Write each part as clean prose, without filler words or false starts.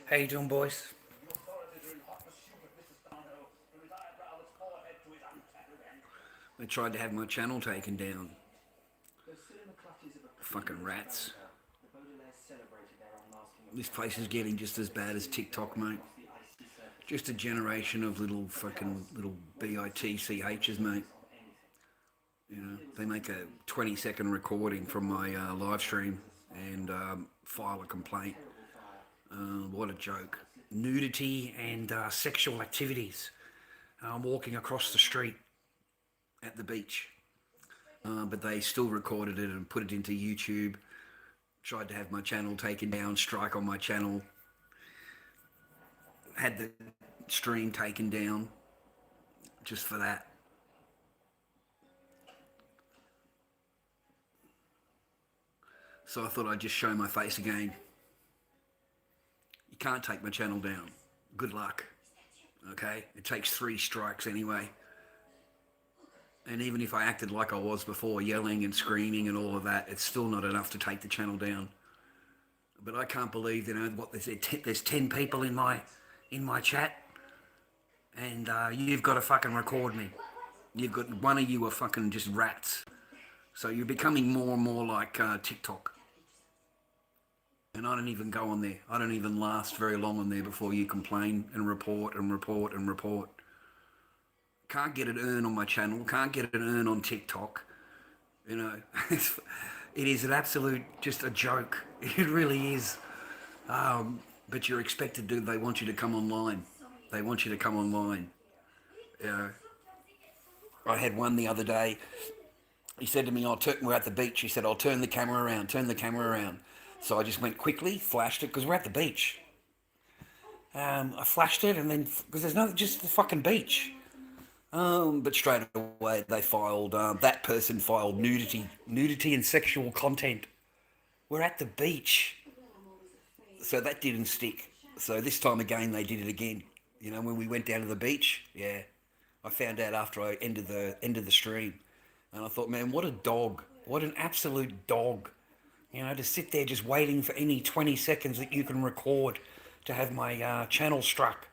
How you doing, boys? They tried to have my channel taken down. Fucking rats. This place is getting just as bad as TikTok, mate. Just a generation of little BITCHs, mate. You know, they make a 20-second recording from my live stream and file a complaint. What a joke. Nudity and sexual activities. I'm walking across the street at the beach. But they still recorded it and put it into YouTube. Tried to have my channel taken down, strike on my channel. Had the stream taken down just for that. So I thought I'd just show my face again. You can't take my channel down. Good luck. Okay? It takes 3 strikes anyway. And even if I acted like I was before, yelling and screaming and all of that, it's still not enough to take the channel down. But I can't believe, you know, what there's 10 people in my chat, and you've got to fucking record me. You've got one of you are fucking just rats. So you're becoming more and more like TikTok. And I don't even go on there. I don't even last very long on there before you complain and report and report and report. Can't get an earn on my channel. Can't get an earn on TikTok. You know, it is an absolute, just a joke. It really is. But you're expected to, they want you to come online. They want you to come online. You know, I had one the other day. He said to me, we're at the beach. He said, I'll turn the camera around, turn the camera around. So I just went quickly, flashed it, because we're at the beach. I flashed it, and then, because there's no, just the fucking beach. But straight away they filed, that person filed nudity and sexual content. We're at the beach. So that didn't stick. So this time again they did it again. You know, when we went down to the beach, yeah. I found out after I ended the stream. And I thought, man, what a dog. What an absolute dog. You know, to sit there just waiting for any 20 seconds that you can record to have my channel struck.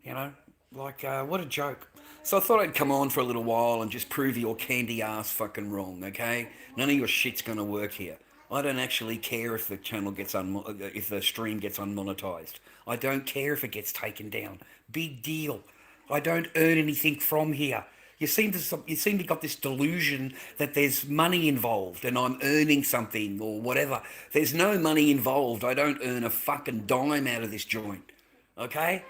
You know, like, what a joke. So I thought I'd come on for a little while and just prove your candy ass fucking wrong, okay? None of your shit's gonna work here. I don't actually care if the channel gets if the stream gets unmonetized. I don't care if it gets taken down. Big deal. I don't earn anything from here. You seem to got this delusion that there's money involved and I'm earning something or whatever. There's no money involved. I don't earn a fucking dime out of this joint. Okay?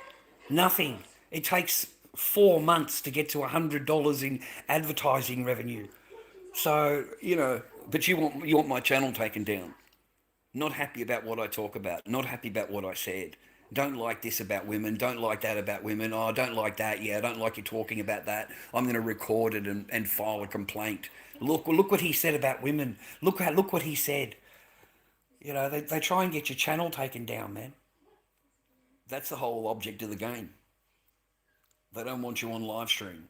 Nothing. It takes 4 months to get to $100 in advertising revenue. So, you know, but you want my channel taken down. Not happy about what I talk about. Not happy about what I said. Don't like this about women. Don't like that about women. Oh, I don't like that. Yeah, I don't like you talking about that. I'm going to record it and file a complaint. Look what he said about women. Look what he said. You know, they try and get your channel taken down, man. That's the whole object of the game. They don't want you on live stream.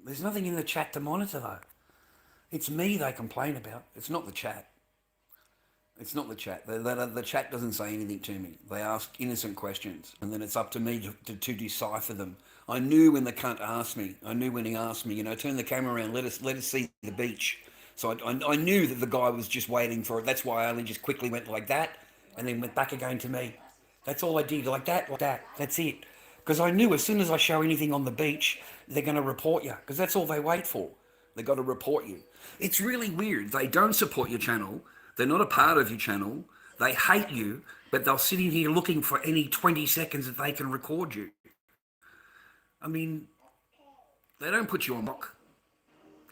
There's nothing in the chat to monitor though. It's me they complain about. It's not the chat. It's not the chat. The chat doesn't say anything to me. They ask innocent questions, and then it's up to me to decipher them. I knew when the cunt asked me. I knew when he asked me, you know, turn the camera around, let us see the beach. So I knew that the guy was just waiting for it. That's why I only just quickly went like that, and then went back again to me. That's all I did, like that, like that. That's it. Because I knew as soon as I show anything on the beach, they're going to report you. Because that's all they wait for. They got to report you. It's really weird. They don't support your channel. They're not a part of your channel. They hate you, but they'll sit in here looking for any 20 seconds that they can record you. I mean, they don't put you on block.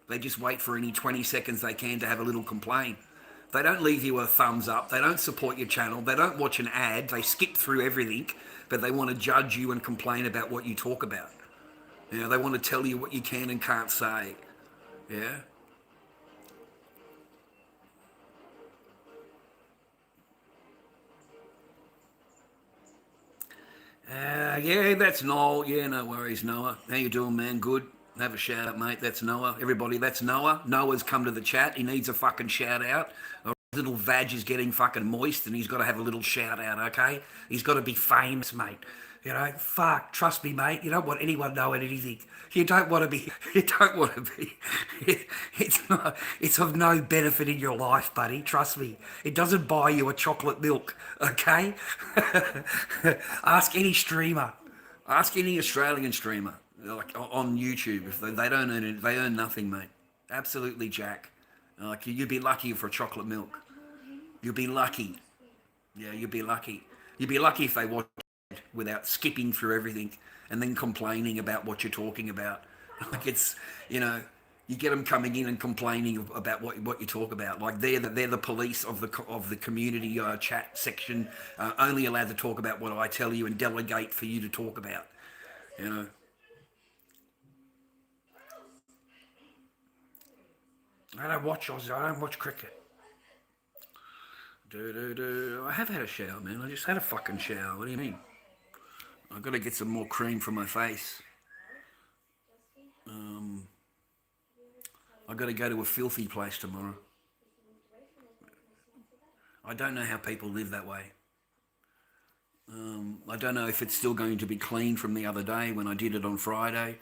They just wait for any 20 seconds they can to have a little complaint. They don't leave you a thumbs up. They don't support your channel. They don't watch an ad. They skip through everything, but they want to judge you and complain about what you talk about. You know, they want to tell you what you can and can't say. Yeah. Yeah, that's Noel. Yeah, no worries, Noah. How you doing, man? Good. Have a shout out, mate. That's Noah. Everybody, that's Noah. Noah's come to the chat. He needs a fucking shout out. His little vag is getting fucking moist and he's got to have a little shout out, okay? He's got to be famous, mate. You know, fuck, trust me, mate. You don't want anyone knowing anything. You don't want to be, you don't want to be. It's of no benefit in your life, buddy. Trust me. It doesn't buy you a chocolate milk, okay? Ask any streamer. Ask any Australian streamer, like on YouTube. If they don't earn it, they earn nothing, mate. Absolutely, Jack. Like you'd be lucky for a chocolate milk. You'd be lucky. Yeah, you'd be lucky. You'd be lucky if they watch without skipping through everything and then complaining about what you're talking about. Like it's, you know, you get them coming in and complaining about what you talk about. Like they're the police of the community chat section, only allowed to talk about what I tell you and delegate for you to talk about. You know. I don't watch Aussie. I don't watch cricket. I have had a shower, man. I just had a fucking shower. What do you mean? I've got to get some more cream for my face. I've got to go to a filthy place tomorrow. I don't know how people live that way. I don't know if it's still going to be clean from the other day when I did it on Friday.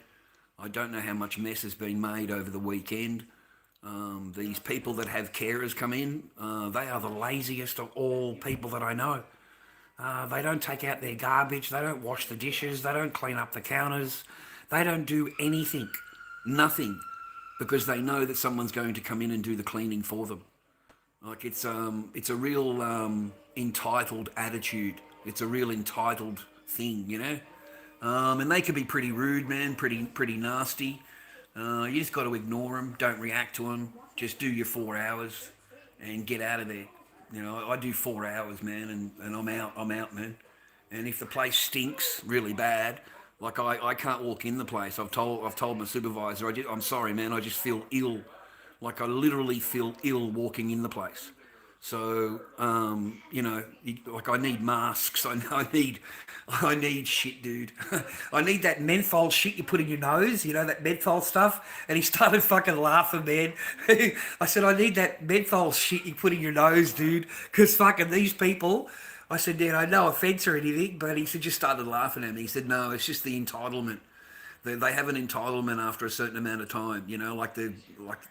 I don't know how much mess has been made over the weekend. These people that have carers come in, they are the laziest of all people that I know. They don't take out their garbage, they don't wash the dishes, they don't clean up the counters, they don't do anything, nothing, because they know that someone's going to come in and do the cleaning for them. Like it's a real entitled attitude. It's a real entitled thing, you know. And they can be pretty rude, man, pretty nasty. You just got to ignore them. Don't react to them. Just do your 4 hours and get out of there. You know, I do 4 hours, man, and I'm out, man. And if the place stinks really bad, like I can't walk in the place. I've told my supervisor, I'm sorry, man. I just feel ill. Like I literally feel ill walking in the place. So, you know, like I need masks. I need shit, dude. I need that menthol shit you put in your nose, you know, that menthol stuff. And he started fucking laughing, man. I said, I need that menthol shit you put in your nose, dude. Because fucking these people, I said, yeah, no offense or anything. But he said, just started laughing at me. He said, no, it's just the entitlement. They have an entitlement after a certain amount of time, you know, like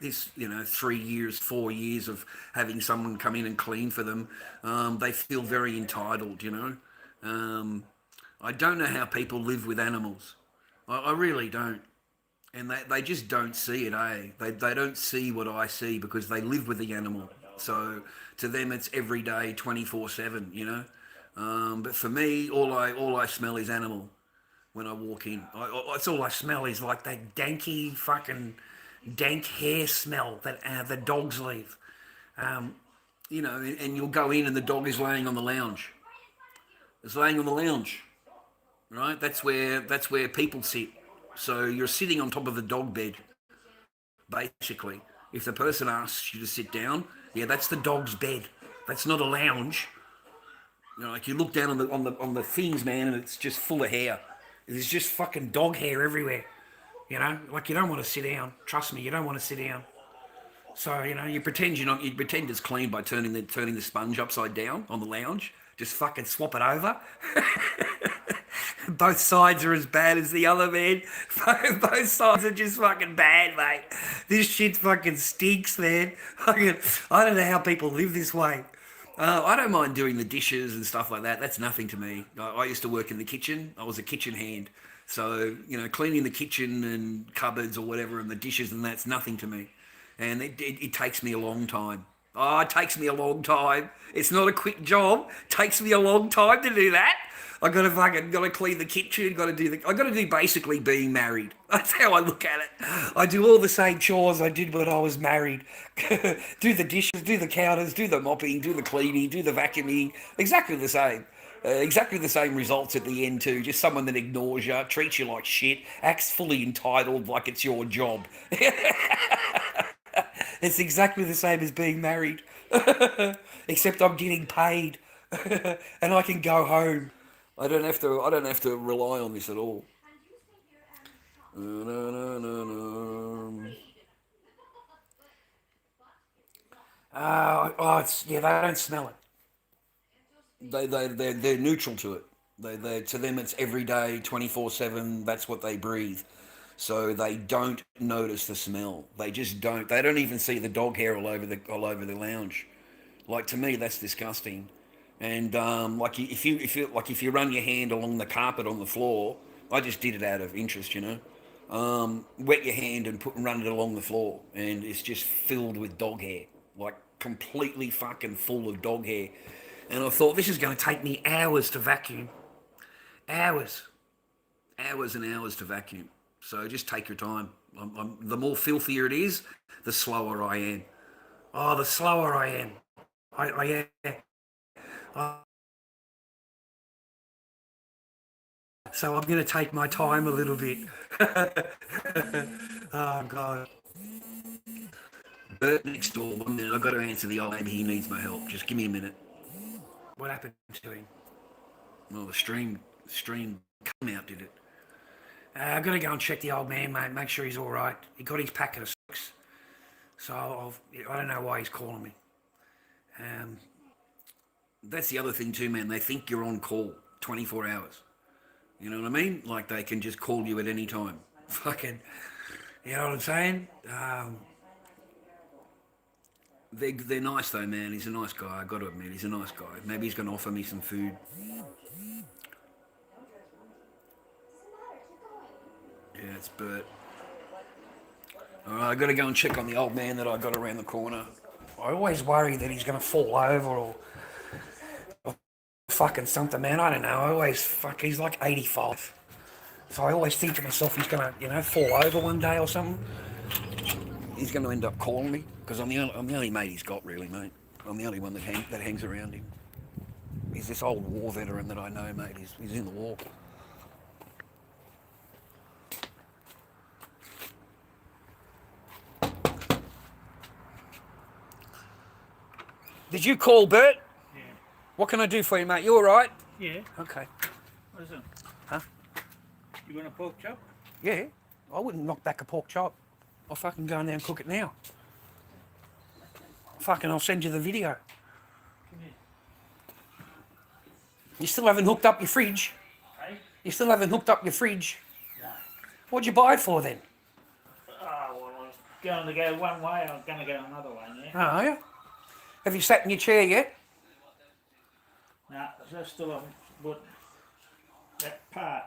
this, you know, 3 years, 4 years of having someone come in and clean for them. They feel very entitled, you know. I don't know how people live with animals. I really don't. And they just don't see it, eh? They don't see what I see because they live with the animal. So to them, it's every day, 24/7, you know. But for me, all I smell is animal. When I walk in, that's all I smell is like that danky fucking dank hair smell that the dogs leave. You know, and you'll go in and the dog is laying on the lounge. It's laying on the lounge, right? That's where people sit. So you're sitting on top of the dog bed, basically. If the person asks you to sit down, yeah, that's the dog's bed. That's not a lounge. You know, like you look down on the things, man, and it's just full of hair. There's just fucking dog hair everywhere, you know. Like you don't want to sit down. Trust me, you don't want to sit down. So you know, you pretend it's clean by turning the sponge upside down on the lounge. Just fucking swap it over. Both sides are as bad as the other, man. Both sides are just fucking bad, mate. This shit fucking stinks, man. I don't know how people live this way. I don't mind doing the dishes and stuff like that. That's nothing to me. I used to work in the kitchen. I was a kitchen hand. So, cleaning the kitchen and cupboards or whatever and the dishes and that's nothing to me. And it takes me a long time. Oh, it takes me a long time. It's not a quick job. It takes me a long time to do that. I gotta clean the kitchen. I gotta do basically being married. That's how I look at it. I do all the same chores I did when I was married. Do the dishes, do the counters, do the mopping, do the cleaning, do the vacuuming. Exactly the same. Exactly the same results at the end too. Just someone that ignores you, treats you like shit, acts fully entitled like it's your job. It's exactly the same as being married, except I'm getting paid, and I can go home. I don't have to. I don't have to rely on this at all. Yeah, they don't smell it. They're neutral to it. To them it's every day, 24/7. That's what they breathe. So they don't notice the smell. They just don't. They don't even see the dog hair all over the lounge. Like to me, that's disgusting. And like if you run your hand along the carpet on the floor, I just did it out of interest. Wet your hand and run it along the floor, and it's just filled with dog hair, like completely fucking full of dog hair. And I thought this is going to take me hours to vacuum, hours, hours and hours to vacuum. So just take your time. The more filthier it is, the slower I am. Oh, the slower I am. I am. Uh, so I'm going to take my time a little bit. Oh, God. Bert next door, 1 minute. I've got to answer the old man. He needs my help. Just give me a minute. What happened to him? Well, the stream came out, did it? I've got to go and check the old man, mate. Make sure he's all right. He got his packet of socks. So I don't know why he's calling me. That's the other thing too, man. They think you're on call 24 hours. You know what I mean? Like they can just call you at any time. Fucking, you know what I'm saying? They're nice though, man. He's a nice guy. I got to admit, he's a nice guy. Maybe he's going to offer me some food. Yeah, it's Bert. All right, I got to go and check on the old man that I got around the corner. I always worry that he's going to fall over or fucking something, man. I don't know. He's like 85. So I always think to myself he's going to, fall over one day or something. He's going to end up calling me because I'm the only mate he's got, really, mate. I'm the only one that hangs around him. He's this old war veteran that I know, mate. He's in the war. Did you call Bert? Yeah. What can I do for you, mate? You all right? Yeah. Okay. What is it? Huh? You want a pork chop? Yeah. I wouldn't knock back a pork chop. I'll fucking go in there and cook it now. I'll send you the video. Come here. You still haven't hooked up your fridge? Hey? You still haven't hooked up your fridge? No. What'd you buy it for then? Oh, well, I was going to go one way, I was going to go another way, yeah? Oh, are you? Have you sat in your chair yet? No, I still haven't put that part.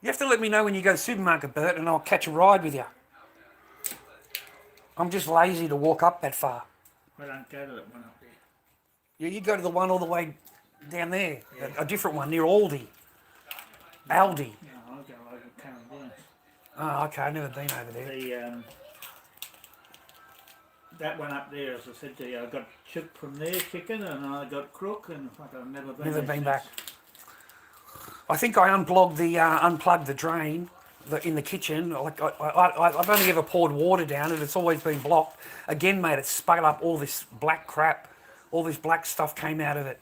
You have to let me know when you go to the supermarket, Bert, and I'll catch a ride with you. I'm just lazy to walk up that far. I don't go to that one up there. Yeah, you go to the one all the way down there, Yeah. a different one near Aldi. Aldi. No, I'll go over Carolina. Oh, okay, I've never been over there. The, that one up there, as I said to you, I got from there, chicken, and I got crook, and I've never been Never there been since. back. I think I unplugged the drain in the kitchen. I've only ever poured water down it. It's always been blocked. Again, mate, it spugged up all this black crap. All this black stuff came out of it.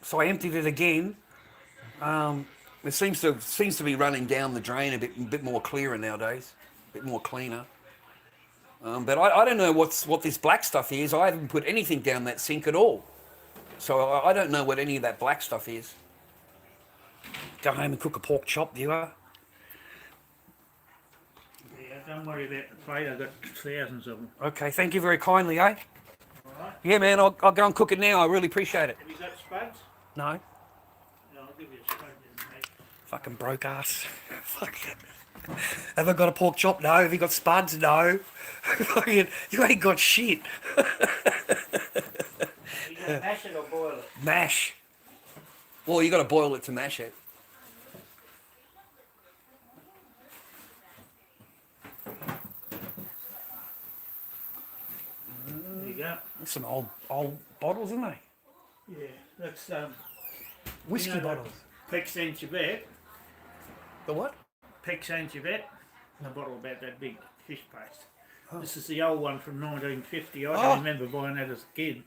So I emptied it again. It seems to be running down the drain a bit more clearer nowadays, a bit more cleaner. But I don't know what this black stuff is. I haven't put anything down that sink at all. So I don't know what any of that black stuff is. Go home and cook a pork chop, viewer. Yeah, I Don't worry about the plate. I've got thousands of them. Okay, thank you very kindly, eh? Alright. Yeah, man, I'll go and cook it now. I really appreciate it. Have you got spuds? No, No, I'll give you a spud then, mate. fucking broke ass. Fuck it. Have I got a pork chop? No. Have you got spuds? No. Fucking, you ain't got shit. Are you going to mash it or boil it? Mash. Well, you got to boil it to mash it. There you go. That's some old bottles, aren't they? Yeah, that's Whiskey You know bottles. Peck Saint Chibet. The what? Peck Saint Chibet. A bottle about that big fish paste. Oh. This is the old one from 1950. I Oh. can remember buying that as a kid.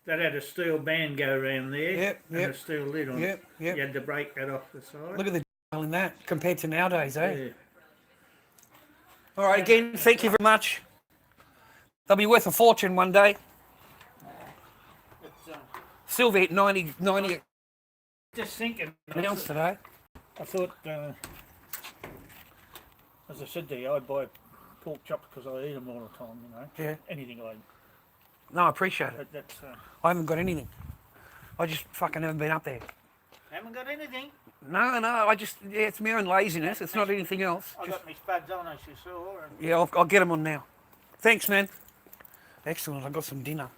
That had a steel band go around there Yep, and yep. a steel lid on Yep, it. yep. You had to break that off the side. Look at the in that compared to nowadays, eh? Yeah. All right, again, thank you very much. They'll be worth a fortune one day. It's, Silver hit 90 just thinking. an ounce today. I thought, as I said to you, I buy pork chops because I eat them all the time, you know. Yeah. Anything I eat. No, I appreciate it. But that's, I haven't got anything. I just fucking haven't been up there. haven't got anything. No, I just, yeah, it's my own laziness. It's not anything else. I got my spuds on, as you saw. And Yeah, I'll get them on now. Thanks, man. Excellent. I got some dinner.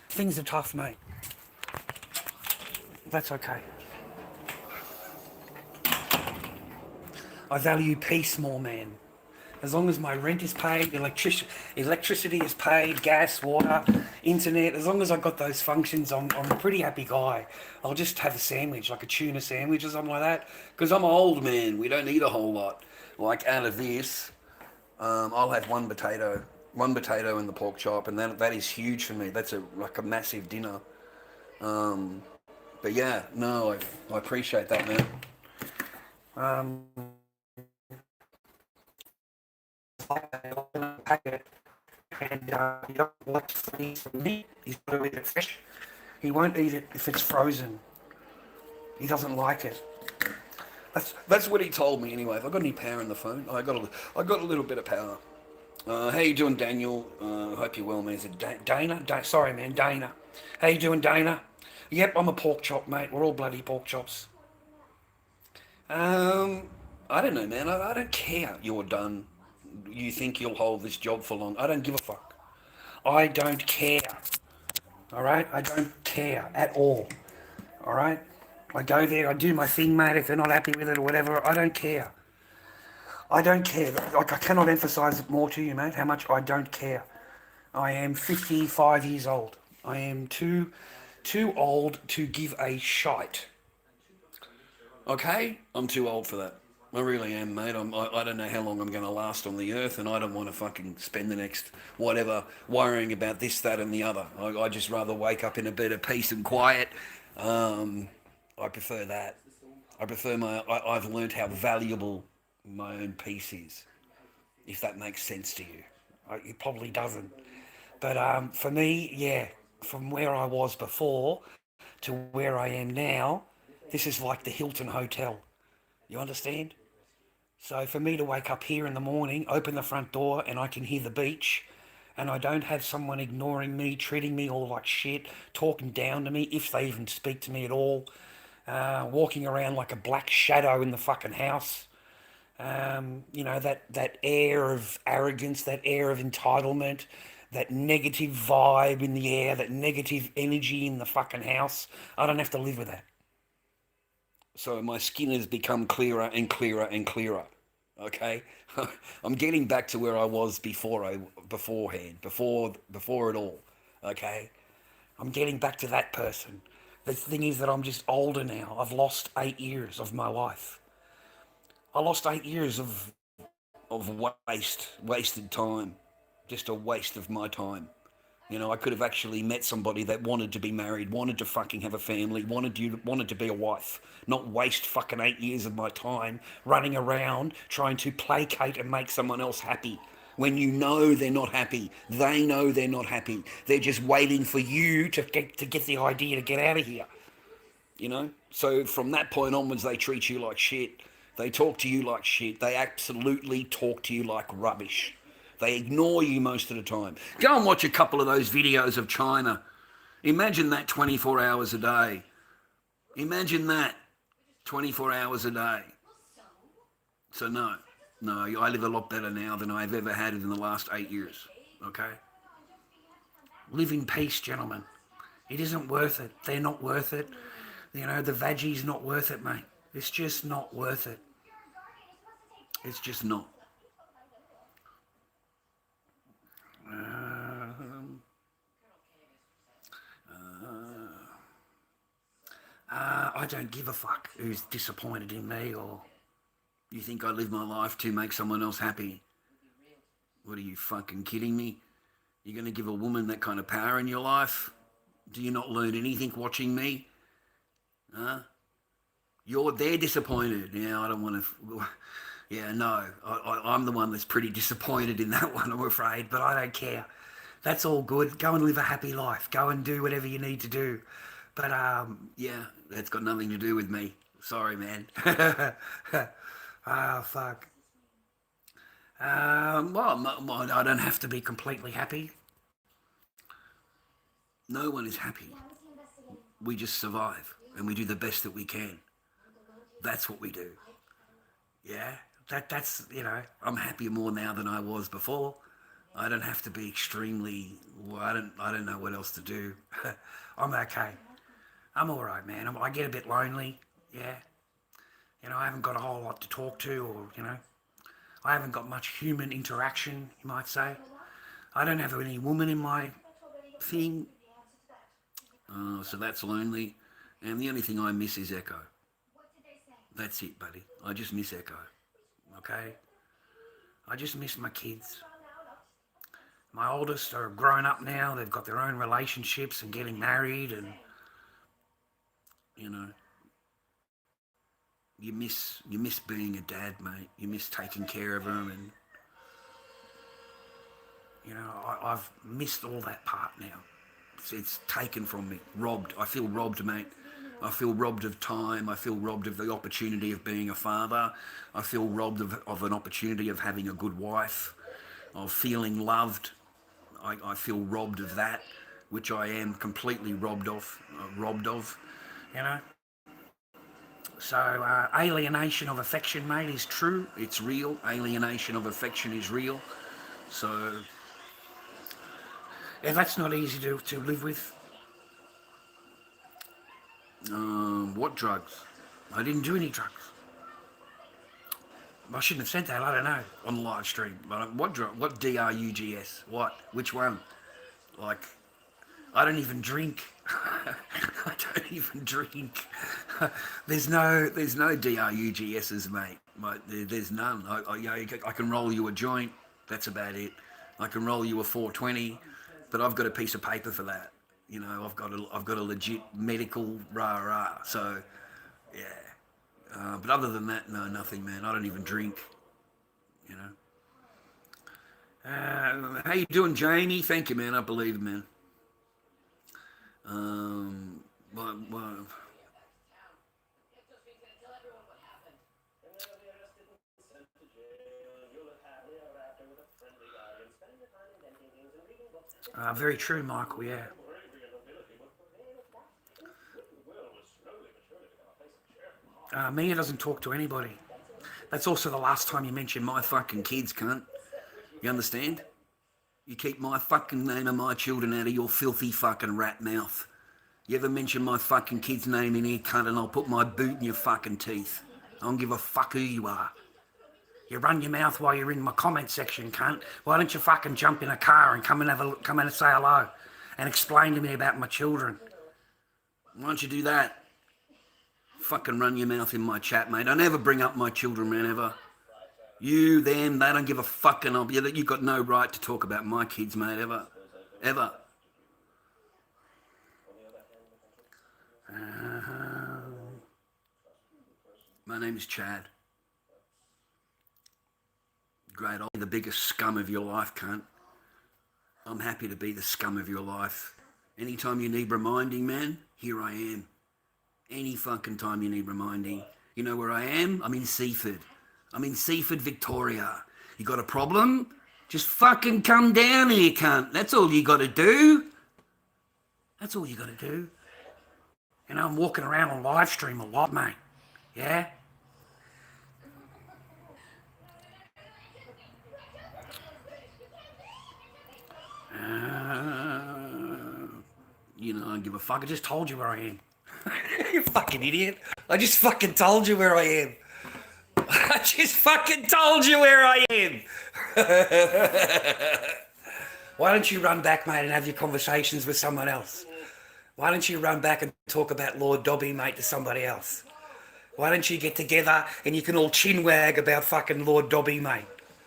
Things are tough, mate. That's okay. I value peace more, man. As long as my rent is paid, electricity is paid, gas, water, internet, as long as I've got those functions, I'm a pretty happy guy. I'll just have a sandwich, like a tuna sandwich or something like that. Because I'm an old man. We don't need a whole lot. Like out of this, I'll have one potato and the pork chop, and that is huge for me. That's like a massive dinner. But yeah, no, I appreciate that, man. And he don't like freeze meat. He's got to eat it fresh. He won't eat it if it's frozen. He doesn't like it. That's what he told me anyway. Have I got any power in the phone? I got a little bit of power. How you doing, Daniel? Hope you're well, man. Is it Dana? Sorry, man, Dana. How you doing, Dana? Yep, I'm a pork chop, mate. We're all bloody pork chops. I don't know, man. I don't care. You're done. You think you'll hold this job for long. I don't give a fuck. I don't care. All right? I don't care at all. All right? I go there, I do my thing, mate. If they're not happy with it or whatever, I don't care. I don't care. Like, I cannot emphasize it more to you, mate, how much I don't care. I am 55 years old. I am too old to give a shite. Okay? I'm too old for that. I really am, mate. I don't know how long I'm going to last on the earth, and I don't want to fucking spend the next whatever worrying about this, that, and the other. I just rather wake up in a bit of peace and quiet. I prefer that. I've learned how valuable my own peace is, if that makes sense to you. It probably doesn't. But for me, yeah, from where I was before to where I am now, this is like the Hilton Hotel. You understand? So for me to wake up here in the morning, open the front door, and I can hear the beach, and I don't have someone ignoring me, treating me all like shit, talking down to me, if they even speak to me at all, walking around like a black shadow in the fucking house. You know, that air of arrogance, that air of entitlement, that negative vibe in the air, that negative energy in the fucking house. I don't have to live with that. So my skin has become clearer and clearer and clearer. Okay, I'm getting back to where I was beforehand, before it all. Okay, I'm getting back to that person. The thing is that I'm just older now. I've lost 8 years of my life. I lost 8 years of wasted time, just a waste of my time. You know, I could have actually met somebody that wanted to be married, wanted to fucking have a family, wanted to be a wife, not waste fucking 8 years of my time running around trying to placate and make someone else happy. When you know they're not happy, they know they're not happy. They're just waiting for you to get the idea to get out of here. You know? So from that point onwards, they treat you like shit. They talk to you like shit. They absolutely talk to you like rubbish. They ignore you most of the time. Go and watch a couple of those videos of China. Imagine that 24 hours a day. Imagine that 24 hours a day. So no, I live a lot better now than I've ever had in the last 8 years. Okay? Live in peace, gentlemen. It isn't worth it. They're not worth it. You know, the veggies not worth it, mate. It's just not worth it. It's just not. I don't give a fuck who's disappointed in me, or you think I live my life to make someone else happy. What, are you fucking kidding me? You're going to give a woman that kind of power in your life? Do you not learn anything watching me? Huh? They're disappointed. Yeah, I don't want to... Yeah, no, I'm the one that's pretty disappointed in that one, I'm afraid, but I don't care. That's all good. Go and live a happy life. Go and do whatever you need to do. But, yeah, that's got nothing to do with me. Sorry, man. Ah, fuck. Well, I don't have to be completely happy. No one is happy. We just survive, and we do the best that we can. That's what we do. Yeah, that's, you know, I'm happier more now than I was before. I don't have to be extremely, well, I don't know what else to do. I'm okay. I'm all right, man. I get a bit lonely, yeah. You know, I haven't got a whole lot to talk to, or, you know, I haven't got much human interaction, you might say. I don't have any woman in my thing. So that's lonely. And the only thing I miss is Echo. That's it, buddy. I just miss Echo. Okay? I just miss my kids. My oldest are grown up now. They've got their own relationships and getting married, and, you know, you miss being a dad, mate. You miss taking care of them, and, you know, I've missed all that part now. It's taken from me, robbed. I feel robbed, mate. I feel robbed of time. I feel robbed of the opportunity of being a father. I feel robbed of an opportunity of having a good wife, of feeling loved. I feel robbed of that, which I am completely robbed of, you know. So alienation of affection, mate, is true. It's real. Alienation of affection is real. So, yeah, that's not easy to live with. What drugs? I didn't do any drugs. I shouldn't have said that. I don't know on the live stream. But what drug? What drugs? What? Which one? Like, I don't even drink. I don't even drink. There's no drugs's, mate. There's none. I can roll you a joint. That's about it. I can roll you a 420, but I've got a piece of paper for that. You know, I've got a legit medical rah. So, yeah. But other than that, no, nothing, man. I don't even drink. You know. How you doing, Jamie? Thank you, man. I believe it, man. Well, very true, Michael, yeah. Mia doesn't talk to anybody. That's also the last time you mentioned my fucking kids, cunt. You understand? You keep my fucking name and my children out of your filthy fucking rat mouth. You ever mention my fucking kid's name in here, cunt, and I'll put my boot in your fucking teeth. I don't give a fuck who you are. You run your mouth while you're in my comment section, cunt. Why don't you fucking jump in a car and come and say hello and explain to me about my children? Why don't you do that? Fucking run your mouth in my chat, mate. Don't ever bring up my children, man, ever. You, them, they don't give a fucking... You've got no right to talk about my kids, mate, ever. Ever. My name is Chad. Great. I'll be the biggest scum of your life, cunt. I'm happy to be the scum of your life. Anytime you need reminding, man, here I am. Any fucking time you need reminding. You know where I am? I'm in Seaford. I'm in Seaford, Victoria. You got a problem? Just fucking come down here, cunt. That's all you got to do. That's all you got to do. You know, I'm walking around on live stream a lot, mate. Yeah? You know, I don't give a fuck. I just told you where I am. You fucking idiot. I just fucking told you where I am. I just fucking told you where I am. Why don't you run back, mate, and have your conversations with someone else? Why don't you run back and talk about Lord Dobby, mate, to somebody else? Why don't you get together and you can all chin wag about fucking Lord Dobby, mate?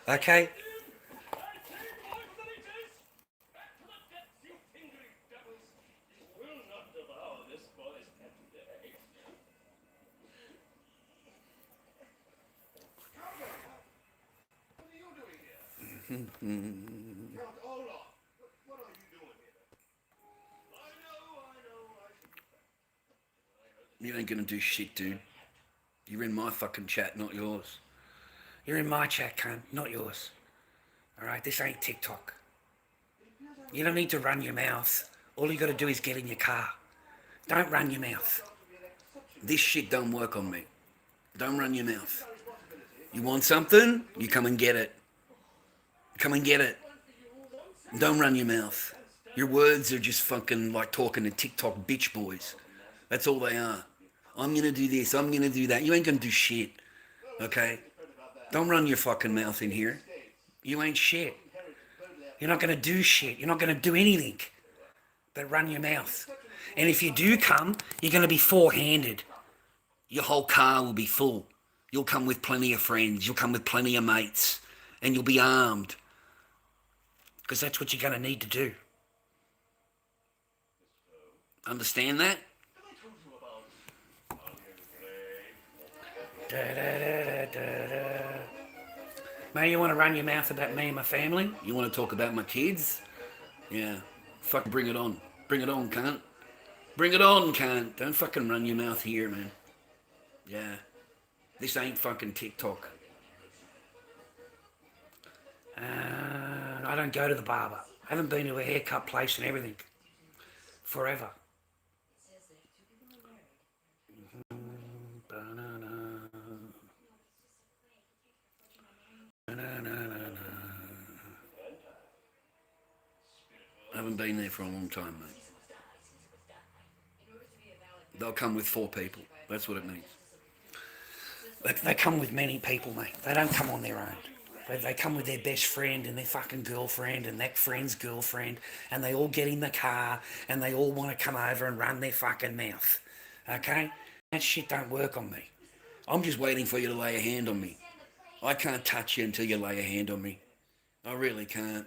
Okay? You ain't gonna do shit, dude. You're in my fucking chat, not yours. You're in my chat, cunt, not yours. Alright, this ain't TikTok. You don't need to run your mouth. All you gotta do is get in your car. Don't run your mouth. This shit don't work on me. Don't run your mouth. You want something? You come and get it. Come and get it. Don't run your mouth. Your words are just fucking like talking to TikTok bitch boys. That's all they are. I'm gonna do this, I'm gonna do that. You ain't gonna do shit. Okay? Don't run your fucking mouth in here. You ain't shit. You're not gonna do shit. You're not gonna do anything. But run your mouth. And if you do come, you're gonna be four-handed. Your whole car will be full. You'll come with plenty of friends. You'll come with plenty of mates. And you'll be armed. Because that's what you're gonna need to do. Understand that? Mate, you want to run your mouth about me and my family? You want to talk about my kids? Yeah. Fuck, bring it on. Bring it on, cunt. Bring it on, cunt. Don't fucking run your mouth here, man. Yeah. This ain't fucking TikTok. I don't go to the barber. I haven't been to a haircut place and everything. Forever. I haven't been there for a long time, mate. They'll come with 4 people. That's what it means. They come with many people, mate. They don't come on their own. They come with their best friend and their fucking girlfriend and that friend's girlfriend, and they all get in the car and they all want to come over and run their fucking mouth. Okay? That shit don't work on me. I'm just waiting for you to lay a hand on me. I can't touch you until you lay a hand on me. I really can't.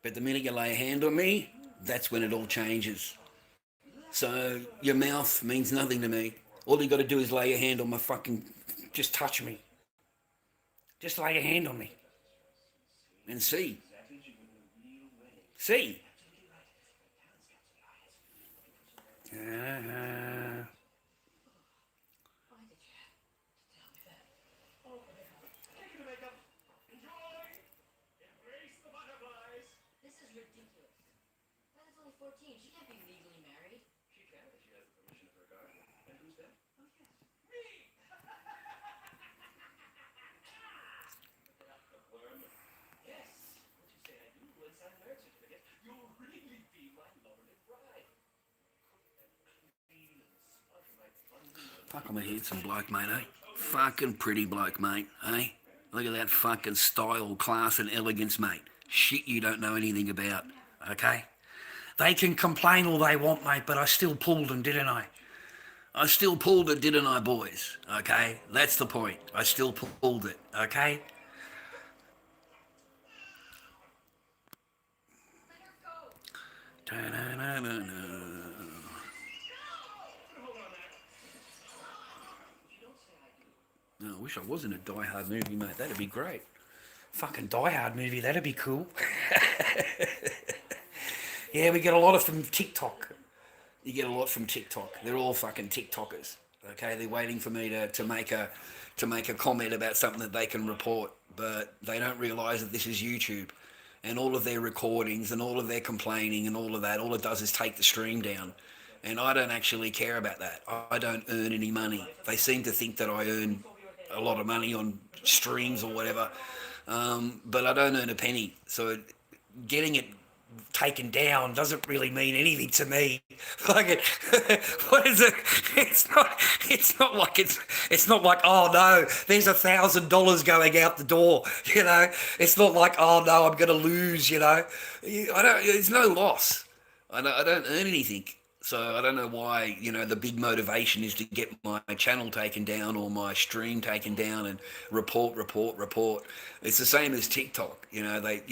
But the minute you lay a hand on me, that's when it all changes. So your mouth means nothing to me. All you got to do is lay your hand on my fucking... Just touch me. Just lay your hand on me. And see. See. This is ridiculous. That's only 14. She can't be legally married. She can if she has the permission of her guardian. And who's that? Oh, yes. Me! Yes. What you say I do? Well, sign a marriage certificate. You'll really be my lovely bride. Fuck, I'm a handsome bloke, mate, eh? Fucking pretty bloke, mate, eh? Look at that fucking style, class and elegance, mate. Shit you don't know anything about, okay? They can complain all they want, mate, but I still pulled them, didn't I? I still pulled it, didn't I, boys? Okay? That's the point. I still pulled it, okay? No, I wish I was in a Die Hard movie, mate. That'd be great. Fucking Die Hard movie, that'd be cool. Yeah, we get a lot of from TikTok. You get a lot from TikTok. They're all fucking TikTokers. Okay, they're waiting for me to make a comment about something that they can report, but they don't realise that this is YouTube, and all of their recordings and all of their complaining and all of that, all it does is take the stream down, and I don't actually care about that. I don't earn any money. They seem to think that I earn a lot of money on streams or whatever, but I don't earn a penny. So getting it taken down doesn't really mean anything to me. Like it, what is it? It's not like, oh no, there's $1,000 going out the door. It's not like, oh no, I'm gonna lose. I don't. There's no loss. I don't earn anything. So I don't know why, the big motivation is to get my channel taken down or my stream taken down and report. It's the same as TikTok. Like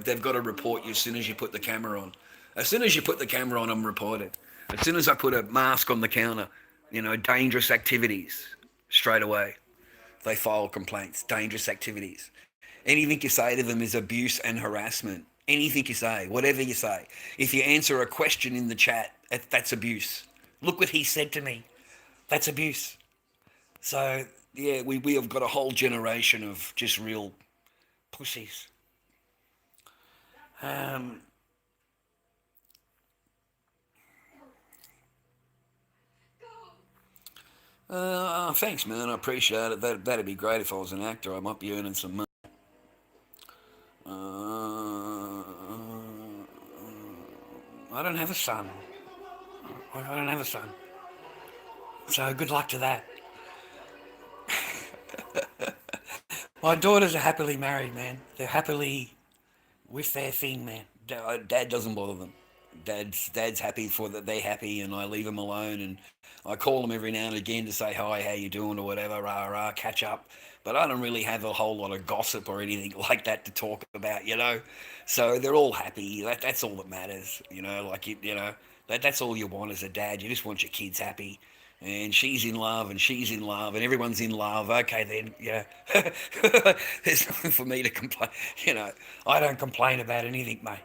they've got to report you as soon as you put the camera on. As soon as you put the camera on, I'm reported. As soon as I put a mask on the counter, dangerous activities, straight away, they file complaints, dangerous activities. Anything you say to them is abuse and harassment. Anything you say, whatever you say. If you answer a question in the chat, that's abuse. Look what he said to me. That's abuse. So, yeah, we have got a whole generation of just real pussies. Thanks, man. I appreciate it. That'd be great if I was an actor. I might be earning some money. I don't have a son. I don't have a son. So good luck to that. My daughters are happily married, man. They're happily with their thing, man. Dad doesn't bother them. Dad's happy for that they're happy, and I leave them alone, and I call them every now and again to say hi, how you doing, or whatever, catch up. But I don't really have a whole lot of gossip or anything like that to talk about, So they're all happy. That's all that matters, That's all you want as a dad. You just want your kids happy. And she's in love, and everyone's in love. Okay, then, there's nothing for me to complain. I don't complain about anything, mate.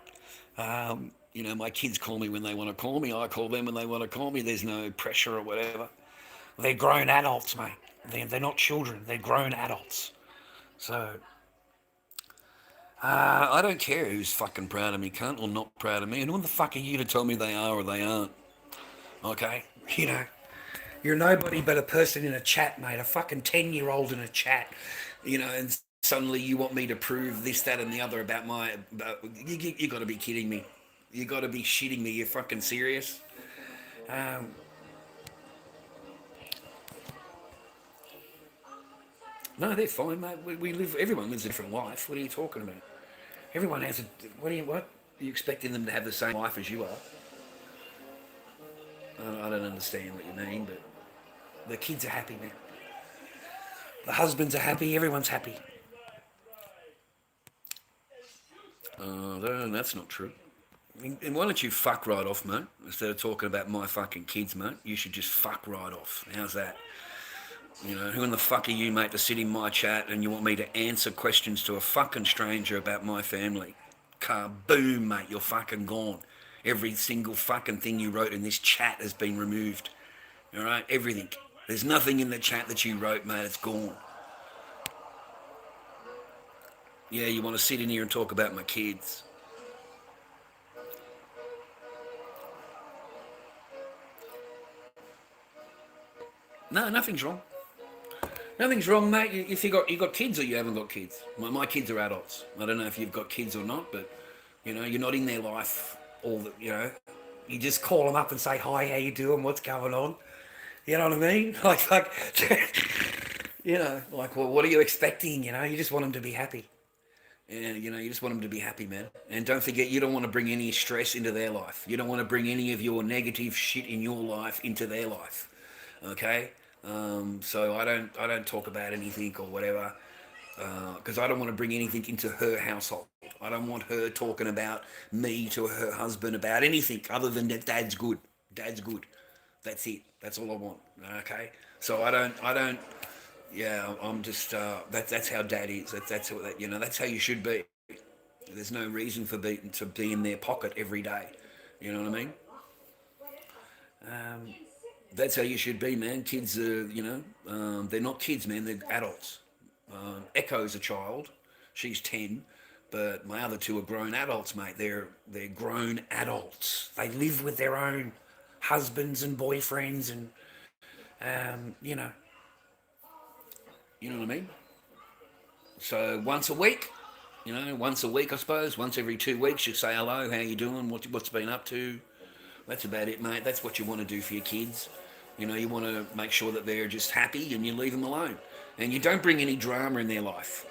My kids call me when they want to call me. I call them when they want to call me. There's no pressure or whatever. They're grown adults, mate. They're not children. They're grown adults. So, I don't care who's fucking proud of me, cunt, or not proud of me. And who the fuck are you to tell me they are or they aren't? Okay? You're nobody but a person in a chat, mate. A fucking 10-year-old in a chat. And suddenly you want me to prove this, that, and the other about my... You got to be kidding me. You got to be shitting me. You're fucking serious? No, they're fine, mate. Everyone lives a different life. What are you talking about? Everyone has what? Are you expecting them to have the same life as you are? I don't understand what you mean, but the kids are happy, man. The husbands are happy. Everyone's happy. That's not true. And why don't you fuck right off, mate? Instead of talking about my fucking kids, mate, you should just fuck right off. How's that? Who in the fuck are you, mate, to sit in my chat and you want me to answer questions to a fucking stranger about my family? Kaboom, mate, you're fucking gone. Every single fucking thing you wrote in this chat has been removed. All right, everything. There's nothing in the chat that you wrote, mate. It's gone. Yeah, you want to sit in here and talk about my kids. No, nothing's wrong. Nothing's wrong, mate. If you got kids or you haven't got kids. My kids are adults. I don't know if you've got kids or not, but you're not in their life all the. You just call them up and say hi, how you doing, what's going on. You know what I mean? Like, well, what are you expecting? You just want them to be happy. And you just want them to be happy, man. And don't forget, you don't want to bring any stress into their life. You don't want to bring any of your negative shit in your life into their life. Okay? So I don't talk about anything or whatever, because I don't want to bring anything into her household. I don't want her talking about me to her husband about anything other than that dad's good. Dad's good. That's it. That's all I want. Okay. So I don't. Yeah, I'm just. That's how dad is. That's how you should be. There's no reason for to be in their pocket every day. You know what I mean? That's how you should be, man. Kids are, they're not kids, man. They're adults. Echo's a child. She's 10. But my other two are grown adults, mate. They're grown adults. They live with their own husbands and boyfriends and, you know. You know what I mean? So once a week, I suppose. Once every 2 weeks, you say hello, how you doing, what's been up to. That's about it, mate. That's what you want to do for your kids. You want to make sure that they're just happy and you leave them alone. And you don't bring any drama in their life.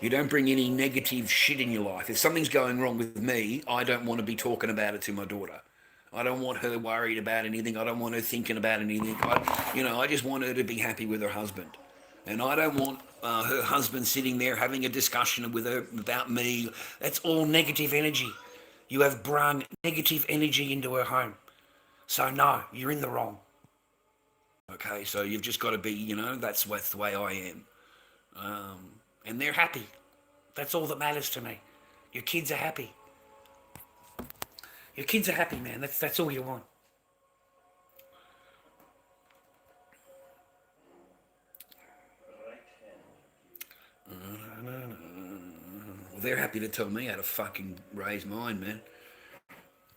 You don't bring any negative shit in your life. If something's going wrong with me, I don't want to be talking about it to my daughter. I don't want her worried about anything. I don't want her thinking about anything. I just want her to be happy with her husband. And I don't want her husband sitting there having a discussion with her about me. That's all negative energy. You have brung negative energy into her home. So no, you're in the wrong. Okay, so you've just got to be, that's the way I am. And they're happy. That's all that matters to me. Your kids are happy. Your kids are happy, man. That's all you want. Well, they're happy to tell me how to fucking raise mine, man.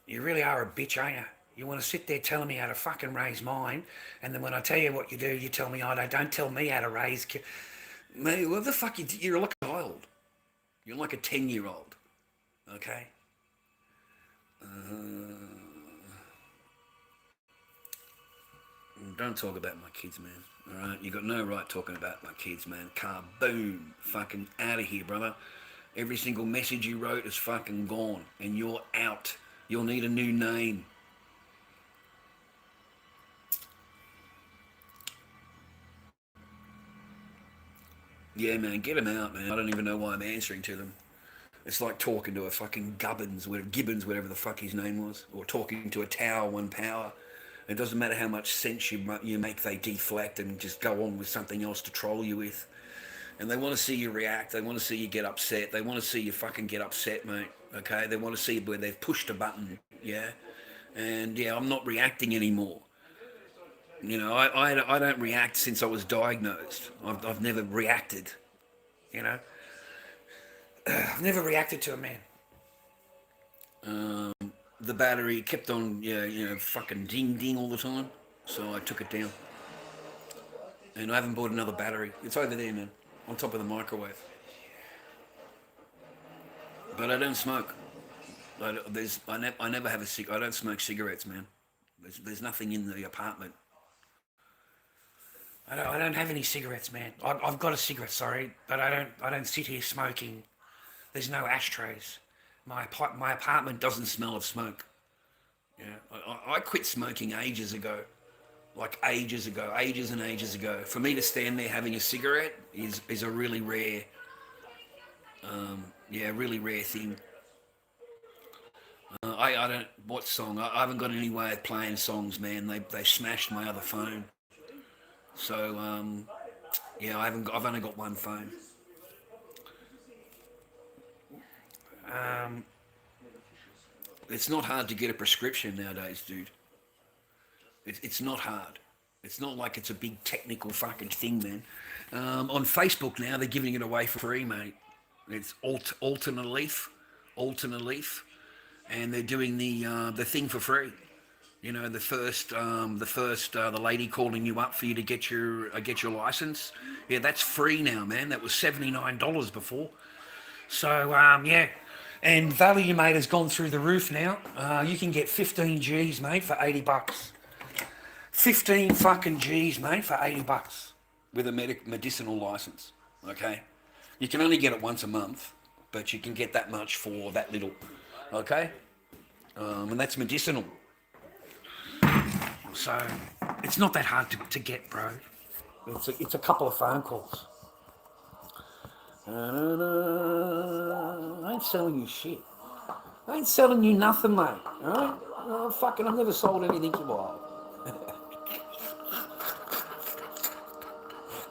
You really are a bitch, ain't you? You want to sit there telling me how to fucking raise mine, and then when I tell you what you do, you tell me, oh, don't tell me how to raise kids. Mate, what the fuck? You're like a child. You're like a 10-year-old. Okay? Don't talk about my kids, man. Alright? You got no right talking about my kids, man. Kaboom. Fucking out of here, brother. Every single message you wrote is fucking gone. And you're out. You'll need a new name. Yeah, man, get them out, man. I don't even know why I'm answering to them. It's like talking to a fucking Gibbons, whatever the fuck his name was, or talking to a Tower One Power. It doesn't matter how much sense you make, they deflect and just go on with something else to troll you with. And they want to see you react. They want to see you get upset. They want to see you fucking get upset, mate. Okay? They want to see where they've pushed a button, yeah? And, yeah, I'm not reacting anymore. I don't react since I was diagnosed. I've never reacted, I've never reacted to a man. The battery kept on, fucking ding all the time. So I took it down. And I haven't bought another battery. It's over there, man, on top of the microwave. But I don't smoke. I never have a I don't smoke cigarettes, man. There's nothing in the apartment. I don't have any cigarettes, man. I've got a cigarette, sorry, but I don't sit here smoking. There's no ashtrays. My apartment doesn't smell of smoke. Yeah, I quit smoking ages ago, ages and ages ago. For me to stand there having a cigarette is a really rare, really rare thing. I don't, what song? I haven't got any way of playing songs, man. They smashed my other phone. So, I've only got one phone. It's not hard to get a prescription nowadays, dude. It's not hard. It's not like it's a big technical fucking thing, man. On Facebook now, they're giving it away for free, mate. It's alternate leaf, and they're doing the thing for free. The lady calling you up for you to get your license. Yeah, that's free now, man. That was $79 before. So yeah, and value, mate, has gone through the roof now. You can get 15 G's, mate, for $80. 15 fucking G's, mate, for $80 with a medicinal license. Okay, you can only get it once a month, but you can get that much for that little. Okay, and that's medicinal. So it's not that hard to get, bro. It's a couple of phone calls. I ain't selling you shit. I ain't selling you nothing, mate. Alright? I've never sold anything to buy.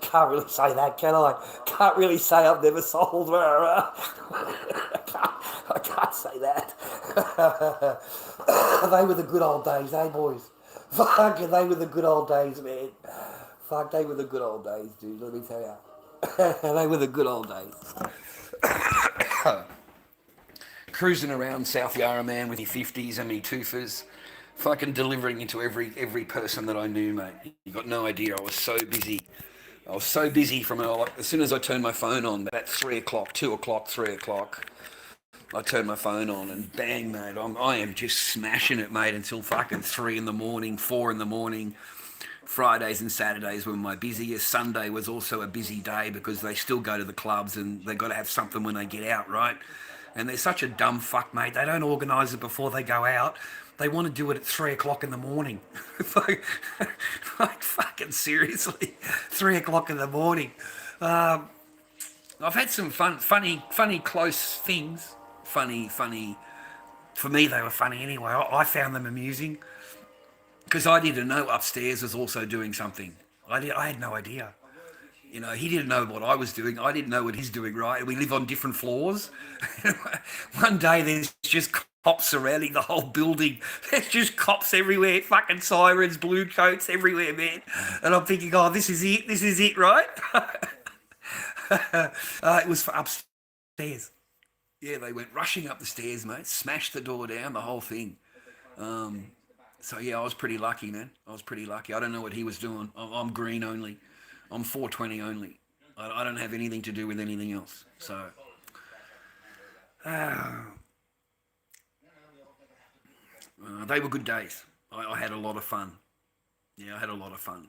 Can't really say that, can I? Can't really say I've never sold. I can't say that. They were the good old days, eh, boys? Fuck, they were the good old days, man. Fuck, they were the good old days, dude. Let me tell you. They were the good old days. Cruising around South Yarra, man, with your 50s and me twofers. Fucking delivering into every person that I knew, mate. You got no idea. I was so busy. I was so busy from as soon as I turned my phone on, about 3 o'clock, 2 o'clock, 3 o'clock, I turned my phone on and bang, mate, I am just smashing it, mate, until fucking 3 in the morning, 4 in the morning. Fridays and Saturdays were my busiest. Sunday was also a busy day because they still go to the clubs and they've got to have something when they get out, right? And they're such a dumb fuck, mate. They don't organise it before they go out. They want to do it at 3 o'clock in the morning. like fucking seriously, 3 o'clock in the morning. I've had some funny, close things. Funny. For me, they were funny anyway. I found them amusing because I didn't know upstairs was also doing something. I had no idea. You know, he didn't know what I was doing. I didn't know what he's doing, right? We live on different floors. One day there's just cops surrounding the whole building. There's just cops everywhere, fucking sirens, blue coats everywhere, man. And I'm thinking, oh, this is it, right? It was for upstairs. Yeah, they went rushing up the stairs, mate, smashed the door down, the whole thing. So, yeah, I was pretty lucky, man. I was pretty lucky. I don't know what he was doing. I'm green only. I'm 420 only. I don't have anything to do with anything else. So, they were good days. I had a lot of fun. Yeah, I had a lot of fun.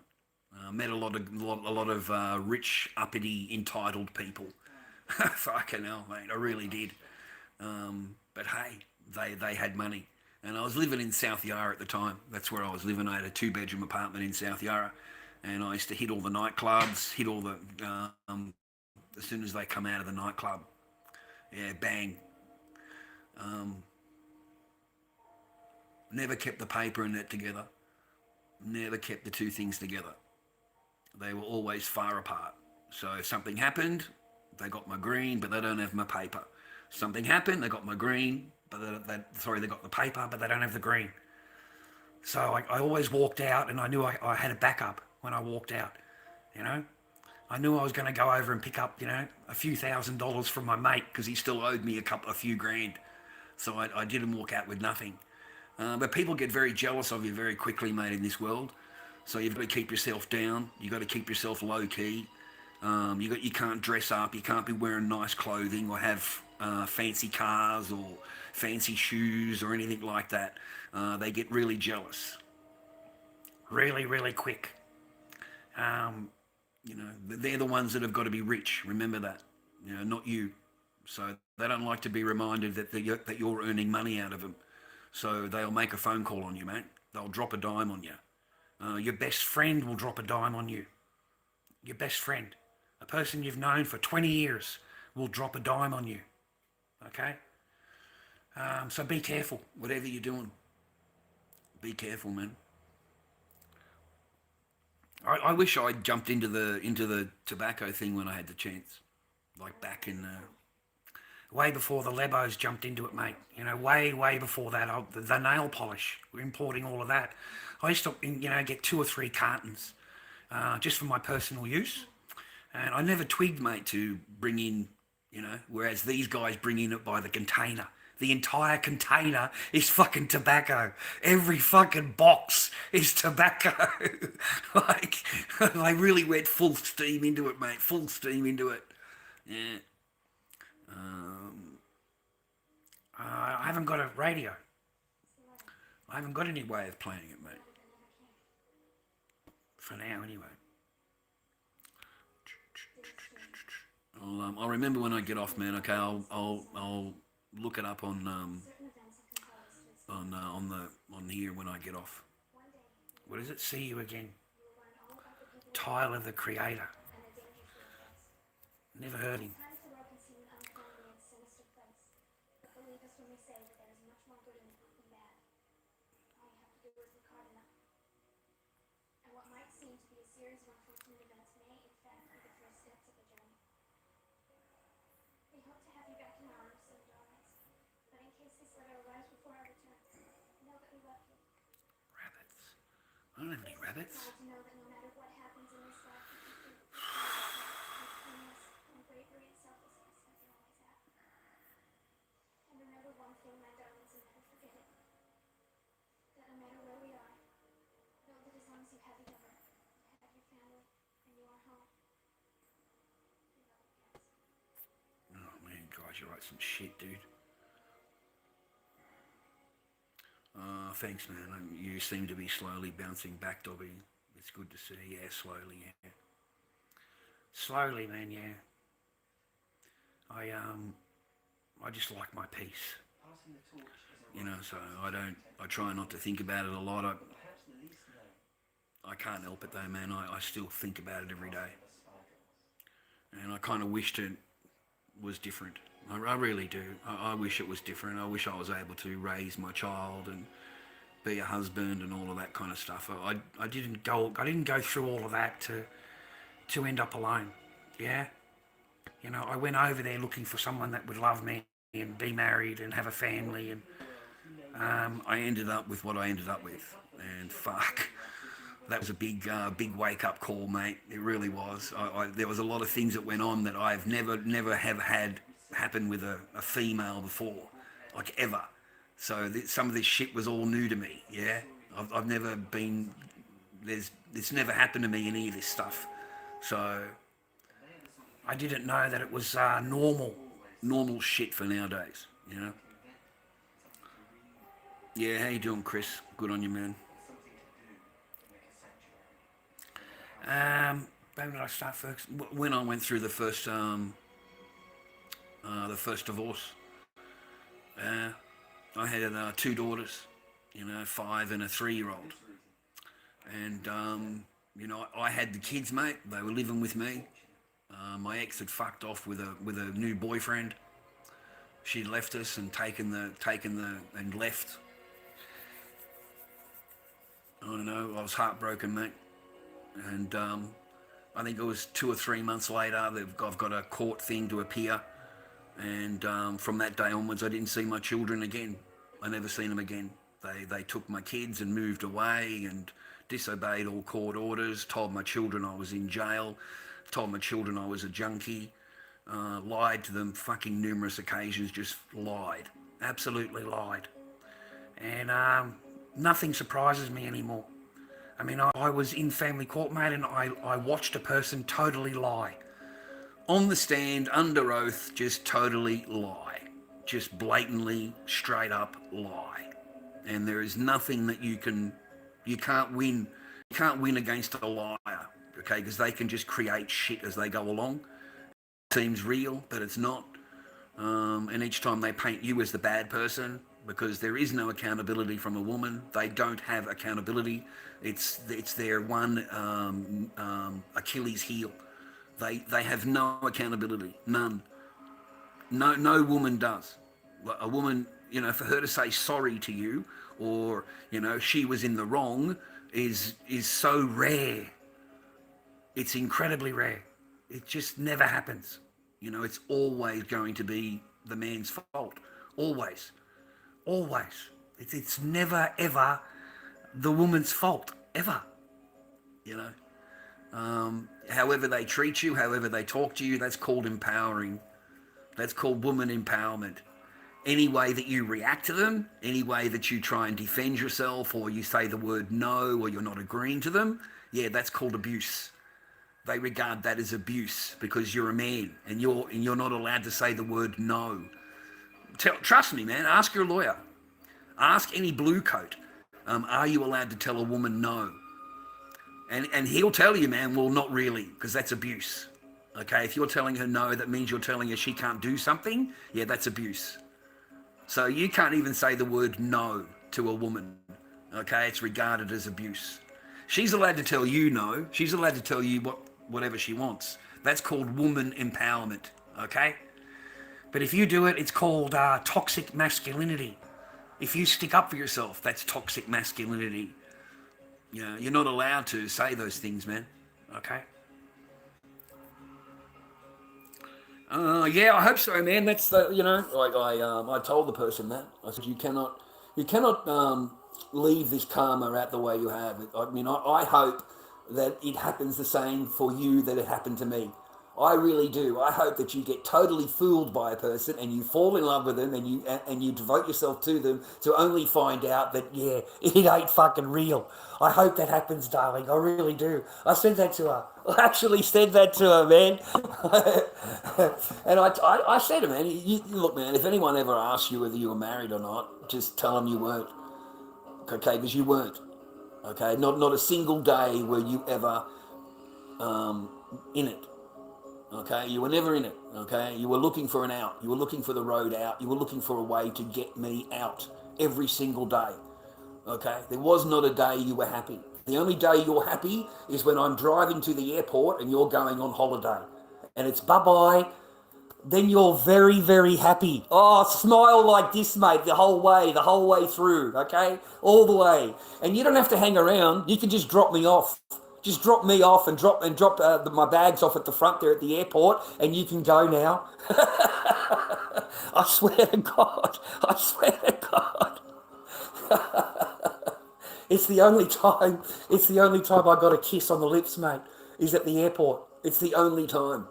Met a lot of rich, uppity, entitled people. Fucking hell, mate, I really did. But hey, they had money. And I was living in South Yarra at the time. That's where I was living. I had a 2-bedroom apartment in South Yarra. And I used to hit all the nightclubs, hit all the, as soon as they come out of the nightclub. Yeah, bang. Never kept the paper and that together. Never kept the two things together. They were always far apart. So if something happened, they got my green, but they don't have my paper. Something happened, they got my green, but they got the paper, but they don't have the green. So I always walked out, and I knew I had a backup when I walked out, you know. I knew I was going to go over and pick up, you know, a few $1,000s from my mate because he still owed me a few grand. So I didn't walk out with nothing. But people get very jealous of you very quickly, mate, in this world. So you've got to keep yourself down. You've got to keep yourself low key. You can't dress up. You can't be wearing nice clothing or have fancy cars or fancy shoes or anything like that. They get really jealous. Really, really quick. You know, they're the ones that have got to be rich. Remember that. You know, not you. So they don't like to be reminded that you're earning money out of them. So they'll make a phone call on you, mate. They'll drop a dime on you. Your best friend will drop a dime on you. Your best friend. A person you've known for 20 years will drop a dime on you. Okay? So be careful, whatever you're doing. Be careful, man. I wish I'd jumped into the tobacco thing when I had the chance. Like back in way before the Lebos jumped into it, mate. You know, way before that. The nail polish, we're importing all of that. I used to, you know, get 2 or 3 cartons just for my personal use. And I never twigged, mate, to bring in, you know, whereas these guys bring in it by the container. The entire container is fucking tobacco. Every fucking box is tobacco. Like, they really went full steam into it, mate. Full steam into it. Yeah. I haven't got a radio. I haven't got any way of playing it, mate. For now, anyway. I'll remember when I get off, man. Okay, I'll look it up on here when I get off. What is it? See you again. Tyler the Creator. Never heard him. Rabbits. habits. To know that no matter what happens in this life, kindness and bravery and selflessness that can always happen. And remember one thing, my darlings, and never forget it. That no matter where we are, know that as long as you have each other, you have your family, and you are home, you know it counts. Oh man, guys, you write some shit, dude. Thanks, man. You seem to be slowly bouncing back, Dobby. It's good to see. Yeah, slowly, yeah. Slowly, man, yeah. I just like my peace. You know, so I try not to think about it a lot. I can't help it though, man. I still think about it every day. And I kind of wished it was different. I really do. I wish it was different. I wish I was able to raise my child and be a husband and all of that kind of stuff. I didn't go through all of that to end up alone. Yeah? You know, I went over there looking for someone that would love me and be married and have a family, and I ended up with what I ended up with. And fuck, that was a big wake up call, mate. It really was. There was a lot of things that went on that I've never have had happen with a female before, like ever. So some of this shit was all new to me. Yeah, I've never been. It's never happened to me, any of this stuff. So I didn't know that it was normal shit for nowadays. You know. Yeah, how you doing, Chris? Good on you, man. When did I start first? When I went through the first divorce. I had 2 daughters, you know, 5 and a 3-year-old. And, you know, I had the kids, mate. They were living with me. My ex had fucked off with a new boyfriend. She'd left us and and left. I don't know, I was heartbroken, mate. And I think it was 2 or 3 months later, I've got a court thing to appear. And from that day onwards, I didn't see my children again. I never seen them again. They took my kids and moved away and disobeyed all court orders, told my children I was in jail, told my children I was a junkie, lied to them fucking numerous occasions, just lied. Absolutely lied. And nothing surprises me anymore. I mean, I was in family court, mate, and I watched a person totally lie. On the stand, under oath, just totally lie. Just blatantly, straight up lie. And there is nothing that you can't win. You can't win against a liar, okay? Because they can just create shit as they go along. It seems real, but it's not. And each time they paint you as the bad person, because there is no accountability from a woman. They don't have accountability. It's their one Achilles heel. They have no accountability, none. No woman does. A woman, you know, for her to say sorry to you, or, you know, she was in the wrong, is so rare. It's incredibly rare. It just never happens. You know, it's always going to be the man's fault. Always. It's never, ever the woman's fault. Ever. You know. However they treat you, however they talk to you, that's called empowering. That's called woman empowerment. Any way that you react to them, any way that you try and defend yourself, or you say the word no, or you're not agreeing to them, yeah, that's called abuse. They regard that as abuse because you're a man and you're not allowed to say the word no. Trust me, man. Ask your lawyer. Ask any blue coat. Are you allowed to tell a woman no? And he'll tell you, man, well, not really, because that's abuse. Okay, if you're telling her no, that means you're telling her she can't do something. Yeah, that's abuse. So you can't even say the word no to a woman. Okay, it's regarded as abuse. She's allowed to tell you no. She's allowed to tell you whatever she wants. That's called woman empowerment. Okay? But if you do it, it's called toxic masculinity. If you stick up for yourself, that's toxic masculinity. You know, you're not allowed to say those things, man. Okay? Yeah, I hope so, man. That's the, you know, like I told the person that. I said, you cannot leave this karma out the way you have. I mean, I hope that it happens the same for you that it happened to me. I really do. I hope that you get totally fooled by a person and you fall in love with them and you devote yourself to them to only find out that, yeah, it ain't fucking real. I hope that happens, darling. I really do. I said that to her. I actually said that to her, man. And I said to her, man, look, man, if anyone ever asks you whether you were married or not, just tell them you weren't. Okay, because you weren't. Okay, not a single day were you ever in it. Okay, you were never in it. Okay, you were looking for an out. You were looking for the road out. You were looking for a way to get me out every single day. Okay, there was not a day you were happy. The only day you're happy is when I'm driving to the airport and you're going on holiday, and it's bye-bye. Then you're very, very happy. Oh, smile like this, mate, the whole way through, okay? All the way. And you don't have to hang around. You can just drop me off. Just drop me off and drop my bags off at the front there at the airport, and you can go now. I swear to God. I swear to God. It's the only time I got a kiss on the lips, mate, is at the airport. It's the only time.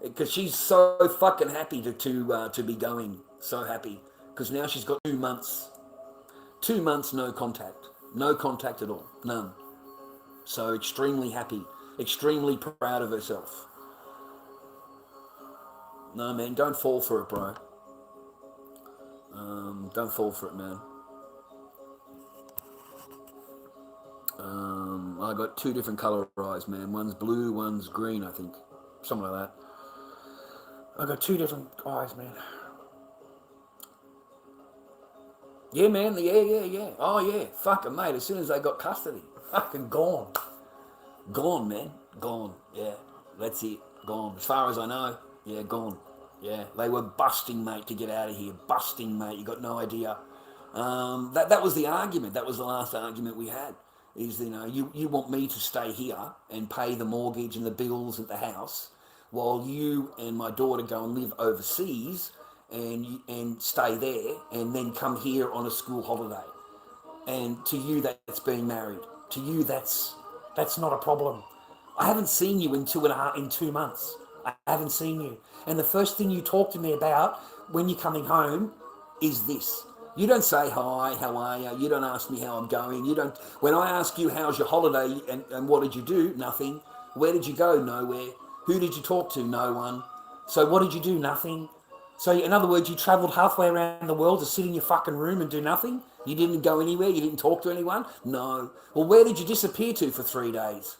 Because she's so fucking happy to be going. So happy. Because now she's got 2 months. 2 months, no contact. No contact at all. None. So extremely happy. Extremely proud of herself. No, man, don't fall for it, bro. Don't fall for it, man. I got 2 different colour eyes, man. One's blue, one's green, I think. Something like that. I got 2 different eyes, man. Yeah, man. Yeah. Oh, yeah. Fucking, mate. As soon as they got custody. Fucking gone. Gone, man. Gone. Yeah. That's it. Gone. As far as I know. Yeah, gone. Yeah. They were busting, mate, to get out of here. Busting, mate. You got no idea. That was the argument. That was the last argument we had. Is, you know, you want me to stay here and pay the mortgage and the bills at the house while you and my daughter go and live overseas and stay there and then come here on a school holiday. And to you, that's being married. To you, that's not a problem. I haven't seen you in 2 months. I haven't seen you. And the first thing you talk to me about when you're coming home is this. You don't say, hi, how are you? You don't ask me how I'm going. When I ask you, how's your holiday and what did you do? Nothing. Where did you go? Nowhere. Who did you talk to? No one. So what did you do? Nothing. So in other words, you travelled halfway around the world to sit in your fucking room and do nothing? You didn't go anywhere? You didn't talk to anyone? No. Well, where did you disappear to for 3 days?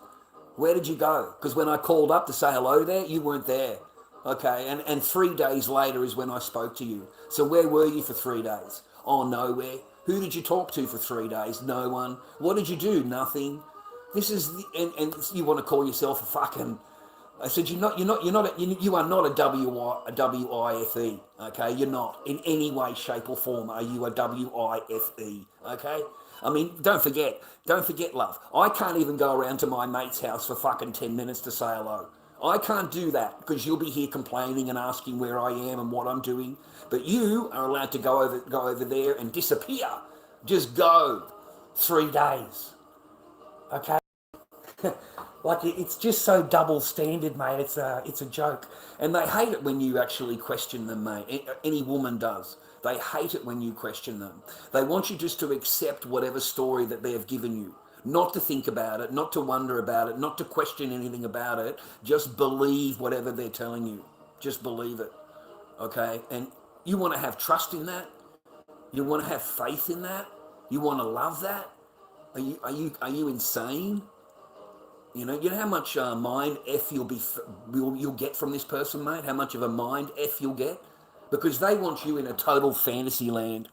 Where did you go? Because when I called up to say hello there, you weren't there. Okay, and 3 days later is when I spoke to you. So where were you for 3 days? Oh, nowhere. Who did you talk to for 3 days? No one. What did you do? Nothing. This is, and you want to call yourself a fucking... I said, you are not a WIFE, okay? You're not. In any way, shape or form are you a WIFE, okay? I mean, don't forget, love. I can't even go around to my mate's house for fucking 10 minutes to say hello. I can't do that because you'll be here complaining and asking where I am and what I'm doing. But you are allowed to go over there and disappear. Just go 3 days, okay? Like, it's just so double standard, mate. It's a joke. And they hate it when you actually question them, mate. Any woman does. They hate it when you question them. They want you just to accept whatever story that they have given you. Not to think about it, not to wonder about it, not to question anything about it. Just believe whatever they're telling you. Just believe it, okay? And you want to have trust in that? You want to have faith in that? You want to love that? Are you insane? You know how much mind F you'll get from this person, mate? How much of a mind F you'll get? Because they want you in a total fantasy land.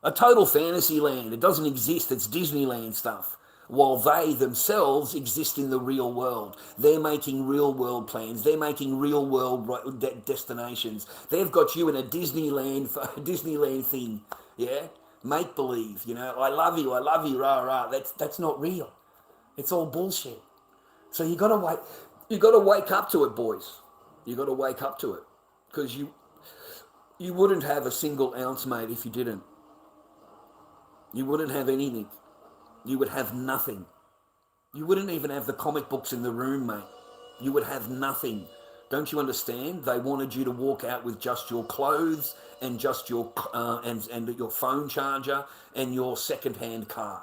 A total fantasy land. It doesn't exist. It's Disneyland stuff. While they themselves exist in the real world. They're making real world plans. They're making real world destinations. They've got you in a Disneyland thing. Yeah? Make believe, I love you, rah, rah. That's not real. It's all bullshit. So you got to wake up to it, boys. You got to wake up to it, because you wouldn't have a single ounce, mate, if you didn't. You wouldn't have anything. You would have nothing. You wouldn't even have the comic books in the room, mate. You would have nothing. Don't you understand? They wanted you to walk out with just your clothes and just your and your phone charger and your second-hand car.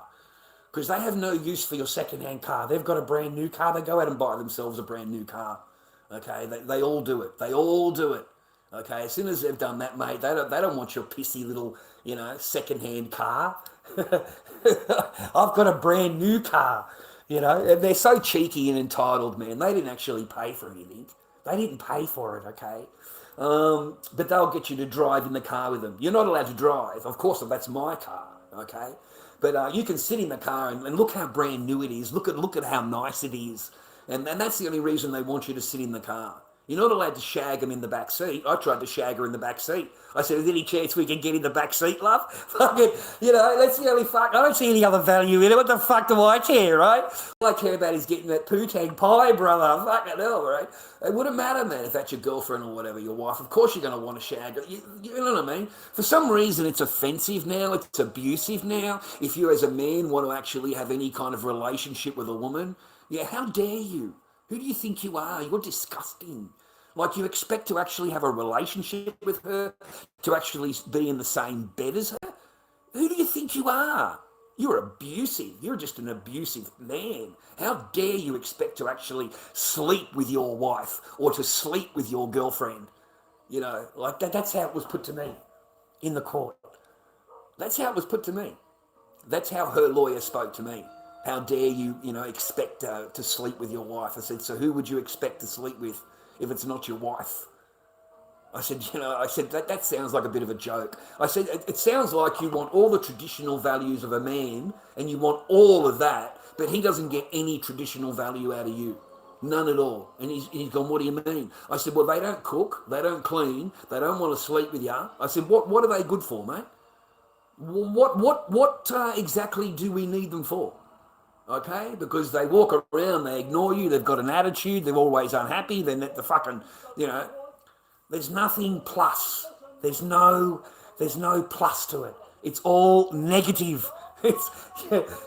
Because they have no use for your second-hand car. They've got a brand new car. They go out and buy themselves a brand new car. Okay, they all do it. They all do it. Okay, as soon as they've done that, mate, they don't want your pissy little, second-hand car. I've got a brand new car, and they're so cheeky and entitled, man. They didn't actually pay for anything. They didn't pay for it, okay? But they'll get you to drive in the car with them. You're not allowed to drive. Of course, that's my car, okay? But you can sit in the car and look how brand new it is. Look at how nice it is. And that's the only reason they want you to sit in the car. You're not allowed to shag them in the back seat. I tried to shag her in the back seat. I said, is there any chance we can get in the back seat, love? Fucking, that's the only fuck. I don't see any other value in it. What the fuck do I care, right? All I care about is getting that poo-tang pie, brother. Fucking hell, right? It wouldn't matter, man, if that's your girlfriend or whatever, your wife. Of course you're going to want to shag her. You know what I mean? For some reason, it's offensive now. It's abusive now. If you as a man want to actually have any kind of relationship with a woman, yeah, how dare you? Who do you think you are? You're disgusting. Like, you expect to actually have a relationship with her, to actually be in the same bed as her? Who do you think you are? You're abusive. You're just an abusive man. How dare you expect to actually sleep with your wife or to sleep with your girlfriend? Like that's how it was put to me in the court. That's how it was put to me. That's how her lawyer spoke to me. How dare you, expect to sleep with your wife? I said, so who would you expect to sleep with if it's not your wife? I said, that sounds like a bit of a joke. I said, it sounds like you want all the traditional values of a man and you want all of that, but he doesn't get any traditional value out of you. None at all. And he's gone, what do you mean? I said, well, they don't cook, they don't clean, they don't want to sleep with you. I said, what are they good for, mate? What exactly do we need them for? Okay, because they walk around, they ignore you, they've got an attitude, they're always unhappy, they're the fucking, there's nothing plus. There's no plus to it. It's all negative.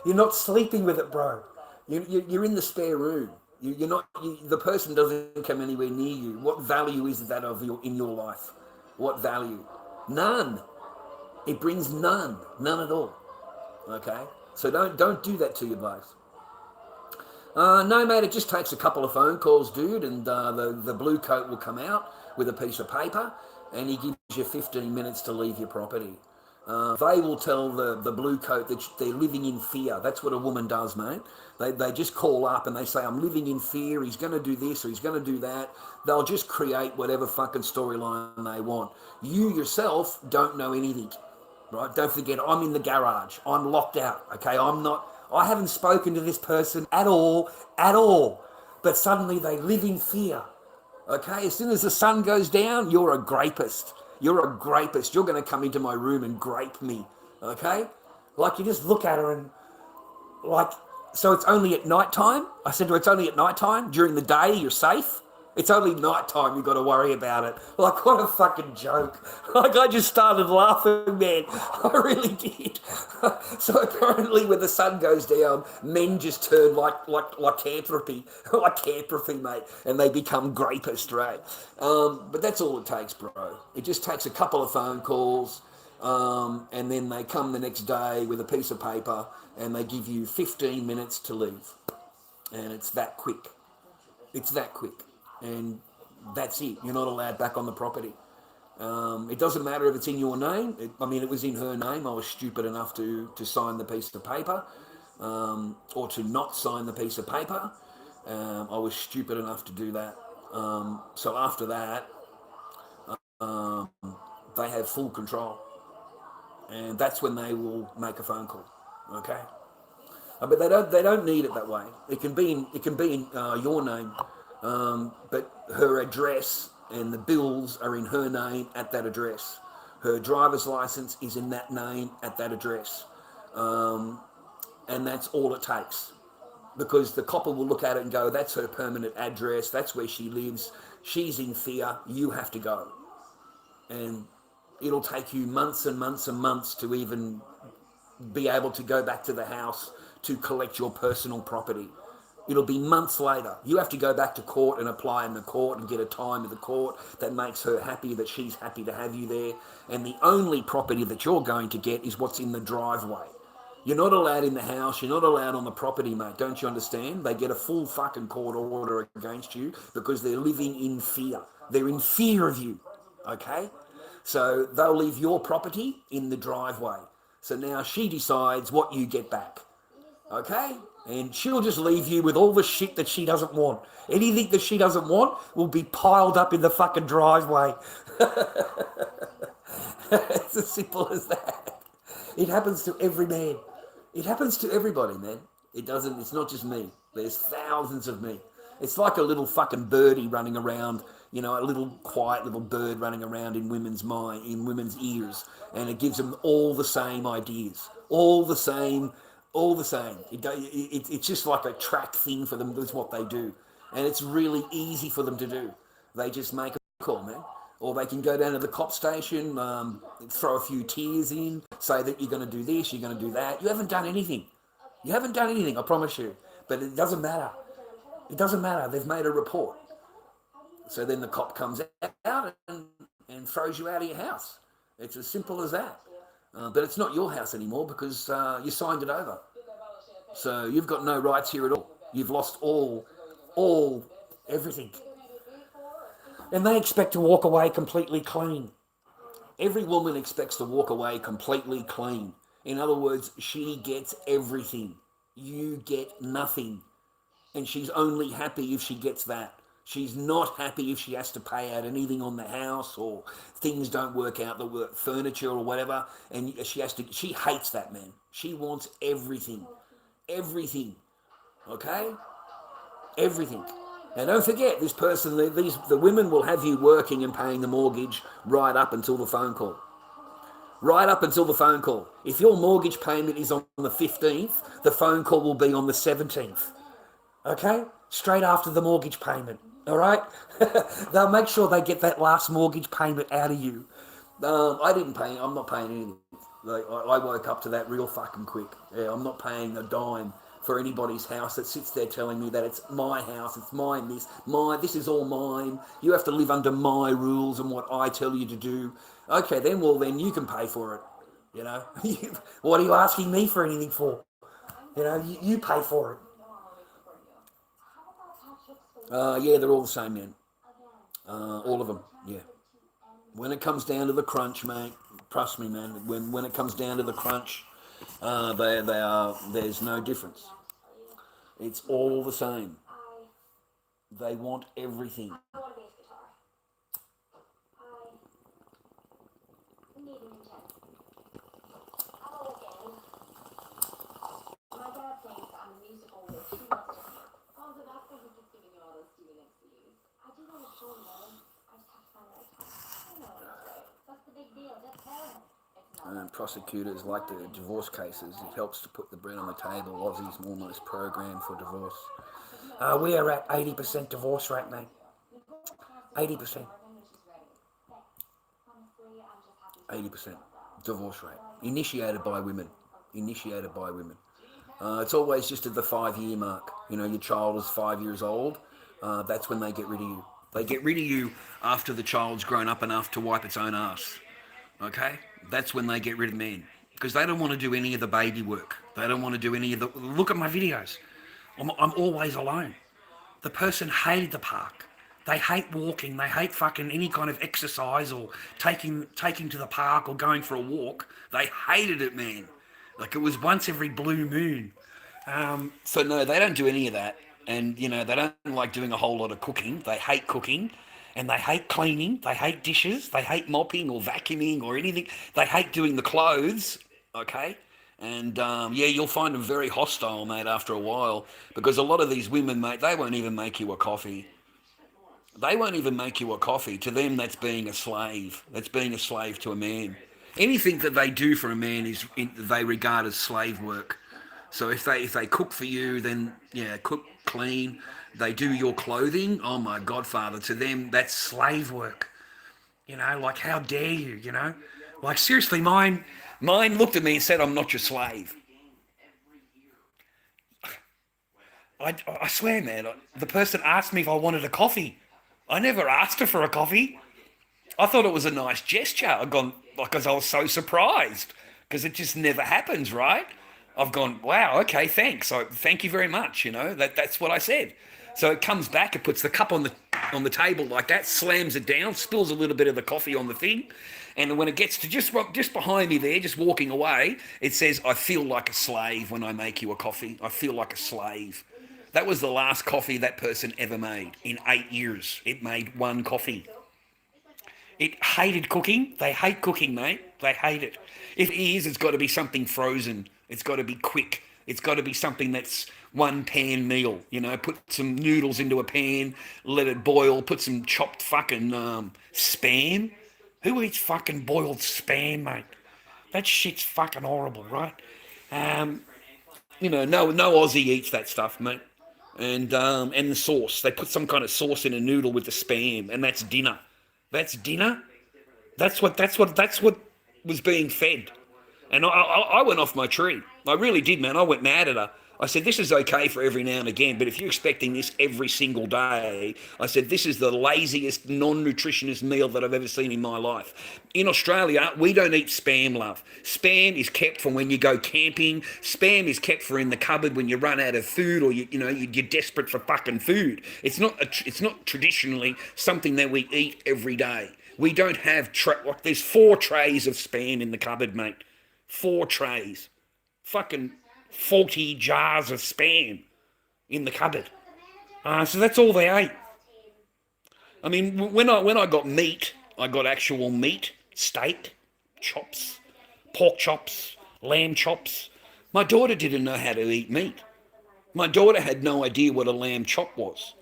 You're not sleeping with it, bro. You're in the spare room. The person doesn't come anywhere near you. What value is that in your life? What value? None. It brings none at all. Okay. So don't do that to your blokes. No, mate, it just takes a couple of phone calls, dude, and the blue coat will come out with a piece of paper, and he gives you 15 minutes to leave your property. They will tell the blue coat that they're living in fear. That's what a woman does, mate. They just call up and they say, I'm living in fear, he's going to do this or he's going to do that. They'll just create whatever fucking storyline they want. You yourself don't know anything. Right? Don't forget, I'm in the garage. I'm locked out, okay? I haven't spoken to this person at all. But suddenly they live in fear, okay? As soon as the sun goes down, you're a grapist. You're a grapist. You're going to come into my room and grape me, okay? Like, you just look at her and, like, so it's only at night time? I said to her, it's only at night time? During the day, you're safe? It's only night time, you've got to worry about it. Like, what a fucking joke. Like, I just started laughing, man. I really did. So apparently when the sun goes down, men just turn like lycanthropy, mate, and they become grapist, right? But that's all it takes, bro. It just takes a couple of phone calls, and then they come the next day with a piece of paper, and they give you 15 minutes to leave. And it's that quick. It's that quick. And that's it. You're not allowed back on the property. It doesn't matter if it's in your name. It was in her name. I was stupid enough to sign the piece of paper, or to not sign the piece of paper. I was stupid enough to do that. So after that, they have full control. And that's when they will make a phone call. Okay? But they don't need it that way. It can be in your name. But her address and the bills are in her name at that address. Her driver's license is in that name at that address. And that's all it takes. Because the copper will look at it and go, that's her permanent address, that's where she lives, she's in fear, you have to go. And it'll take you months and months and months to even be able to go back to the house to collect your personal property. It'll be months later. You have to go back to court and apply in the court and get a time in the court that makes her happy, that she's happy to have you there. And the only property that you're going to get is what's in the driveway. You're not allowed in the house. You're not allowed on the property, mate. Don't you understand? They get a full fucking court order against you because they're living in fear. They're in fear of you, okay? So they'll leave your property in the driveway. So now she decides what you get back, okay? And she'll just leave you with all the shit that she doesn't want. Anything that she doesn't want will be piled up in the fucking driveway. It's as simple as that. It happens to every man. It happens to everybody, man. It doesn't, it's not just me. There's thousands of me. It's like a little fucking birdie running around, you know, a little quiet little bird running around in women's mind, in women's ears. And it gives them all the same ideas. All the same. It's just like a track thing for them. That's what they do. And it's really easy for them to do. They just make a call, man. Or they can go down to the cop station, throw a few tears in, say that you're going to do this, you're going to do that. You haven't done anything. You haven't done anything, I promise you. But it doesn't matter. It doesn't matter. They've made a report. So then the cop comes out and throws you out of your house. It's as simple as that. But it's not your house anymore because you signed it over. So you've got no rights here at all. You've lost everything. And they expect to walk away completely clean. Every woman expects to walk away completely clean. In other words, she gets everything. You get nothing. And she's only happy if she gets that. She's not happy if she has to pay out anything on the house or things don't work out, the work, furniture or whatever. And she hates that, man. She wants everything. Everything. Okay? Everything. Now don't forget, this person, the women will have you working and paying the mortgage right up until the phone call. Right up until the phone call. If your mortgage payment is on the 15th, the phone call will be on the 17th. Okay? Straight after the mortgage payment. All right? They'll make sure they get that last mortgage payment out of you. I'm not paying anything. Like, I woke up to that real fucking quick. Yeah, I'm not paying a dime for anybody's house that sits there telling me that it's my house, it's mine, this is all mine. You have to live under my rules and what I tell you to do. Okay, then you can pay for it. You know, what are you asking me for anything for? You know, you pay for it. Yeah, they're all the same, man. All of them, yeah. When it comes down to the crunch, mate, trust me, man, when it comes down to the crunch, there's no difference. It's all the same. They want everything. I want a bass guitar. I need a Nintendo. I'm all game. My dad thinks I'm a musical with too much to do. Oh, so that's why he keeps giving you all those stupid excuses. I do want to show him. I just have to find the right time. I know it's right. What's the big deal? Just tell him. And prosecutors like the divorce cases. It helps to put the bread on the table. Aussie's almost programmed for divorce. We are at 80% divorce rate, mate. 80%. 80% divorce rate. Initiated by women. It's always just at the 5-year mark. You know, your child is 5 years old. That's when they get rid of you. They get rid of you after the child's grown up enough to wipe its own ass. Okay? That's when they get rid of men. Because they don't want to do any of the baby work. They don't want to do any of the... Look at my videos. I'm always alone. The person hated the park. They hate walking. They hate fucking any kind of exercise or taking to the park or going for a walk. They hated it, man. Like it was once every blue moon. So no, they don't do any of that. And, you know, they don't like doing a whole lot of cooking. They hate cooking. And they hate cleaning, they hate dishes, they hate mopping or vacuuming or anything. They hate doing the clothes, okay? And, yeah, you'll find them very hostile, mate, after a while. Because a lot of these women, mate, they won't even make you a coffee. They won't even make you a coffee. To them, that's being a slave. That's being a slave to a man. Anything that they do for a man they regard as slave work. So if they cook for you, then, yeah, cook, clean. They do your clothing. Oh, my Godfather. To them, that's slave work. You know, like, how dare you, you know? Like, seriously, mine Mine looked at me and said, I'm not your slave. I swear, man, the person asked me if I wanted a coffee. I never asked her for a coffee. I thought it was a nice gesture. I've gone, because I was so surprised, because it just never happens, right? I've gone, wow, okay, thanks. So thank you very much. That's what I said. So it comes back, it puts the cup on the table like that, slams it down, spills a little bit of the coffee on the thing, and when it gets to just behind me there, just walking away, it says, I feel like a slave when I make you a coffee. I feel like a slave. That was the last coffee that person ever made in 8 years. It made one coffee. It hated cooking. They hate cooking, mate. They hate it. If it is, it's got to be something frozen. It's got to be quick. It's got to be something that's one pan meal. Put some noodles into a pan, let it boil, put some chopped fucking spam. Who eats fucking boiled spam, mate? That shit's fucking horrible, right? No Aussie eats that stuff, mate. And the sauce. They put some kind of sauce in a noodle with the spam, and that's dinner. That's dinner. That's what was being fed. And I went off my tree. I really did, man. I went mad at her. I said, this is okay for every now and again, but if you're expecting this every single day, I said, this is the laziest, non-nutritionist meal that I've ever seen in my life. In Australia, we don't eat spam, love. Spam is kept for when you go camping. Spam is kept for in the cupboard when you run out of food, or you're desperate for fucking food. It's not traditionally something that we eat every day. We don't have there's 4 trays of spam in the cupboard, mate. 4 trays. Fucking 40 jars of spam in the cupboard. So that's all they ate. I mean, when I got meat, I got actual meat, steak, chops, pork chops, lamb chops. My daughter didn't know how to eat meat. My daughter had no idea what a lamb chop was.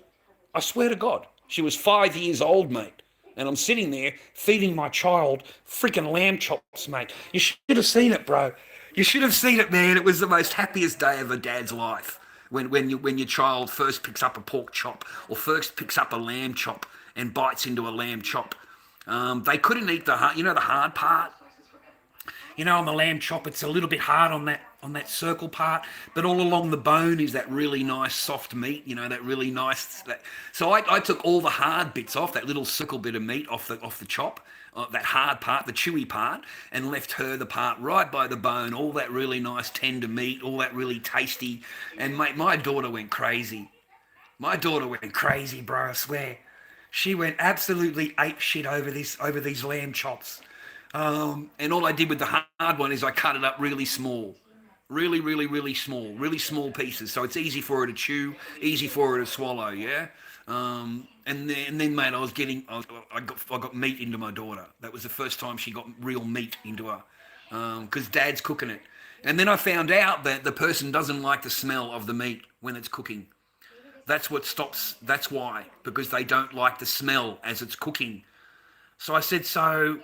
I swear to God. She was 5 years old, mate. And I'm sitting there feeding my child freaking lamb chops, mate. You should have seen it, bro. You should have seen it, man. It was the most happiest day of a dad's life when your child first picks up a pork chop or first picks up a lamb chop and bites into a lamb chop. They couldn't eat the hard part. On the lamb chop, it's a little bit hard on that circle part, but all along the bone is that really nice soft meat. That really nice. So I took all the hard bits off, that little circle bit of meat off the chop. That hard part, the chewy part, and left her the part right by the bone, all that really nice tender meat, all that really tasty. And mate, my daughter went crazy. My daughter went crazy, bro, I swear. She went absolutely ape shit over these lamb chops. And all I did with the hard one is I cut it up really small. Really, really, really small pieces. So it's easy for her to chew, easy for her to swallow, yeah? And then, mate, I got meat into my daughter. That was the first time she got real meat into her, because Dad's cooking it. And then I found out that the person doesn't like the smell of the meat when it's cooking. That's why, because they don't like the smell as it's cooking. So I said, so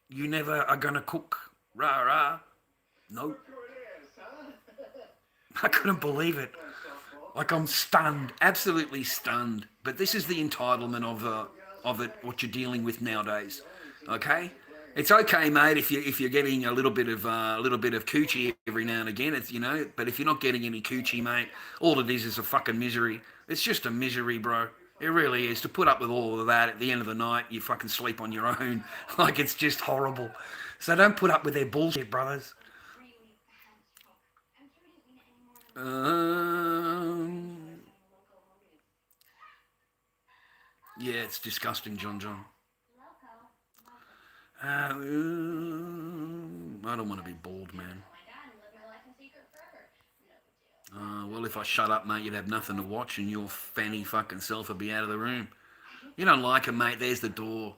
you never are gonna cook, rah? No. I couldn't believe it. Like, I'm stunned, absolutely stunned. But this is the entitlement of it, what you're dealing with nowadays. Okay, it's okay, mate, if you're getting a little bit of coochie every now and again. It's but if you're not getting any coochie, mate, all it is a fucking misery. It's just a misery, bro. It really is. To put up with all of that at the end of the night, you fucking sleep on your own. Like, it's just horrible. So don't put up with their bullshit, brothers. Yeah, it's disgusting, John. I don't want to be bald, man. Well, if I shut up, mate, you'd have nothing to watch and your fanny fucking self would be out of the room. You don't like it, mate, there's the door.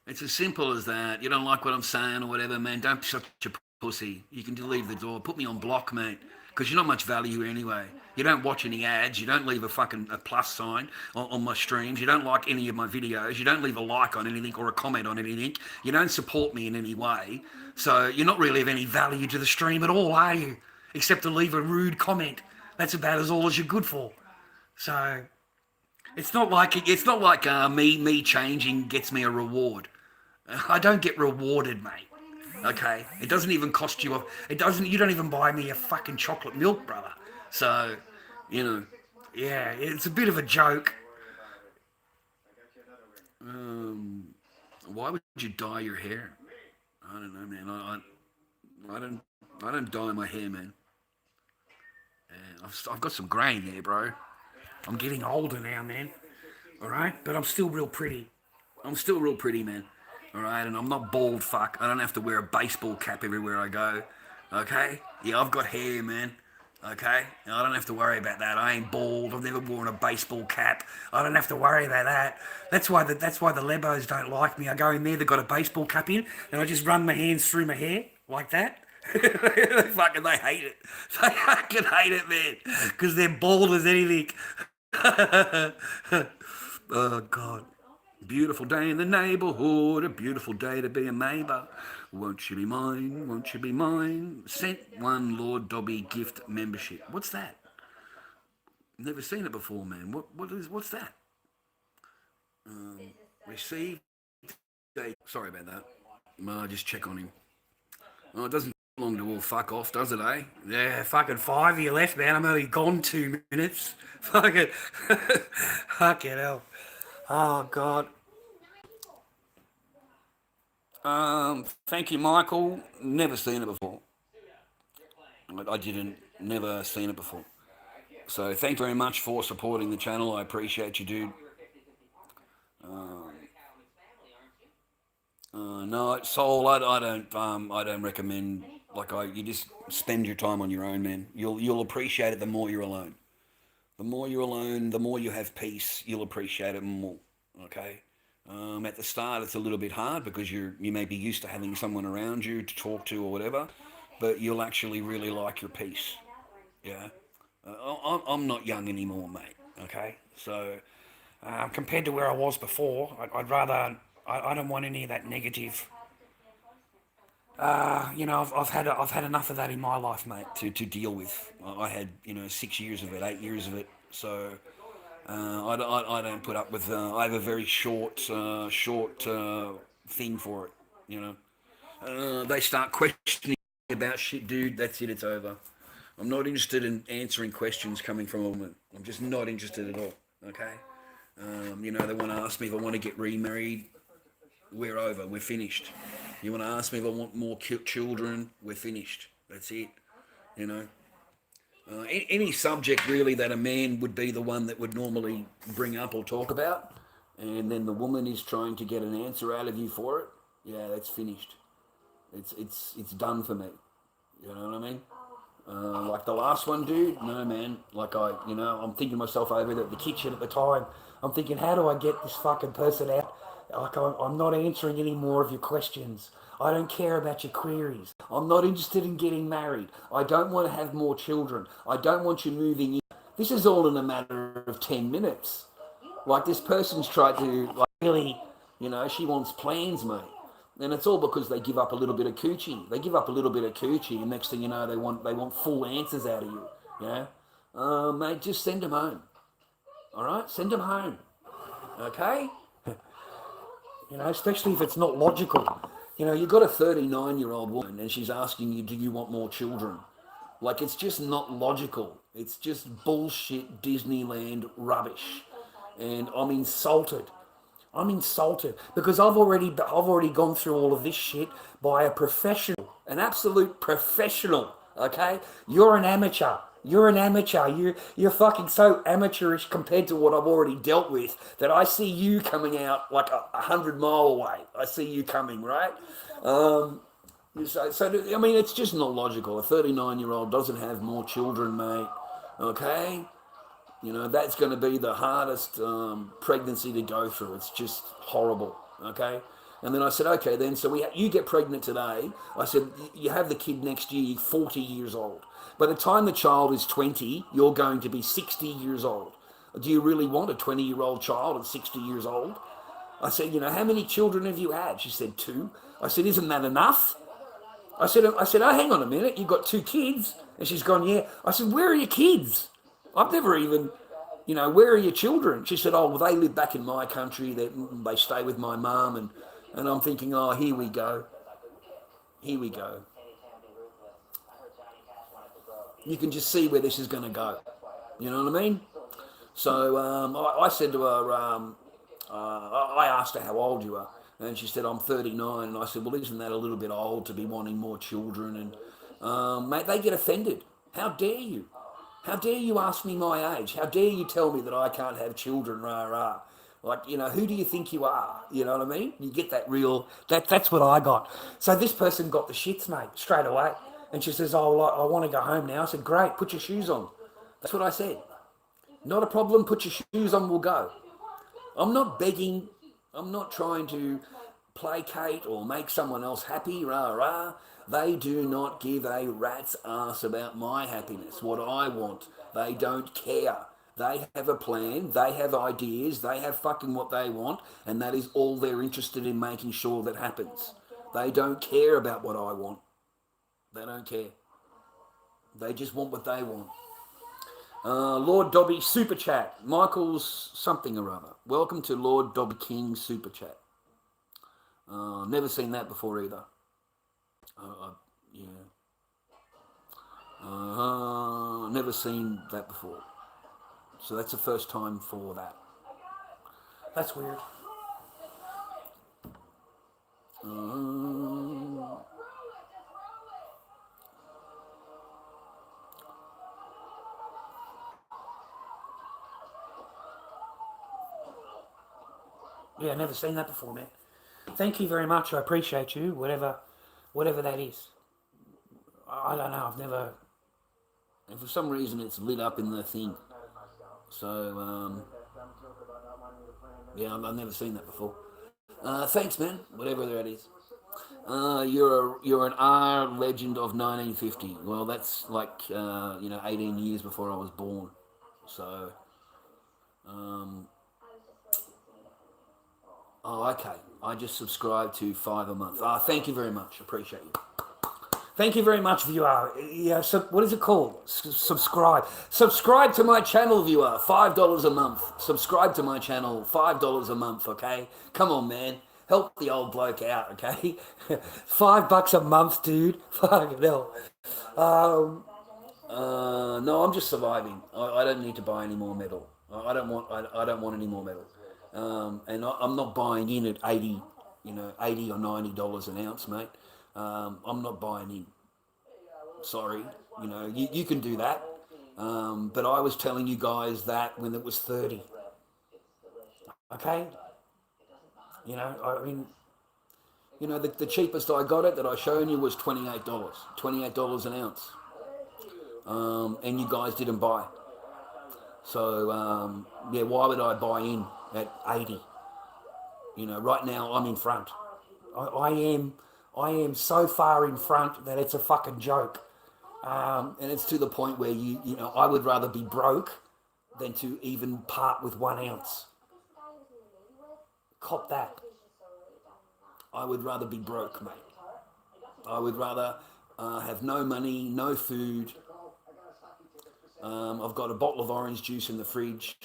It's as simple as that. You don't like what I'm saying or whatever, man, don't be such a pussy. You can leave the door. Put me on block, mate, because you're not much value anyway. You don't watch any ads. You don't leave a plus sign on my streams. You don't like any of my videos. You don't leave a like on anything or a comment on anything. You don't support me in any way. So you're not really of any value to the stream at all, are you? Except to leave a rude comment. That's about all as you're good for. So it's not like me changing gets me a reward. I don't get rewarded, mate. Okay, it doesn't even cost you. It doesn't. You don't even buy me a fucking chocolate milk, brother. So, you know, yeah, it's a bit of a joke. Why would you dye your hair? I don't know, man. I don't dye my hair, man. Yeah, I've got some grey in there, bro. I'm getting older now, man. All right, but I'm still real pretty. I'm still real pretty, man. All right, and I'm not bald, fuck. I don't have to wear a baseball cap everywhere I go. Okay? Yeah, I've got hair, man. Okay? And I don't have to worry about that. I ain't bald. I've never worn a baseball cap. I don't have to worry about that. That's why the Lebos don't like me. I go in there, they've got a baseball cap in, and I just run my hands through my hair like that. They hate it. They fucking hate it, man. Because they're bald as anything. Oh, God. Beautiful day in the neighbourhood, a beautiful day to be a neighbour. Won't you be mine, won't you be mine? Sent one Lord Dobby gift membership. What's that? Never seen it before, man. What's that? Received. Sorry about that. I'll just check on him. Oh, it doesn't take long to all fuck off, does it, eh? Yeah, fucking 5 year left, man. I'm only gone 2 minutes. Fucking hell. Oh, God. Thank you, Michael. Never seen it before. I didn't. Never seen it before. So thank you very much for supporting the channel. I appreciate you, dude. No, Soul, I don't recommend. You just spend your time on your own, man. You'll appreciate it the more you're alone. The more you're alone, the more you have peace. You'll appreciate it more. Okay. At the start, it's a little bit hard because you may be used to having someone around you to talk to or whatever, but you'll actually really like your peace. Yeah. I'm not young anymore, mate. Okay. So compared to where I was before, I'd rather. I don't want any of that negative. I've had enough of that in my life, mate, to deal with. I had 6 years of it, 8 years of it. So I don't put up with. I have a very short thing for it. They start questioning about shit, dude. That's it. It's over. I'm not interested in answering questions coming from a woman. I'm just not interested at all. Okay. They want to ask me if I want to get remarried. We're over. We're finished. You want to ask me if I want more children? We're finished. That's it. Any subject really that a man would be the one that would normally bring up or talk about, and then the woman is trying to get an answer out of you for it. Yeah, that's finished. It's done for me. You know what I mean? Like the last one, dude. No, man. I'm thinking to myself over at the kitchen at the time. I'm thinking, how do I get this fucking person out? I'm not answering any more of your questions. I don't care about your queries. I'm not interested in getting married. I don't want to have more children. I don't want you moving in. This is all in a matter of 10 minutes. Like this person's tried to, really, she wants plans, mate. And it's all because they give up a little bit of coochie. They give up a little bit of coochie, and next thing you know, they want full answers out of you. Mate, just send them home. All right? Send them home. Okay? Especially if it's not logical. You've got a 39-year-old woman and she's asking you, do you want more children? It's just not logical. It's just bullshit Disneyland rubbish. And I'm insulted. Because I've already gone through all of this shit by a professional, an absolute professional, okay? You're an amateur. You're fucking so amateurish compared to what I've already dealt with that I see you coming out like 100 mile away. I see you coming, right? It's just not logical. A 39-year-old doesn't have more children, mate. Okay? That's going to be the hardest pregnancy to go through. It's just horrible, okay? And then I said, okay, then, so you get pregnant today. I said, you have the kid next year, you're 40 years old. By the time the child is 20, you're going to be 60 years old. Do you really want a 20-year-old child at 60 years old? I said, how many children have you had? She said, 2. I said, isn't that enough? I said, oh, hang on a minute, you've got 2 kids? And she's gone, yeah. I said, where are your kids? I've never even, where are your children? She said, oh, well, they live back in my country. They stay with my mum. And I'm thinking, oh, here we go. Here we go. You can just see where this is going to go. You know what I mean? So I said to her, I asked her how old you are, and she said, I'm 39. And I said, well, isn't that a little bit old to be wanting more children? And mate, they get offended. How dare you? How dare you ask me my age? How dare you tell me that I can't have children, rah, rah. Like, you know, who do you think you are? You know what I mean? You get that real, that's what I got. So this person got the shits, mate, straight away. And she says, oh, well, I want to go home now. I said, great, put your shoes on. That's what I said. Not a problem, put your shoes on, we'll go. I'm not begging. I'm not trying to placate or make someone else happy, rah, rah. They do not give a rat's ass about my happiness, what I want. They don't care. They have a plan, they have ideas, they have fucking what they want, and that is all they're interested in making sure that happens. They don't care about what I want. They don't care. They just want what they want. Lord Dobby Super Chat. Michael's something or other. Welcome to Lord Dobby King Super Chat. Never seen that before either. Yeah. Never seen that before. So that's the first time for that. That's weird. Yeah, never seen that before, man. Thank you very much. I appreciate you. Whatever that is. I don't know. I've never. And for some reason, it's lit up in the thing. So yeah, I've never seen that before. Thanks, man. Whatever that is. You're an R legend of 1950. Well, that's like 18 years before I was born. So. Oh, okay. I just subscribed to $5 a month. Thank you very much. Appreciate you. Thank you very much, viewer. Yeah, so what is it called? Subscribe. Subscribe to my channel, viewer. $5 a month. Subscribe to my channel. $5 a month, okay? Come on, man. Help the old bloke out, okay? $5 a month, dude. Fucking hell. No, I'm just surviving. I don't need to buy any more metal. I don't want any more metal. And I'm not buying in at $80 or $90 an ounce, mate. I'm not buying in. Sorry, you can do that. But I was telling you guys that when it was 30. Okay? The cheapest I got it that I shown you was $28. $28 an ounce. And you guys didn't buy. So, why would I buy in at 80? Right now I'm in front. I am so far in front that it's a fucking joke. And it's to the point where I would rather be broke than to even part with 1 ounce. Cop that. I would rather be broke, mate. I would rather have no money, no food. I've got a bottle of orange juice in the fridge.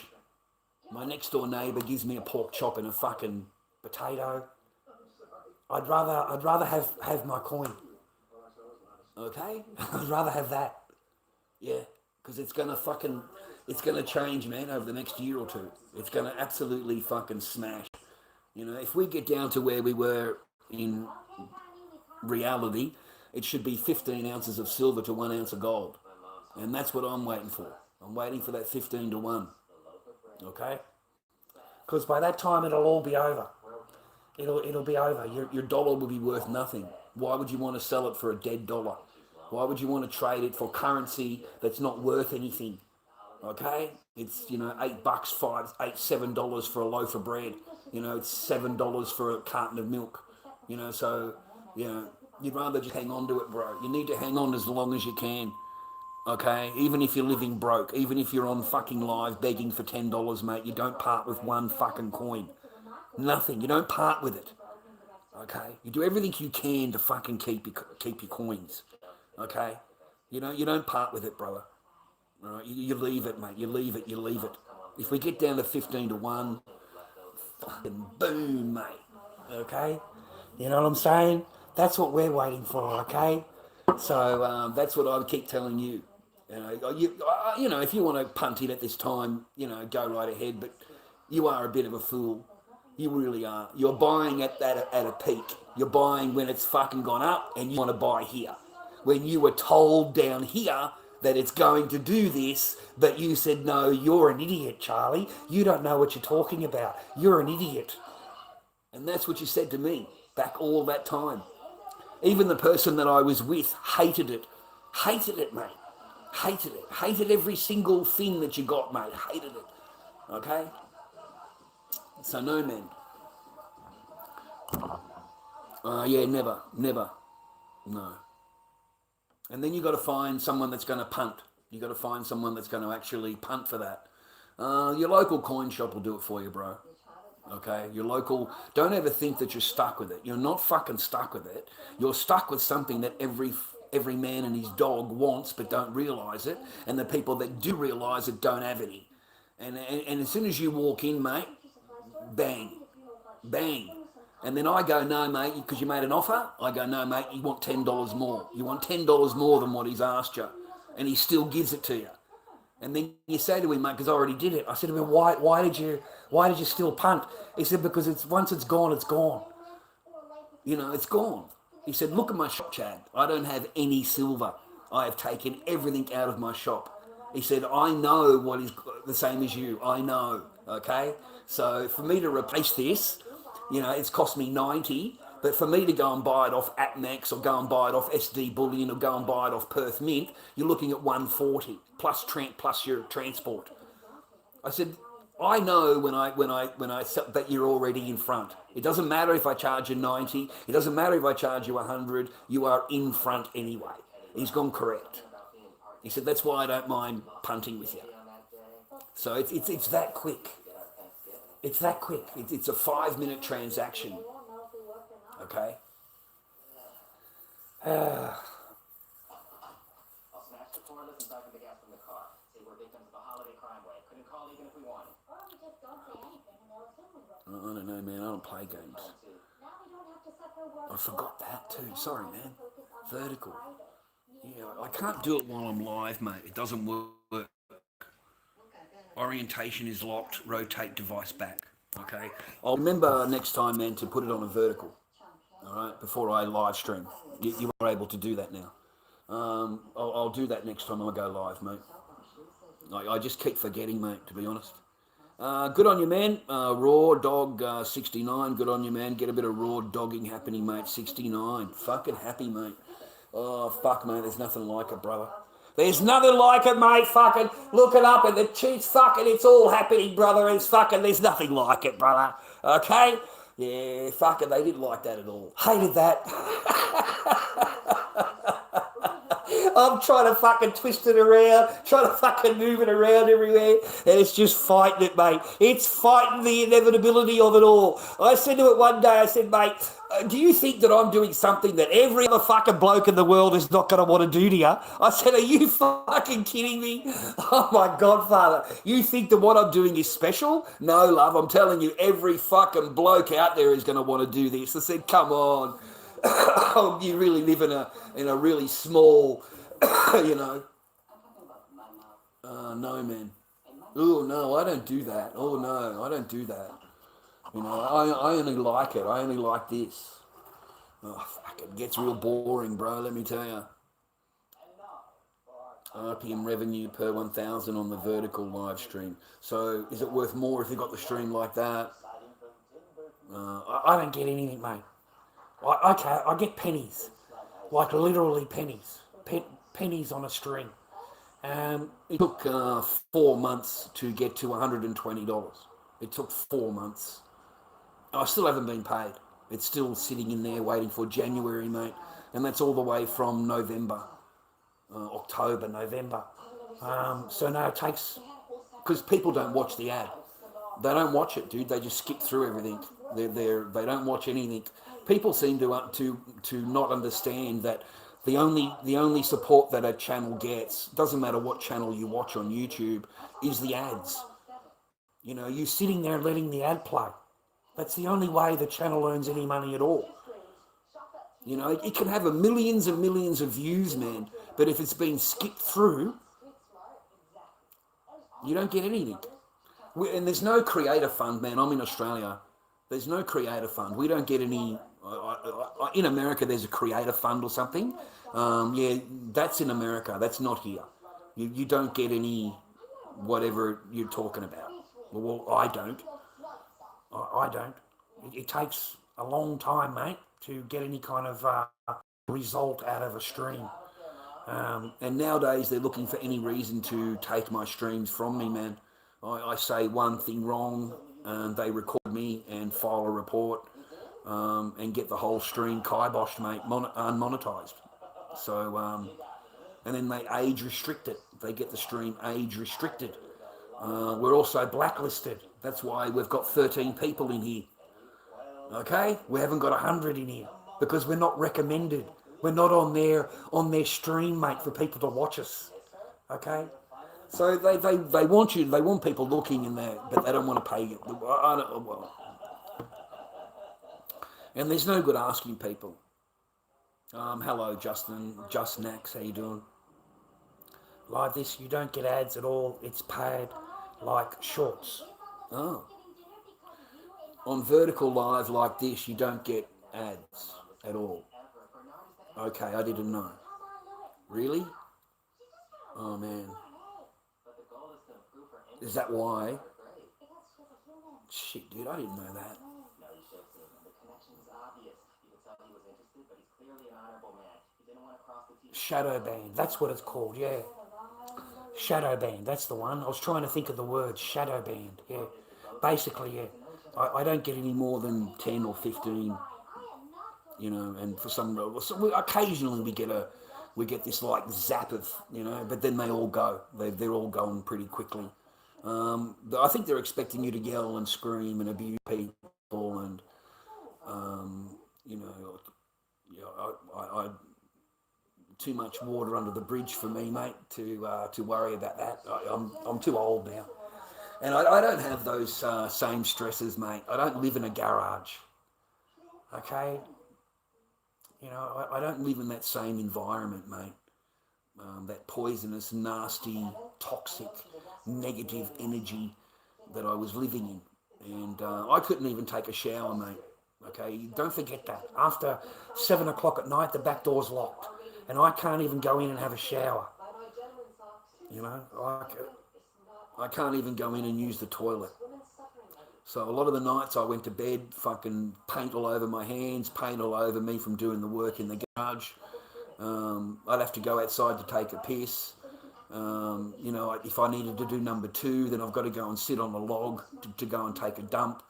My next door neighbour gives me a pork chop and a fucking potato. I'd rather have my coin. Okay? I'd rather have that. Yeah, because it's gonna change, man, over the next year or two. It's gonna absolutely fucking smash. If we get down to where we were in reality, it should be 15 ounces of silver to 1 ounce of gold. And that's what I'm waiting for. I'm waiting for that 15 to 1. Okay? Because by that time it'll all be over. It'll be over. Your dollar will be worth nothing. Why would you want to sell it for a dead dollar? Why would you want to trade it for currency that's not worth anything? Okay? It's, $8, $5, $8, $7 for a loaf of bread. It's $7 for a carton of milk. So, you'd rather just hang on to it, bro. You need to hang on as long as you can. Okay, even if you're living broke, even if you're on fucking live begging for $10, mate, you don't part with 1 fucking coin. Nothing. You don't part with it. Okay, you do everything you can to fucking keep your coins. Okay, you don't part with it, brother. All right, you leave it, mate. You leave it. If we get down to 15 to 1, fucking boom, mate. Okay, you know what I'm saying? That's what we're waiting for, okay? So that's what I would keep telling you. You know, if you want to punt it at this time, you know, go right ahead. But you are a bit of a fool. You really are. You're buying at a peak. You're buying when it's fucking gone up, and you want to buy here. When you were told down here that it's going to do this, but you said, no, you're an idiot, Charlie. You don't know what you're talking about. You're an idiot. And that's what you said to me back all that time. Even the person that I was with hated it. Hated it, mate. Hated it. Hated every single thing that you got, mate. Hated it. Okay? So no, man. Yeah, never. No. And then you got to find someone that's going to punt. You got to find someone that's going to actually punt for that. Your local coin shop will do it for you, bro. Okay? Your local... Don't ever think that you're stuck with it. You're not fucking stuck with it. You're stuck with something that every man and his dog wants but don't realise it. And the people that do realise it don't have any. And as soon as you walk in, mate, bang. Bang. And then I go, no, mate, because you made an offer. I go, no, mate, you want $10 more. You want $10 more than what he's asked you. And he still gives it to you. And then you say to him, mate, because I already did it. I said to him, why did you still punt? He said, because once it's gone, it's gone. You know, it's gone. He said, look at my shop, Chad. I don't have any silver. I have taken everything out of my shop. He said, I know what is the same as you. I know, okay? So for me to replace this, you know, it's cost me 90, but for me to go and buy it off AppMax or go and buy it off SD Bullion or go and buy it off Perth Mint, you're looking at 140 plus your transport. I said, I know when I that you're already in front. It doesn't matter if I charge you 90. It doesn't matter if I charge you 100. You are in front anyway. He's gone correct. He said, that's why I don't mind punting with you. So it's that quick. It's that quick. It's a 5-minute transaction. Okay? I'll smash the floor, listen back to the gas from the car. Say we're victims of a holiday crime wave. Couldn't call even if we wanted. Or we just don't say anything and they'll assume we will. I don't know, man. I don't play games. Now we don't have to suffer work. I forgot that too. Sorry, man. Vertical. Yeah, I can't do it while I'm live, mate. It doesn't work. Orientation is locked. Rotate device back. Okay. I'll remember next time, man, to put it on a vertical. All right. Before I live stream, you are able to do that now. I'll do that next time I go live, mate. I just keep forgetting, mate. To be honest. Good on you, man. Raw dog 69. Good on you, man. Get a bit of raw dogging happening, mate. 69. Fucking happy, mate. Oh fuck, mate. There's nothing like it, brother. There's nothing like it, mate. Fucking look it up, and the cheats. Fucking, it's all happening, brother. It's fucking. There's nothing like it, brother. Okay? Yeah, fucking. They didn't like that at all. Hated that. I'm trying to fucking twist it around, trying to fucking move it around everywhere, and it's just fighting it, mate. It's fighting the inevitability of it all. I said to it one day, I said, mate, do you think that I'm doing something that every other fucking bloke in the world is not going to want to do to you? I said, are you fucking kidding me? Oh, my Godfather. You think that what I'm doing is special? No, love, I'm telling you, every fucking bloke out there is going to want to do this. I said, come on. Oh, you really live in a really small, you know. No, man. Oh, no, I don't do that. Oh, no, I don't do that. You know, I only like it. I only like this. Oh, fuck, it gets real boring, bro, let me tell you. RPM revenue per 1,000 on the vertical live stream. So is it worth more if you got the stream like that? I don't get anything, mate. I get pennies, like literally pennies, pennies on a string. It took 4 months to get to $120. It took 4 months. I still haven't been paid. It's still sitting in there waiting for January, mate. And that's all the way from November, October, November. So no, it takes, because people don't watch the ad. They don't watch it, dude. They just skip through everything. They don't watch anything. People seem to not understand that the only support that a channel gets, doesn't matter what channel you watch on YouTube, is the ads. You know, you sitting there and letting the ad play. That's the only way the channel earns any money at all. You know, it can have millions and millions of views, man, but if it's been skipped through, you don't get anything. And there's no creator fund, man. I'm in Australia. There's no creator fund. We don't get any. In America, there's a creator fund or something. Yeah, that's in America. That's not here. You don't get any whatever you're talking about. Well, I don't. I don't. It takes a long time, mate, to get any kind of result out of a stream. And nowadays, they're looking for any reason to take my streams from me, man. I say one thing wrong, and they record me and file a report and get the whole stream kiboshed, mate, unmonetized. So, and then they age restrict it. They get the stream age restricted. We're also blacklisted. That's why we've got 13 people in here. Okay? We haven't got 100 in here because we're not recommended. We're not on their stream, mate, for people to watch us. Okay? So they want you, they want people looking in there, but they don't want to pay you. And there's no good asking people. Hello, Justin, Just Nax, how you doing? Like this, you don't get ads at all. It's paid like shorts. Oh. On vertical live like this, you don't get ads at all. Okay, I didn't know. Really? Oh, man. Is that why? Shit, dude, I didn't know that. Shadow band, that's what it's called, yeah. Shadow band, that's the one. I was trying to think of the word, shadow band, yeah. Basically, yeah. I don't get any more than 10 or 15, you know, and for some occasionally we get this like zap of, you know, but then they all go. They're all going pretty quickly. I think they're expecting you to yell and scream and abuse people and, you know, I too much water under the bridge for me, mate, to worry about that. I'm too old now. And I don't have those same stresses, mate. I don't live in a garage, okay? You know, I don't live in that same environment, mate. That poisonous, nasty, toxic, negative energy that I was living in. And I couldn't even take a shower, mate, okay? Don't forget that. After 7 o'clock at night, the back door's locked. And I can't even go in and have a shower. You know, I can't even go in and use the toilet. So a lot of the nights I went to bed, fucking paint all over my hands, paint all over me from doing the work in the garage. I'd have to go outside to take a piss. You know, if I needed to do number 2, then I've got to go and sit on a log to go and take a dump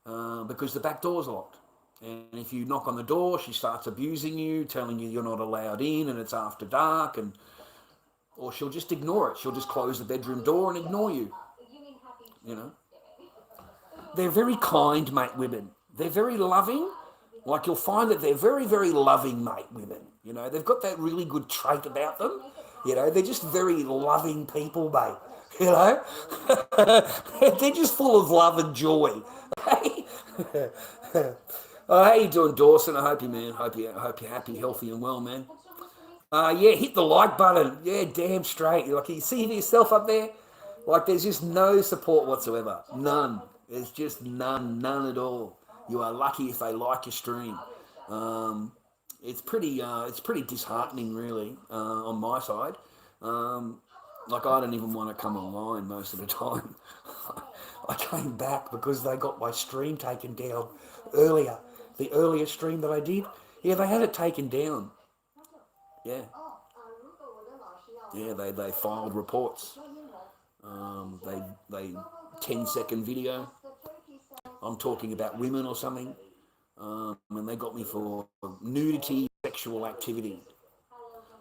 because the back door's locked. And if you knock on the door, she starts abusing you, telling you you're not allowed in and it's after dark, or she'll just ignore it. She'll just close the bedroom door and ignore you. You know? They're very kind, mate, women. They're very loving. Like, you'll find that they're very, very loving, mate, women. You know, they've got that really good trait about them. You know, they're just very loving people, mate. You know? They're just full of love and joy. Oh, how you doing, Dawson? I hope you, man. Hope you're happy, healthy, and well, man. Yeah, hit the like button. Yeah, damn straight. Like, you see yourself up there? Like, there's just no support whatsoever. None. There's just none at all. You are lucky if they like your stream. It's pretty disheartening, really, on my side. Like, I don't even want to come online most of the time. I came back because they got my stream taken down earlier. The earlier stream that I did, yeah, they had it taken down. Yeah. Yeah, they filed reports. They 10-second video. I'm talking about women or something. And they got me for nudity, sexual activity.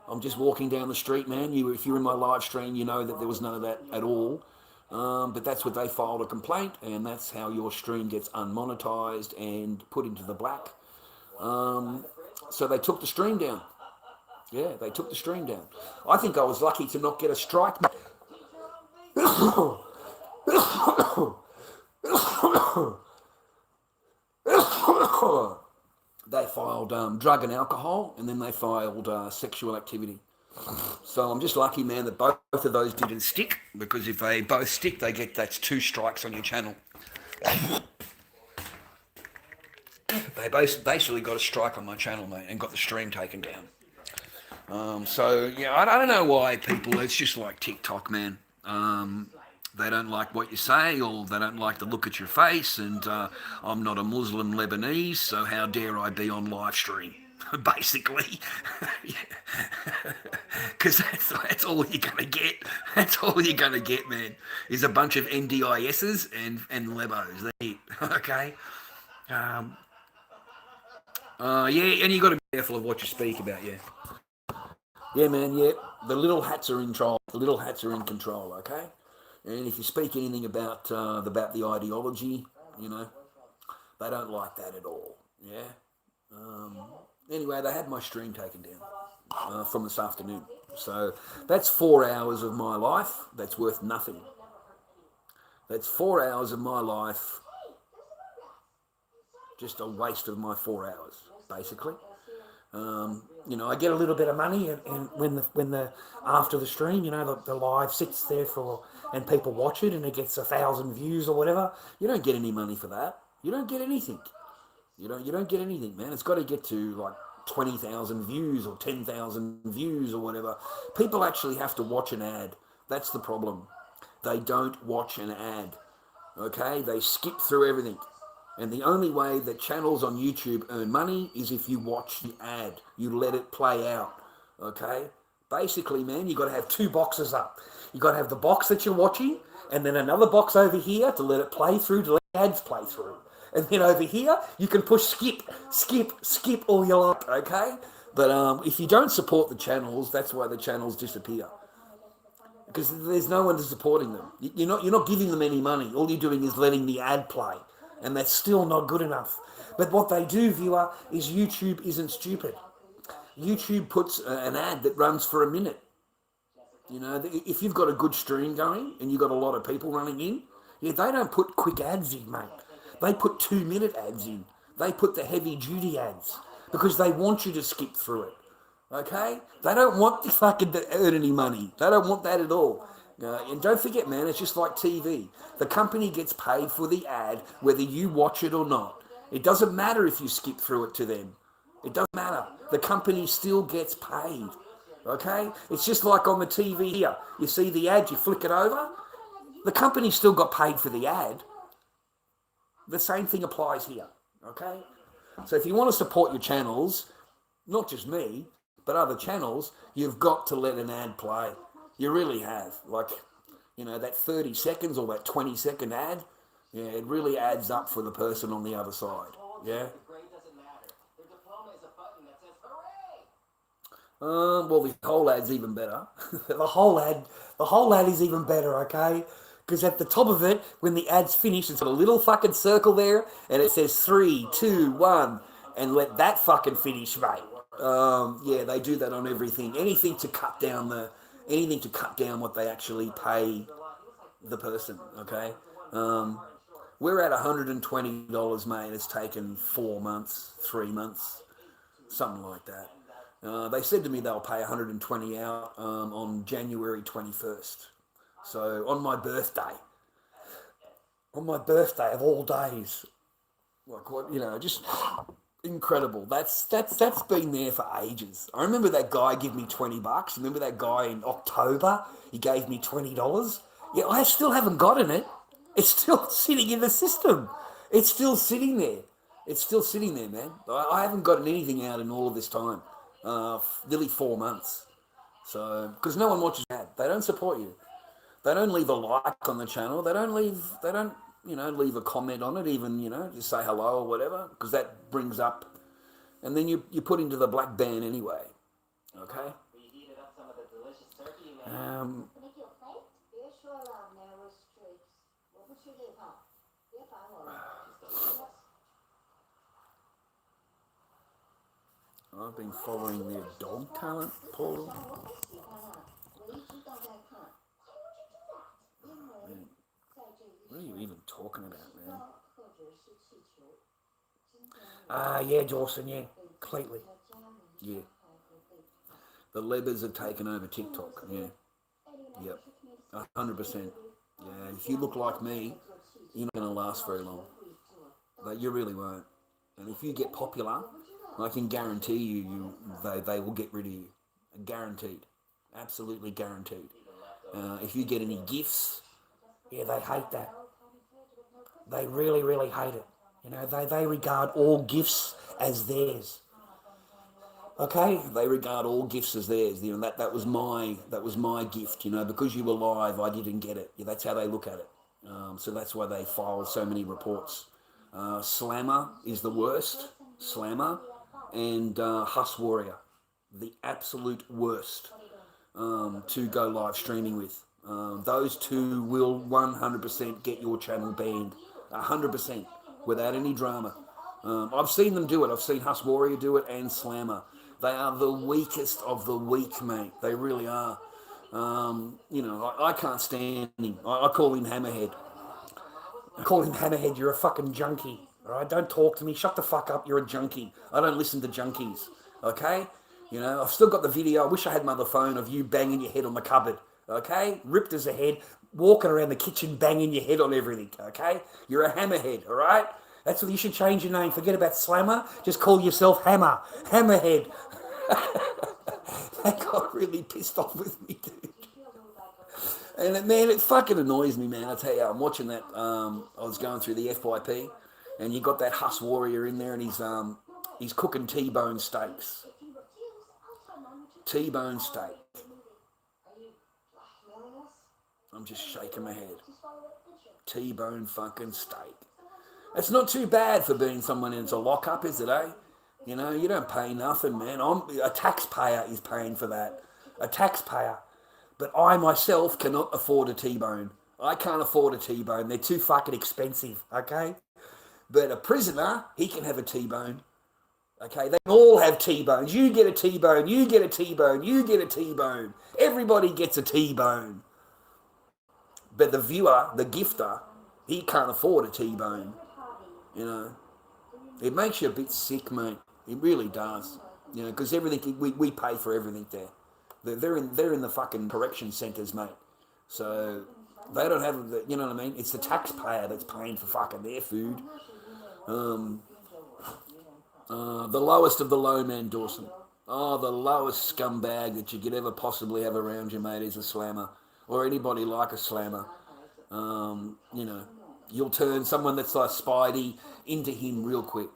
I'm just walking down the street, man. If you're in my live stream, you know that there was none of that at all. But that's what they filed a complaint, and that's how your stream gets unmonetized and put into the black. So they took the stream down. Yeah, they took the stream down. I think I was lucky to not get a strike. they filed drug and alcohol, and then they filed sexual activity. So I'm just lucky, man, that both of those didn't stick, because if they both stick, that's 2 strikes on your channel. They both basically got a strike on my channel, mate, and got the stream taken down. So yeah, I don't know why people. It's just like TikTok, man. They don't like what you say, or they don't like the look at your face. And I'm not a Muslim Lebanese, so how dare I be on live stream? Basically, because that's all you're gonna get. That's all you're gonna get, man. Is a bunch of NDISs and Lebos. That's it. Okay. Yeah, and you got to be careful of what you speak about. Yeah. Yeah, man. Yeah, the little hats are in control. The little hats are in control. Okay. And if you speak anything about the ideology, you know, they don't like that at all. Yeah. Anyway, they had my stream taken down from this afternoon. So that's 4 hours of my life. That's worth nothing. That's 4 hours of my life. Just a waste of my 4 hours, basically. You know, I get a little bit of money, and when the after the stream, you know, the live sits there and people watch it, and it gets 1,000 views or whatever. You don't get any money for that. You don't get anything. You don't get anything, man. It's got to get to like 20,000 views or 10,000 views or whatever. People actually have to watch an ad. That's the problem. They don't watch an ad. Okay, they skip through everything. And the only way that channels on YouTube earn money is if you watch the ad. You let it play out. Okay? Basically, man, you got to have 2 boxes up. You got to have the box that you're watching, and then another box over here to let it play through, to let ads play through. And then over here, you can push skip all you like, okay? But if you don't support the channels, that's why the channels disappear. Because there's no one supporting them. You're not giving them any money. All you're doing is letting the ad play. And that's still not good enough. But what they do, viewer, is YouTube isn't stupid. YouTube puts an ad that runs for a minute. You know, if you've got a good stream going and you've got a lot of people running in, yeah, they don't put quick ads in, mate. They put 2-minute ads in. They put the heavy-duty ads because they want you to skip through it. Okay? They don't want you fucking to earn any money. They don't want that at all. And don't forget, man, it's just like TV. The company gets paid for the ad whether you watch it or not. It doesn't matter if you skip through it to them. It doesn't matter. The company still gets paid. Okay? It's just like on the TV here. You see the ad, you flick it over. The company still got paid for the ad. The same thing applies here. Okay? So if you want to support your channels, not just me, but other channels, you've got to let an ad play. You really have. Like, you know, that 30 seconds or that 20-second ad, yeah, it really adds up for the person on the other side. Yeah? Well, the whole ad's even better. the whole ad is even better, okay? Because at the top of it, when the ad's finished, it's got a little fucking circle there, and it says 3, 2, 1, and let that fucking finish, mate. Yeah, they do that on everything. Anything to cut down what they actually pay the person, okay? We're at $120, mate. It's taken 4 months, 3 months, something like that. They said to me they'll pay $120 out on January 21st. So on my birthday of all days, like what, you know, just incredible. That's been there for ages. I remember that guy give me $20. Remember that guy in October? He gave me $20. Yeah, I still haven't gotten it. It's still sitting in the system. It's still sitting there. It's still sitting there, man. I haven't gotten anything out in all of this time. Nearly 4 months. So, because no one watches that. They don't support you. They don't leave a like on the channel. They don't, you know, leave a comment on it, even, you know, just say hello or whatever, because that brings up, and then you put into the black ban anyway. Okay? I've been following their dog talent portal. Man, what are you even talking about, man? Yeah, Dawson, yeah, completely. Yeah. The lebbers have taken over TikTok, yeah. Yep. 100%. Yeah, if you look like me, you're not going to last very long. But you really won't. And if you get popular, I can guarantee they will get rid of you. Guaranteed. Absolutely guaranteed. If you get any gifts, yeah, they hate that. They really, really hate it. You know, they regard all gifts as theirs. Okay, they regard all gifts as theirs. You know, that was my gift. You know, because you were live, I didn't get it. Yeah, that's how they look at it. So that's why they file so many reports. Slammer is the worst. Slammer and Huss Warrior, the absolute worst to go live streaming with. Those two will 100% get your channel banned. 100% without any drama. I've seen them do it. I've seen Huss Warrior do it and Slammer. They are the weakest of the weak, mate. They really are. You know, I can't stand him. I call him Hammerhead. I call him Hammerhead. You're a fucking junkie. All right, don't talk to me. Shut the fuck up. You're a junkie. I don't listen to junkies. Okay? You know, I've still got the video. I wish I had my other phone of you banging your head on the cupboard. Okay? Ripped as a head, walking around the kitchen banging your head on everything. Okay? You're a hammerhead. All right? That's what you should change your name. Forget about Slammer. Just call yourself Hammer. Hammerhead. That got really pissed off with me, dude. And man, it fucking annoys me, man. I tell you, I'm watching that. I was going through the FYP, and you got that Huss Warrior in there, and he's cooking T-bone steaks. T-bone steak. I'm just shaking my head. T-bone fucking steak. It's not too bad for being someone into lockup, is it, eh? You know, you don't pay nothing, man. A taxpayer is paying for that. A taxpayer. But I myself cannot afford a T-bone. I can't afford a T-bone. They're too fucking expensive, okay? But a prisoner, he can have a T-bone. Okay, they all have T-bones. You get a T-bone, you get a T-bone, you get a T-bone. Everybody gets a T-bone. But the viewer, the gifter, he can't afford a T-bone. You know, it makes you a bit sick, mate. It really does. You know, because everything, we pay for everything there. They're in the fucking correction centres, mate. So they don't have, you know what I mean? It's the taxpayer that's paying for fucking their food. The lowest of the low, man, Dawson. Oh, the lowest scumbag that you could ever possibly have around you, mate, is a Slammer. Or anybody like a Slammer. You know, you'll turn someone that's like Spidey into him real quick.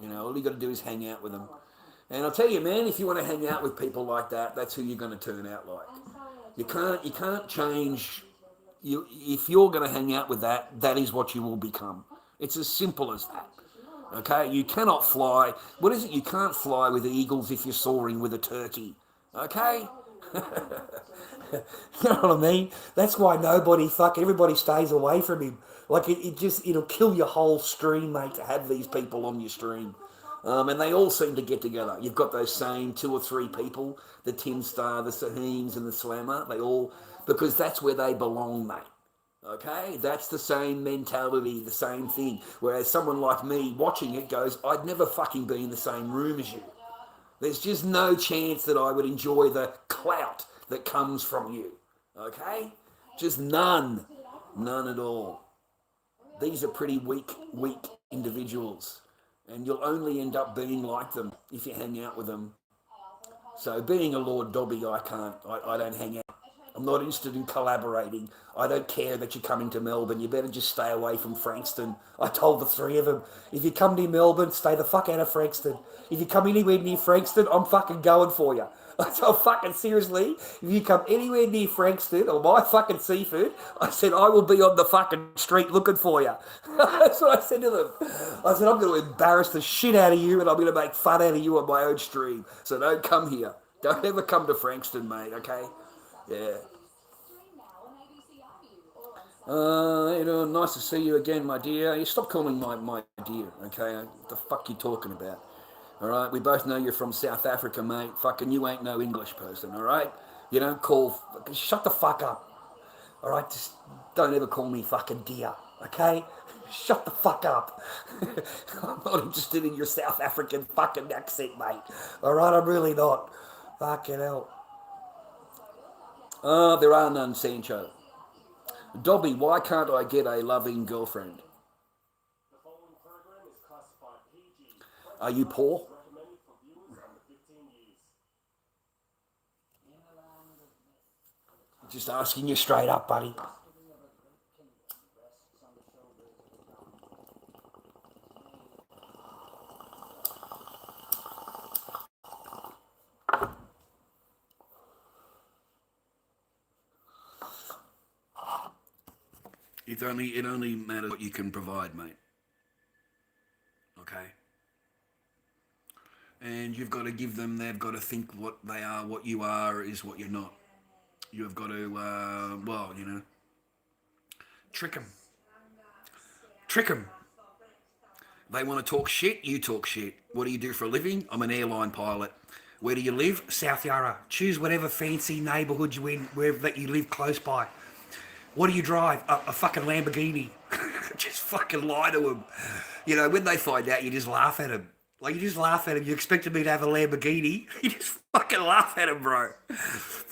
You know, all you got to do is hang out with them. And I'll tell you, man, if you want to hang out with people like that, that's who you're going to turn out like. You can't change. If you're going to hang out with that, that is what you will become. It's as simple as that. Okay, you cannot fly. What is it? You can't fly with eagles if you're soaring with a turkey. Okay? You know what I mean? That's why everybody stays away from him. Like, it'll kill your whole stream, mate, to have these people on your stream. And they all seem to get together. You've got those same 2 or 3 people, the Tim Star, the Saheems, and the Slammer. They all, because that's where they belong, mate. Okay? That's the same mentality, the same thing. Whereas someone like me watching it goes, I'd never fucking be in the same room as you. There's just no chance that I would enjoy the clout that comes from you. Okay? Just none. None at all. These are pretty weak individuals. And you'll only end up being like them if you hang out with them. So being a Lord Dobby, I don't hang out. I'm not interested in collaborating. I don't care that you're coming to Melbourne. You better just stay away from Frankston. I told the 3 of them, if you come to Melbourne, stay the fuck out of Frankston. If you come anywhere near Frankston, I'm fucking going for you. I said, fucking seriously, if you come anywhere near Frankston or my fucking seaford, I said, I will be on the fucking street looking for you. That's what I said to them. I said, I'm going to embarrass the shit out of you and I'm going to make fun out of you on my own stream. So don't come here. Don't ever come to Frankston, mate, okay? Yeah. You know, nice to see you again, my dear. You stop calling my dear, okay? What the fuck you talking about? All right, we both know you're from South Africa, mate. Fucking you ain't no English person, all right? You don't call... Shut the fuck up. All right, just don't ever call me fucking dear, Okay? Shut the fuck up. I'm not interested in your South African fucking accent, mate. Alright, I'm really not. Fucking hell. There are none, Sancho. Dobby, why can't I get a loving girlfriend? The following program is classified PG. Are you poor? Recommended for viewers under 15 years. Just asking you straight up, buddy. It only matters what you can provide, mate. Okay? And you've got to give them, they've got to think what they are, what you are is what you're not. You've got to, well, you know, trick them. Trick them. They want to talk shit, you talk shit. What do you do for a living? I'm an airline pilot. Where do you live? South Yarra. Choose whatever fancy neighbourhood you're in, wherever that you live close by. What do you drive? A fucking Lamborghini. Just fucking lie to them. You know, when they find out, you just laugh at them. Like, you just laugh at them. You expected me to have a Lamborghini? You just fucking laugh at them, bro.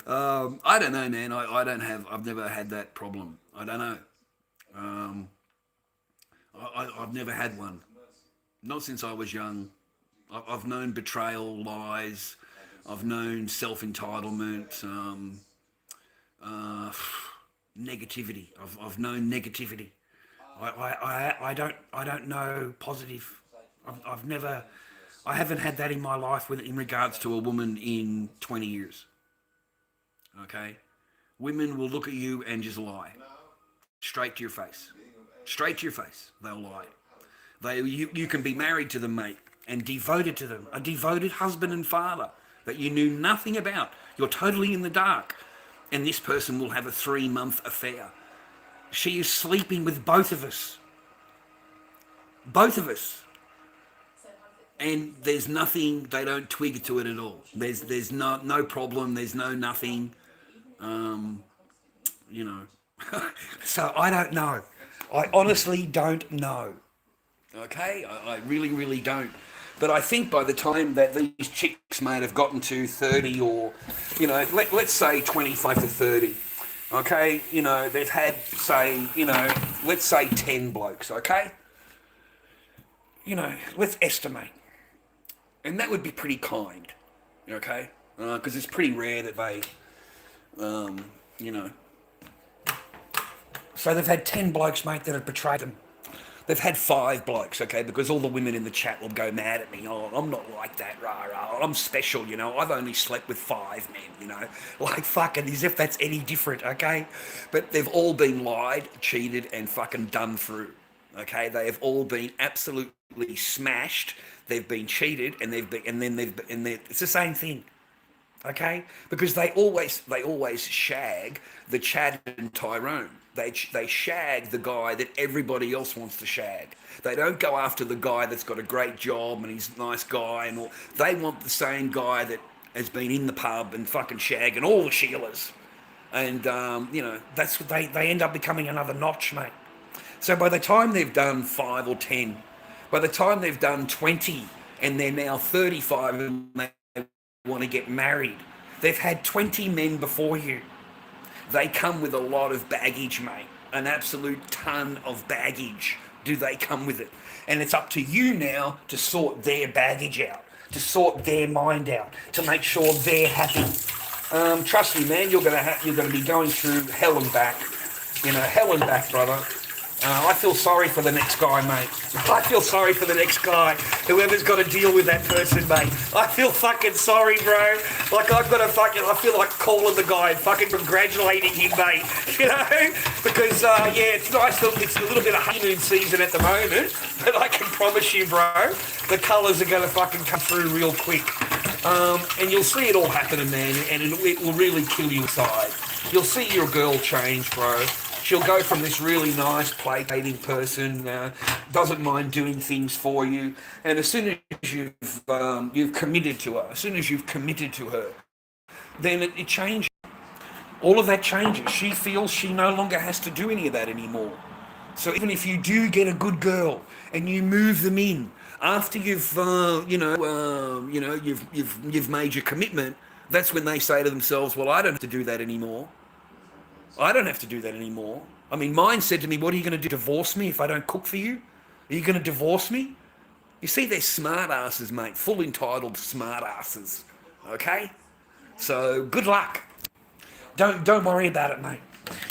I don't know, man. I've never had that problem. I don't know. I've never had one. Not since I was young. I've known betrayal, lies. I've known self-entitlement, negativity. I've known negativity. I don't know positive. I haven't had that in my life in regards to a woman in 20 years. Okay? Women will look at you and just lie. Straight to your face. Straight to your face. They'll lie. You can be married to them, mate, and devoted to them. A devoted husband and father that you knew nothing about. You're totally in the dark. And this person will have a 3-month affair. She is sleeping with both of us. Both of us. And there's nothing, they don't twig to it at all. There's no problem, there's no nothing. You know. So I don't know. I honestly don't know. Okay? I really, really don't. But I think by the time that these chicks may have gotten to 30 or, you know, let's say 25 to 30, okay? You know, they've had, say, you know, let's say 10 blokes, okay? You know, let's estimate. And that would be pretty kind, okay? Because it's pretty rare that they, you know. So they've had 10 blokes, mate, that have betrayed them. They've had 5 blokes, okay, because all the women in the chat will go mad at me. Oh, I'm not like that, rah, rah. I'm special, you know. I've only slept with 5 men, you know. Like, fucking, as if that's any different, okay? But they've all been lied, cheated, and fucking done through, okay? They have all been absolutely smashed. They've been cheated, and it's the same thing, okay? Because they always shag the Chad and Tyrone. They shag the guy that everybody else wants to shag. They don't go after the guy that's got a great job and he's a nice guy and all. They want the same guy that has been in the pub and fucking shagging all the Sheilas. And, you know, that's what they end up becoming another notch, mate. So by the time they've done 5 or 10, by the time they've done 20 and they're now 35 and they want to get married, they've had 20 men before you. They come with a lot of baggage, mate. An absolute ton of baggage do they come with it. And it's up to you now to sort their baggage out, to sort their mind out, to make sure they're happy. Trust me, man, you're gonna be going through hell and back. You know, hell and back, brother. I feel sorry for the next guy, mate. I feel sorry for the next guy. Whoever's got to deal with that person, mate. I feel fucking sorry, bro. Like, I feel like calling the guy and fucking congratulating him, mate. You know? Because, yeah, it's nice that it's a little bit of honeymoon season at the moment. But I can promise you, bro, the colours are going to fucking come through real quick. And you'll see it all happening, man. And it will really kill you inside. You'll see your girl change, bro. She'll go from this really nice, placating person, doesn't mind doing things for you, and as soon as you've committed to her, then it changes. All of that changes. She feels she no longer has to do any of that anymore. So even if you do get a good girl and you move them in after you've you've made your commitment, that's when they say to themselves, well, I don't have to do that anymore. I don't have to do that anymore. I mean, mine said to me, what are you going to do, divorce me if I don't cook for you? Are you going to divorce me? You see, they're smart asses, mate, full entitled smart asses, okay? So good luck. Don't worry about it, mate.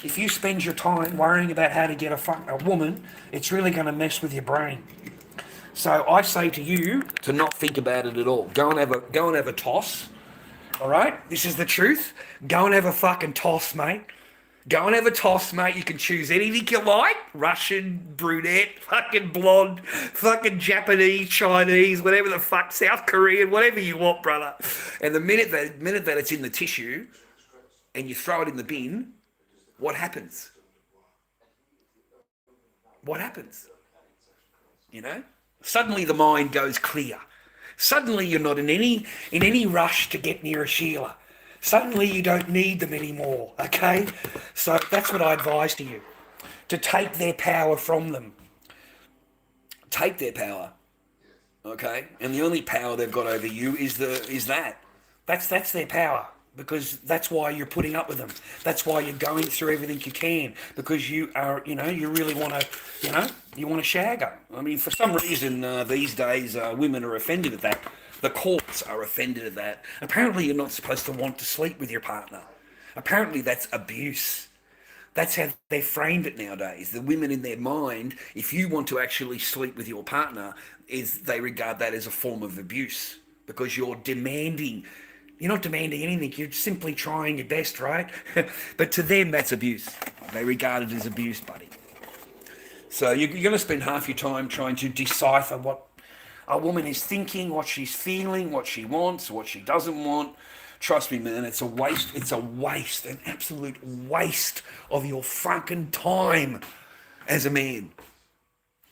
If you spend your time worrying about how to get a woman, it's really going to mess with your brain. So I say to you to not think about it at all. Go and have a toss. All right? This is the truth. Go and have a fucking toss, mate. Go and have a toss, mate. You can choose anything you like. Russian, brunette, fucking blonde, fucking Japanese, Chinese, whatever the fuck, South Korean, whatever you want, brother. And the minute that it's in the tissue and you throw it in the bin, what happens? What happens? You know? Suddenly the mind goes clear. Suddenly you're not in any rush to get near a Sheila. Suddenly you don't need them anymore, okay? So that's what I advise to you. To take their power from them. Take their power, okay? And the only power they've got over you is that. That's their power. Because that's why you're putting up with them. That's why you're going through everything you can. Because you are, you really want to, you want to shag her. I mean, for some reason these days women are offended at that. The courts are offended at that. Apparently you're not supposed to want to sleep with your partner. Apparently that's abuse. That's how they framed it nowadays. The women in their mind, if you want to actually sleep with your partner, they regard that as a form of abuse. Because you're demanding. You're not demanding anything. You're simply trying your best, right? But to them, that's abuse. They regard it as abuse, buddy. So you're going to spend half your time trying to decipher what a woman is thinking, what she's feeling, what she wants, what she doesn't want. Trust me, man, it's a waste. It's a waste, an absolute waste of your fucking time as a man.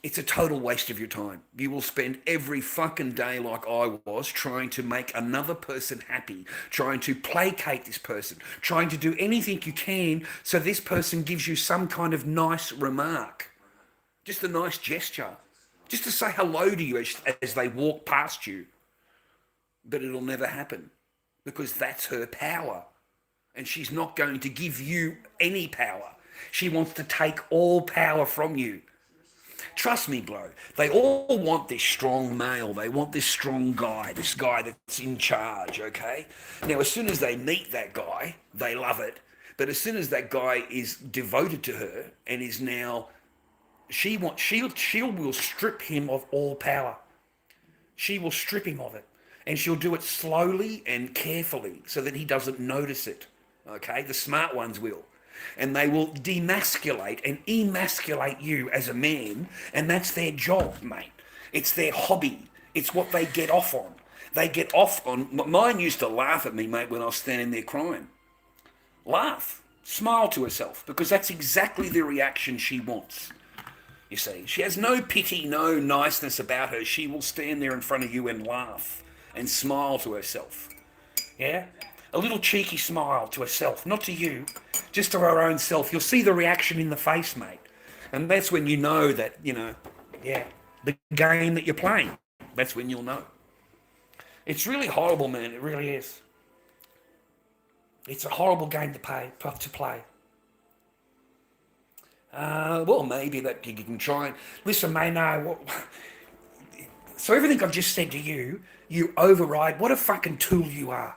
It's a total waste of your time. You will spend every fucking day like I was trying to make another person happy, trying to placate this person, trying to do anything you can so this person gives you some kind of nice remark, just a nice gesture, just to say hello to you as they walk past you. But it'll never happen because that's her power. And she's not going to give you any power. She wants to take all power from you. Trust me, bro. They all want this strong male. They want this strong guy, this guy that's in charge, okay? Now, as soon as they meet that guy, they love it. But as soon as that guy is devoted to her and is now, she will strip him of all power. She will strip him of it. And she'll do it slowly and carefully so that he doesn't notice it, okay? The smart ones will. And they will demasculate and emasculate you as a man, and that's their job, mate. It's their hobby. It's what they get off on. They get off on... Mine used to laugh at me, mate, when I was standing there crying. Laugh. Smile to herself, because that's exactly the reaction she wants. You see, she has no pity, no niceness about her. She will stand there in front of you and laugh and smile to herself. Yeah? A little cheeky smile to herself, not to you, just to her own self. You'll see the reaction in the face, mate. And that's when you know that, the game that you're playing. That's when you'll know. It's really horrible, man. It really is. It's a horrible game to play. Well, maybe that you can try and... Listen, mate, no. So everything I've just said to you, you override. What a fucking tool you are.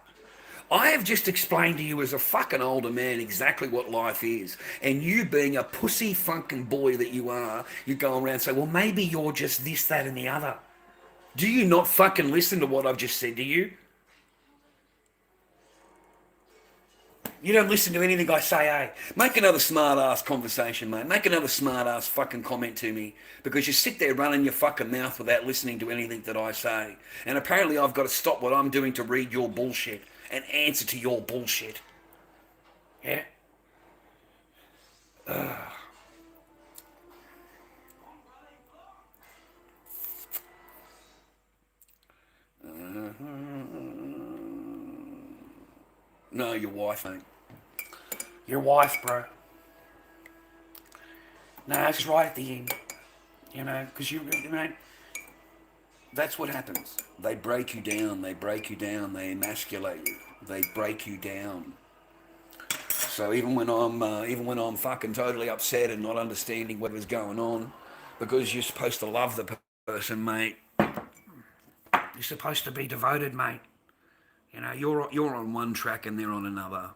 I have just explained to you as a fucking older man exactly what life is. And you being a pussy fucking boy that you are, you go around and say, well, maybe you're just this, that, and the other. Do you not fucking listen to what I've just said to you? You don't listen to anything I say, eh? Make another smart-ass conversation, mate. Make another smart-ass fucking comment to me. Because you sit there running your fucking mouth without listening to anything that I say. And apparently I've got to stop what I'm doing to read your bullshit and answer to your bullshit. Yeah? No, your wife, mate. Your wife, bro. No, it's right at the end. You know, because you know, that's what happens. They break you down, they emasculate you, they break you down. So even when I'm fucking totally upset and not understanding what was going on, because you're supposed to love the person, mate. You're supposed to be devoted, mate. You know, you're on one track and they're on another.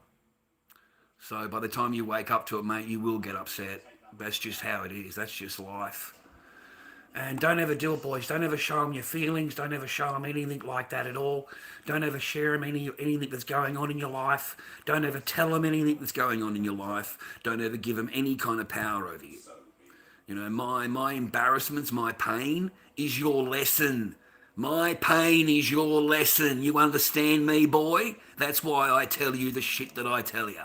So by the time you wake up to it, mate, you will get upset. That's just how it is. That's just life. And don't ever do it, boys. Don't ever show them your feelings. Don't ever show them anything like that at all. Don't ever share them anything that's going on in your life. Don't ever tell them anything that's going on in your life. Don't ever give them any kind of power over you. You know, my embarrassments, my pain is your lesson. My pain is your lesson. You understand me, boy? That's why I tell you the shit that I tell you.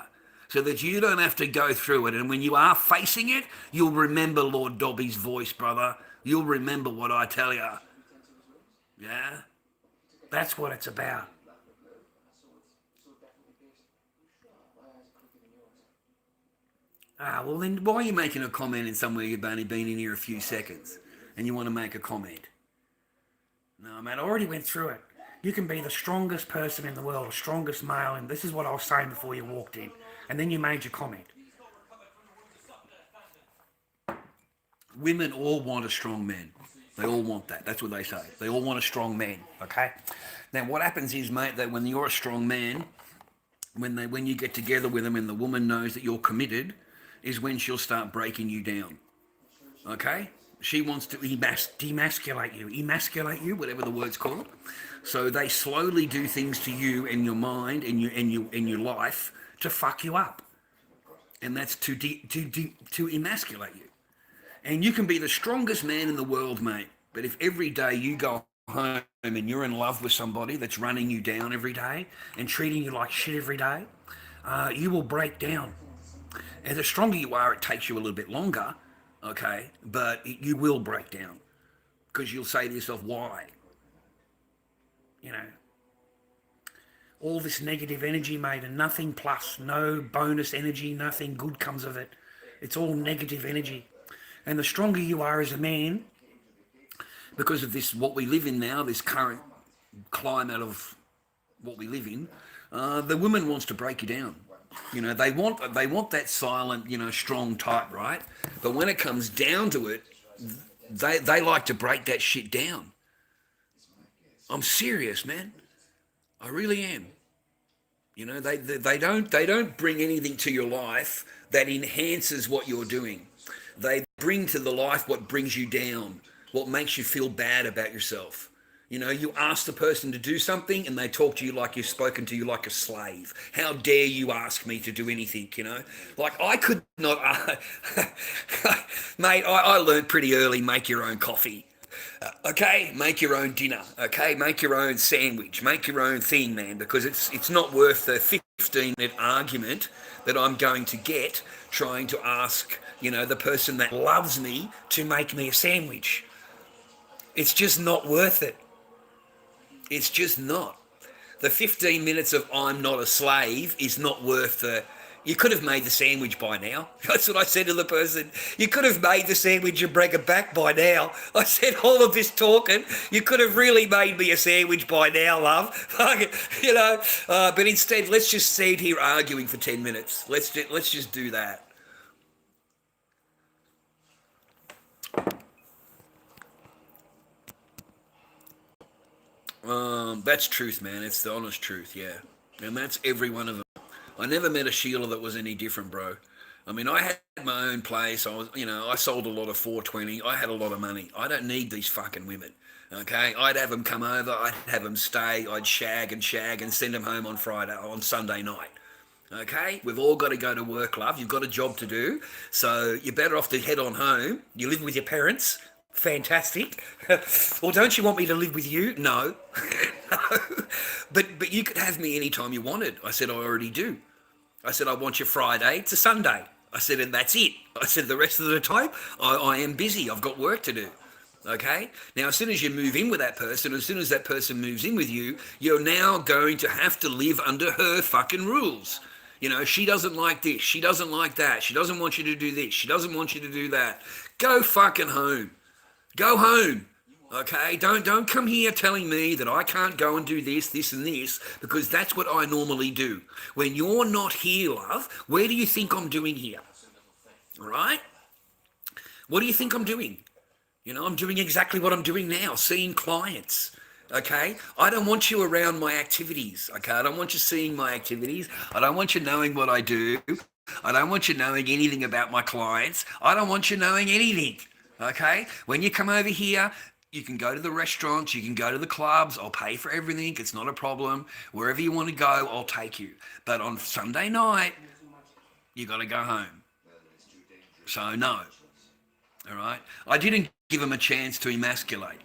So that you don't have to go through it. And when you are facing it, you'll remember Lord Dobby's voice, brother. You'll remember what I tell you. Yeah? That's what it's about. Ah, well then why are you making a comment in somewhere you've only been in here a few seconds and you want to make a comment? No, man, I already went through it. You can be the strongest person in the world, the strongest male, and this is what I was saying before you walked in. And then you made your comment. Women all want a strong man. They all want that. That's what they say. They all want a strong man, okay? Now, what happens is, mate, that when you're a strong man, when you get together with them and the woman knows that you're committed, is when she'll start breaking you down, okay? She wants to emasculate you, whatever the word's called. So they slowly do things to you in your mind, in your life, to fuck you up. And that's to emasculate you. And you can be the strongest man in the world, mate. But if every day you go home and you're in love with somebody that's running you down every day and treating you like shit every day, you will break down. And the stronger you are, it takes you a little bit longer, okay? But you will break down because you'll say to yourself, why? You know, all this negative energy, mate, and nothing plus, no bonus energy, nothing good comes of it. It's all negative energy. And the stronger you are as a man, because of this, what we live in now, this current climate of what we live in, the woman wants to break you down. You know, they want that silent, you know, strong type, right? But when it comes down to it, they like to break that shit down. I'm serious, man. I really am. You know, they don't bring anything to your life that enhances what you're doing. They bring to the life what brings you down, what makes you feel bad about yourself. You know, you ask the person to do something and they talk to you like you've spoken to you like a slave. How dare you ask me to do anything, you know? Like I could not, mate, I learned pretty early, make your own coffee. Okay, make your own dinner. Okay, make your own sandwich. Make your own thing, man, because it's not worth the 15-minute argument that I'm going to get trying to ask, you know, the person that loves me to make me a sandwich. It's just not worth it. It's just not. The 15 minutes of I'm not a slave is not worth the... You could have made the sandwich by now. That's what I said to the person. You could have made the sandwich and bring it back by now. I said, all of this talking, you could have really made me a sandwich by now, love. You know, but instead, let's just sit here arguing for 10 minutes. Let's just do that. That's truth, man. It's the honest truth, yeah. And that's every one of them. I never met a Sheila that was any different, bro. I mean, I had my own place. I sold a lot of 420. I had a lot of money. I don't need these fucking women, okay? I'd have them come over. I'd have them stay. I'd shag and send them home on Sunday night. Okay? We've all got to go to work, love. You've got a job to do. So you're better off to head on home. You live with your parents. Fantastic. Or don't you want me to live with you? No. No. But you could have me anytime you wanted. I said, I already do. I said, I want you Friday to Sunday. I said, and that's it. I said, the rest of the time, I am busy. I've got work to do. Okay? Now, as soon as you move in with that person, as soon as that person moves in with you, you're now going to have to live under her fucking rules. You know, she doesn't like this. She doesn't like that. She doesn't want you to do this. She doesn't want you to do that. Go fucking home. Go home. Okay? Don't come here telling me that I can't go and do this, this and this, because that's what I normally do. When you're not here, love, where do you think I'm doing here? All right? What do you think I'm doing? You know, I'm doing exactly what I'm doing now, seeing clients. Okay? I don't want you around my activities. Okay? I don't want you seeing my activities. I don't want you knowing what I do. I don't want you knowing anything about my clients. I don't want you knowing anything. Okay? When you come over here, you can go to the restaurants, you can go to the clubs, I'll pay for everything, it's not a problem. Wherever you want to go, I'll take you. But on Sunday night, you got to go home. So no. All right? I didn't give him a chance to emasculate.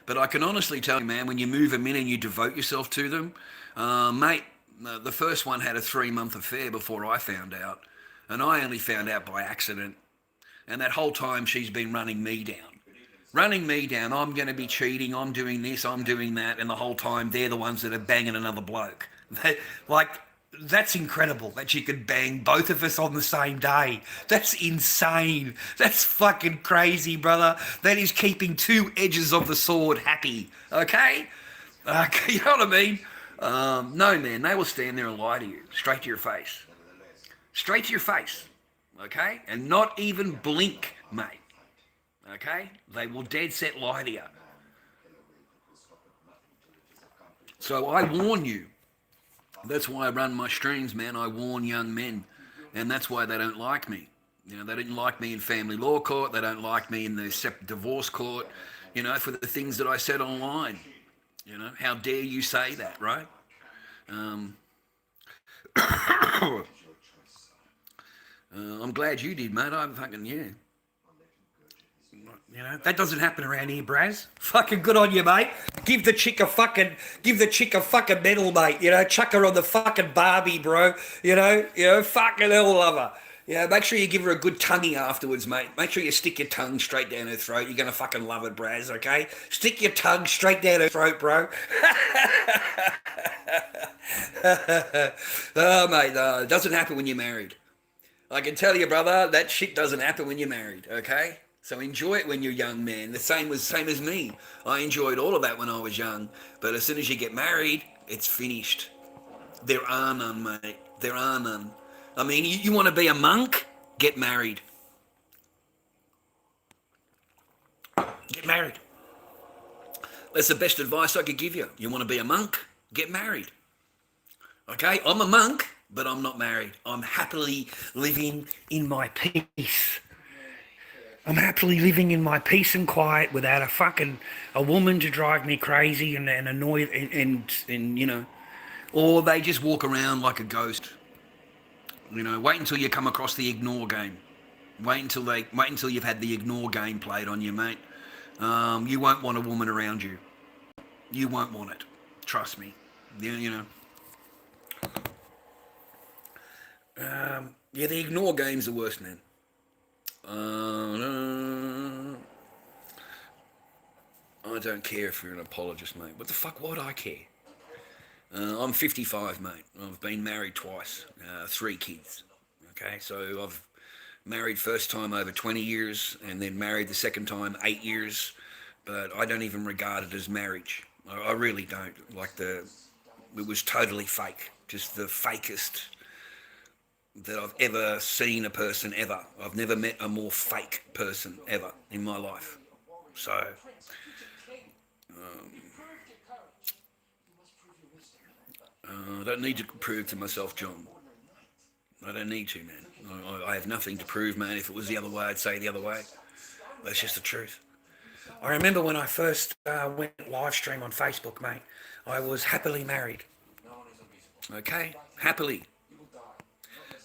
But I can honestly tell you, man, when you move them in and you devote yourself to them, mate, the first one had a 3-month affair before I found out. And I only found out by accident. And that whole time she's been running me down. Running me down, I'm going to be cheating, I'm doing this, I'm doing that. And the whole time they're the ones that are banging another bloke. That's incredible that you could bang both of us on the same day. That's insane. That's fucking crazy, brother. That is keeping two edges of the sword happy. Okay? You know what I mean? No, man, they will stand there and lie to you. Straight to your face. Straight to your face. Okay? And not even blink, mate. Okay? They will dead set lie to you. So I warn you. That's why I run my streams, man. I warn young men. And that's why they don't like me. You know, they didn't like me in family law court. They don't like me in the divorce court, you know, for the things that I said online. You know, how dare you say that, right? I'm glad you did, mate. I'm fucking, yeah. You know, that doesn't happen around here, Braz. Fucking good on you, mate. Give the chick a fucking medal, mate. You know, chuck her on the fucking Barbie, bro. You know, fucking hell, love her. You know, make sure you give her a good tonguing afterwards, mate. Make sure you stick your tongue straight down her throat. You're gonna fucking love it, Braz, okay? Stick your tongue straight down her throat, bro. Oh, mate, it doesn't happen when you're married. I can tell you, brother, that shit doesn't happen when you're married, okay? So enjoy it when you're young, man. The same as me. I enjoyed all of that when I was young. But as soon as you get married, it's finished. There are none, mate. There are none. I mean, you want to be a monk? Get married. Get married. That's the best advice I could give you. You want to be a monk? Get married. Okay? I'm a monk, but I'm not married. I'm happily living in my peace. I'm happily living in my peace and quiet without a woman to drive me crazy and annoy and you know, or they just walk around like a ghost. You know, wait until you come across the ignore game. Wait until you've had the ignore game played on you, mate. You won't want a woman around you. You won't want it. Trust me. You know. Yeah, the ignore game's the worst, man. I don't care if you're an apologist, mate. What the fuck would I care? I'm 55, mate. I've been married twice, 3 kids. Okay, so I've married first time over 20 years and then married the second time 8 years. But I don't even regard it as marriage. I really don't. It was totally fake. Just the fakest that I've ever seen a person ever. I've never met a more fake person ever in my life. So, I don't need to prove to myself, John. I don't need to, man. I have nothing to prove, man. If it was the other way, I'd say the other way. That's just the truth. I remember when I first went live stream on Facebook, mate, I was happily married. Okay? Happily.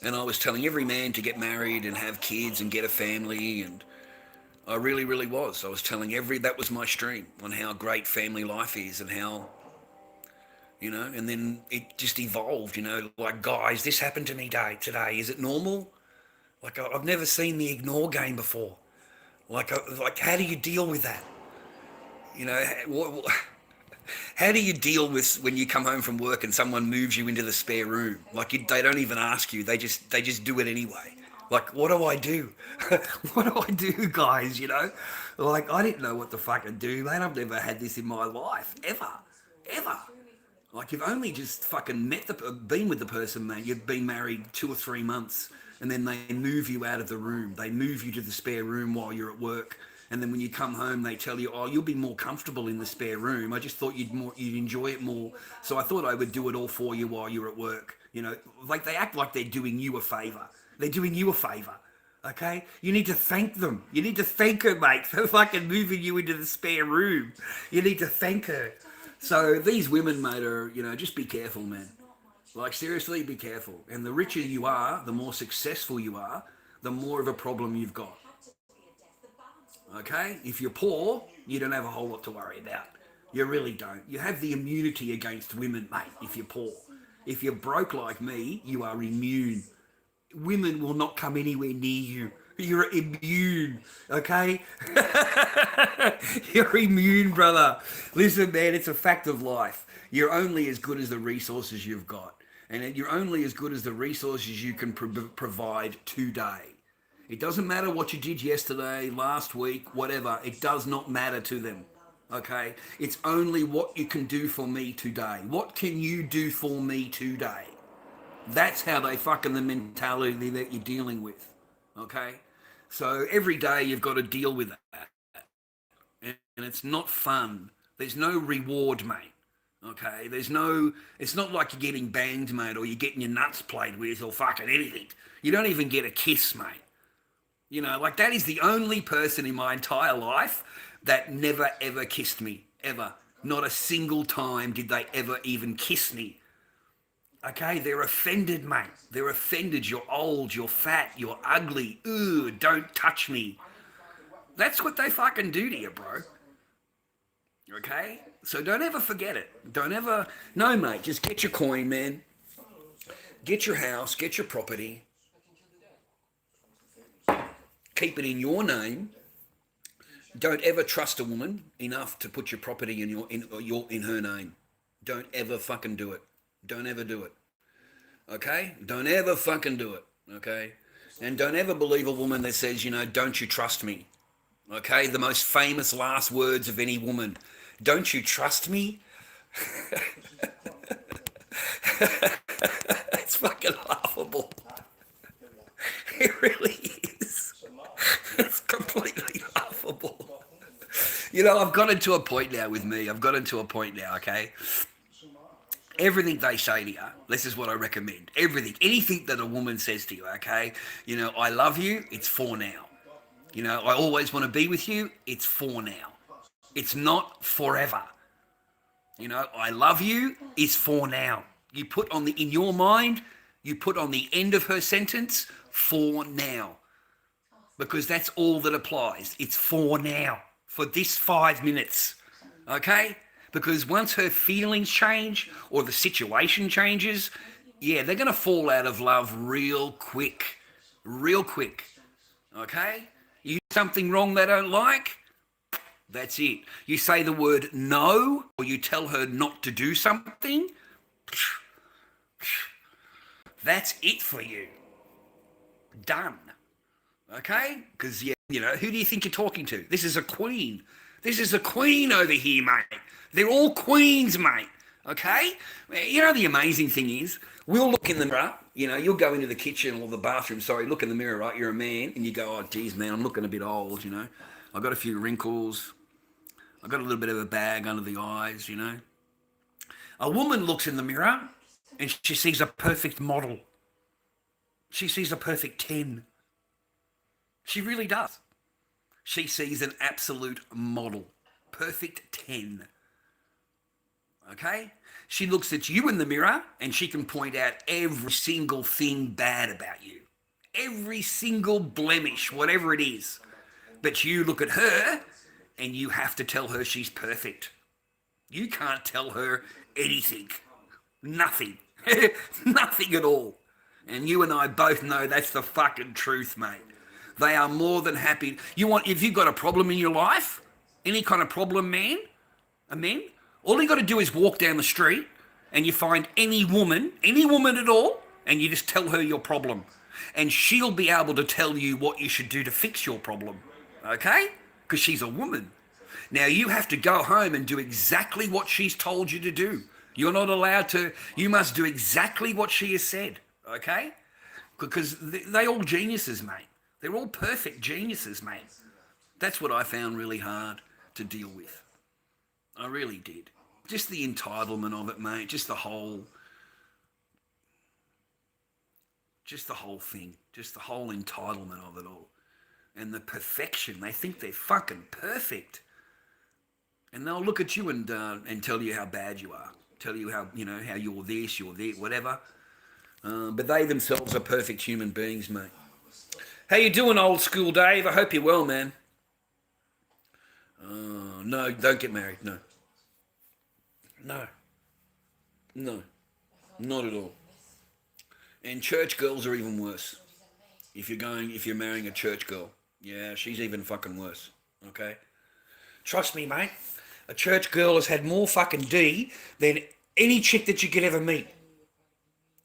And I was telling every man to get married and have kids and get a family, and I really, really was. I was telling that was my stream on how great family life is and how, you know, and then it just evolved, you know, like, guys, this happened to me today. Is it normal? Like, I've never seen the ignore game before. Like, how do you deal with that? You know, How do you deal with when you come home from work and someone moves you into the spare room? Like they don't even ask you; they just do it anyway. Like, what do I do? What do I do, guys? You know, like I didn't know what to fucking do, man. I've never had this in my life ever, ever. Like you've only just fucking been with the person, man. You've been married 2 or 3 months, and then they move you out of the room. They move you to the spare room while you're at work. And then when you come home, they tell you, "Oh, you'll be more comfortable in the spare room. I just thought you'd enjoy it more. So I thought I would do it all for you while you're at work." You know, like they act like they're doing you a favour. They're doing you a favour. Okay? You need to thank them. You need to thank her, mate, for fucking moving you into the spare room. You need to thank her. So these women, mate, are, you know, just be careful, man. Like seriously, be careful. And the richer you are, the more successful you are, the more of a problem you've got. Okay? If you're poor, you don't have a whole lot to worry about. You really don't. You have the immunity against women, mate, if you're poor. If you're broke like me, you are immune. Women will not come anywhere near you. You're immune, okay? You're immune, brother. Listen, man, it's a fact of life. You're only as good as the resources you've got. And you're only as good as the resources you can provide today. It doesn't matter what you did yesterday, last week, whatever. It does not matter to them, okay? It's only what you can do for me today. What can you do for me today? That's how they fucking the mentality that you're dealing with, okay? So every day you've got to deal with that. And it's not fun. There's no reward, mate, okay? It's not like you're getting banged, mate, or you're getting your nuts played with or fucking anything. You don't even get a kiss, mate. You know, like that is the only person in my entire life that never ever kissed me, ever. Not a single time did they ever even kiss me. Okay, they're offended, mate. They're offended. You're old, you're fat, you're ugly. Ooh, don't touch me. That's what they fucking do to you, bro. Okay? So don't ever forget it. Don't ever... No, mate, just get your coin, man. Get your house, get your property. Keep it in your name. Don't ever trust a woman enough to put your property in her name. Don't ever fucking do it. Don't ever do it. Okay? Don't ever fucking do it. Okay? And don't ever believe a woman that says, you know, don't you trust me? Okay? The most famous last words of any woman. Don't you trust me? It's fucking laughable. It really is. It's completely laughable. You know, I've gotten to a point now with me. Okay? Everything they say to you, this is what I recommend. Everything, anything that a woman says to you, okay? You know, I love you, it's for now. You know, I always want to be with you, it's for now. It's not forever. You know, I love you is for now. You put on in your mind, you put on the end of her sentence, for now. Because that's all that applies. It's for now. For this 5 minutes. Okay? Because once her feelings change or the situation changes, yeah, they're going to fall out of love real quick. Real quick. Okay? You do something wrong they don't like, that's it. You say the word no, or you tell her not to do something, that's it for you. Done. Okay? Because, yeah, you know, who do you think you're talking to? This is a queen. This is a queen over here, mate. They're all queens, mate. Okay? You know, the amazing thing is, we'll look in the mirror, you know, you'll go into the kitchen or the bathroom, look in the mirror, right? You're a man, and you go, oh, geez, man, I'm looking a bit old, you know. I've got a few wrinkles. I've got a little bit of a bag under the eyes, you know. A woman looks in the mirror, and she sees a perfect model. She sees a perfect 10. She really does. She sees an absolute model. Perfect 10. Okay? She looks at you in the mirror and she can point out every single thing bad about you. Every single blemish, whatever it is. But you look at her and you have to tell her she's perfect. You can't tell her anything. Nothing. Nothing at all. And you and I both know that's the fucking truth, mate. They are more than happy. If you've got a problem in your life, any kind of problem, man, All you got to do is walk down the street and you find any woman at all, and you just tell her your problem. And she'll be able to tell you what you should do to fix your problem. Okay? Because she's a woman. Now you have to go home and do exactly what she's told you to do. You're not allowed to, you must do exactly what she has said. Okay? Because they all geniuses, mate. They're all perfect geniuses, mate. That's what I found really hard to deal with. I really did. Just the entitlement of it, mate. Just the whole thing. Just the whole entitlement of it all. And the perfection. They think they're fucking perfect. And they'll look at you and tell you how bad you are. Tell you how, how you're this, you're that, whatever. But they themselves are perfect human beings, mate. How you doing, old school Dave? I hope you're well, man. No, don't get married. No. No. No. Not at all. And church girls are even worse. If you're marrying a church girl. Yeah, she's even fucking worse. Okay? Trust me, mate. A church girl has had more fucking D than any chick that you could ever meet.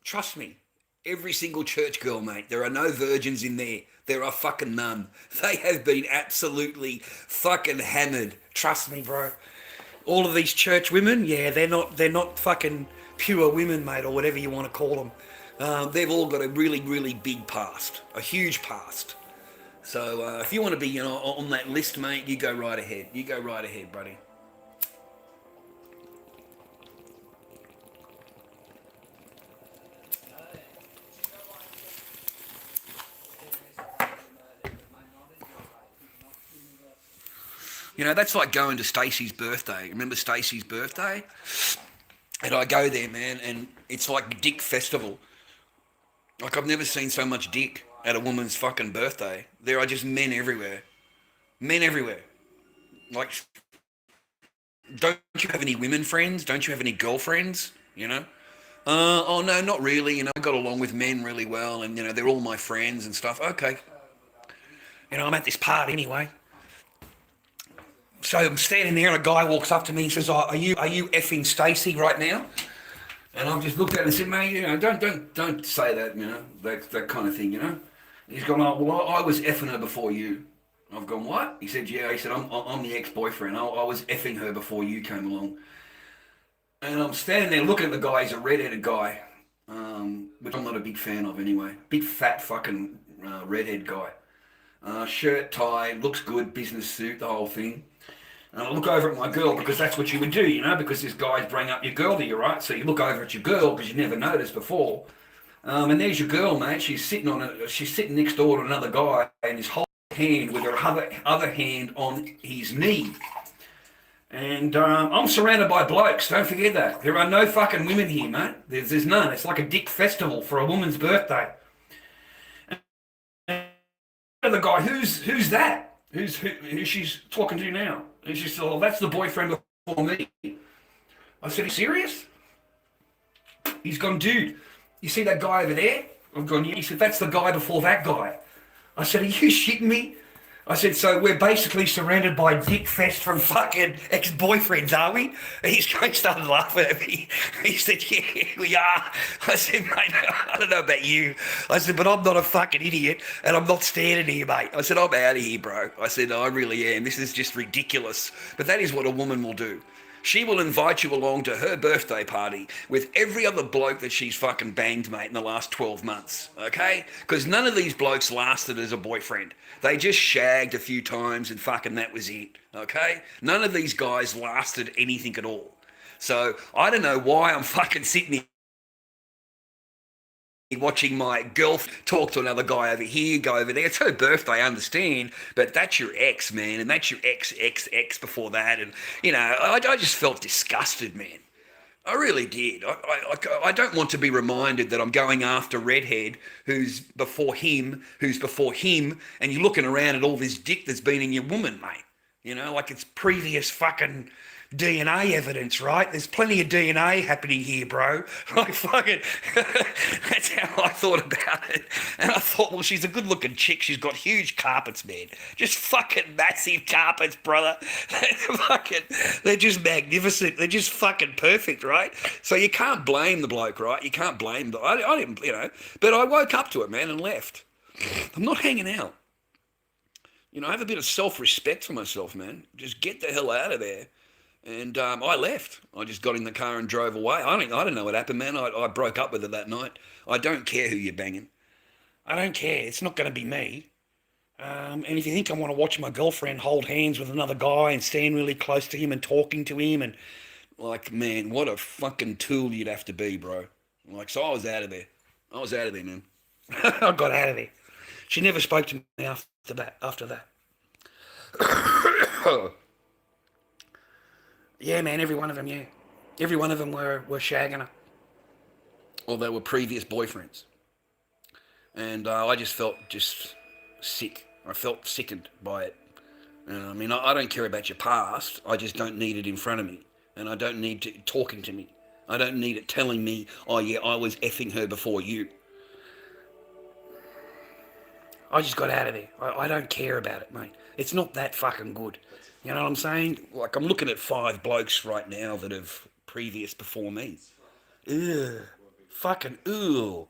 Trust me. Every single church girl, mate. There are no virgins in there. There are fucking none. They have been absolutely fucking hammered. Trust me, bro. All of these church women, yeah, they're not fucking pure women, mate, or whatever you want to call them. They've all got a really, really big past, a huge past. So if you want to be, on that list, mate, you go right ahead. You go right ahead, buddy. That's like going to Stacey's birthday. Remember Stacey's birthday? And I go there, man, and it's like Dick Festival. Like, I've never seen so much dick at a woman's fucking birthday. There are just men everywhere. Men everywhere. Like, don't you have any women friends? Don't you have any girlfriends? Oh, no, not really. I got along with men really well, and, they're all my friends and stuff. Okay. I'm at this party anyway. So I'm standing there and a guy walks up to me and says, are you effing Stacey right now? And I've just looked at it and said, mate, don't say that, that kind of thing, He's gone, oh, well, I was effing her before you. I've gone, what? He said, yeah. He said, I'm the ex-boyfriend. I was effing her before you came along. And I'm standing there looking at the guy. He's a red-headed guy, which I'm not a big fan of anyway. Big, fat, fucking redhead guy. Shirt, tie, looks good, business suit, the whole thing. And I look over at my girl, because that's what you would do, because this guy's bring up your girl to you, right? So you look over at your girl, because you never noticed before. And there's your girl, mate. She's sitting next door to another guy, and his whole hand with her other hand on his knee. And I'm surrounded by blokes, don't forget that. There are no fucking women here, mate. There's none. It's like a dick festival for a woman's birthday. And the guy, who's that? Who she's talking to now? And she said, oh, that's the boyfriend before me. I said, are you serious? He's gone, dude, you see that guy over there? I've gone, yeah. He said, that's the guy before that guy. I said, are you shitting me? I said, so we're basically surrounded by dick fest from fucking ex-boyfriends, are we? And he started laughing at me. He said, yeah, we are. I said, mate, I don't know about you. I said, but I'm not a fucking idiot, and I'm not standing here, mate. I said, I'm out of here, bro. I said, I really am. This is just ridiculous. But that is what a woman will do. She will invite you along to her birthday party with every other bloke that she's fucking banged, mate, in the last 12 months, okay? Because none of these blokes lasted as a boyfriend. They just shagged a few times and fucking that was it, okay? None of these guys lasted anything at all. So I don't know why I'm fucking sitting here watching my girl talk to another guy over here, go over there. It's her birthday, I understand, but that's your ex, man, and that's your ex before that, and, I just felt disgusted, man. I really did. I don't want to be reminded that I'm going after redhead who's before him, and you're looking around at all this dick that's been in your woman, mate. Like it's previous fucking DNA evidence, right? There's plenty of DNA happening here, bro. Like, fucking, that's how I thought about it. And I thought, well, she's a good-looking chick. She's got huge carpets, man. Just fucking massive carpets, brother. They're just magnificent. They're just fucking perfect, right? So you can't blame the bloke, right? You can't blame I didn't, but I woke up to it, man, and left. I'm not hanging out. I have a bit of self-respect for myself, man. Just get the hell out of there. And I left. I just got in the car and drove away. I don't know what happened, man. I broke up with her that night. I don't care who you're banging. I don't care. It's not going to be me. And if you think I want to watch my girlfriend hold hands with another guy and stand really close to him and talking to him and, like, man, what a fucking tool you'd have to be, bro. Like, so I was out of there. Man. I got out of there. She never spoke to me after that. Yeah, man, every one of them, yeah. Every one of them were shagging her. Or they were previous boyfriends. And I just felt just sick. I felt sickened by it. I mean, I don't care about your past. I just don't need it in front of me. And I don't need it talking to me. I don't need it telling me, oh yeah, I was effing her before you. I just got out of there. I don't care about it, mate. It's not that fucking good. You know what I'm saying? Like, I'm looking at 5 blokes right now that have previous before me. Ugh. Fucking ugh.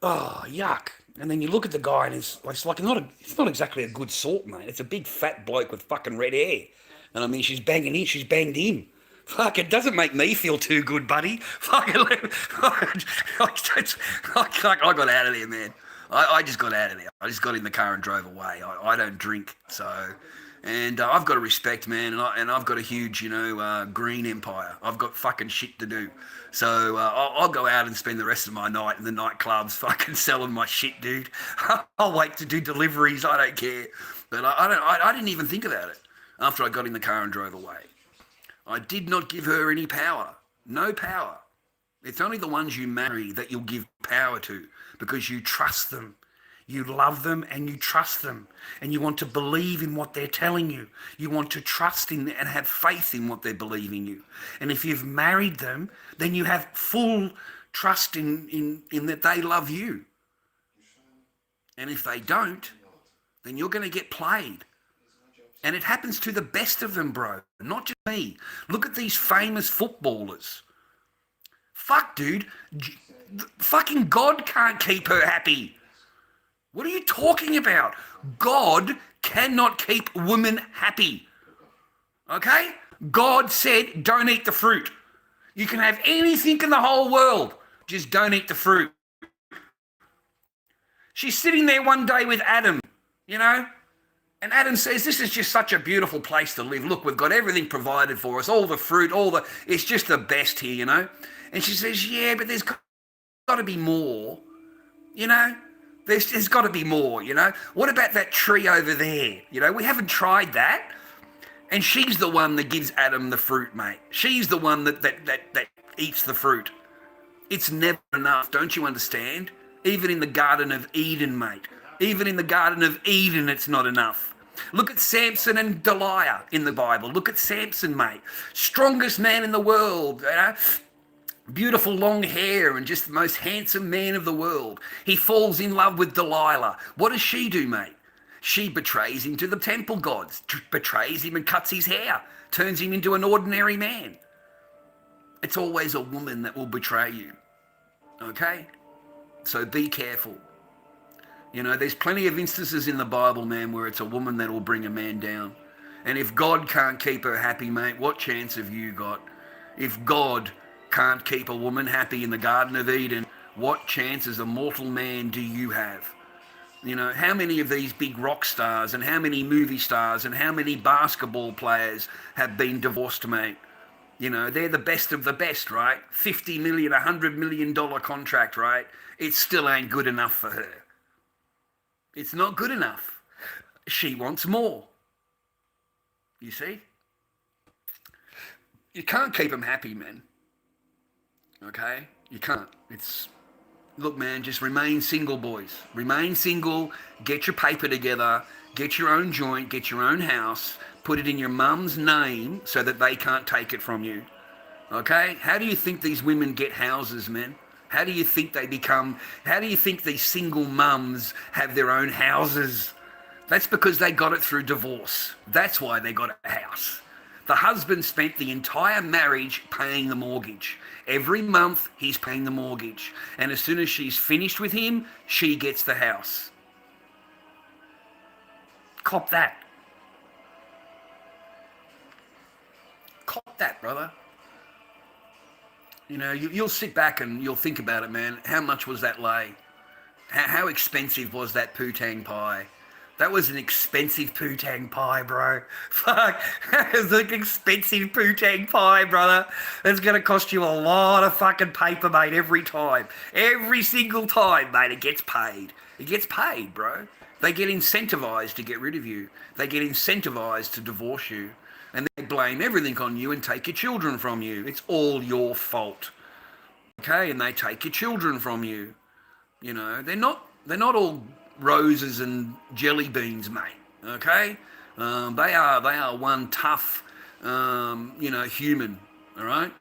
Oh, yuck. And then you look at the guy and it's like it's not exactly a good sort, mate. It's a big fat bloke with fucking red hair. And I mean, she's banged him. Fuck, it doesn't make me feel too good, buddy. Fucking, I got out of there, man. I just got out of there. I just got in the car and drove away. I don't drink, so... And I've got to respect, man, and I've got a huge, green empire. I've got fucking shit to do. So I'll go out and spend the rest of my night in the nightclubs fucking selling my shit, dude. I'll wait to do deliveries. I don't care. But I didn't even think about it after I got in the car and drove away. I did not give her any power. No power. It's only the ones you marry that you'll give power to because you trust them. You love them and you trust them and you want to believe in what they're telling you. You want to trust in and have faith in what they're believing you. And if you've married them, then you have full trust in that they love you. And if they don't, then you're going to get played. And it happens to the best of them, bro. Not just me. Look at these famous footballers. Fuck, dude. Fucking God can't keep her happy. What are you talking about? God cannot keep women happy. Okay? God said, don't eat the fruit. You can have anything in the whole world. Just don't eat the fruit. She's sitting there one day with Adam, and Adam says, this is just such a beautiful place to live. Look, we've got everything provided for us, all the fruit, it's just the best here, And she says, yeah, but there's got to be more, There's got to be more, What about that tree over there? We haven't tried that. And she's the one that gives Adam the fruit, mate. She's the one that eats the fruit. It's never enough, don't you understand? Even in the Garden of Eden, mate. Even in the Garden of Eden, it's not enough. Look at Samson and Delilah in the Bible. Look at Samson, mate. Strongest man in the world, Beautiful long hair and just the most handsome man of the world. He falls in love with Delilah. What does she do, mate? She betrays him to the temple gods, betrays him and cuts his hair, turns him into an ordinary man. It's always a woman that will betray you, okay? So be careful. There's plenty of instances in the Bible, man, where it's a woman that will bring a man down. And if God can't keep her happy, mate, what chance have you got? If God can't keep a woman happy in the Garden of Eden, what chance as a mortal man do you have? How many of these big rock stars and how many movie stars and how many basketball players have been divorced, mate? They're the best of the best, right? $50 million, $100 million contract, right? It still ain't good enough for her. It's not good enough. She wants more. You see? You can't keep them happy, man. Okay? You can't. Look, man, just remain single, boys. Remain single, get your paper together, get your own joint, get your own house, put it in your mum's name so that they can't take it from you. Okay? How do you think these women get houses, man? How do you think how do you think these single mums have their own houses? That's because they got it through divorce. That's why they got a house. The husband spent the entire marriage paying the mortgage. Every month, he's paying the mortgage. And as soon as she's finished with him, she gets the house. Cop that. Cop that, brother. You know, you'll sit back and you'll think about it, man. How much was that lay? How expensive was that poo-tang pie? That was an expensive poo-tang pie, bro. Fuck. That was an expensive poo-tang pie, brother. It's going to cost you a lot of fucking paper, mate, every time. Every single time, mate, it gets paid. It gets paid, bro. They get incentivized to get rid of you. They get incentivized to divorce you. And they blame everything on you and take your children from you. It's all your fault. Okay? And they take your children from you. You know, they're not all roses and jelly beans, mate. Okay? They are one tough, human. All right?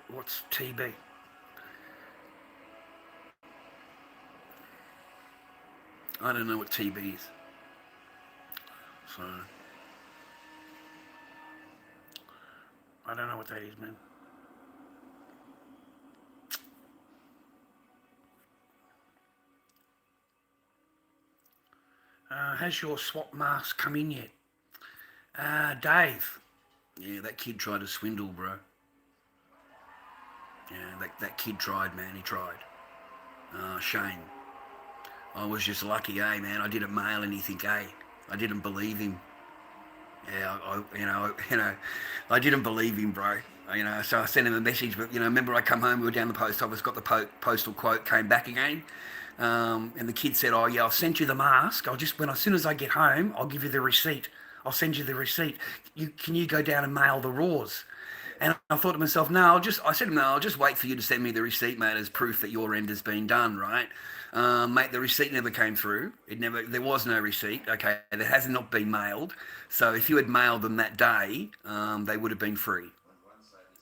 What's TB? I don't know what TB is. So, I don't know what that is, man. Has your swap mask come in yet? Dave. Yeah, that kid tried to swindle, bro. Yeah, that kid tried, man. He tried. Shame. I was just lucky, man. I didn't mail anything, I didn't believe him. Yeah, I didn't believe him, bro. So I sent him a message, but, remember I come home, we were down the post office, got the postal quote, came back again. And the kid said, oh, yeah, I'll send you the mask. As soon as I get home, I'll give you the receipt. I'll send you the receipt. Can you go down and mail the raws? And I thought to myself, I'll just wait for you to send me the receipt, mate, as proof that your end has been done, right? Mate, the receipt never came through. There was no receipt. Okay, it has not been mailed. So if you had mailed them that day, they would have been free.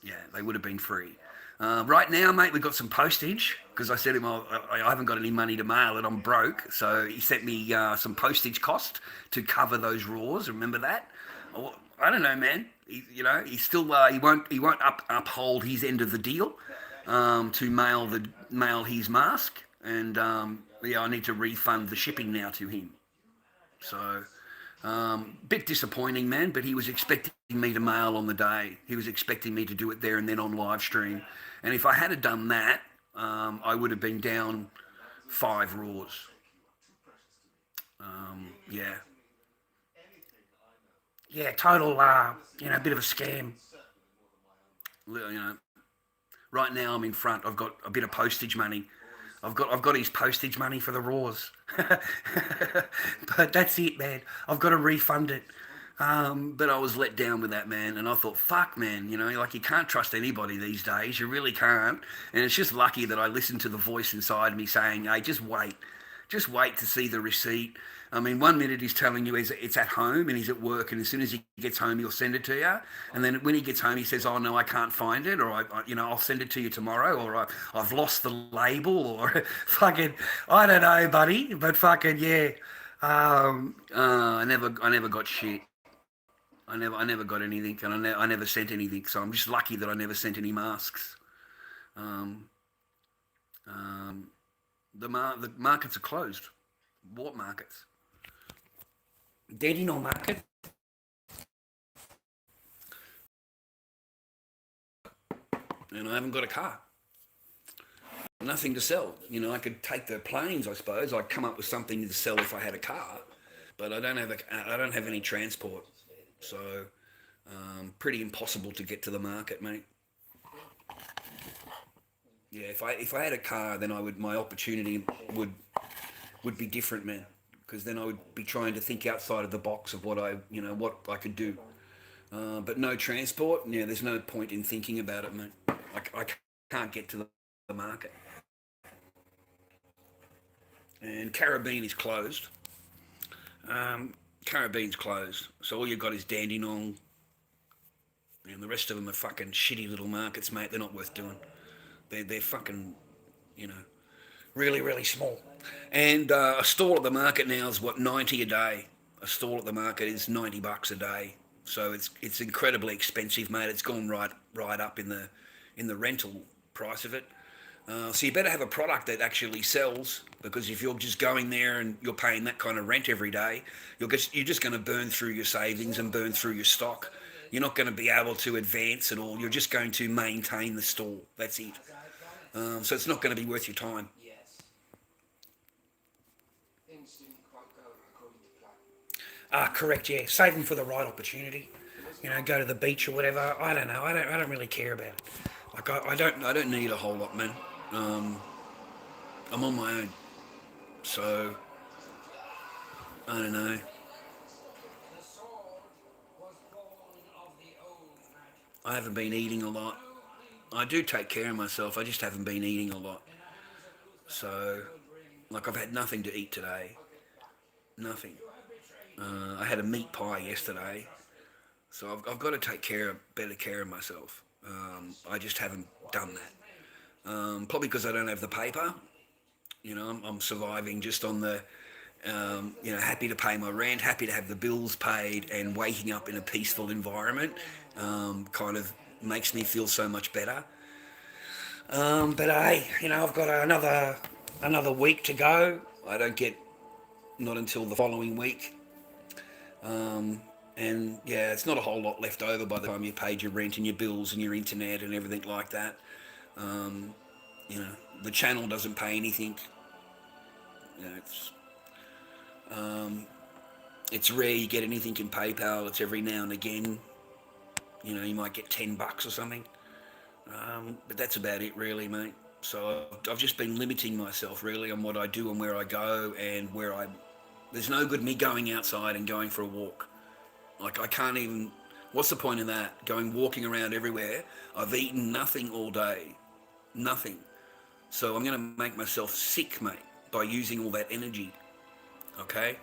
Yeah, they would have been free. Right now, mate, we've got some postage because I said to him, I haven't got any money to mail it. I'm broke. So he sent me some postage cost to cover those raws. Remember that? I don't know, man. He still he won't uphold his end of the deal to mail his mask. And, I need to refund the shipping now to him. So, bit disappointing, man, but he was expecting me to mail on the day. He was expecting me to do it there and then on live stream. And if I had done that, I would have been down 5 raws. Yeah. Yeah, total, bit of a scam. Right now I'm in front. I've got a bit of postage money. I've got his postage money for the raws. But that's it, man. I've got to refund it. But I was let down with that, man. And I thought, fuck, man, you can't trust anybody these days. You really can't. And it's just lucky that I listened to the voice inside me saying, hey, just wait. Just wait to see the receipt. I mean, 1 minute he's telling you it's at home and he's at work, and as soon as he gets home, he'll send it to you. And then when he gets home, he says, oh, no, I can't find it, or, I'll send it to you tomorrow, or I've lost the label, or fucking, I don't know, buddy, but fucking, yeah. I never got shit. I never got anything, and I never sent anything, so I'm just lucky that I never sent any masks. The markets are closed. What markets? Dead in all market. And I haven't got a car. Nothing to sell. I could take the planes, I suppose. I'd come up with something to sell if I had a car, but I don't have any transport. So, pretty impossible to get to the market, mate. Yeah, if I had a car, then my opportunity would be different, man. Because then I would be trying to think outside of the box of what I could do. But no transport, yeah, there's no point in thinking about it, mate. I can't get to the market. And Caribbean is closed. Caribbean's closed, so all you've got is Dandenong, and the rest of them are fucking shitty little markets, mate. They're not worth doing. They're fucking, you know, really, really small. And a stall at the market now is what, 90 a day. A stall at the market is $90 a day. So it's incredibly expensive, mate. It's gone right up in the rental price of it. So you better have a product that actually sells, because if you're just going there and you're paying that kind of rent every day, you're just going to burn through your savings and burn through your stock. You're not going to be able to advance at all. You're just going to maintain the stall. That's it. So it's not going to be worth your time. Yes. Things didn't quite go according to plan. Correct, yeah. Save them for the right opportunity. You know, go to the beach or whatever. I don't know. I don't really care about it. Like I don't need a whole lot, man. I'm on my own, so I don't know. I haven't been eating a lot. I do take care of myself. I just haven't been eating a lot. So, like, I've had nothing to eat today. Nothing. I had a meat pie yesterday. So I've got to take better care of myself. I just haven't done that. Probably because I don't have the paper. You know, I'm surviving just on the, you know, happy to pay my rent, happy to have the bills paid, and waking up in a peaceful environment kind of makes me feel so much better. But hey, you know, I've got another week to go. I don't get not until the following week. And yeah, it's not a whole lot left over by the time you paid your rent and your bills and your internet and everything like that. You know, the channel doesn't pay anything. You know, it's rare you get anything in PayPal. It's every now and again. You know, you might get $10 or something. But that's about it, really, mate. So I've just been limiting myself, really, on what I do and where I go and there's no good me going outside and going for a walk. Like, I can't even... What's the point of that? Walking around everywhere. I've eaten nothing all day. Nothing. So I'm going to make myself sick, mate, by using all that energy. Okay?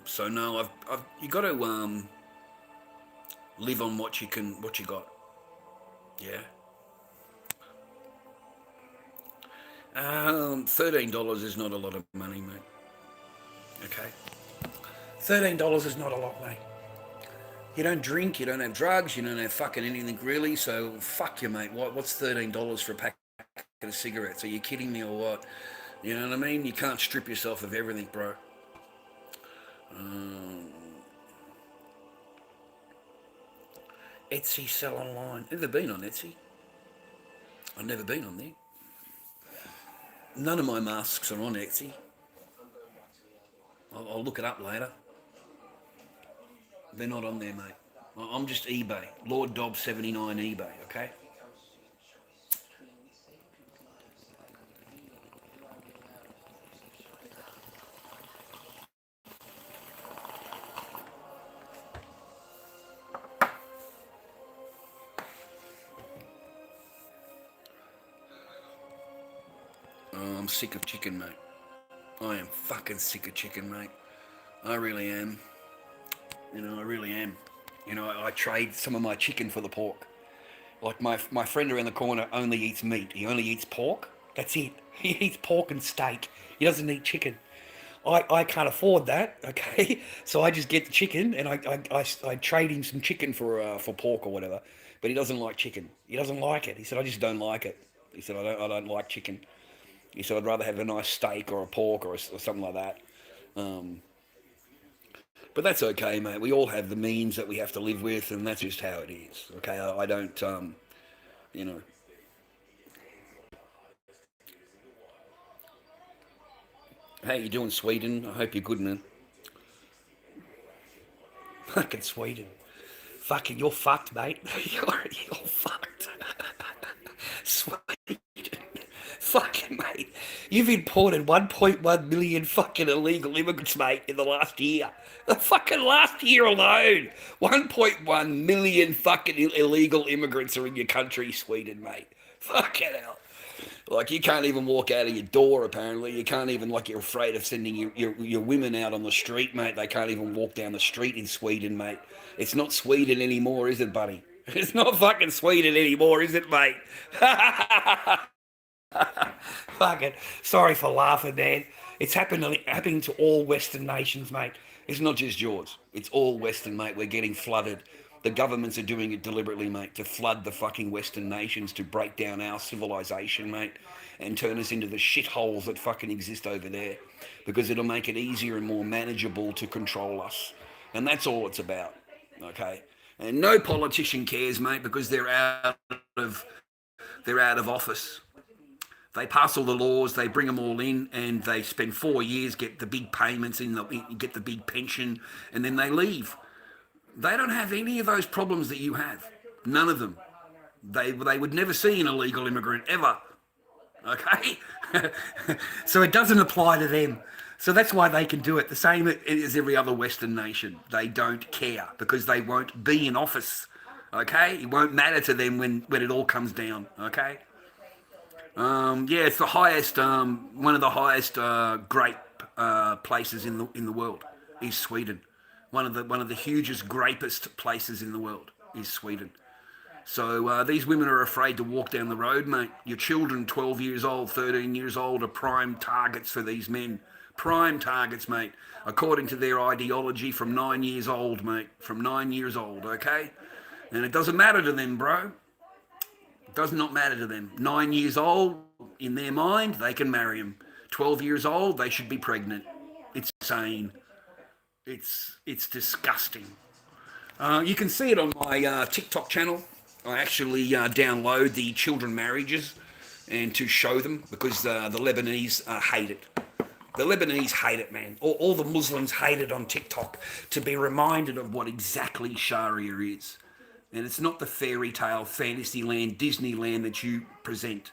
So no, you got to live on what you got. Yeah. $13 is not a lot of money, mate. Okay? $13 is not a lot, mate. You don't drink, you don't have drugs, you don't have fucking anything really, so fuck you, mate. What's $13 for a packet of cigarettes? Are you kidding me or what? You know what I mean? You can't strip yourself of everything, bro. Etsy sell online. Never been on Etsy. I've never been on there. None of my masks are on Etsy. I'll look it up later. They're not on there, mate. I'm just eBay. lorddobby79 eBay, okay? Oh, I'm sick of chicken, mate. I am fucking sick of chicken, mate. I really am. You know, I really am. You know, I trade some of my chicken for the pork. Like my friend around the corner only eats meat. He only eats pork. That's it. He eats pork and steak. He doesn't eat chicken. I can't afford that, okay? So I just get the chicken and I trade him some chicken for pork or whatever. But he doesn't like chicken. He doesn't like it. He said, I just don't like it. He said, I don't like chicken. He said, I'd rather have a nice steak or a pork or something like that. But that's okay, mate. We all have the means that we have to live with, and that's just how it is. Okay, I don't, you know. How you doing, Sweden? I hope you're good, man. Fucking Sweden. Fucking, you're fucked, mate. You're fucked. Sweden. Fucking, mate. You've imported 1.1 million fucking illegal immigrants, mate, in the last year. The fucking last year alone. 1.1 million fucking illegal immigrants are in your country, Sweden, mate. Fucking hell. Like, you can't even walk out of your door, apparently. You can't even, like, you're afraid of sending your women out on the street, mate. They can't even walk down the street in Sweden, mate. It's not Sweden anymore, is it, buddy? It's not fucking Sweden anymore, is it, mate? Fucking, sorry for laughing, man. It's happening to all Western nations, mate. It's not just yours. It's all Western, mate. We're getting flooded. The governments are doing it deliberately, mate, to flood the fucking Western nations, to break down our civilization, mate, and turn us into the shitholes that fucking exist over there, because it'll make it easier and more manageable to control us. And that's all it's about, okay? And no politician cares, mate, because they're out of office. They pass all the laws, they bring them all in, and they spend 4 years, get the big payments, get the big pension, and then they leave. They don't have any of those problems that you have. None of them. They would never see an illegal immigrant, ever. Okay? So it doesn't apply to them. So that's why they can do it. The same as every other Western nation. They don't care, because they won't be in office. Okay? It won't matter to them when it all comes down. Okay? Yeah, it's the highest, one of the highest grape places in the world is Sweden. One of the hugest grapist places in the world is Sweden. So these women are afraid to walk down the road, mate. Your children, 12 years old, 13 years old, are prime targets for these men. Prime targets, mate, according to their ideology, from 9 years old, mate. From 9 years old, okay? And it doesn't matter to them, bro. It does not matter to them. 9 years old, in their mind, they can marry him. 12 years old, they should be pregnant. It's insane. It's disgusting. You can see it on my TikTok channel. I actually download the children marriages and to show them, because the Lebanese hate it. The Lebanese hate it, man. All the Muslims hate it on TikTok, to be reminded of what exactly Sharia is. And it's not the fairy tale, fantasy land, Disneyland that you present.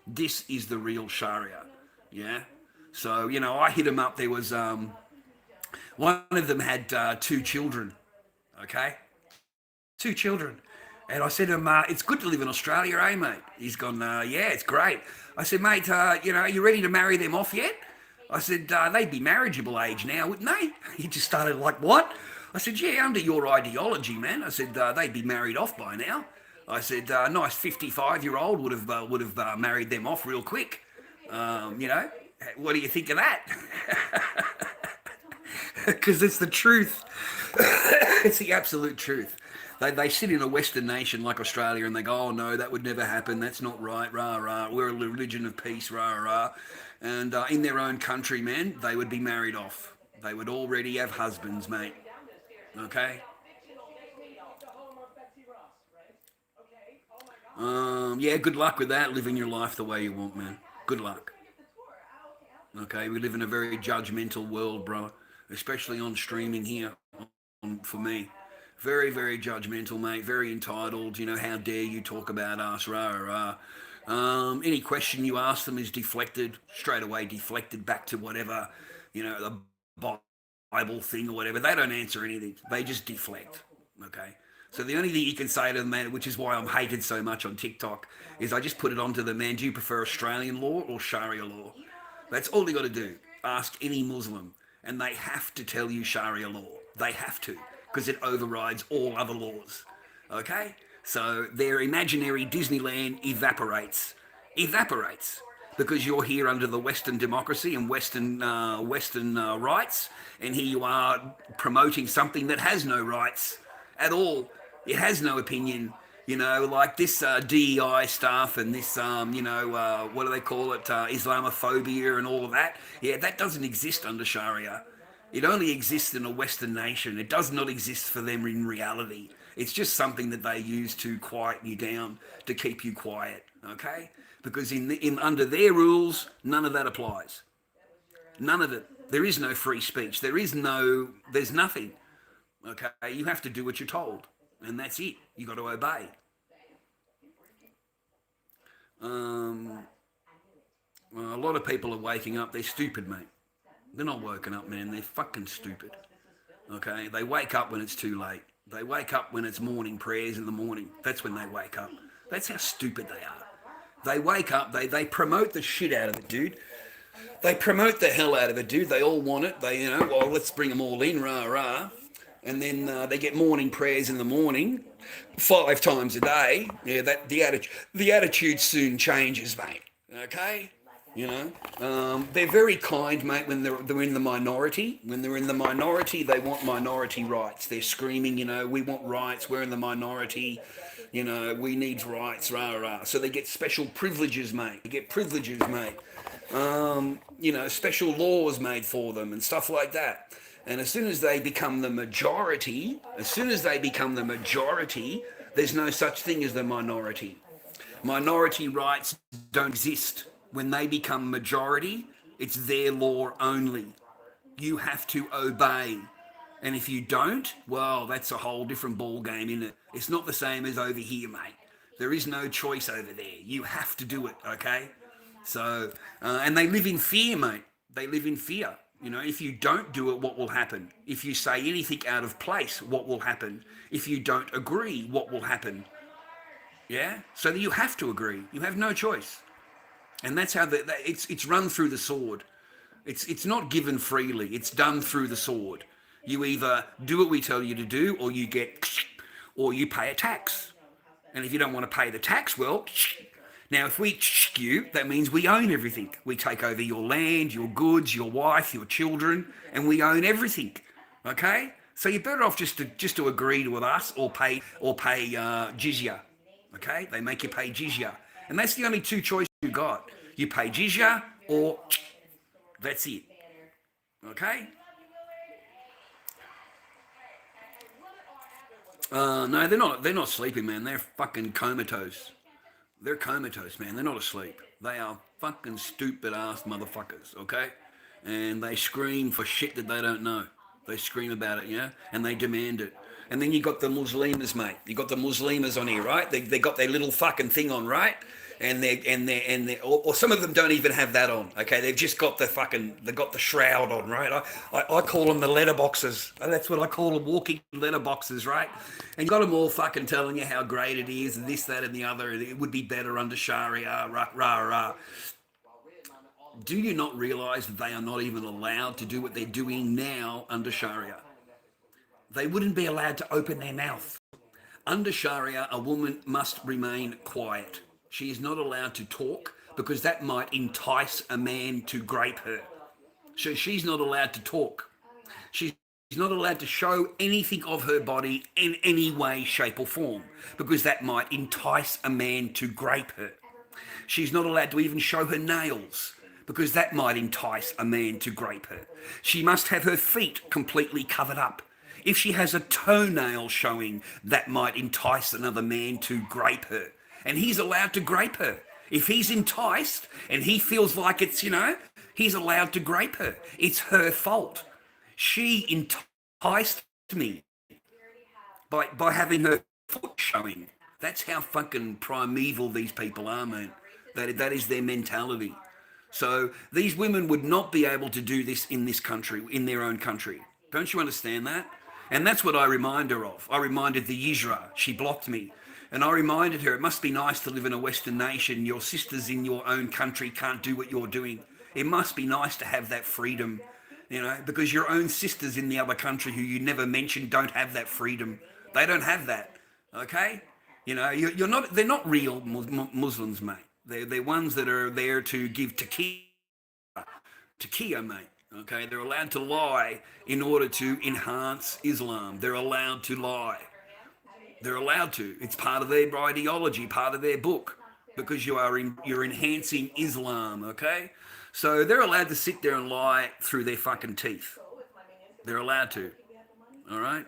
This is the real Sharia. Yeah? So, I hit them up. There was... one of them had 2 children, okay? 2 children. And I said to him, it's good to live in Australia, eh, mate? He's gone, yeah, it's great. I said, mate, are you ready to marry them off yet? I said, they'd be marriageable age now, wouldn't they? He just started like, what? I said, yeah, under your ideology, man. I said, they'd be married off by now. I said, nice 55-year-old would have married them off real quick. What do you think of that? Because it's the truth. It's the absolute truth. They sit in a Western nation like Australia and they go, oh no, that would never happen. That's not right. Rah, rah. We're a religion of peace. Rah, rah. And in their own country, man, they would be married off. They would already have husbands, mate. Okay? Yeah, good luck with that. Living your life the way you want, man. Good luck. Okay, we live in a very judgmental world, bro. Especially on streaming here, for me. Very, very judgmental, mate. Very entitled. How dare you talk about us, rah, rah, rah. Any question you ask them is deflected, straight away deflected back to whatever, the Bible thing or whatever. They don't answer anything. They just deflect, okay? So the only thing you can say to them, man, which is why I'm hated so much on TikTok, is I just put it onto them, man, do you prefer Australian law or Sharia law? That's all you got to do. Ask any Muslim. And they have to tell you Sharia law. They have to, because it overrides all other laws. Okay? So their imaginary Disneyland evaporates. Because you're here under the Western democracy and Western rights, and here you are promoting something that has no rights at all. It has no opinion. Like this DEI stuff and this, what do they call it, Islamophobia and all of that. Yeah, that doesn't exist under Sharia. It only exists in a Western nation. It does not exist for them in reality. It's just something that they use to quiet you down, to keep you quiet, okay? Because in under their rules, none of that applies. None of it. There is no free speech. There's nothing, okay? You have to do what you're told. And that's it. You got to obey. Well, a lot of people are waking up. They're stupid, mate. They're not woken up, man. They're fucking stupid. Okay? They wake up when it's too late. They wake up when it's morning prayers in the morning. That's when they wake up. That's how stupid they are. They wake up, they promote the shit out of it, dude. They promote the hell out of it, dude. They all want it. They, well, let's bring them all in, rah, rah. And then they get morning prayers in the morning, 5 times a day. Yeah, that the attitude soon changes, mate. Okay? They're very kind, mate, when they're in the minority. When they're in the minority, they want minority rights. They're screaming, we want rights. We're in the minority. We need rights, rah, rah. So they get special privileges, mate. They get privileges, mate. Special laws made for them and stuff like that. And as soon as they become the majority, there's no such thing as the minority. Minority rights don't exist. When they become majority, it's their law only. You have to obey. And if you don't, well, that's a whole different ball game, isn't it? It's not the same as over here, mate. There is no choice over there. You have to do it, okay? So, and they live in fear, mate. They live in fear. If you don't do it, what will happen? If you say anything out of place, what will happen? If you don't agree, what will happen? Yeah? So you have to agree. You have no choice. And that's how it's run through the sword. It's not given freely. It's done through the sword. You either do what we tell you to do, or you pay a tax. And if you don't want to pay the tax, well, now if we you, that means we own everything. We take over your land, your goods, your wife, your children, and we own everything. Okay? So you're better off just to agree with us or pay jizya. Okay? They make you pay jizya. And that's the only 2 choices you got. You pay jizya or that's it. Okay? No, they're not sleeping, man. They're fucking comatose. They're comatose, man. They're not asleep. They are fucking stupid ass motherfuckers, okay? And they scream for shit that they don't know. They scream about it, yeah? And they demand it. And then you got the Muslims, mate. You got the Muslims on here, right? They got their little fucking thing on, right? And or some of them don't even have that on. Okay, they've just got they've got the shroud on, right? I call them the letterboxes. That's what I call them, walking letterboxes, right? And you got them all fucking telling you how great it is and this, that, and the other. And it would be better under Sharia, rah, rah, rah. Do you not realise that they are not even allowed to do what they're doing now under Sharia? They wouldn't be allowed to open their mouth. Under Sharia, a woman must remain quiet. She is not allowed to talk because that might entice a man to grape her. So she's not allowed to talk. She's not allowed to show anything of her body in any way, shape or form because that might entice a man to grape her. She's not allowed to even show her nails because that might entice a man to grape her. She must have her feet completely covered up. If she has a toenail showing, that might entice another man to grape her. And he's allowed to grape her. If he's enticed and he feels like it's, he's allowed to grape her. It's her fault. She enticed me by having her foot showing. That's how fucking primeval these people are, man. That is their mentality. So these women would not be able to do this in this country, in their own country. Don't you understand that? And that's what I remind her of. I reminded the Yisra. She blocked me. And I reminded her, it must be nice to live in a Western nation. Your sisters in your own country can't do what you're doing. It must be nice to have that freedom, because your own sisters in the other country who you never mentioned don't have that freedom. They don't have that, okay? They're not real Muslims, mate. They're ones that are there to give taqiyya, mate. Okay, they're allowed to lie in order to enhance Islam. They're allowed to lie. They're allowed to. It's part of their ideology, part of their book, because you're enhancing Islam, okay? So they're allowed to sit there and lie through their fucking teeth. They're allowed to, all right?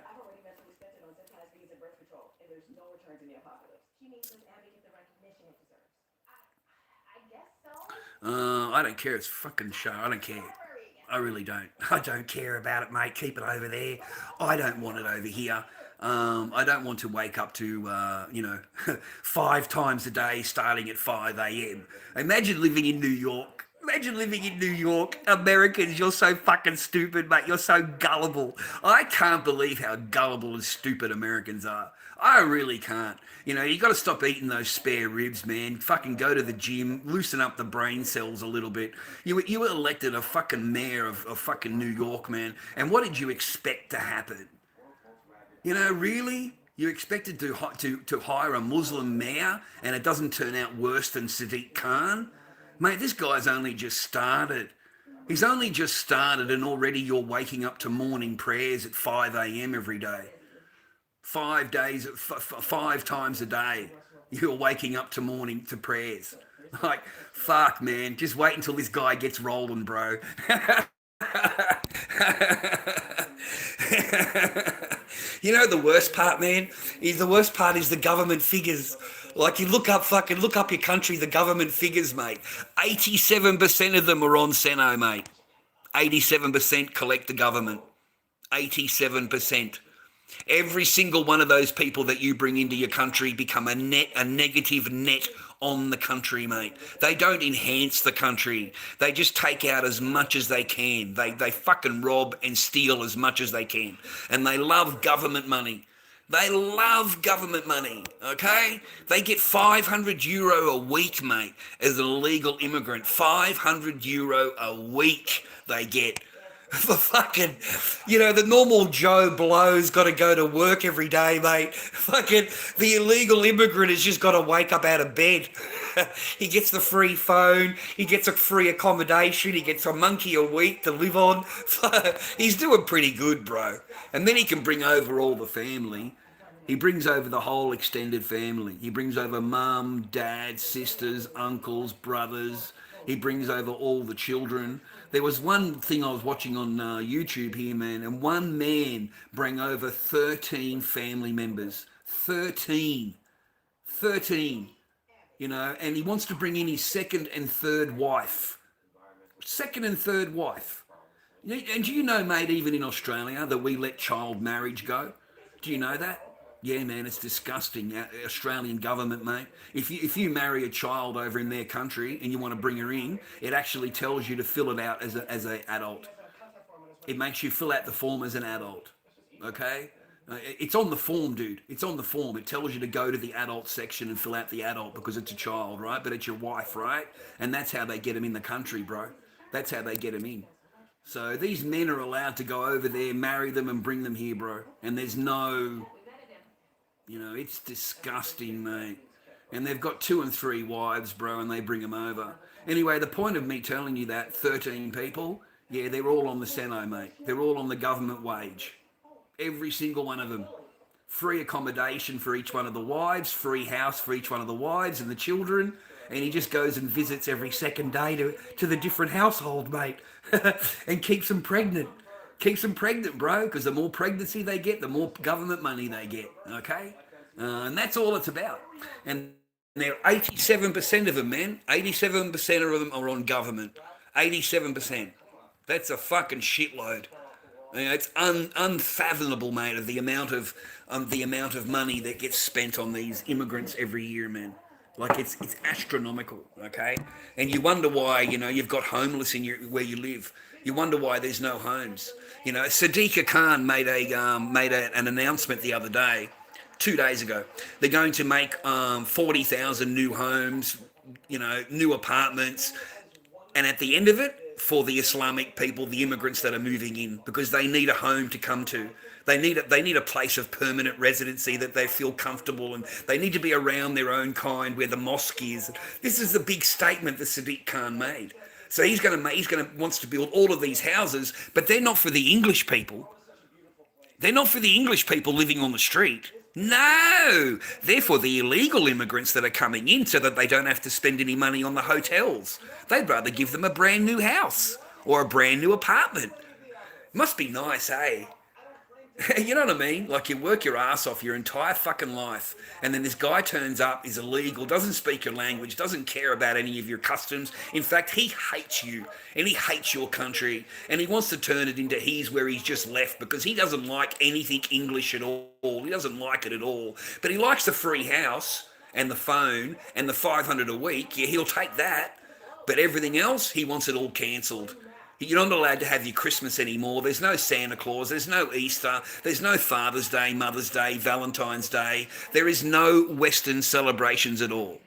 I don't care. It's fucking show. I don't care. I really don't. I don't care about it, mate. Keep it over there. I don't want it over here. I don't want to wake up to, 5 times a day starting at 5 a.m. Imagine living in New York. Americans, you're so fucking stupid, mate. You're so gullible. I can't believe how gullible and stupid Americans are. I really can't. You know, you got to stop eating those spare ribs, man. Fucking go to the gym, loosen up the brain cells a little bit. You were elected a fucking mayor of fucking New York, man. And what did you expect to happen? You know, really? You expected to hire a Muslim mayor and it doesn't turn out worse than Sadiq Khan? Mate, this guy's only just started. He's only just started and already you're waking up to morning prayers at 5 a.m. every day. 5 days, 5 times a day, you're waking up to morning to prayers. Like, fuck, man. Just wait until this guy gets rolling, bro. You know the worst part, man? The worst part is the government figures. Like, you look up your country, the government figures, mate. 87% of them are on Seno, mate. 87% collect the government. 87%. Every single one of those people that you bring into your country become a negative net on the country, mate. They don't enhance the country. They just take out as much as they can. They fucking rob and steal as much as they can. And they love government money. They love government money, okay? They get €500 a week, mate, as an illegal immigrant. €500 a week they get. For fucking, you know, the normal Joe Blow's got to go to work every day, mate. Fucking, the illegal immigrant has just got to wake up out of bed. He gets the free phone, he gets a free accommodation, he gets a monkey a week to live on. He's doing pretty good, bro. And then he can bring over all the family. He brings over the whole extended family. He brings over mum, dad, sisters, uncles, brothers. He brings over all the children. There was one thing I was watching on YouTube here, man, and one man bring over 13 family members. 13. You know, and he wants to bring in his second and third wife. Second and third wife. And do you know, mate, even in Australia, that we let child marriage go? Do you know that? Yeah, man, it's disgusting. Australian government, mate. If you marry a child over in their country and you want to bring her in, it actually tells you to fill it out as an adult. It makes you fill out the form as an adult. Okay? It's on the form, dude. It's on the form. It tells you to go to the adult section and fill out the adult because it's a child, right? But it's your wife, right? And that's how they get them in the country, bro. That's how they get them in. So these men are allowed to go over there, marry them and bring them here, bro. And there's no... You know, it's disgusting, mate. And they've got 2 and 3 wives, bro, and they bring them over. Anyway, the point of me telling you that, 13 people, yeah, they're all on the Seno, mate. They're all on the government wage. Every single one of them. Free accommodation for each one of the wives, free house for each one of the wives and the children. And he just goes and visits every second day to the different household, mate. And keeps them pregnant. Keeps them pregnant, bro, because the more pregnancy they get, the more government money they get, okay? And that's all it's about. And they're 87% of them, man. 87% of them are on government. 87%. That's a fucking shitload. You know, it's unfathomable, mate, of the amount of money that gets spent on these immigrants every year, man. Like, it's astronomical, okay? And you wonder why, you know, you've got homeless in where you live. You wonder why there's no homes. You know, Sadiq Khan made an announcement the other day, 2 days ago. They're going to make 40,000 new homes, you know, new apartments, and at the end of it, for the Islamic people, the immigrants that are moving in, because they need a home to come to. They need a place of permanent residency that they feel comfortable, and they need to be around their own kind where the mosque is. This is the big statement that Sadiq Khan made. So wants to build all of these houses, but they're not for the English people. They're not for the English people living on the street. No, they're for the illegal immigrants that are coming in so that they don't have to spend any money on the hotels. They'd rather give them a brand new house or a brand new apartment. Must be nice, eh? You know what I mean? Like, you work your ass off your entire fucking life, and then this guy turns up, is illegal, doesn't speak your language, doesn't care about any of your customs. In fact, he hates you, and he hates your country, and he wants to turn it into his where he's just left because he doesn't like anything English at all. He doesn't like it at all. But he likes the free house and the phone and the 500 a week. Yeah, he'll take that. But everything else, he wants it all cancelled. You're not allowed to have your Christmas anymore. There's no Santa Claus. There's no Easter. There's no Father's Day, Mother's Day, Valentine's Day. There is no Western celebrations at all.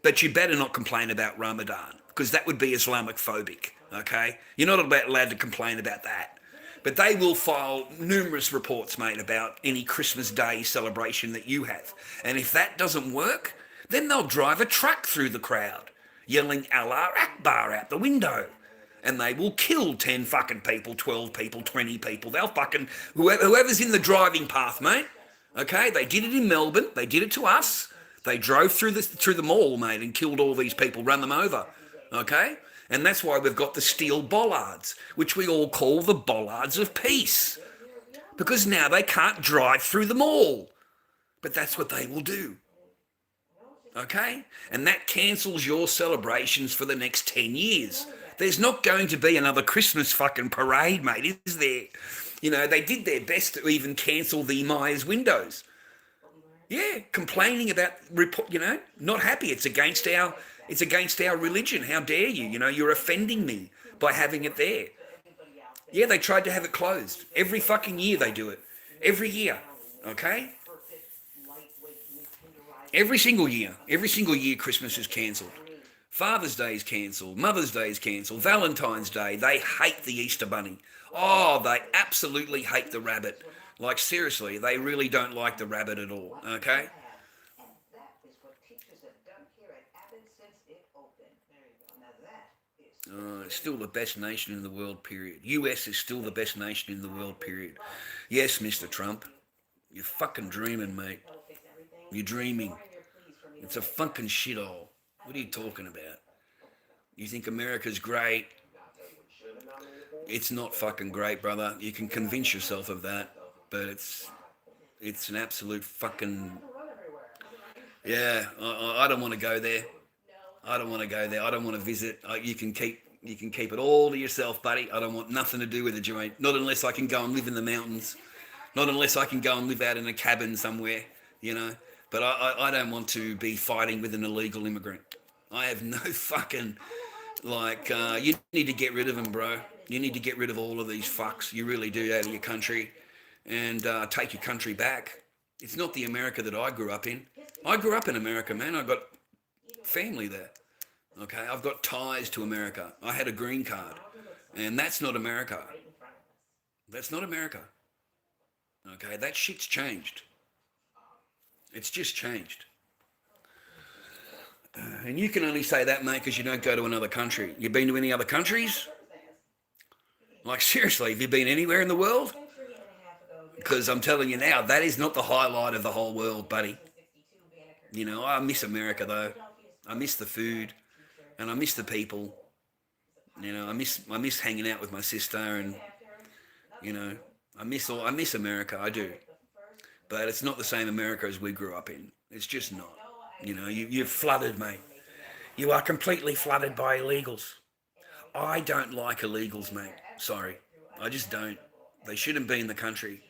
But you better not complain about Ramadan, because that would be Islamic phobic, okay? You're not allowed to complain about that. But they will file numerous reports, mate, about any Christmas Day celebration that you have. And if that doesn't work, then they'll drive a truck through the crowd, yelling Allah Akbar out the window. And they will kill 10 fucking people, 12 people, 20 people. They'll fucking, whoever's in the driving path, mate. Okay, they did it in Melbourne. They did it to us. They drove through the mall, mate, and killed all these people, run them over. Okay? And that's why we've got the steel bollards, which we all call the bollards of peace. Because now they can't drive through the mall. But that's what they will do. Okay? And that cancels your celebrations for the next 10 years. There's not going to be another Christmas fucking parade, mate, is there? You know, they did their best to even cancel the Myers windows. Yeah, complaining about, you know, not happy. It's against our religion. How dare you? You know, you're offending me by having it there. Yeah, they tried to have it closed. Every fucking year they do it. Every year, okay? Every single year Christmas is cancelled. Father's Day is cancelled. Mother's Day is cancelled. Valentine's Day. They hate the Easter Bunny. Oh, they absolutely hate the rabbit. Like, seriously, they really don't like the rabbit at all, okay? And that is what teachers have done here at Abbott since it opened. There you go. Now that is... It's still the best nation in the world, period. US is still the best nation in the world, period. Yes, Mr. Trump. You're fucking dreaming, mate. You're dreaming. It's a fucking shithole. What are you talking about? You think America's great? It's not fucking great, brother. You can convince yourself of that, but it's an absolute fucking... Yeah, I don't want to go there. I don't want to go there. I don't want to visit. You can keep it all to yourself, buddy. I don't want nothing to do with the joint. Not unless I can go and live in the mountains. Not unless I can go and live out in a cabin somewhere, you know. But I don't want to be fighting with an illegal immigrant. I have no fucking, you need to get rid of them, bro. You need to get rid of all of these fucks. You really do, out of your country. And take your country back. It's not the America that I grew up in. I grew up in America, man. I got family there. Okay, I've got ties to America. I had a green card. And that's not America. That's not America. Okay, that shit's changed. It's just changed. And you can only say that, mate, because you don't go to another country. You been to any other countries? Like, seriously, have you been anywhere in the world? Because I'm telling you now, that is not the highlight of the whole world, buddy. You know, I miss America, though. I miss the food, and I miss the people. You know, I miss hanging out with my sister, and, you know, I miss America, I do. But it's not the same America as we grew up in. It's just not. You know, you're flooded, mate. You are completely flooded by illegals. I don't like illegals, mate. Sorry. I just don't. They shouldn't be in the country.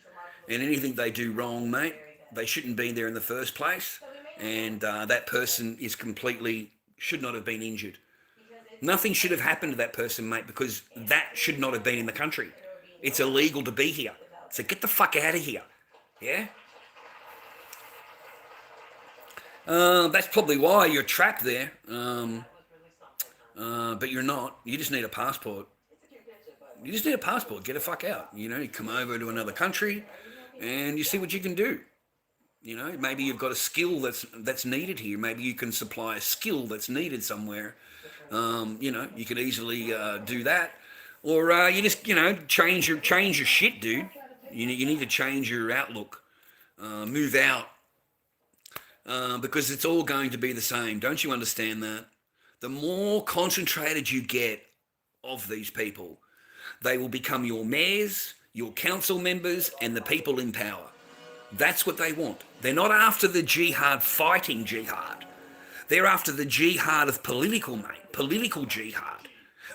And anything they do wrong, mate, they shouldn't be there in the first place. And that person should not have been injured. Nothing should have happened to that person, mate, because that should not have been in the country. It's illegal to be here. So get the fuck out of here. Yeah? That's probably why you're trapped there. But you're not. You just need a passport. You just need a passport. Get the fuck out. You know, you come over to another country and you see what you can do. You know, maybe you've got a skill that's needed here. Maybe you can supply a skill that's needed somewhere. You know, you could easily do that. Or you just, you know, change your shit, dude. You need to change your outlook. Move out. Because it's all going to be the same. Don't you understand that? The more concentrated you get of these people, they will become your mayors, your council members, and the people in power. That's what they want. They're not after the jihad, fighting jihad. They're after the jihad of political, mate. Political jihad,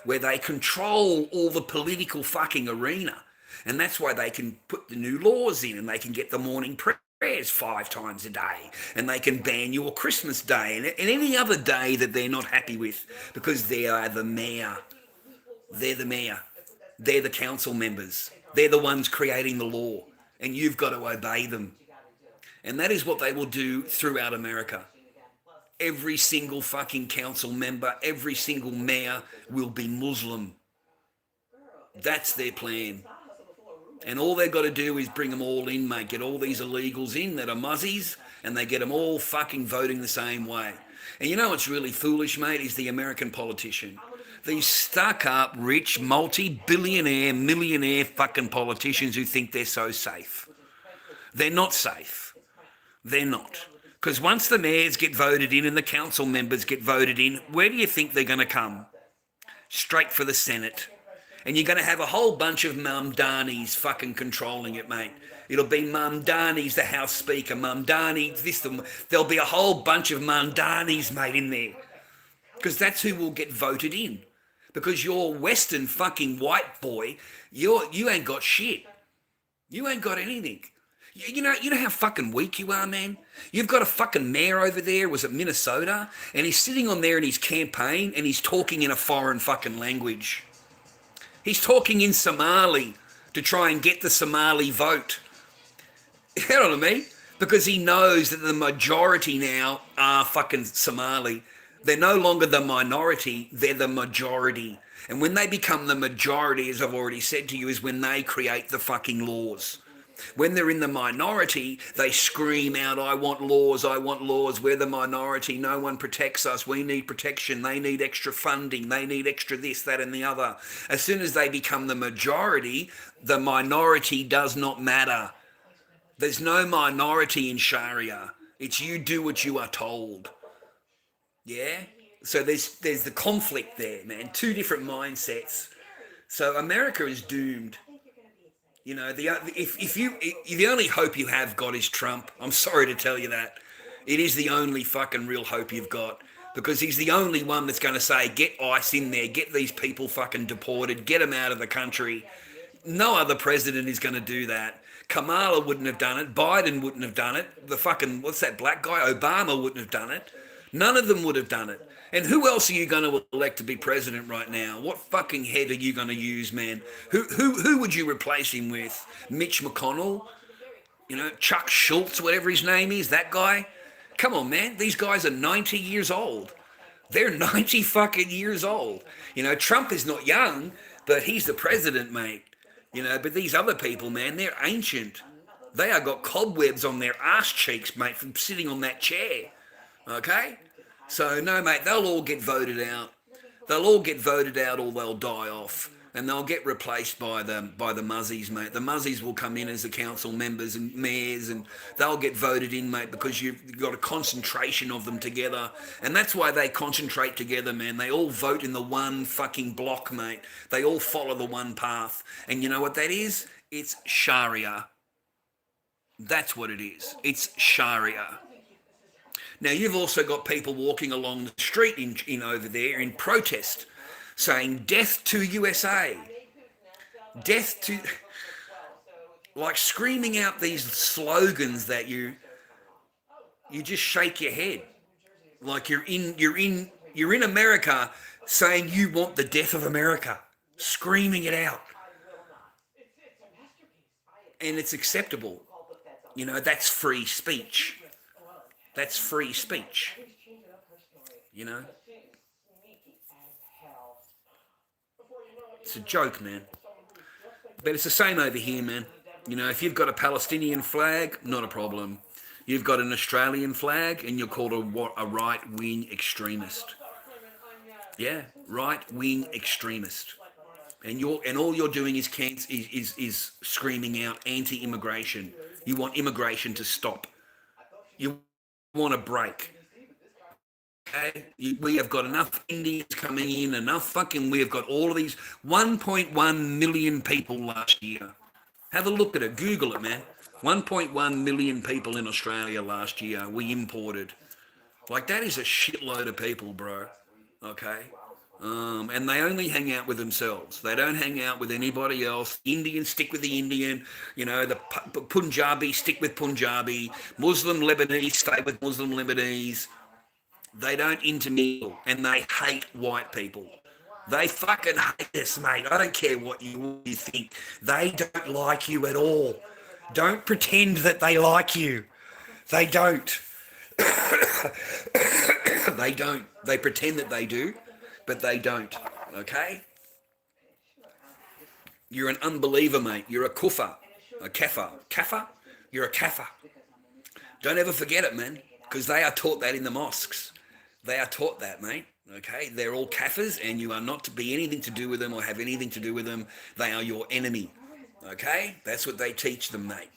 where they control all the political fucking arena. And that's why they can put the new laws in, and they can get the morning prayers 5 times a day, and they can ban your Christmas day and any other day that they're not happy with, because they are the mayor. They're the mayor. They're the council members. They're the ones creating the law, and you've got to obey them. And that is what they will do throughout America. Every single fucking council member, every single mayor will be Muslim. That's their plan. And all they've got to do is bring them all in, mate. Get all these illegals in that are muzzies, and they get them all fucking voting the same way. And you know what's really foolish, mate, is the American politician. These stuck-up, rich, multi-billionaire, millionaire fucking politicians who think they're so safe. They're not safe. They're not. Because once the mayors get voted in and the council members get voted in, where do you think they're going to come? Straight for the Senate. And you're going to have a whole bunch of Mamdanis fucking controlling it, mate. It'll be Mamdani's the House Speaker, Mamdani, this, there'll be a whole bunch of Mamdanis, mate, in there. Because that's who will get voted in. Because you're Western fucking white boy, you ain't got shit. You ain't got anything. You know how fucking weak you are, man? You've got a fucking mayor over there, was it Minnesota? And he's sitting on there in his campaign and he's talking in a foreign fucking language. He's talking in Somali to try and get the Somali vote. You know what I mean? Because he knows that the majority now are fucking Somali. They're no longer the minority, they're the majority. And when they become the majority, as I've already said to you, is when they create the fucking laws. When they're in the minority, they scream out, I want laws, we're the minority, no one protects us, we need protection, they need extra funding, they need extra this, that and the other. As soon as they become the majority, the minority does not matter. There's no minority in Sharia. It's you do what you are told. Yeah? So there's the conflict there, man. Two different mindsets. So America is doomed. You know, the only hope you have got is Trump. I'm sorry to tell you that. It is the only fucking real hope you've got. Because he's the only one that's going to say, get ICE in there, get these people fucking deported, get them out of the country. No other president is going to do that. Kamala wouldn't have done it. Biden wouldn't have done it. The fucking, what's that black guy? Obama wouldn't have done it. None of them would have done it. And who else are you going to elect to be president right now? What fucking head are you going to use, man? Who would you replace him with? Mitch McConnell? You know, Chuck Schultz, whatever his name is, that guy? Come on, man. These guys are 90 years old. They're 90 fucking years old. You know, Trump is not young, but he's the president, mate. You know, but these other people, man, they're ancient. They have got cobwebs on their ass cheeks, mate, from sitting on that chair. Okay? So, no, mate, they'll all get voted out. They'll all get voted out or they'll die off. And they'll get replaced by the muzzies, mate. The muzzies will come in as the council members and mayors and they'll get voted in, mate, because you've got a concentration of them together. And that's why they concentrate together, man. They all vote in the one fucking block, mate. They all follow the one path. And you know what that is? It's Sharia. That's what it is. It's Sharia. Now, you've also got people walking along the street in over there in protest, saying death to USA, death to, like screaming out these slogans that you just shake your head, like you're in America saying you want the death of America, screaming it out, and it's acceptable. You know, that's free speech. That's free speech. You know. It's a joke, man. But it's the same over here, man. You know, if you've got a Palestinian flag, not a problem. You've got an Australian flag and you're called a right-wing extremist. Yeah, right-wing extremist. And all you're doing is screaming out anti-immigration. You want immigration to stop. You want a break. Okay? We have got enough Indians coming in, we have got all of these 1.1 million people last year. Have a look at it, Google it, man. 1.1 million people in Australia last year we imported. Like, that is a shitload of people, bro. Okay? And they only hang out with themselves. They don't hang out with anybody else. Indians stick with the Indian. You know, the Punjabi stick with Punjabi. Muslim Lebanese stay with Muslim Lebanese. They don't intermingle, and they hate white people. They fucking hate us, mate. I don't care what you think. They don't like you at all. Don't pretend that they like you. They don't. They don't. They pretend that they do, but they don't. Okay? You're an unbeliever, mate. You're a kufar. A kafir. Kafir? You're a kafir. Don't ever forget it, man, because they are taught that in the mosques. They are taught that, mate. Okay? They're all kafirs, and you are not to be anything to do with them or have anything to do with them. They are your enemy. Okay? That's what they teach them, mate.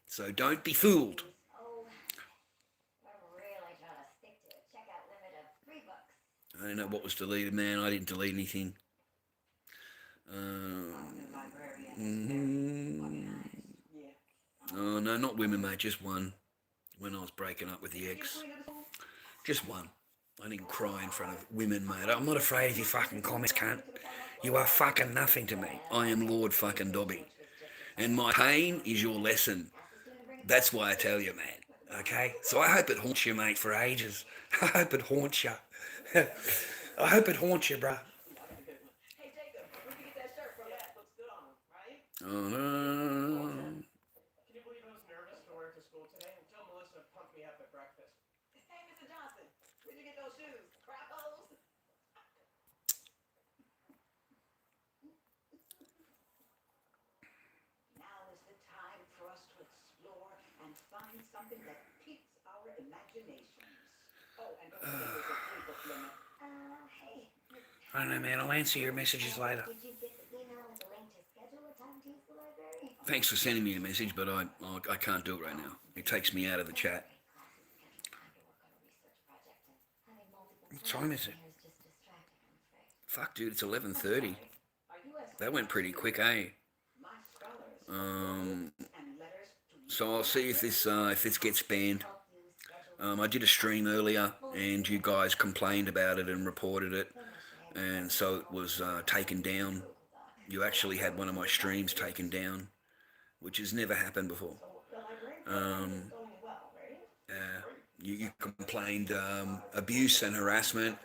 So don't be fooled. I don't know what was deleted, man. I didn't delete anything. Oh, no, not women, mate. Just one. When I was breaking up with the ex. Just one. I didn't cry in front of women, mate. I'm not afraid of your fucking comments, cunt. You are fucking nothing to me. I am Lord fucking Dobby. And my pain is your lesson. That's why I tell you, man. Okay? So I hope it haunts you, mate, for ages. I hope it haunts you. I hope it haunts you, bruh. Hey, Jacob, where'd you get that shirt from? Yeah, it looks good on him, right? Oh, no. Can you believe I was nervous to wear it to school today? Until Melissa pumped me up at breakfast. Hey, Mr. Johnson, where'd you get those shoes? Crapos? Now is the time for us to explore and find something that piques our imaginations. Oh, and don't forget there's a free book limit. Hey, I don't know, man. I'll answer your messages later. did you get the email with the link to schedule a time to use the library? Thanks for sending me a message, but I can't do it right now. It takes me out of the chat. What time is it? Fuck, dude, it's 11:30. That went pretty quick, eh? So I'll see if this gets banned. I did a stream earlier, and you guys complained about it and reported it, and so it was taken down. You actually had one of my streams taken down, which has never happened before. You complained abuse and harassment,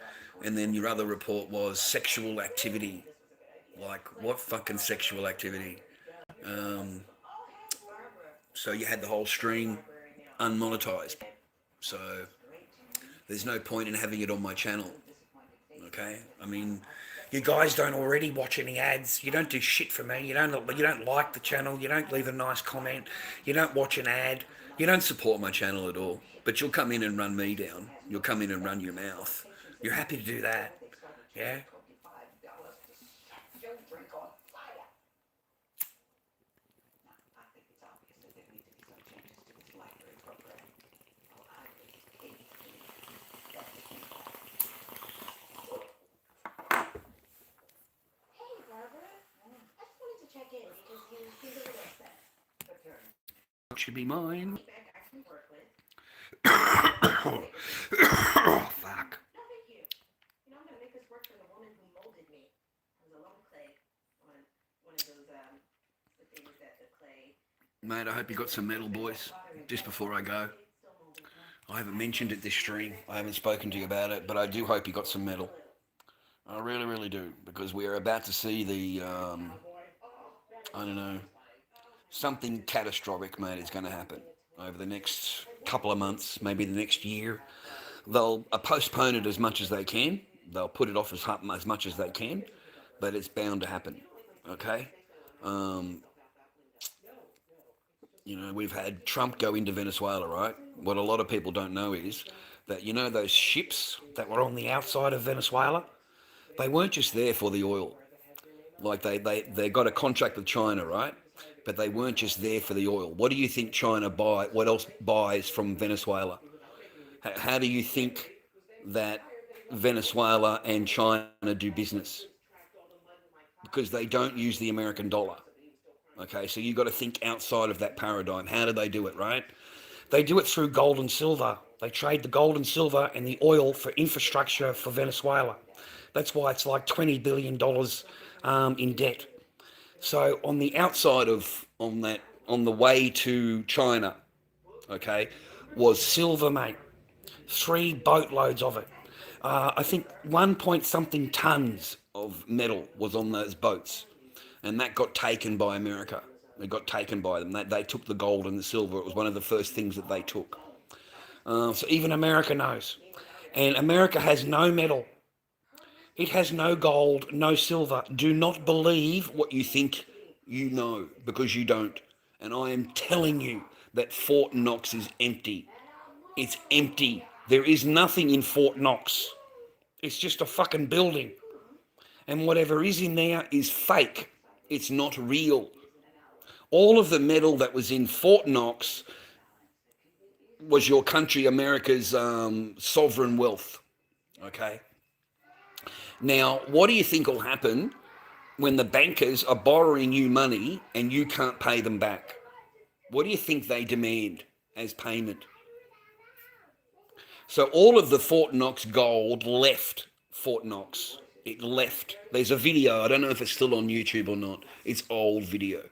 and then your other report was sexual activity. Like, what fucking sexual activity? So you had the whole stream unmonetized. So there's no point in having it on my channel. Okay? I mean, you guys don't already watch any ads. You don't do shit for me. You don't like the channel. You don't leave a nice comment. You don't watch an ad. You don't support my channel at all. But you'll come in and run me down. You'll come in and run your mouth. You're happy to do that. Yeah? Should be mine. Oh, fuck. No, thank you. You know, I'm gonna make this work for the woman who molded me. It was a long clay on one of those the things that the clay. Mate, I hope you got some metal, boys. Just before I go. I haven't mentioned it this stream. I haven't spoken to you about it, but I do hope you got some metal. I really, really do, because we are about to see the, I don't know, something catastrophic, mate, is going to happen over the next couple of months, maybe the next year. They'll postpone it as much as they can. They'll put it off as much as they can, but it's bound to happen, okay? You know, we've had Trump go into Venezuela, right? What a lot of people don't know is that, you know, those ships that were on the outside of Venezuela, they weren't just there for the oil. Like they got a contract with China, right? But they weren't just there for the oil. What do you think China what else buys from Venezuela? How do you think that Venezuela and China do business? Because they don't use the American dollar. Okay, so you've got to think outside of that paradigm. How do they do it, right? They do it through gold and silver. They trade the gold and silver and the oil for infrastructure for Venezuela. That's why it's like $20 billion in debt. So on the outside on the way to China, okay, was silver, mate. 3 boatloads of it. I think 1 point something tons of metal was on those boats, and that got taken by America. It got taken by them. They took the gold and the silver. It was one of the first things that they took. So even America knows. And America has no metal. It has no gold, no silver. Do not believe what you think you know, because you don't. And I am telling you that Fort Knox is empty. It's empty. There is nothing in Fort Knox. It's just a fucking building. And whatever is in there is fake. It's not real. All of the metal that was in Fort Knox was your country, America's sovereign wealth. Okay? Now, what do you think will happen when the bankers are borrowing you money and you can't pay them back? What do you think they demand as payment? So all of the Fort Knox gold left Fort Knox. It left. There's a video. I don't know if it's still on YouTube or not. It's old video.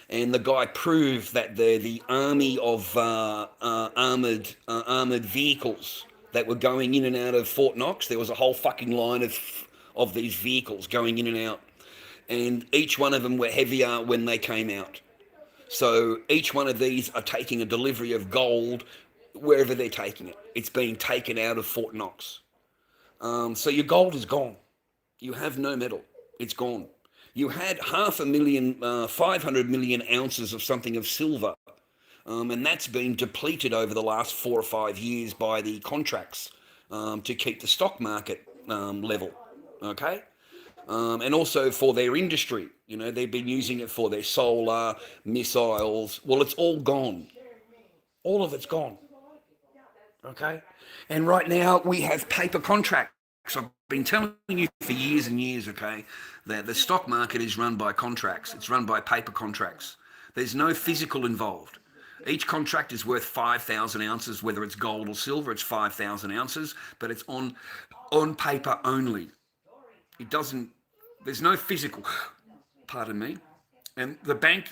And the guy proved that the army of armored vehicles that were going in and out of Fort Knox, there was a whole fucking line of these vehicles going in and out. And each one of them were heavier when they came out. So each one of these are taking a delivery of gold wherever they're taking it. It's being taken out of Fort Knox. So your gold is gone. You have no metal. It's gone. You had 500 million ounces of something of silver. And that's been depleted over the last 4 or 5 years by the contracts to keep the stock market level. Okay? And also for their industry. You know, they've been using it for their solar, missiles. Well, it's all gone. All of it's gone. Okay? And right now we have paper contracts. I've been telling you for years and years, okay, that the stock market is run by contracts. It's run by paper contracts. There's no physical involved. Each contract is worth 5,000 ounces, whether it's gold or silver, it's 5,000 ounces, but it's on paper only. It doesn't, there's no physical, pardon me. And the bank,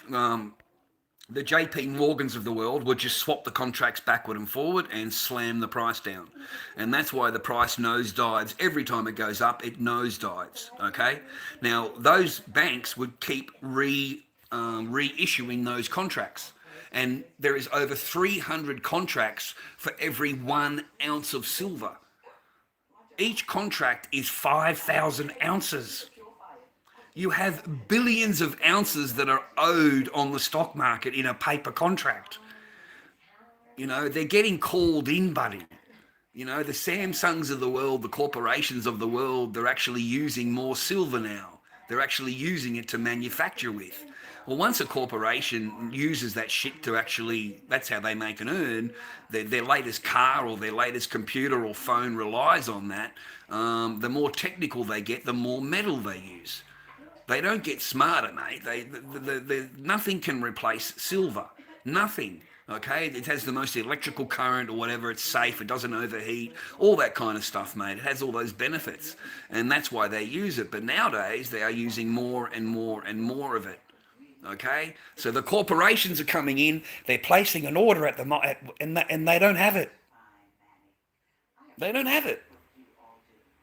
the JP Morgans of the world would just swap the contracts backward and forward and slam the price down. And that's why the price nosedives. Every time it goes up, it nosedives, okay? Now, those banks would keep reissuing those contracts. And there is over 300 contracts for every 1 ounce of silver. Each contract is 5,000 ounces. You have billions of ounces that are owed on the stock market in a paper contract. You know, they're getting called in, buddy. You know, the Samsungs of the world, the corporations of the world, they're actually using more silver now. They're actually using it to manufacture with. Well, once a corporation uses that shit to actually, that's how they make an earn, their latest car or their latest computer or phone relies on that. The more technical they get, the more metal they use. They don't get smarter, mate. Nothing can replace silver. Nothing. Okay? It has the most electrical current or whatever. It's safe. It doesn't overheat. All that kind of stuff, mate. It has all those benefits. And that's why they use it. But nowadays, they are using more and more and more of it. Okay? So the corporations are coming in. They're placing an order at the and they don't have it. They don't have it.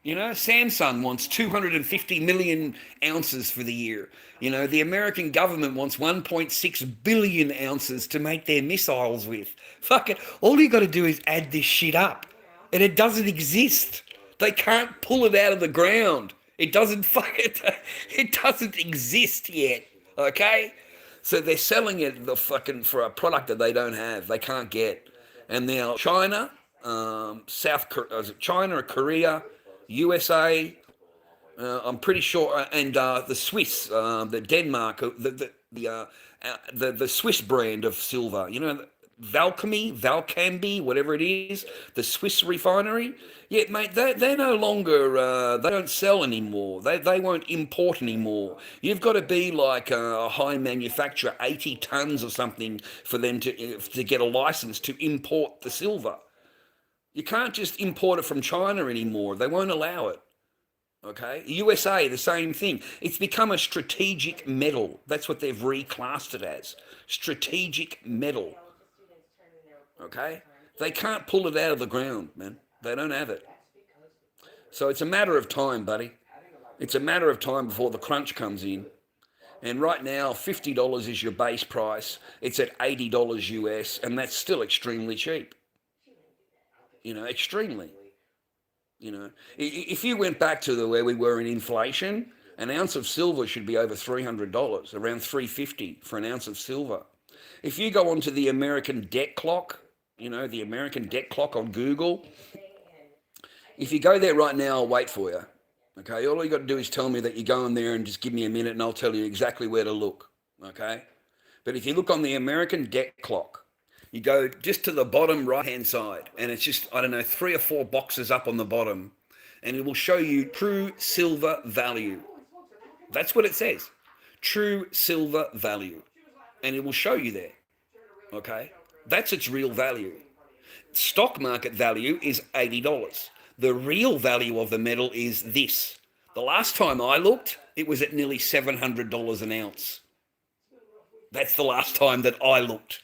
You know, Samsung wants 250 million ounces for the year. You know, the American government wants 1.6 billion ounces to make their missiles with. Fuck it. All you got to do is add this shit up. And it doesn't exist. They can't pull it out of the ground. It doesn't it doesn't exist yet. Okay? So they're selling it for a product that they don't have. They can't get. And now China, China or Korea, USA, I'm pretty sure, and the Swiss, the Denmark, the Swiss brand of silver, you know, Valcambi, whatever it is, the Swiss refinery. Yeah, mate, they're no longer, they don't sell anymore. They won't import anymore. You've got to be like a high manufacturer, 80 tons or something, for them to get a license to import the silver. You can't just import it from China anymore. They won't allow it. Okay? USA, the same thing. It's become a strategic metal. That's what they've reclassed it as. Strategic metal. Okay? They can't pull it out of the ground, man. They don't have it. So it's a matter of time, buddy. It's a matter of time before the crunch comes in. And right now, $50 is your base price. It's at $80 US, and that's still extremely cheap. Extremely. If you went back to where we were in inflation, an ounce of silver should be over $300, around $350 for an ounce of silver. If you go onto the American debt clock, the American debt clock on Google, if you go there right now, I'll wait for you. Okay, all you got to do is tell me that you go in there and just give me a minute and I'll tell you exactly where to look. Okay, but if you look on the American debt clock, you go just to the bottom right-hand side, and it's just, I don't know, 3 or 4 boxes up on the bottom, and it will show you true silver value. That's what it says, true silver value, and it will show you there. Okay, that's its real value. Stock market value is $80. The real value of the metal is this. The last time I looked, it was at nearly $700 an ounce. That's the last time that I looked.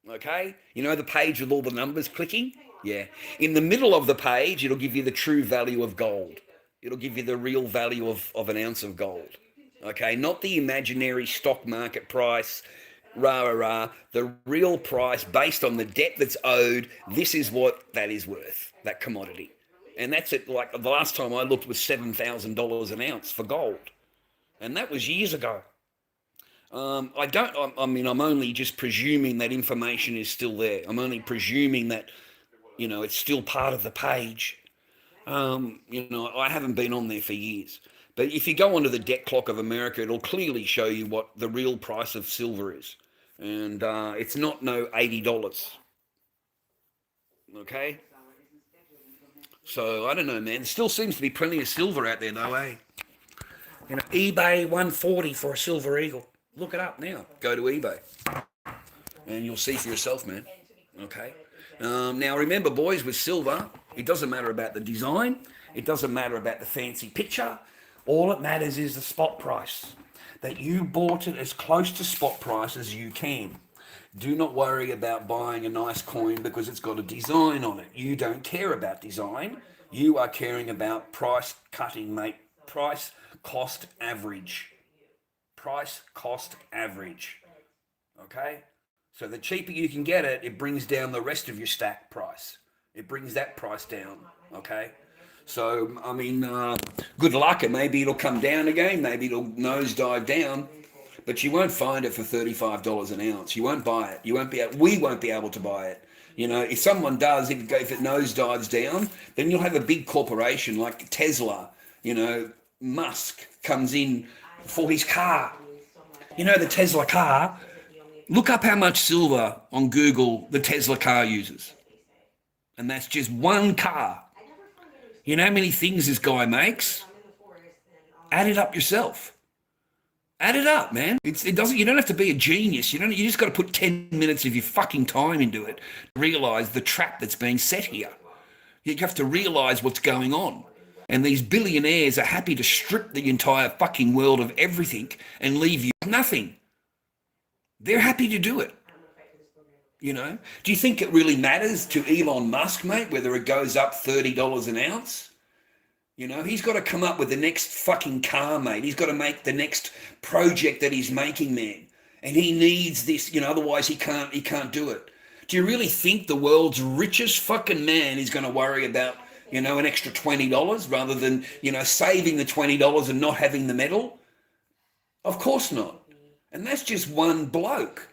Okay, the page with all the numbers clicking? Yeah. In the middle of the page, it'll give you the true value of gold. It'll give you the real value of an ounce of gold. Okay, not the imaginary stock market price, the real price based on the debt that's owed. This is what that is worth, that commodity. And that's it. Like the last time I looked was $7,000 an ounce for gold. And that was years ago. I'm only just presuming that information is still there. I'm only presuming that, it's still part of the page. I haven't been on there for years. But if you go onto the debt clock of America, it'll clearly show you what the real price of silver is. And it's not no $80. Okay? So, I don't know, man. There still seems to be plenty of silver out there, though, eh? eBay 140 for a silver eagle. Look it up now. Go to eBay. And you'll see for yourself, man. Okay? Now, remember, boys, with silver, it doesn't matter about the design. It doesn't matter about the fancy picture. All that matters is the spot price. That you bought it as close to spot price as you can. Do not worry about buying a nice coin because it's got a design on it. You don't care about design. You are caring about price cutting, mate. Price cost average. Price cost average. Okay? So the cheaper you can get it, it brings down the rest of your stack price. It brings that price down. Okay? So, good luck, and maybe it'll come down again. Maybe it'll nosedive down. But you won't find it for $35 an ounce. You won't buy it. We won't be able to buy it. If someone does, if it nosedives down, then you'll have a big corporation like Tesla. Musk comes in for his car. The Tesla car. Look up how much silver on Google the Tesla car uses. And that's just one car. You know how many things this guy makes? Add it up yourself. Add it up, man. You don't have to be a genius. You just got to put 10 minutes of your fucking time into it to realize the trap that's being set here. You have to realize what's going on. And these billionaires are happy to strip the entire fucking world of everything and leave you with nothing. They're happy to do it. Do you think it really matters to Elon Musk, mate, whether it goes up $30 an ounce? He's got to come up with the next fucking car, mate. He's got to make the next project that he's making, man. And he needs this, otherwise he can't do it. Do you really think the world's richest fucking man is going to worry about, an extra $20 rather than, saving the $20 and not having the metal? Of course not. And that's just one bloke.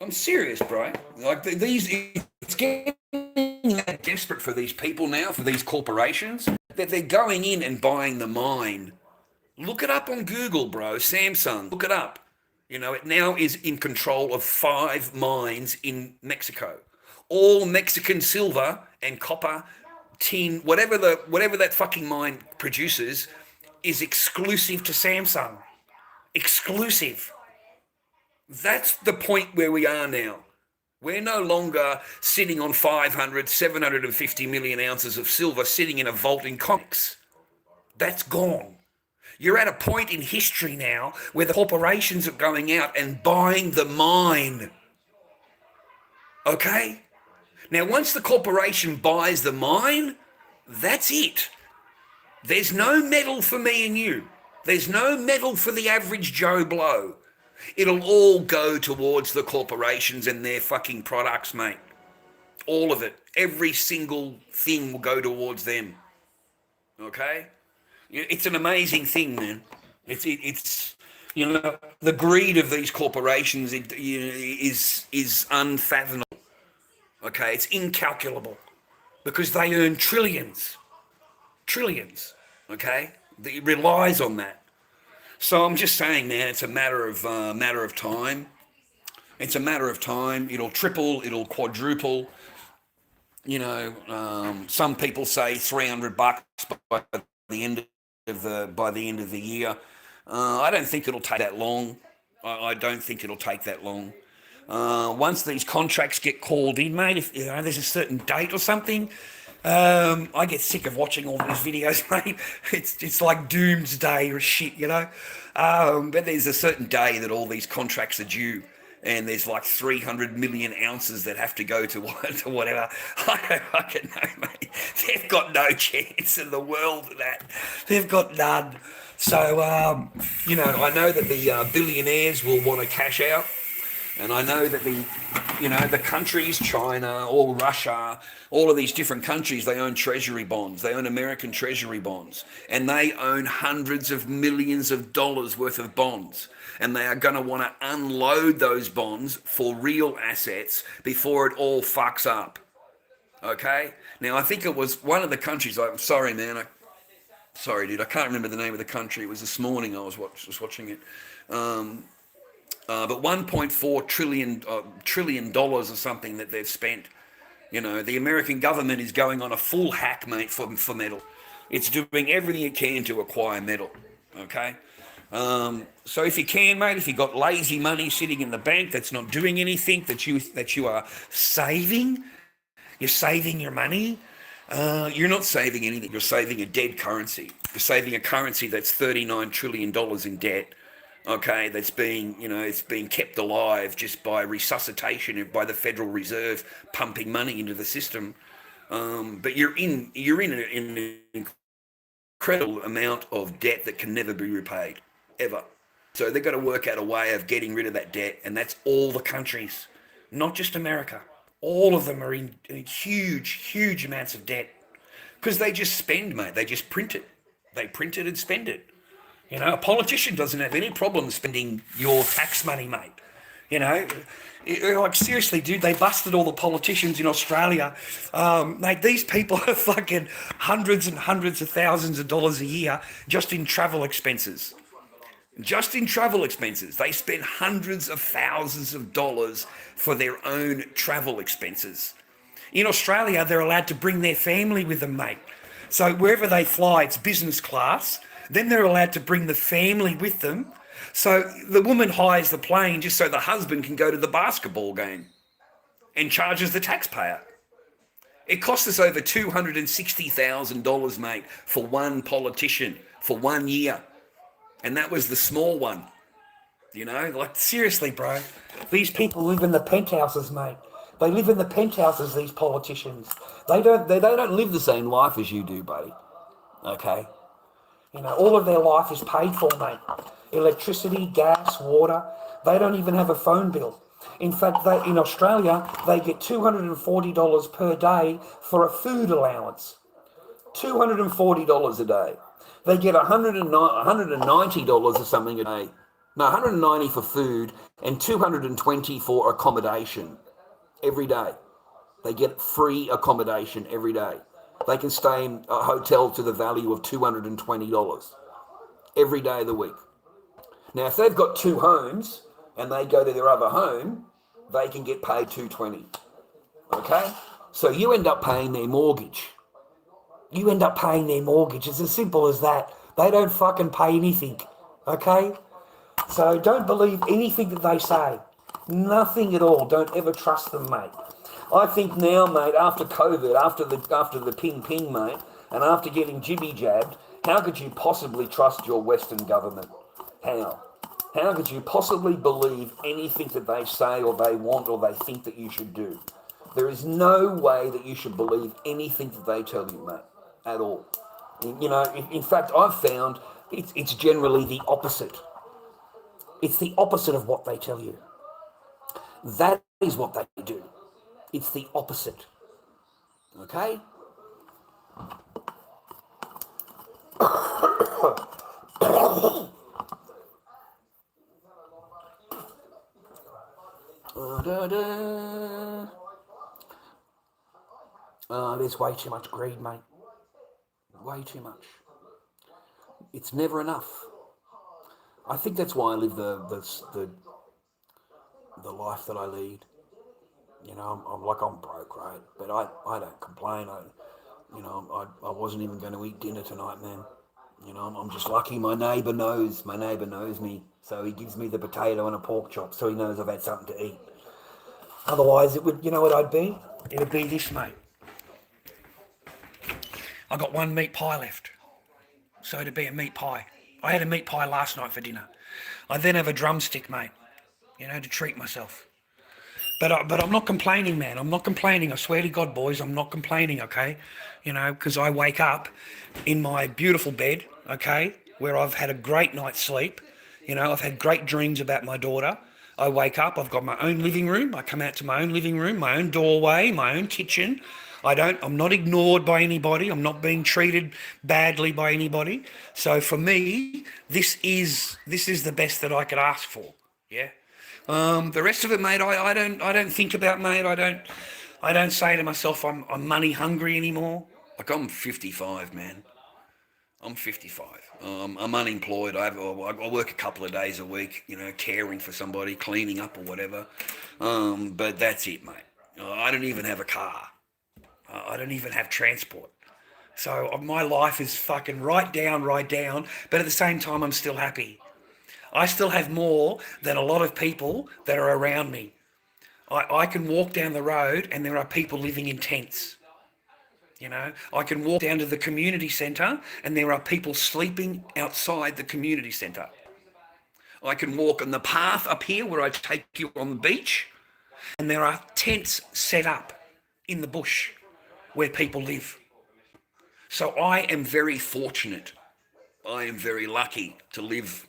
I'm serious, bro. It's getting that desperate for these people now, for these corporations, that they're going in and buying the mine. Look it up on Google, bro. Samsung, look it up. It now is in control of 5 mines in Mexico. All Mexican silver and copper, tin, whatever that fucking mine produces is exclusive to Samsung. Exclusive. That's the point where we are now. We're no longer sitting on 750 million ounces of silver sitting in a vault in comics. That's gone. You're at a point in history now where the corporations are going out and buying the mine. Okay? Now, once the corporation buys the mine, that's it. There's no medal for me and you. There's no medal for the average Joe Blow. It'll all go towards the corporations and their fucking products, mate. All of it. Every single thing will go towards them. Okay? It's an amazing thing, man. It's the greed of these corporations is unfathomable. Okay? It's incalculable because they earn trillions. Trillions. Okay? It relies on that. So I'm just saying, man, it's a matter of time. It's a matter of time. It'll triple, it'll quadruple. Some people say $300 by the end of the year. I don't think it'll take that long. I don't think it'll take that long. Once these contracts get called in, mate, if there's a certain date or something, I get sick of watching all these videos, mate. It's like doomsday or shit, But there's a certain day that all these contracts are due, and there's like 300 million ounces that have to go to whatever. I don't fucking know, mate. They've got no chance in the world of that. They've got none. So, I know that the billionaires will want to cash out. And I know that the countries, China or Russia, all of these different countries, they own treasury bonds. They own American treasury bonds. And they own hundreds of millions of dollars worth of bonds. And they are going to want to unload those bonds for real assets before it all fucks up. Okay? Now, I think it was one of the countries, I'm sorry, man. Sorry, dude. I can't remember the name of the country. It was this morning I was watching it. But 1.4 trillion dollars or something that they've spent. The American government is going on a full hack, mate, for metal. It's doing everything it can to acquire metal. Okay? So if you can, mate, if you've got lazy money sitting in the bank that's not doing anything, that you are saving, you're saving your money. You're not saving anything. You're saving a dead currency. You're saving a currency that's $39 trillion in debt. Okay, that's it's being kept alive just by resuscitation by the Federal Reserve pumping money into the system. But you're in an incredible amount of debt that can never be repaid, ever. So they've got to work out a way of getting rid of that debt, and that's all the countries, not just America. All of them are in huge amounts of debt because they just spend, mate. They just print it. They print it and spend it. A politician doesn't have any problem spending your tax money, mate. Like seriously, dude, they busted all the politicians in Australia. Mate, these people are fucking hundreds and hundreds of thousands of dollars a year just in travel expenses. Just in travel expenses. They spend hundreds of thousands of dollars for their own travel expenses. In Australia, they're allowed to bring their family with them, mate. So wherever they fly, it's business class. Then they're allowed to bring the family with them. So the woman hires the plane just so the husband can go to the basketball game and charges the taxpayer. It costs us over $260,000, mate, for one politician for 1 year. And that was the small one. Like seriously, bro. These people live in the penthouses, mate. They live in the penthouses, these politicians. They don't live the same life as you do, buddy. Okay? All of their life is paid for, mate. Electricity, gas, water. They don't even have a phone bill. In fact, in Australia, they get $240 per day for a food allowance. $240 a day. They get $190 or something a day. No, $190 for food and $220 for accommodation every day. They get free accommodation every day. They can stay in a hotel to the value of $220 every day of the week. Now, if they've got two homes and they go to their other home, they can get paid $220. Okay? So you end up paying their mortgage. It's as simple as that. They don't fucking pay anything. Okay? So don't believe anything that they say. Nothing at all. Don't ever trust them, mate. I think now, mate, after COVID, after the ping, mate, and after getting jibby jabbed, how could you possibly trust your Western government? How? How could you possibly believe anything that they say or they want or they think that you should do? There is no way that you should believe anything that they tell you, mate, at all. You know, in fact, I've found it's generally the opposite. It's the opposite of what they tell you. That is what they do. It's the opposite. Okay? There's way too much greed, mate. Way too much. It's never enough. I think that's why I live the life that I lead. You know, I'm broke, right? But I don't complain. I wasn't even going to eat dinner tonight, man. You know, I'm just lucky my neighbour knows me. So he gives me the potato and a pork chop so he knows I've had something to eat. Otherwise, it would, you know what I'd be? It'd be this, mate. I got one meat pie left. So it'd be a meat pie. I had a meat pie last night for dinner. I then have a drumstick, mate, you know, to treat myself. But I'm not complaining, man. I'm not complaining. I swear to God, boys, I'm not complaining, okay? You know, because I wake up in my beautiful bed, okay, where I've had a great night's sleep. You know, I've had great dreams about my daughter. I wake up, I've got my own living room. I come out to my own living room, my own doorway, my own kitchen. I'm not ignored by anybody. I'm not being treated badly by anybody. So for me, this is the best that I could ask for. Yeah. The rest of it, mate, I don't think about, mate. I don't say to myself I'm money hungry anymore. Like, I'm 55, man. I'm 55. I'm unemployed. I work a couple of days a week, you know, caring for somebody, cleaning up or whatever. But that's it, mate. I don't even have a car. I don't even have transport. So my life is fucking right down. But at the same time, I'm still happy. I still have more than a lot of people that are around me. I can walk down the road and there are people living in tents. You know, I can walk down to the community centre and there are people sleeping outside the community centre. I can walk on the path up here where I take you on the beach and there are tents set up in the bush where people live. So I am very fortunate. I am very lucky to live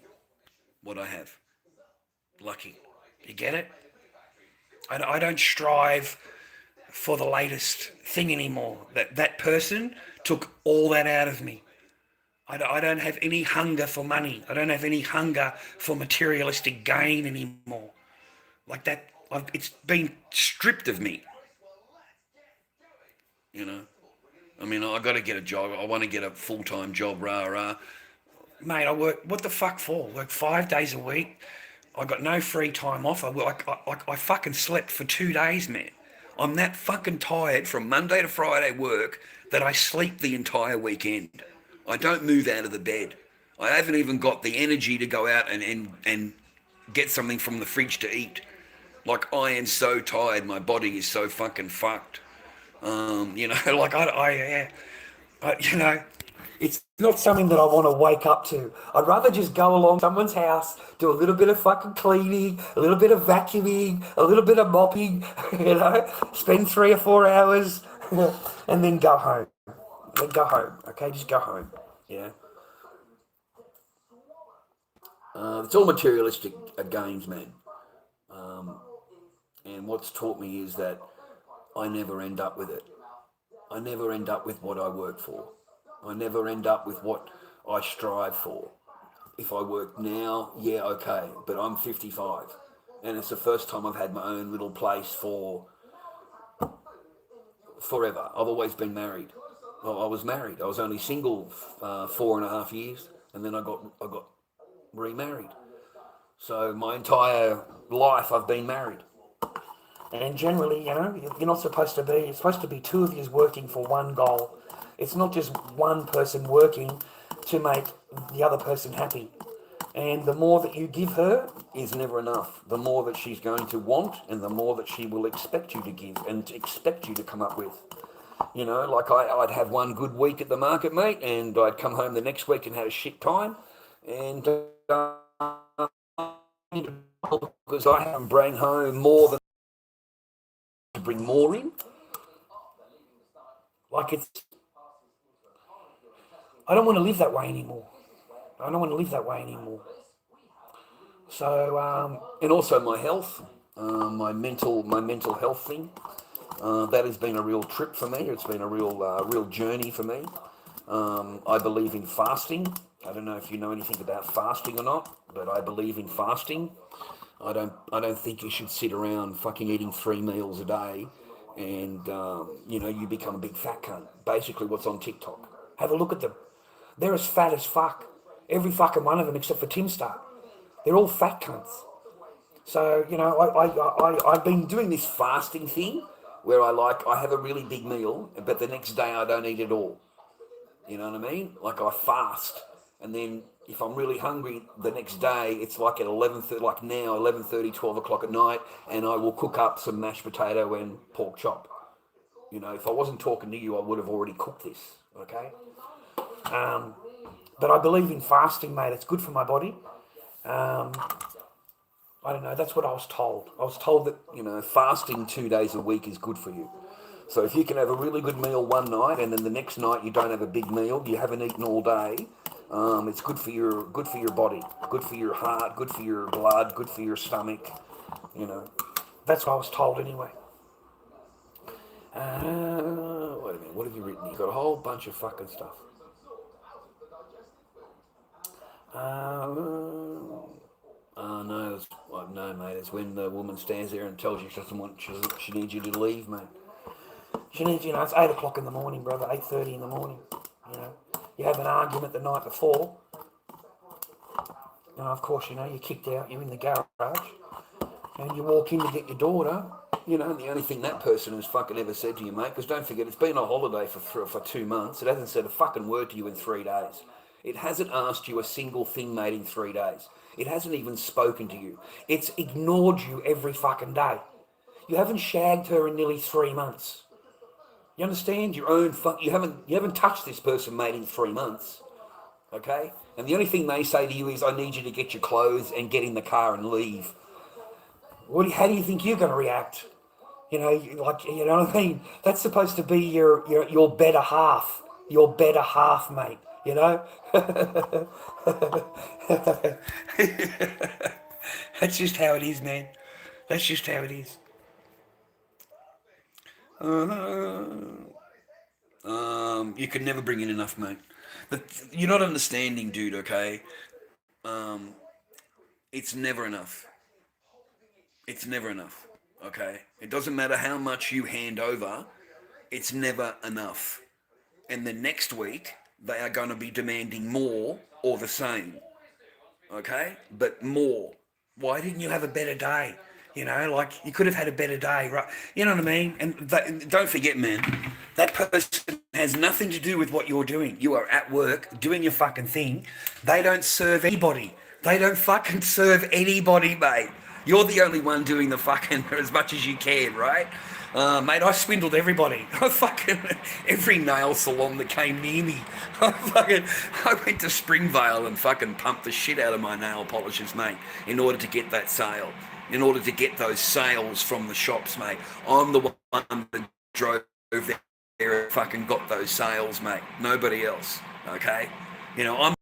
what I have. Lucky. You get it? I don't strive for the latest thing anymore. That person took all that out of me. I don't have any hunger for money. I don't have any hunger for materialistic gain anymore. Like that, it's been stripped of me. You know? I mean, I got to get a job. I want to get a full-time job, rah. Mate, I work, what the fuck for? I work 5 days a week. I got no free time off. I fucking slept for 2 days, man. I'm that fucking tired from Monday to Friday work that I sleep the entire weekend. I don't move out of the bed. I haven't even got the energy to go out and get something from the fridge to eat. Like, I am so tired. My body is so fucking fucked. You know, like you know, it's not something that I want to wake up to. I'd rather just go along someone's house, do a little bit of fucking cleaning, a little bit of vacuuming, a little bit of mopping, you know, spend 3 or 4 hours and then go home. Then go home, okay? Just go home, yeah. It's all materialistic gains, man. And what's taught me is that I never end up with it. I never end up with what I work for. I never end up with what I strive for. If I work now, yeah, okay, but I'm 55. And it's the first time I've had my own little place for forever. I've always been married. Well, I was married. I was only single 4.5 years, and then I got remarried. So my entire life I've been married. And generally, you know, you're not supposed to be, it's supposed to be 2 of you working for one goal. It's not just one person working to make the other person happy. And the more that you give her is never enough. The more that she's going to want and the more that she will expect you to give and expect you to come up with. You know, like I'd have one good week at the market, mate, and I'd come home the next week and had a shit time. And because I haven't bring home more than to bring more in. Like I don't want to live that way anymore. I don't want to live that way anymore. So, and also my health, my mental health thing. That has been a real trip for me. It's been a real journey for me. I believe in fasting. I don't know if you know anything about fasting or not, but I believe in fasting. I don't think you should sit around fucking eating 3 meals a day and, you become a big fat cunt. Basically what's on TikTok. Have a look at them. They're as fat as fuck. Every fucking one of them except for Tim Star. They're all fat cunts. So, I've been doing this fasting thing where I have a really big meal, but the next day I don't eat at all. You know what I mean? Like I fast. And then if I'm really hungry the next day, it's like at 11:30, like now, 11:30, 12 o'clock at night, and I will cook up some mashed potato and pork chop. If I wasn't talking to you, I would have already cooked this, okay? But I believe in fasting, mate. It's good for my body. I don't know, that's what I was told. I was told that, fasting 2 days a week is good for you. So if you can have a really good meal one night and then the next night you don't have a big meal, you haven't eaten all day, it's good for your body, good for your heart, good for your blood, good for your stomach, That's what I was told anyway. Wait a minute, what have you written? You've got a whole bunch of fucking stuff. No, mate. It's when the woman stands there and tells you she doesn't want, she needs you to leave, mate. She needs, it's 8 o'clock in the morning, brother, 8:30 in the morning. You have an argument the night before. Of course, you're kicked out, you're in the garage, and you walk in to get your daughter. The only thing that person has fucking ever said to you, mate, because don't forget, it's been on holiday for 2 months. It hasn't said a fucking word to you in 3 days. It hasn't asked you a single thing, mate, in 3 days. It hasn't even spoken to you. It's ignored you every fucking day. You haven't shagged her in nearly 3 months. You understand? You haven't touched this person, mate, in 3 months. Okay? And the only thing they say to you is, I need you to get your clothes and get in the car and leave. How do you think you're going to react? You know what I mean? That's supposed to be your better half. Your better half, mate. That's just how it is, man. That's just how it is. You can never bring in enough, mate. You're not understanding, dude, okay? It's never enough. It's never enough, okay? It doesn't matter how much you hand over, it's never enough. And the next week, they are going to be demanding more or the same, okay? But more. Why didn't you have a better day? You could have had a better day, right? You know what I mean? And don't forget, man, that person has nothing to do with what you're doing. You are at work doing your fucking thing. They don't serve anybody. They don't fucking serve anybody, mate. You're the only one doing the fucking as much as you can, right? Mate, I swindled everybody. Every nail salon that came near me. I went to Springvale and fucking pumped the shit out of my nail polishers, mate, in order to get that sale. In order to get those sales from the shops, mate. I'm the one that drove there and fucking got those sales, mate. Nobody else, okay? I'm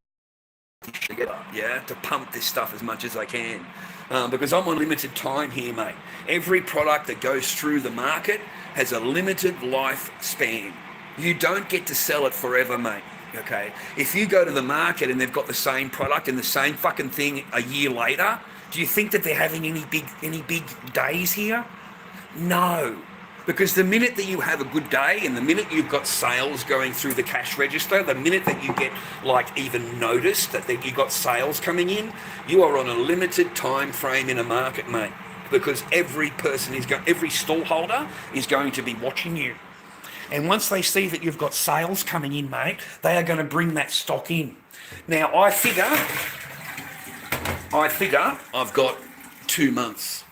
to pump this stuff as much as I can. Because I'm on limited time here, mate. Every product that goes through the market has a limited lifespan. You don't get to sell it forever, mate. Okay? If you go to the market and they've got the same product and the same fucking thing a year later, do you think that they're having any big days here? No. Because the minute that you have a good day and the minute you've got sales going through the cash register, the minute that you get even noticed that you've got sales coming in, you are on a limited time frame in a market, mate. Because every stallholder is going to be watching you. And once they see that you've got sales coming in, mate, they are going to bring that stock in. Now, I figure I've got 2 months.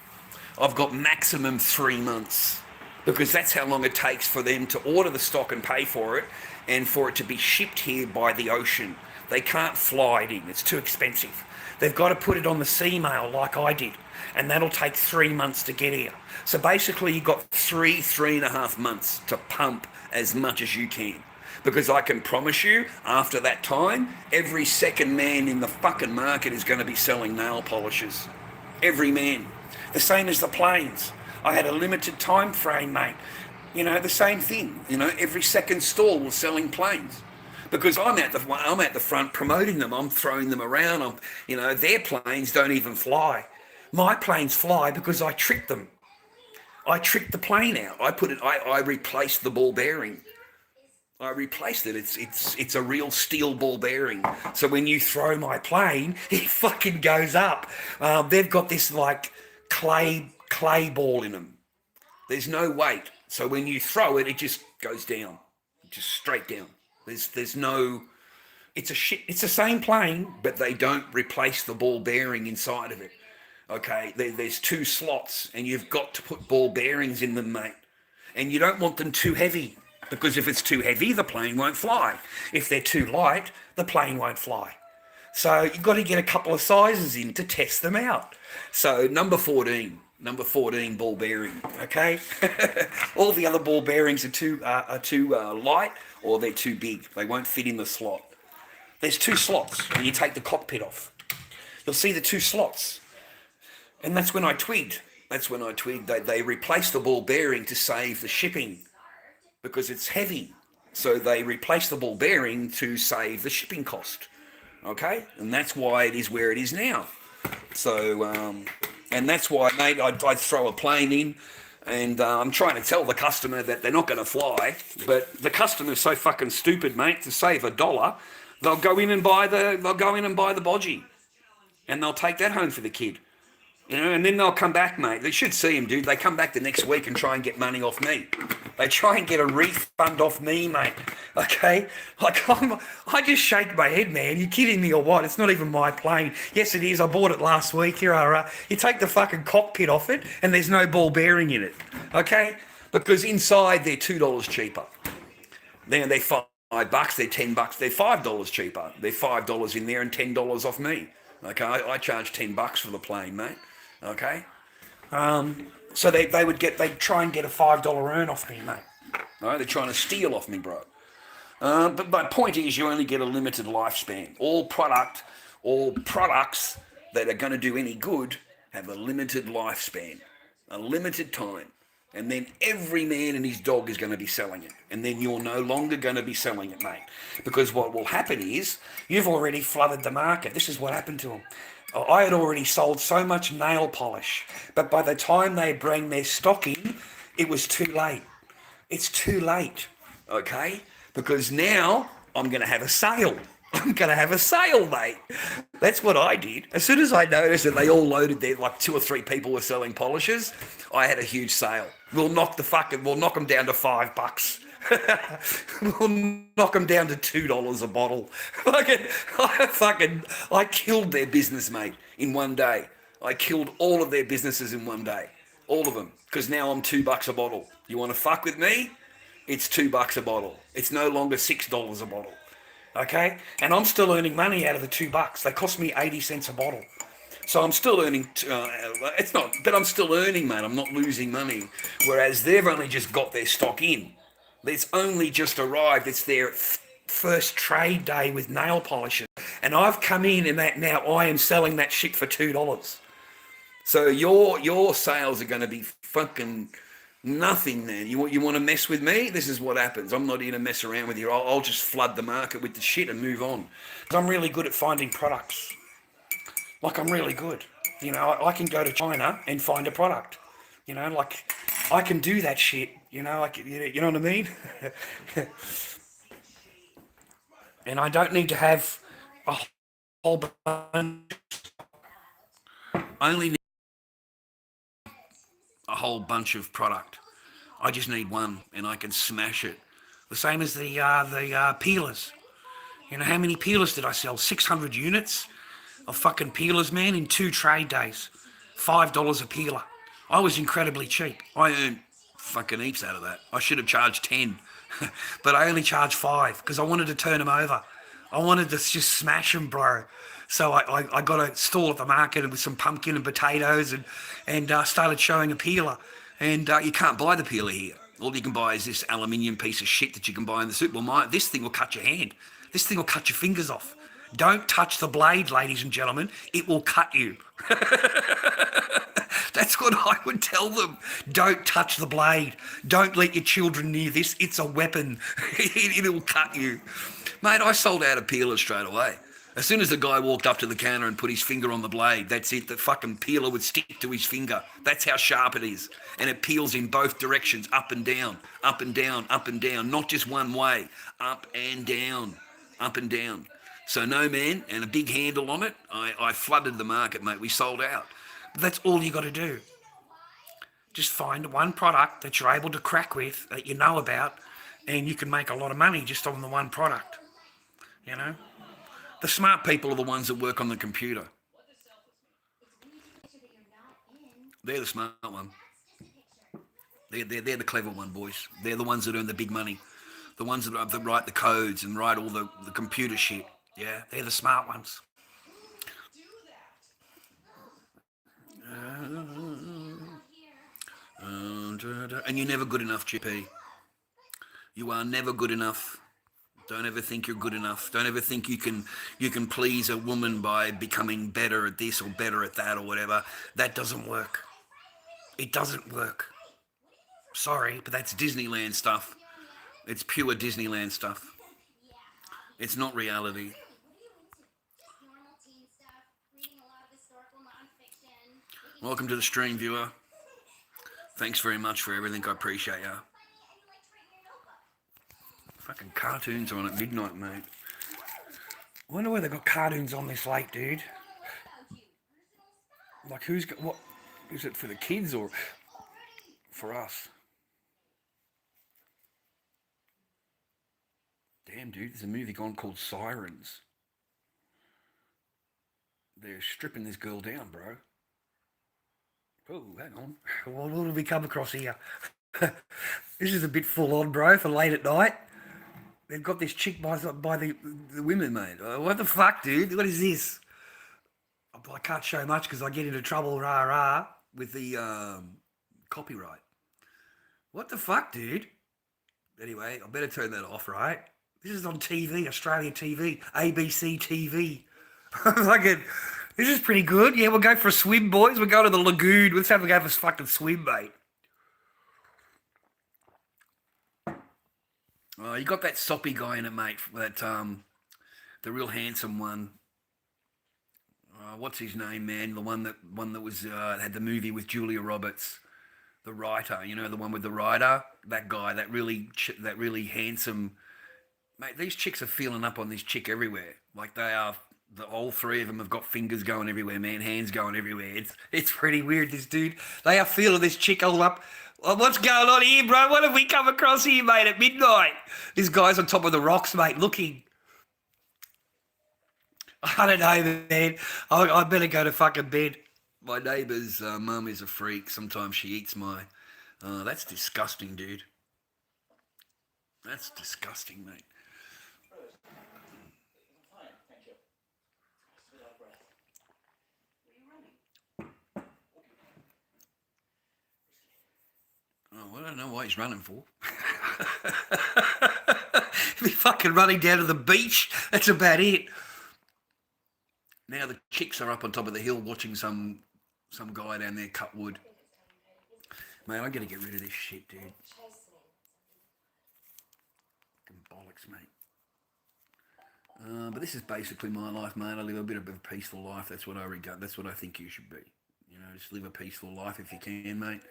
I've got maximum 3 months. Because that's how long it takes for them to order the stock and pay for it and for it to be shipped here by the ocean. They can't fly it in. It's too expensive. They've got to put it on the sea mail like I did. And that'll take 3 months to get here. So basically you've got 3.5 months to pump as much as you can. Because I can promise you, after that time, every second man in the fucking market is going to be selling nail polishes. Every man. The same as the planes. I had a limited time frame, mate. You know, the same thing. You know, every second stall was selling planes. Because I'm at the front promoting them. I'm throwing them around. Their planes don't even fly. My planes fly because I tricked them. I tricked the plane out. I replaced the ball bearing. I replaced it. It's a real steel ball bearing. So when you throw my plane, it fucking goes up. They've got this like clay ball in them. There's no weight. So when you throw it, it just goes down, just straight down. There's no. It's the same plane, but they don't replace the ball bearing inside of it. Okay, there's 2 slots, and you've got to put ball bearings in them, mate. And you don't want them too heavy, because if it's too heavy, the plane won't fly. If they're too light, the plane won't fly. So you've got to get a couple of sizes in to test them out. So number 14 ball bearing. Okay, all the other ball bearings are too light, or they're too big. They won't fit in the slot. There's 2 slots when you take the cockpit off. You'll see the 2 slots. And that's when I twigged. They replaced the ball bearing to save the shipping because it's heavy. So they replaced the ball bearing to save the shipping cost. Okay? And that's why it is where it is now. So, and that's why, mate, I'd throw a plane in, and I'm trying to tell the customer that they're not going to fly, but the customer's so fucking stupid, mate, to save $1, they'll go in and buy the bodgy, and they'll take that home for the kid. And then they'll come back, mate. They should see him, dude. They come back the next week and try and get money off me. They try and get a refund off me, mate. Okay? Like, I just shake my head, man. You kidding me or what? It's not even my plane. Yes, it is. I bought it last week. Here you take the fucking cockpit off it, and there's no ball bearing in it. Okay? Because inside, they're $2 cheaper. They're $5, they're $10, they're $5 cheaper. They're $5 in there and $10 off me. Okay? I charge $10 for the plane, mate. Okay, so they'd try and get a $5 earn off me, mate. All right, they're trying to steal off me, bro. But my point is, you only get a limited lifespan. All products that are going to do any good have a limited lifespan, a limited time, and then every man and his dog is going to be selling it, and then you're no longer going to be selling it, mate. Because what will happen is you've already flooded the market. This is what happened to them. I had already sold so much nail polish, but by the time they bring their stock in, it was too late. It's too late, okay? Because now I'm going to have a sale. I'm going to have a sale, mate. That's what I did. As soon as I noticed that they all loaded there, like 2 or 3 people were selling polishes, I had a huge sale. We'll knock them down to $5. We'll knock them down to $2 a bottle. I killed their business, mate, in one day. I killed all of their businesses in one day. All of them. Because now I'm $2 a bottle. You want to fuck with me? It's $2 a bottle. It's no longer $6 a bottle. Okay? And I'm still earning money out of the $2. They cost me 80 cents a bottle. So I'm still earning, but I'm still earning, mate. I'm not losing money. Whereas they've only just got their stock in. It's only just arrived. It's their first trade day with nail polishes. And I've come in and that now I am selling that shit for $2. So your sales are going to be fucking nothing, man. You want to mess with me? This is what happens. I'm not here to mess around with you. I'll just flood the market with the shit and move on. I'm really good at finding products. Like, I'm really good. I can go to China and find a product. Like, I can do that shit. You know what I mean? And I don't need to have a whole bunch. I only need a whole bunch of product. I just need one, and I can smash it. The same as the peelers. How many peelers did I sell? 600 units of fucking peelers, man, in 2 trade days. $5 a peeler. I was incredibly cheap. I earned fucking heaps out of that. I should have charged 10, but I only charged 5 because I wanted to turn them over. I wanted to just smash them, bro. So I got a stall at the market with some pumpkin and potatoes and started showing a peeler. And you can't buy the peeler here. All you can buy is this aluminium piece of shit that you can buy in the supermarket. This thing will cut your hand. This thing will cut your fingers off. Don't touch the blade, ladies and gentlemen. It will cut you. That's what I would tell them. Don't touch the blade. Don't let your children near this. It's a weapon. It will cut you. Mate, I sold out of peelers straight away. As soon as the guy walked up to the counter and put his finger on the blade, that's it. The fucking peeler would stick to his finger. That's how sharp it is. And it peels in both directions, up and down, up and down, up and down. Not just one way, up and down, up and down. So no, man, and a big handle on it. I flooded the market, mate. We sold out. But that's all you got to do. Just find one product that you're able to crack with, that you know about, and you can make a lot of money just on the one product, you know? The smart people are the ones that work on the computer. They're the smart one. They're the clever one, boys. They're the ones that earn the big money. The ones that write the codes and write all the computer shit. Yeah, they're the smart ones. And you're never good enough, GP. You are never good enough. Don't ever think you're good enough. Don't ever think you can please a woman by becoming better at this or better at that or whatever. That doesn't work. It doesn't work. Sorry, but that's Disneyland stuff. It's pure Disneyland stuff. It's not reality. Welcome to the stream, viewer. Thanks very much for everything. I appreciate ya. Fucking cartoons on at midnight, mate. I wonder where they got cartoons on this late, dude. Like, who's got what? Is it for the kids or for us? Damn, dude, there's a movie gone called Sirens. They're stripping this girl down, bro. Oh, hang on. What have we come across here? This is a bit full on, bro, for late at night. They've got this chick by the women, mate. What the fuck, dude? What is this? I can't show much because I get into trouble, rah, with the copyright. What the fuck, dude? Anyway, I better turn that off, right? This is on TV, Australian TV, ABC TV. Fucking, this is pretty good. Yeah, we'll go for a swim, boys. We'll go to the lagoon. Let's have a go for a fucking swim, mate. Oh, you got that soppy guy in it, mate. That the real handsome one. What's his name, man? The one that was had the movie with Julia Roberts, the writer. You know, the one with the writer. That guy, that really handsome. Mate, these chicks are feeling up on this chick everywhere. Like they are. All three of them have got fingers going everywhere, man. Hands going everywhere. It's pretty weird. This dude. They are feeling this chick all up. Well, what's going on here, bro? What have we come across here, mate, at midnight? This guy's on top of the rocks, mate, looking. I don't know, man. I better go to fucking bed. My neighbour's mum is a freak. Sometimes she eats my... that's disgusting, dude. That's disgusting, mate. Oh, I don't know why he's running for. He'll be fucking running down to the beach. That's about it. Now the chicks are up on top of the hill watching some guy down there cut wood. Mate, I gotta get rid of this shit, dude. Fucking bollocks, mate. But this is basically my life, mate. I live a bit of a peaceful life. That's what I regard. That's what I think you should be. You know, just live a peaceful life if you can, mate.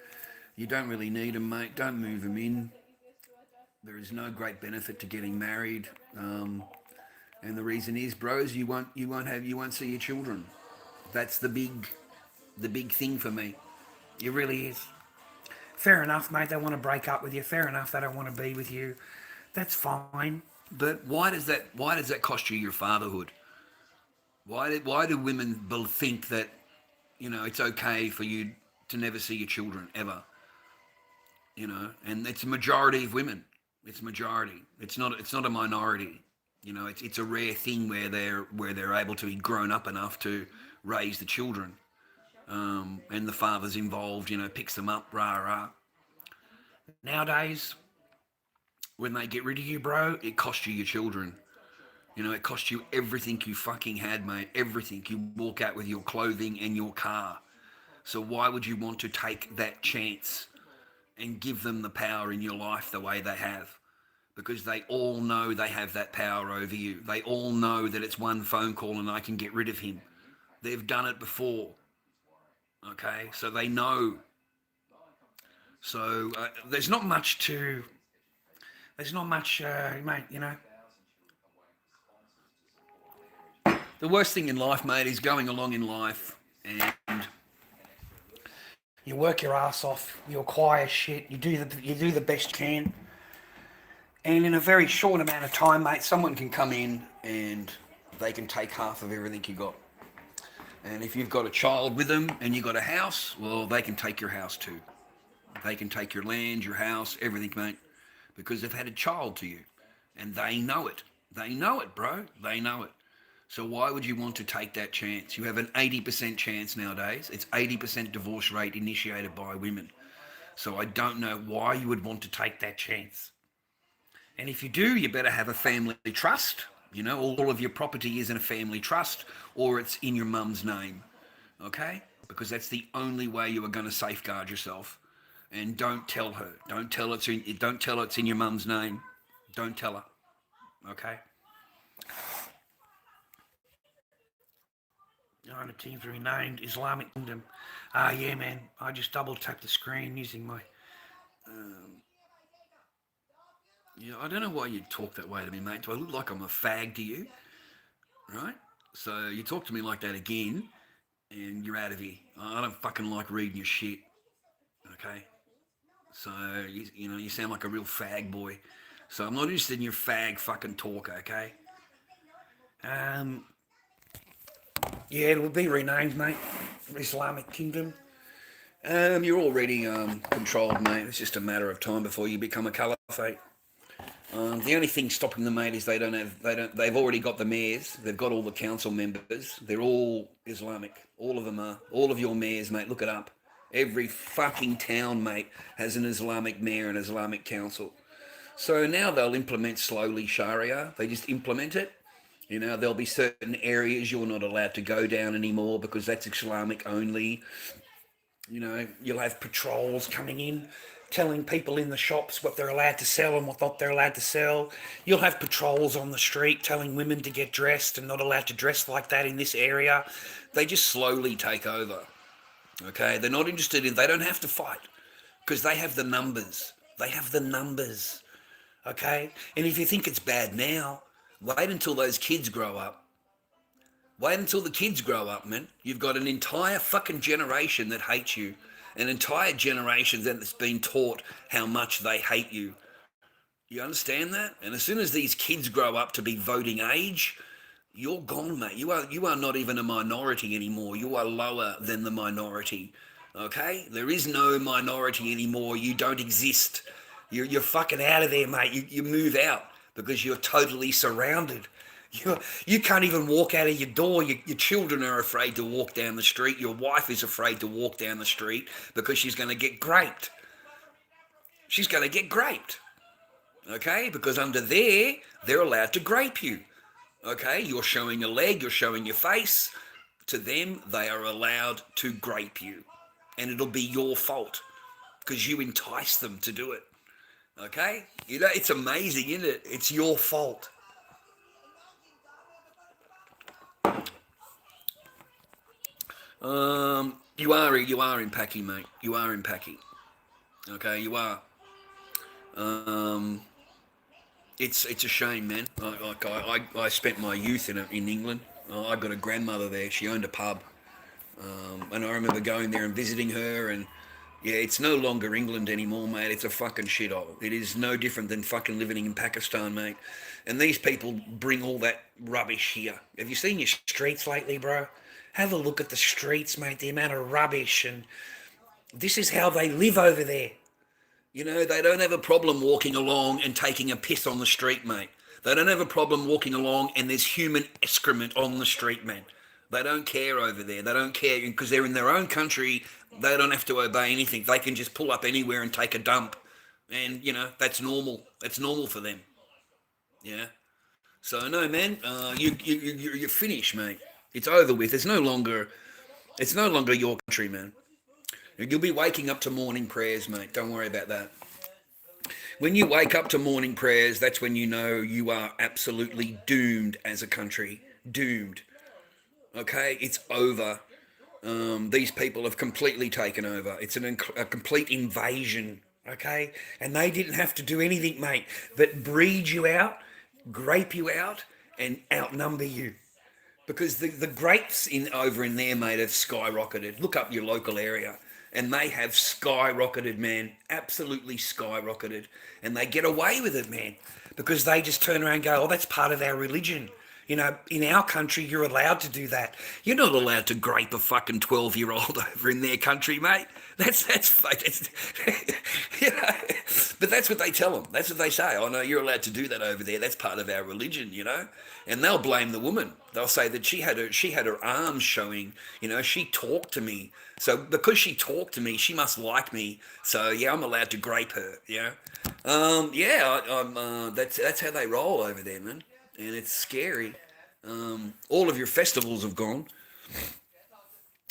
You don't really need them, mate. Don't move them in. There is no great benefit to getting married, and the reason is, bros, you won't see your children. That's the big thing for me. It really is. Fair enough, mate. They want to break up with you. Fair enough. They don't want to be with you. That's fine. But why does that cost you your fatherhood? Why do women think that, you know, it's okay for you to never see your children ever? You know, and it's a majority of women. It's majority. It's not a minority. You know, it's a rare thing where they're able to be grown up enough to raise the children, and the father's involved. You know, picks them up, rah. Nowadays, when they get rid of you, bro, it costs you your children. You know, it costs you everything you fucking had, mate. Everything. You walk out with your clothing and your car. So why would you want to take that chance and give them the power in your life the way they have? Because they all know they have that power over you. They all know that it's one phone call and I can get rid of him. They've done it before. Okay, so they know. So there's not much, mate, you know. The worst thing in life, mate, is going along in life and you work your ass off, you acquire shit, you do the best you can, and in a very short amount of time, mate, someone can come in and they can take half of everything you got. And if you've got a child with them and you've got a house, well, they can take your house too. They can take your land, your house, everything, mate, because they've had a child to you, and they know it. They know it, bro. They know it. So why would you want to take that chance? You have an 80% chance nowadays. It's 80% divorce rate initiated by women. So I don't know why you would want to take that chance. And if you do, you better have a family trust. You know, all of your property is in a family trust, or it's in your mum's name. Okay? Because that's the only way you are going to safeguard yourself. And don't tell her. Don't tell it's in your mum's name. Don't tell her. Okay? The team's renamed Islamic Kingdom. Yeah, man. I just double tapped the screen using my. I don't know why you talk that way to me, mate. Do I look like I'm a fag to you? Right? So you talk to me like that again, and you're out of here. I don't fucking like reading your shit. Okay? So you sound like a real fag boy. So I'm not interested in your fag fucking talk. Okay? Yeah, it will be renamed, mate. Islamic Kingdom. You're already controlled, mate. It's just a matter of time before you become a caliphate. The only thing stopping them, mate, is they've already got the mayors. They've got all the council members. They're all Islamic. All of them are. All of your mayors, mate. Look it up. Every fucking town, mate, has an Islamic mayor and Islamic council. So now they'll implement slowly Sharia. They just implement it. There'll be certain areas you're not allowed to go down anymore because that's Islamic only. You'll have patrols coming in, telling people in the shops what they're allowed to sell and what not they're allowed to sell. You'll have patrols on the street telling women to get dressed and not allowed to dress like that in this area. They just slowly take over. Okay? They're not interested in, they don't have to fight because they have the numbers. They have the numbers. Okay? And if you think it's bad now, wait until those kids grow up. Wait until the kids grow up, man. You've got an entire fucking generation that hates you. An entire generation that's been taught how much they hate you. You understand that? And as soon as these kids grow up to be voting age, you're gone, mate. You are not even a minority anymore. You are lower than the minority. Okay? There is no minority anymore. You don't exist. You're fucking out of there, mate. You move out because you're totally surrounded. You can't even walk out of your door. Your children are afraid to walk down the street. Your wife is afraid to walk down the street because she's going to get raped. She's going to get raped. Okay? Because under there, they're allowed to grape you. Okay? You're showing a leg, you're showing your face. To them, they are allowed to grape you. And it'll be your fault because you entice them to do it. Okay? It's amazing, isn't it? It's your fault. You are in Packy, mate. You are in Packy. Okay, you are. It's a shame, man. I spent my youth in England. I got a grandmother there. She owned a pub, and I remember going there and visiting her. And yeah, it's no longer England anymore, mate. It's a fucking shithole. It is no different than fucking living in Pakistan, mate. And these people bring all that rubbish here. Have you seen your streets lately, bro? Have a look at the streets, mate, the amount of rubbish, and this is how they live over there. They don't have a problem walking along and taking a piss on the street, mate. They don't have a problem walking along and there's human excrement on the street, man. They don't care over there. They don't care because they're in their own country. They don't have to obey anything. They can just pull up anywhere and take a dump. and that's normal. That's normal for them. Yeah. So no, man, you're finished, mate. It's over with. It's no longer your country, man. You'll be waking up to morning prayers, mate. Don't worry about that. When you wake up to morning prayers, that's when you know you are absolutely doomed as a country. Doomed. Okay, it's over. These people have completely taken over. It's a complete invasion. Okay, and they didn't have to do anything, mate, but breed you out, grape you out, and outnumber you. Because the grapes over in there, mate, have skyrocketed. Look up your local area, and they have skyrocketed, man. Absolutely skyrocketed. And they get away with it, man, because they just turn around and go, oh, that's part of our religion. In our country, you're allowed to do that. You're not allowed to grape a fucking 12-year-old over in their country, mate. That's But that's what they tell them. That's what they say. Oh, no, you're allowed to do that over there. That's part of our religion, And they'll blame the woman. They'll say that she had her arms showing. She talked to me. So because she talked to me, she must like me. So yeah, I'm allowed to grape her. That's how they roll over there, man. And it's scary. All of your festivals have gone.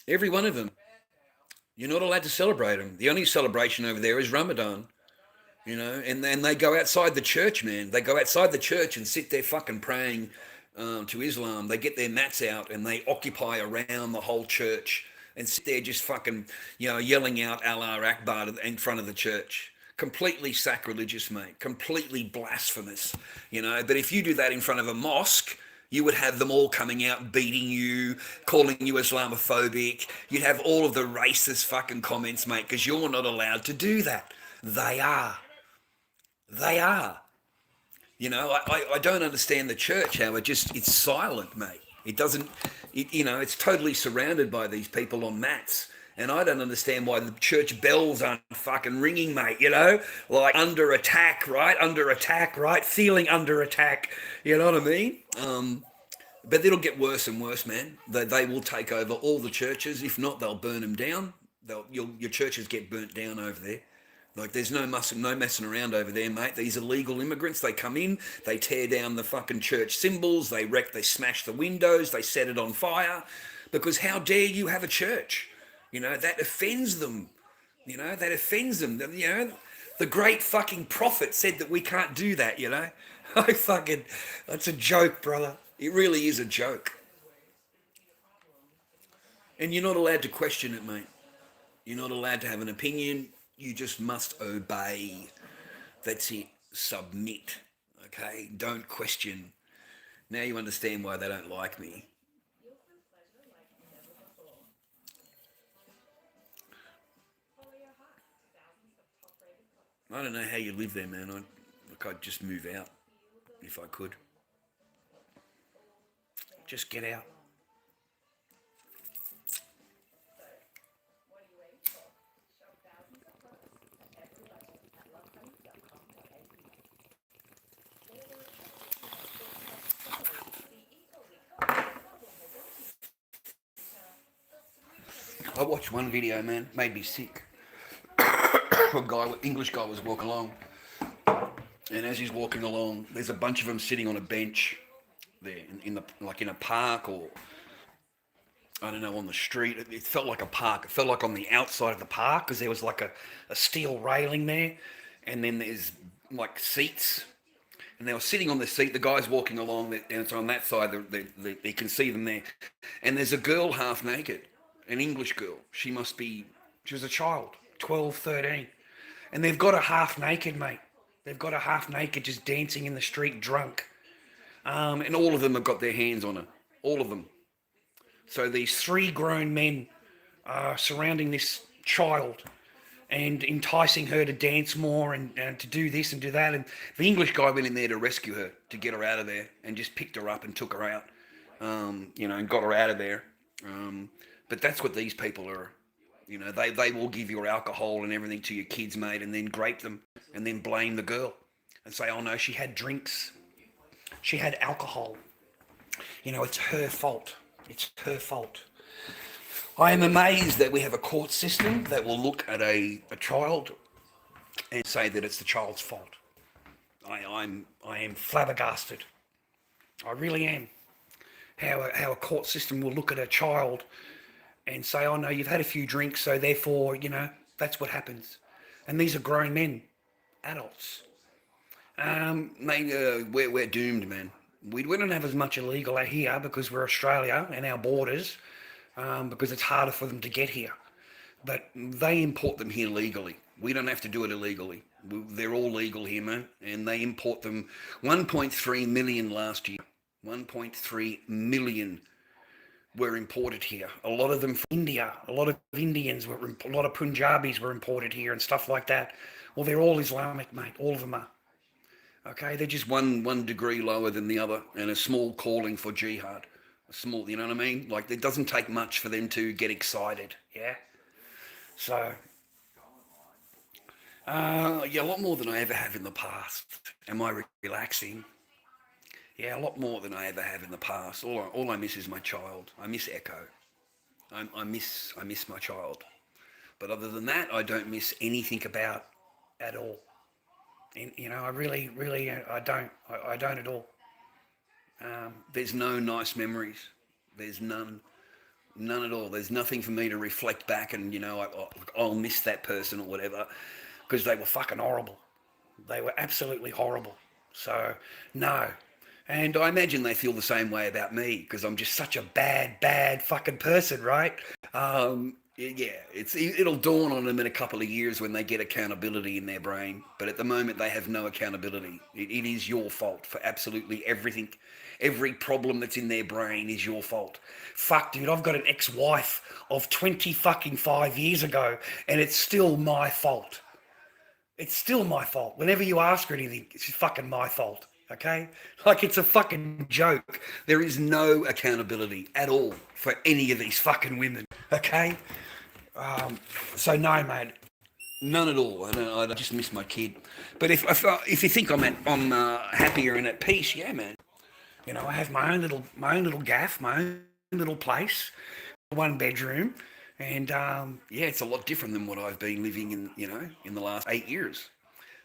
Every one of them. You're not allowed to celebrate them. The only celebration over there is Ramadan. And then they go outside the church, man. They go outside the church and sit there fucking praying to Islam. They get their mats out and they occupy around the whole church and sit there just fucking, yelling out Allah Akbar in front of the church. Completely sacrilegious, mate. Completely blasphemous, But if you do that in front of a mosque, you would have them all coming out, beating you, calling you Islamophobic. You'd have all of the racist fucking comments, mate, because you're not allowed to do that. They are. They are. I don't understand the church, how it's silent, mate. It doesn't, it's totally surrounded by these people on mats. And I don't understand why the church bells aren't fucking ringing, mate, like under attack, right? Under attack, right? Feeling under attack, you know what I mean? But it'll get worse and worse, man. They will take over all the churches. If not, they'll burn them down. Your churches get burnt down over there. Like, there's no messing around over there, mate. These illegal immigrants, they come in, they tear down the fucking church symbols, they smash the windows, they set it on fire. Because how dare you have a church? That offends them. That offends them. The great fucking prophet said that we can't do that, that's a joke, brother. It really is a joke. And you're not allowed to question it, mate. You're not allowed to have an opinion. You just must obey. That's it. Submit. Okay? Don't question. Now you understand why they don't like me. I don't know how you live there, man. I'd just move out if I could. Just get out. I watched one video, man, made me sick. English guy was walking along, and as he's walking along, there's a bunch of them sitting on a bench there in a park, or I don't know, on the street. It felt like a park. It felt like on the outside of the park, because there was like a steel railing there, and then there's like seats, and they were sitting on the seat. The guy's walking along, and it's on that side. You can see them there, and there's a girl half naked, an English girl. She was a child, 12, 13. And they've got her half naked, mate. They've got her half naked, just dancing in the street, drunk. And all of them have got their hands on her. All of them. So these 3 grown men are surrounding this child and enticing her to dance more and to do this and do that. And the English guy went in there to rescue her, to get her out of there, and just picked her up and took her out, and got her out of there. But that's what these people are. They will give your alcohol and everything to your kids, mate, and then grape them and then blame the girl and say, oh no, she had drinks. She had alcohol. It's her fault. It's her fault. I am amazed that we have a court system that will look at a child and say that it's the child's fault. I am flabbergasted. I really am. How a court system will look at a child and say, oh no, you've had a few drinks, so therefore, that's what happens. And these are grown men, adults. Mate, we're doomed, man. We don't have as much illegal out here because we're Australia and our borders, because it's harder for them to get here. But they import them here legally. We don't have to do it illegally. They're all legal here, man. And they import them 1.3 million last year. 1.3 million were imported here. A lot of them from India. A lot of Indians, a lot of Punjabis were imported here and stuff like that. Well, they're all Islamic, mate. All of them are. Okay, they're just one degree lower than the other, and a small calling for jihad. A small, you know what I mean? Like, it doesn't take much for them to get excited, yeah? So, yeah, a lot more than I ever have in the past. Am I relaxing? Yeah, a lot more than I ever have in the past. All I miss is my child. I miss Echo. I miss my child. But other than that, I don't miss anything about at all. And, I really, I don't at all. There's no nice memories. There's none at all. There's nothing for me to reflect back and, I'll miss that person or whatever, because they were fucking horrible. They were absolutely horrible. So, no. And I imagine they feel the same way about me, because I'm just such a bad fucking person, right? Yeah, it'll dawn on them in a couple of years when they get accountability in their brain. But at the moment, they have no accountability. It is your fault for absolutely everything. Every problem that's in their brain is your fault. Fuck, dude, I've got an ex-wife of 25 years ago, and it's still my fault. It's still my fault. Whenever you ask her anything, it's fucking my fault. Okay? Like, it's a fucking joke. There is no accountability at all for any of these fucking women. Okay? So no, mate, none at all. I just miss my kid. But if you think I'm happier and at peace, yeah, man. I have my own little gaff, my own little place, 1 bedroom, and yeah, it's a lot different than what I've been living in, in the last 8 years.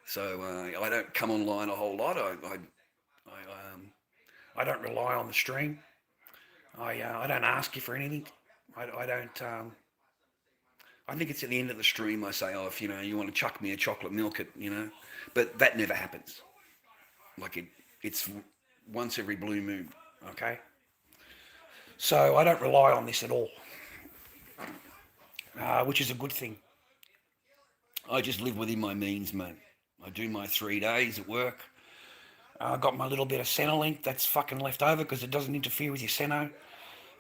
So I don't come online a whole lot. I don't rely on the stream. I don't ask you for anything. I don't. I think it's at the end of the stream I say, oh, if you want to chuck me a chocolate milk, but that never happens. Like it's once every blue moon, okay? So I don't rely on this at all, which is a good thing. I just live within my means, mate. I do my 3 days at work. I got my little bit of Centrelink that's fucking left over because it doesn't interfere with your Ceno.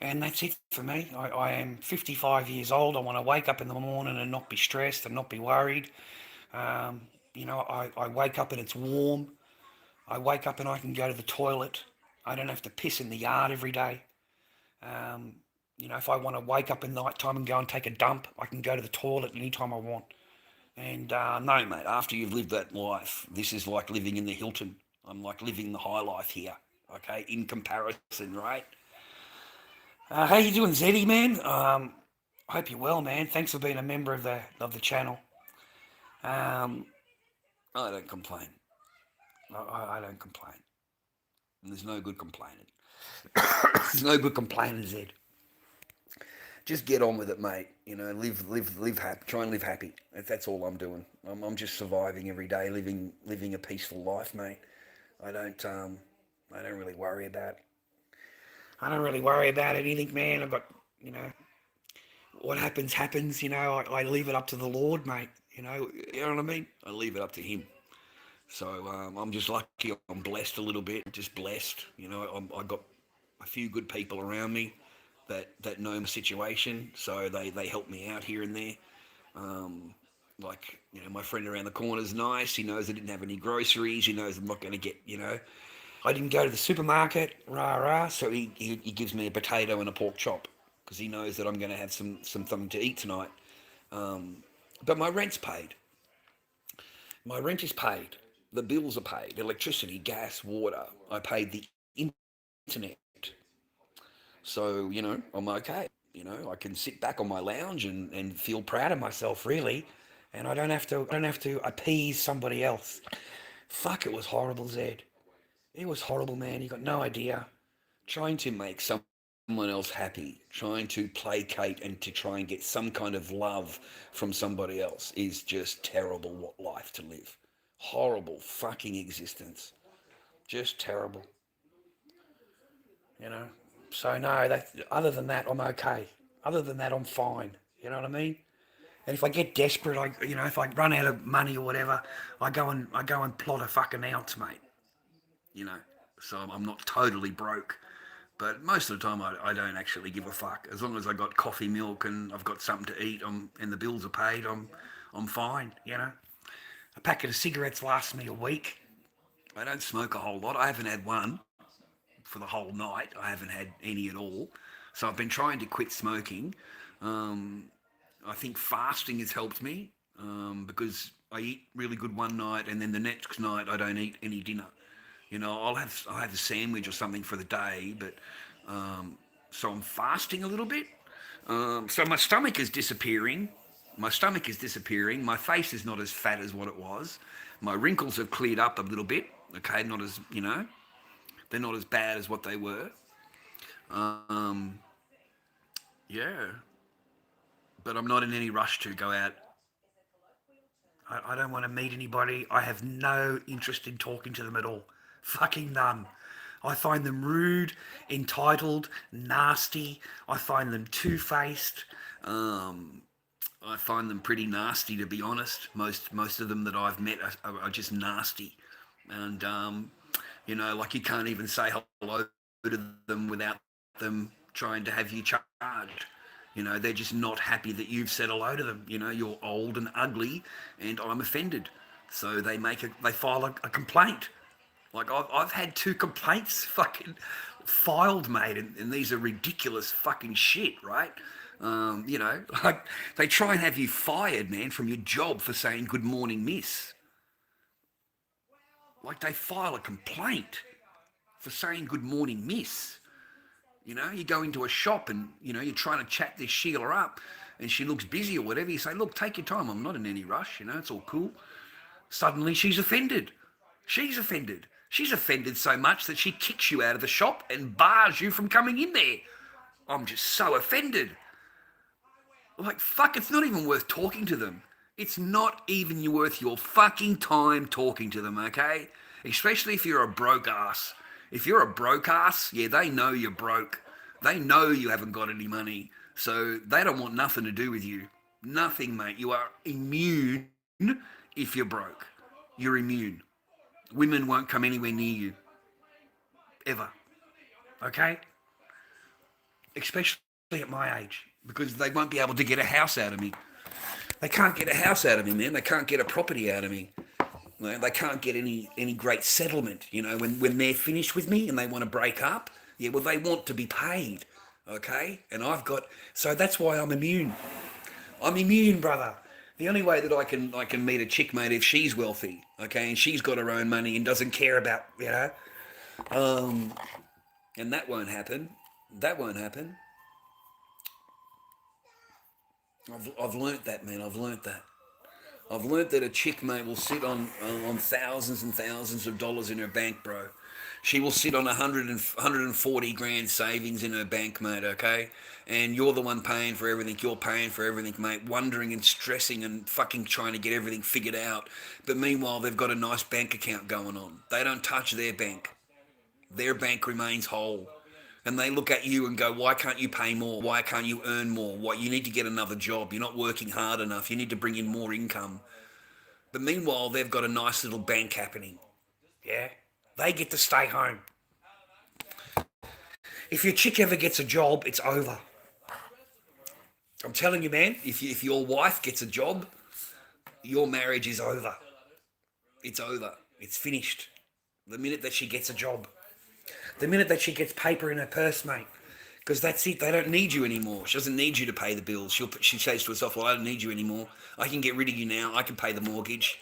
And that's it for me. I am 55 years old. I want to wake up in the morning and not be stressed and not be worried. I wake up and it's warm. I wake up and I can go to the toilet. I don't have to piss in the yard every day. If I want to wake up in the night time and go and take a dump, I can go to the toilet anytime I want. And no, mate, after you've lived that life, this is like living in the Hilton. I'm like living the high life here, okay, in comparison, right? How you doing, Zeddy, man? I hope you're well, man. Thanks for being a member of the channel. I don't complain. I don't complain. There's no good complaining. There's no good complaining, Zed. Just get on with it, mate. Live happy. Try and live happy. That's all I'm doing. I'm just surviving every day, living a peaceful life, mate. I don't really worry about. I don't really worry about anything, man. I've got, what happens. I leave it up to the Lord, mate. You know what I mean? I leave it up to Him. So I'm just lucky. I'm blessed a little bit. Just blessed. I got a few good people around me that know my situation, so they help me out here and there. My friend around the corner is nice. He knows I didn't have any groceries. He knows I'm not going to get, I didn't go to the supermarket, so he gives me a potato and a pork chop because he knows that I'm going to have something to eat tonight. But my rent's paid. My rent is paid. The bills are paid. Electricity, gas, water. I paid the internet. So, I'm okay. I can sit back on my lounge and feel proud of myself, really. and I don't have to appease somebody else. Fuck, it was horrible, Zed. It was horrible, man. You got no idea. Trying to make someone else happy, trying to placate and to try and get some kind of love from somebody else is just terrible life to live. Horrible fucking existence. Just terrible. You know? So no, other than that, I'm okay. Other than that, I'm fine. You know what I mean? And if I get desperate, if I run out of money or whatever, I go and plot a fucking ounce, mate. You know, so I'm not totally broke, but most of the time I don't actually give a fuck. As long as I got coffee, milk, and I've got something to eat, and the bills are paid, I'm fine. You know, a packet of cigarettes lasts me a week. I don't smoke a whole lot. I haven't had one for the whole night. I haven't had any at all. So I've been trying to quit smoking. I think fasting has helped me because I eat really good one night, and then the next night I don't eat any dinner. You know, I'll have a sandwich or something for the day, but so I'm fasting a little bit. So my stomach is disappearing. My face is not as fat as what it was. My wrinkles have cleared up a little bit. Okay, not as, they're not as bad as what they were. Yeah. But I'm not in any rush to go out. I don't want to meet anybody. I have no interest in talking to them at all. Fucking none. I find them rude, entitled, nasty. I find them two-faced. I find them pretty nasty, to be honest. Most of them that I've met are just nasty. And, like you can't even say hello to them without them trying to have you charged. They're just not happy that you've said hello to them. You're old and ugly, and I'm offended. So they file a complaint. Like I've had 2 complaints fucking filed, mate, and these are ridiculous fucking shit, right? Like they try and have you fired, man, from your job for saying good morning, miss. Like they file a complaint for saying good morning, miss. You go into a shop and, you're trying to chat this Sheila up and she looks busy or whatever. You say, look, take your time. I'm not in any rush. It's all cool. Suddenly she's offended. She's offended so much that she kicks you out of the shop and bars you from coming in there. I'm just so offended. Like, fuck, it's not even worth talking to them. It's not even worth your fucking time talking to them, okay? Especially if you're a broke ass. If you're a broke ass, yeah, they know you're broke. They know you haven't got any money. So they don't want nothing to do with you. Nothing, mate. You are immune if you're broke. You're immune. Women won't come anywhere near you. Ever. Okay? Especially at my age. Because they won't be able to get a house out of me. They can't get a house out of me, man. They can't get a property out of me. They can't get any great settlement, when they're finished with me and they want to break up. Yeah, well, they want to be paid, okay? And so that's why I'm immune. I'm immune, brother. The only way that I can meet a chick, mate, if she's wealthy, okay, and she's got her own money and doesn't care about, and that won't happen. That won't happen. I've learnt that, man. I've learnt that a chick, mate, will sit on thousands and thousands of dollars in her bank, bro. She will sit on 140 grand savings in her bank, mate, okay? And you're the one paying for everything. You're paying for everything, mate, wondering and stressing and fucking trying to get everything figured out. But meanwhile, they've got a nice bank account going on. They don't touch their bank. Their bank remains whole. And they look at you and go, why can't you pay more? Why can't you earn more? Why, you need to get another job. You're not working hard enough. You need to bring in more income. But meanwhile, they've got a nice little bank happening. Yeah? They get to stay home. If your chick ever gets a job, it's over. I'm telling you, man, if your wife gets a job, your marriage is over. It's over. It's finished. The minute that she gets a job. The minute that she gets paper in her purse, mate, because that's it. They don't need you anymore. She doesn't need you to pay the bills. She says to herself, well, I don't need you anymore. I can get rid of you now. I can pay the mortgage.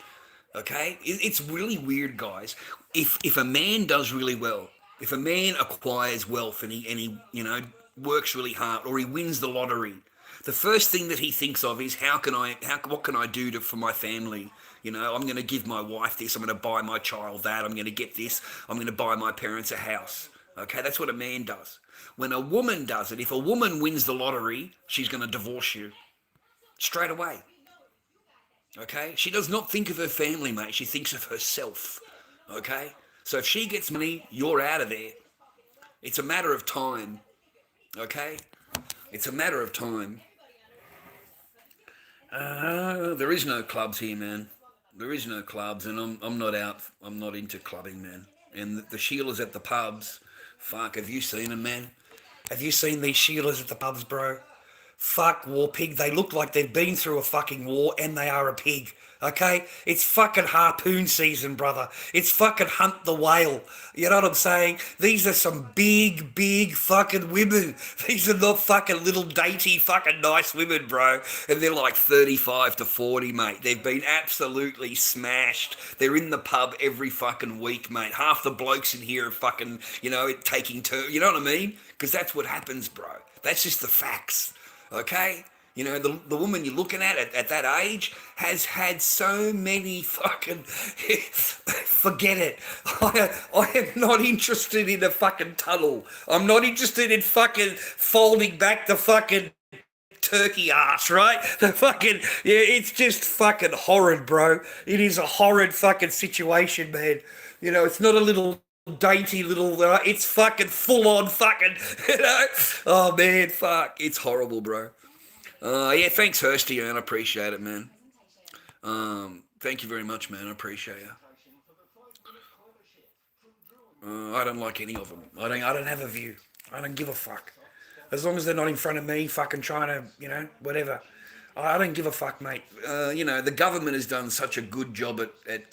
Okay? It's really weird, guys. If a man does really well, if a man acquires wealth and he works really hard, or he wins the lottery, The first thing that he thinks of is what can I do for my family? You know, I'm going to give my wife this. I'm going to buy my child that. I'm going to get this. I'm going to buy my parents a house. Okay, that's what a man does. When a woman does it, if a woman wins the lottery, she's going to divorce you straight away. Okay, she does not think of her family, mate. She thinks of herself. Okay, so if she gets money, you're out of there. It's a matter of time. Okay, it's a matter of time. There is no clubs here, man. There is no clubs, and I'm not out. I'm not into clubbing, man. And the Sheilas at the pubs, fuck, have you seen them, man? Have you seen these Sheilas at the pubs, bro? Fuck, war pig. They look like they've been through a fucking war, and they are a pig. Okay? It's fucking harpoon season, brother. It's fucking hunt the whale. You know what I'm saying? These are some big, big fucking women. These are not fucking little dainty fucking nice women, bro. And they're like 35 to 40, mate. They've been absolutely smashed. They're in the pub every fucking week, mate. Half the blokes in here are fucking, taking turns. You know what I mean? Because that's what happens, bro. That's just the facts. Okay? You know, the woman you're looking at that age has had so many fucking... Forget it. I am not interested in a fucking tunnel. I'm not interested in fucking folding back the fucking turkey ass, right? It's just fucking horrid, bro. It is a horrid fucking situation, man. You know, it's not a little... dainty little, it's fucking full on fucking, oh man, fuck, it's horrible, bro. Yeah, thanks Hursty, man, I appreciate it, man. Thank you very much, man, I appreciate you. I don't like any of them. I don't have a view. I don't give a fuck. As long as they're not in front of me fucking trying to, whatever. I don't give a fuck, mate. The government has done such a good job at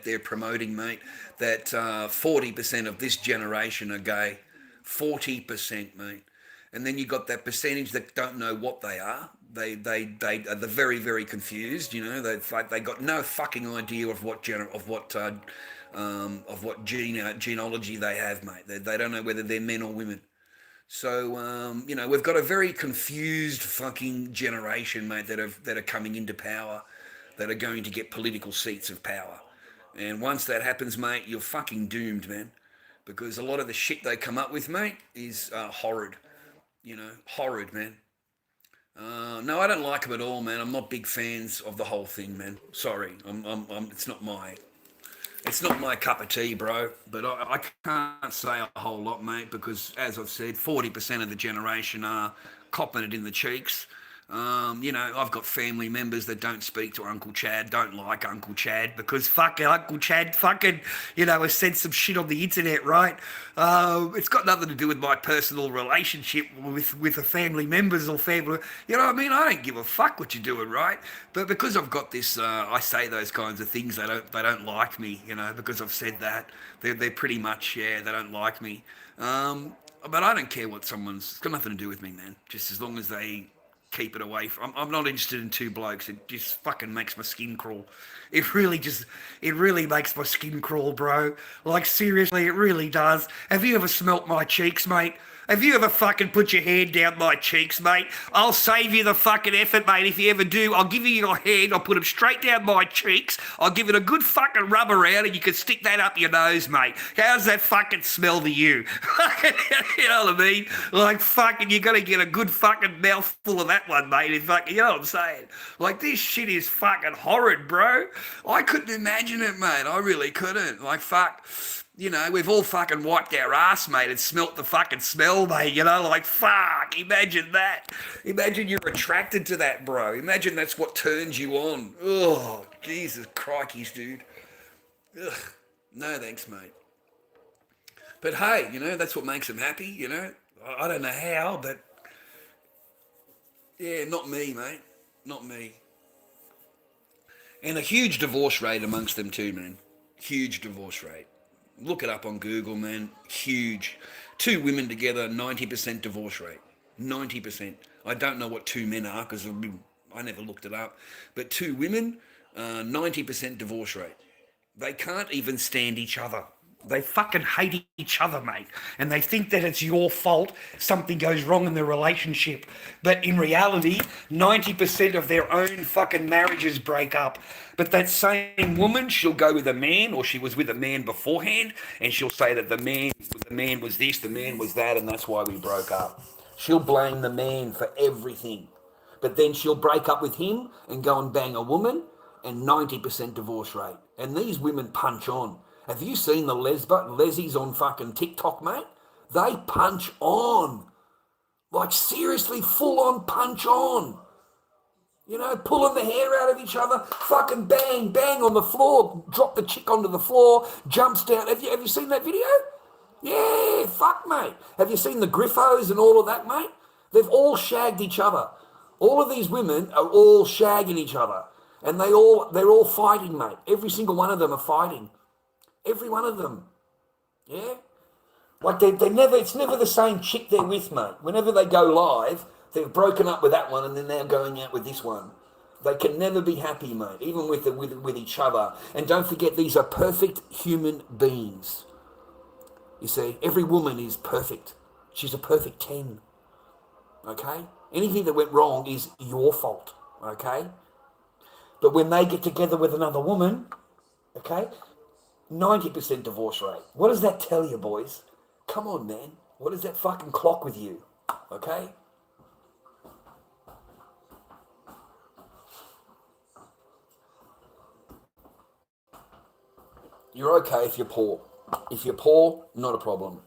their promoting, mate, that 40% of this generation are gay. 40%, mate. And then you got that percentage that don't know what they are. They're very, very confused. They got no fucking idea of what genealogy they have, mate. They don't know whether they're men or women. So, we've got a very confused fucking generation, mate, that are coming into power, that are going to get political seats of power. And once that happens, mate, you're fucking doomed, man. Because a lot of the shit they come up with, mate, is horrid. Horrid, man. No, I don't like them at all, man. I'm not big fans of the whole thing, man. Sorry, it's not my cup of tea, bro. But I can't say a whole lot, mate, because as I've said, 40% of the generation are copping it in the cheeks. I've got family members that don't speak to Uncle Chad, don't like Uncle Chad, because fucking Uncle Chad fucking, has said some shit on the internet, right? It's got nothing to do with my personal relationship with the family members or family, you know what I mean? I don't give a fuck what you're doing, right? But because I've got this, I say those kinds of things, they don't like me, because I've said that. They're pretty much, they don't like me. But I don't care what it's got nothing to do with me, man. Just as long as they keep it away from. I'm not interested in two blokes. It just fucking makes my skin crawl. It really makes my skin crawl, bro. Like, seriously, it really does. Have you ever smelt my cheeks, mate? Have you ever fucking put your hand down my cheeks, mate? I'll save you the fucking effort, mate, if you ever do. I'll give you your hand, I'll put them straight down my cheeks, I'll give it a good fucking rub around, and you can stick that up your nose, mate. How's that fucking smell to you? You know what I mean? Like, fucking, you gotta get a good fucking mouthful of that one, mate. You know what I'm saying? Like, this shit is fucking horrid, bro. I couldn't imagine it, mate. I really couldn't. Like, fuck. We've all fucking wiped our ass, mate, and smelt the fucking smell, mate, like, fuck, imagine that. Imagine you're attracted to that, bro. Imagine that's what turns you on. Oh, Jesus crikeys, dude. Ugh. No thanks, mate. But hey, that's what makes them happy, I don't know how, but yeah, not me, mate. Not me. And a huge divorce rate amongst them too, man. Huge divorce rate. Look it up on Google, man. Huge. 2 women together, 90% divorce rate. 90%. I don't know what 2 men are because I never looked it up. But 2 women, 90% divorce rate. They can't even stand each other. They fucking hate each other, mate. And they think that it's your fault something goes wrong in the relationship. But in reality, 90% of their own fucking marriages break up. But that same woman, she'll go with a man, or she was with a man beforehand, and she'll say that the man was this, the man was that, and that's why we broke up. She'll blame the man for everything. But then she'll break up with him and go and bang a woman, and 90% divorce rate. And these women punch on. Have you seen the lesies on fucking TikTok, mate? They punch on. Like, seriously, full on punch on. You know, pulling the hair out of each other, fucking bang, bang on the floor, drop the chick onto the floor, jumps down. Have you seen that video? Yeah, fuck, mate. Have you seen the Griffos and all of that, mate? They've all shagged each other. All of these women are all shagging each other. And they're all fighting, mate. Every single one of them are fighting. Every one of them. Yeah? Like, it's never the same chick they're with, mate. Whenever they go live, they've broken up with that one and then they're going out with this one. They can never be happy, mate, even with each other. And don't forget, these are perfect human beings. You see, every woman is perfect. She's a perfect 10. Okay? Anything that went wrong is your fault. Okay? But when they get together with another woman, okay, 90% divorce rate. What does that tell you, boys? Come on, man. What does that fucking clock with you? Okay? You're okay if you're poor. If you're poor, not a problem.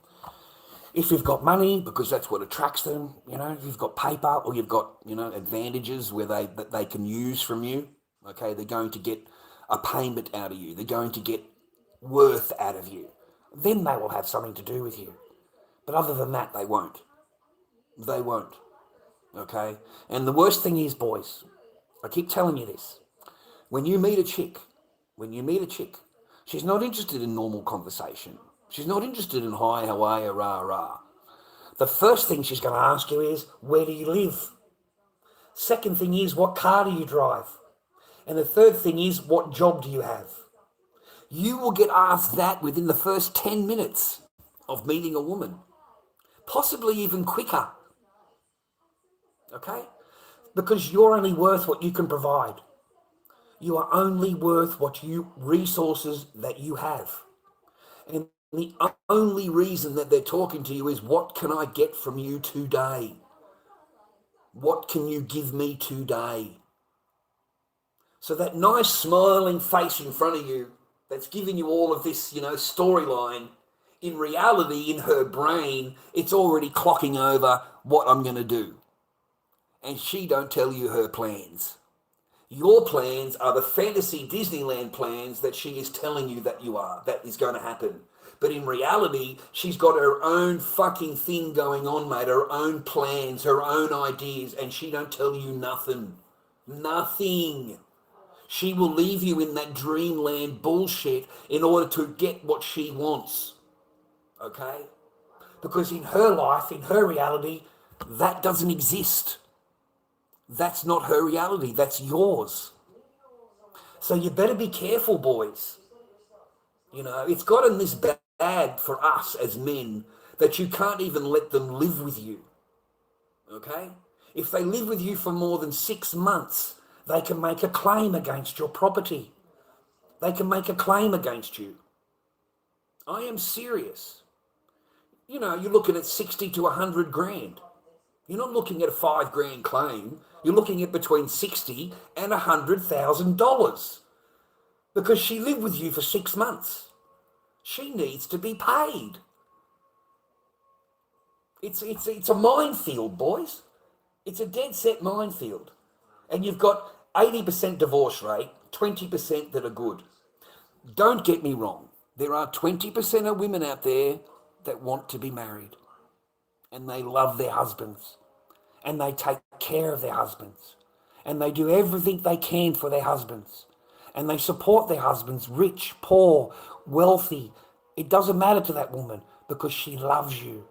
If you've got money, because that's what attracts them, you know, if you've got paper or you've got, you know, advantages that they can use from you, okay, they're going to get a payment out of you. They're going to get worth out of you. Then they will have something to do with you. But other than that, they won't. They won't. Okay? And the worst thing is, boys, I keep telling you this. When you meet a chick, she's not interested in normal conversation. She's not interested in hi, how are you, rah, rah. The first thing she's going to ask you is, where do you live? Second thing is, what car do you drive? And the third thing is, what job do you have? You will get asked that within the first 10 minutes of meeting a woman. Possibly even quicker. Okay? Because you're only worth what you can provide. You are only worth resources that you have. And the only reason that they're talking to you is, what can I get from you today? What can you give me today? So that nice smiling face in front of you that's giving you all of this, you know, storyline, in reality, in her brain, it's already clocking over what I'm going to do. And she don't tell you her plans. Your plans are the fantasy Disneyland plans that she is telling you that is going to happen. But in reality, she's got her own fucking thing going on, mate, her own plans, her own ideas, and she don't tell you nothing. Nothing. She will leave you in that dreamland bullshit in order to get what she wants. Okay? Because in her life, in her reality, that doesn't exist. That's not her reality. That's yours. So you better be careful, boys. You know, it's gotten this bad for us as men that you can't even let them live with you. Okay? If they live with you for more than 6 months, they can make a claim against your property. They can make a claim against you. I am serious. You know, you're looking at 60 to 100 grand. You're not looking at a $5,000 claim. You're looking at between $60,000 and $100,000 because she lived with you for 6 months. She needs to be paid. It's a minefield, boys. It's a dead set minefield. And you've got 80% divorce rate, 20% that are good. Don't get me wrong. There are 20% of women out there that want to be married. And they love their husbands. And they take care of their husbands. And they do everything they can for their husbands. And they support their husbands, rich, poor, wealthy. It doesn't matter to that woman because she loves you.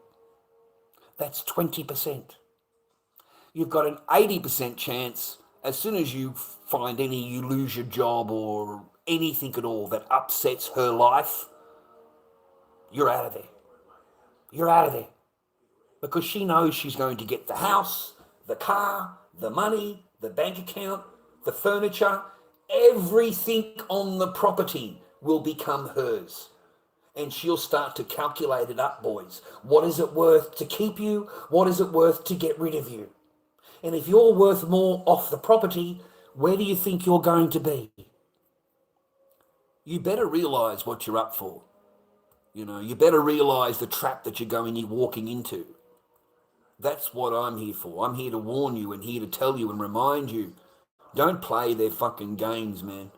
That's 20%. You've got an 80% chance as soon as you lose your job or anything at all that upsets her life, you're out of there. You're out of there. Because she knows she's going to get the house, the car, the money, the bank account, the furniture, everything on the property will become hers. And she'll start to calculate it up, boys. What is it worth to keep you? What is it worth to get rid of you? And if you're worth more off the property, where do you think you're going to be? You better realise what you're up for. You know, you better realise the trap that you're walking into. That's what I'm here for. I'm here to warn you and here to tell you and remind you. Don't play their fucking games, man.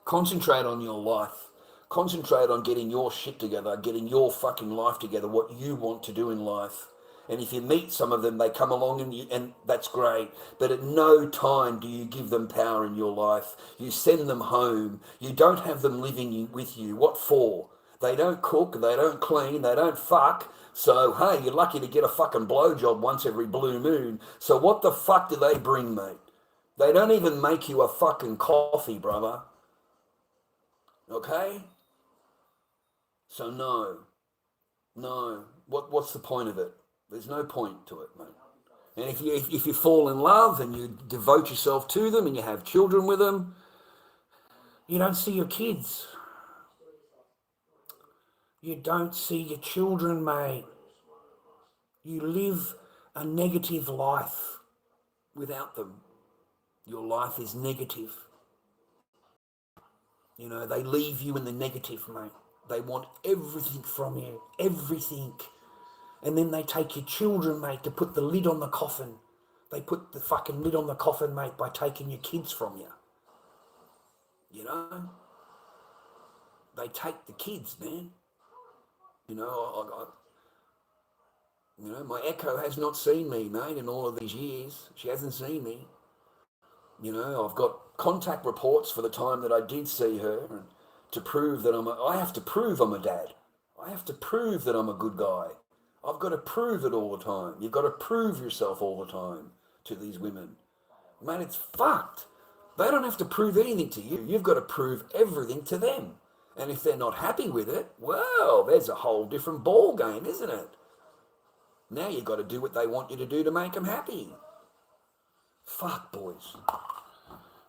Concentrate on your life. Concentrate on getting your shit together, getting your fucking life together, what you want to do in life. And if you meet some of them, they come along and that's great. But at no time do you give them power in your life. You send them home. You don't have them living with you. What for? They don't cook, they don't clean, they don't fuck. So, hey, you're lucky to get a fucking blowjob once every blue moon. So what the fuck do they bring, mate? They don't even make you a fucking coffee, brother. Okay? So no. What's the point of it? There's no point to it, mate. And if you fall in love and you devote yourself to them and you have children with them, you don't see your kids. You don't see your children, mate. You live a negative life without them. Your life is negative. You know, they leave you in the negative, mate. They want everything from you, everything. And then they take your children, mate, to put the lid on the coffin. They put the fucking lid on the coffin, mate, by taking your kids from you. You know? They take the kids, man. You know, my Echo has not seen me, mate, in all of these years. She hasn't seen me. You know, I've got contact reports for the time that I did see her, and to prove that I have to prove I'm a dad. I have to prove that I'm a good guy. I've got to prove it all the time. You've got to prove yourself all the time to these women. Man, it's fucked. They don't have to prove anything to you. You've got to prove everything to them. And if they're not happy with it, well, there's a whole different ball game, isn't it? Now you've got to do what they want you to do to make them happy. Fuck, boys.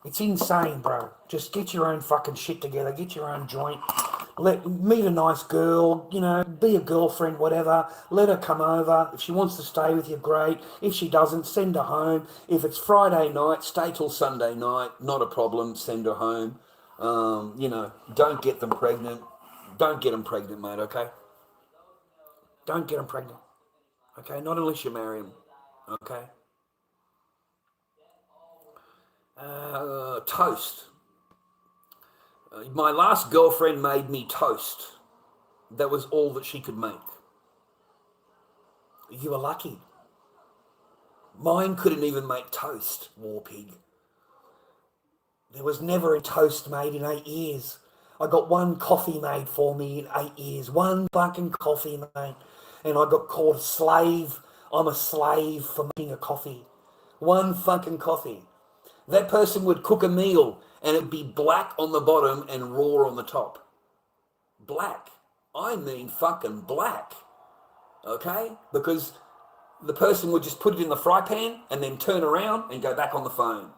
It's insane, bro. Just get your own fucking shit together. Get your own joint. Meet a nice girl, you know, be a girlfriend, whatever. Let her come over. If she wants to stay with you, great. If she doesn't, send her home. If it's Friday night, stay till Sunday night. Not a problem. Send her home. You know, don't get them pregnant. Don't get them pregnant, mate, okay? Don't get them pregnant. Okay? Not unless you marry them. Okay? Toast. My last girlfriend made me toast. That was all that she could make. You were lucky. Mine couldn't even make toast, war pig. There was never a toast made in 8 years. I got one coffee made for me in 8 years. One fucking coffee, mate. And I got called a slave. I'm a slave for making a coffee. One fucking coffee. That person would cook a meal and it'd be black on the bottom and raw on the top. Black. I mean fucking black. Okay? Because the person would just put it in the fry pan and then turn around and go back on the phone.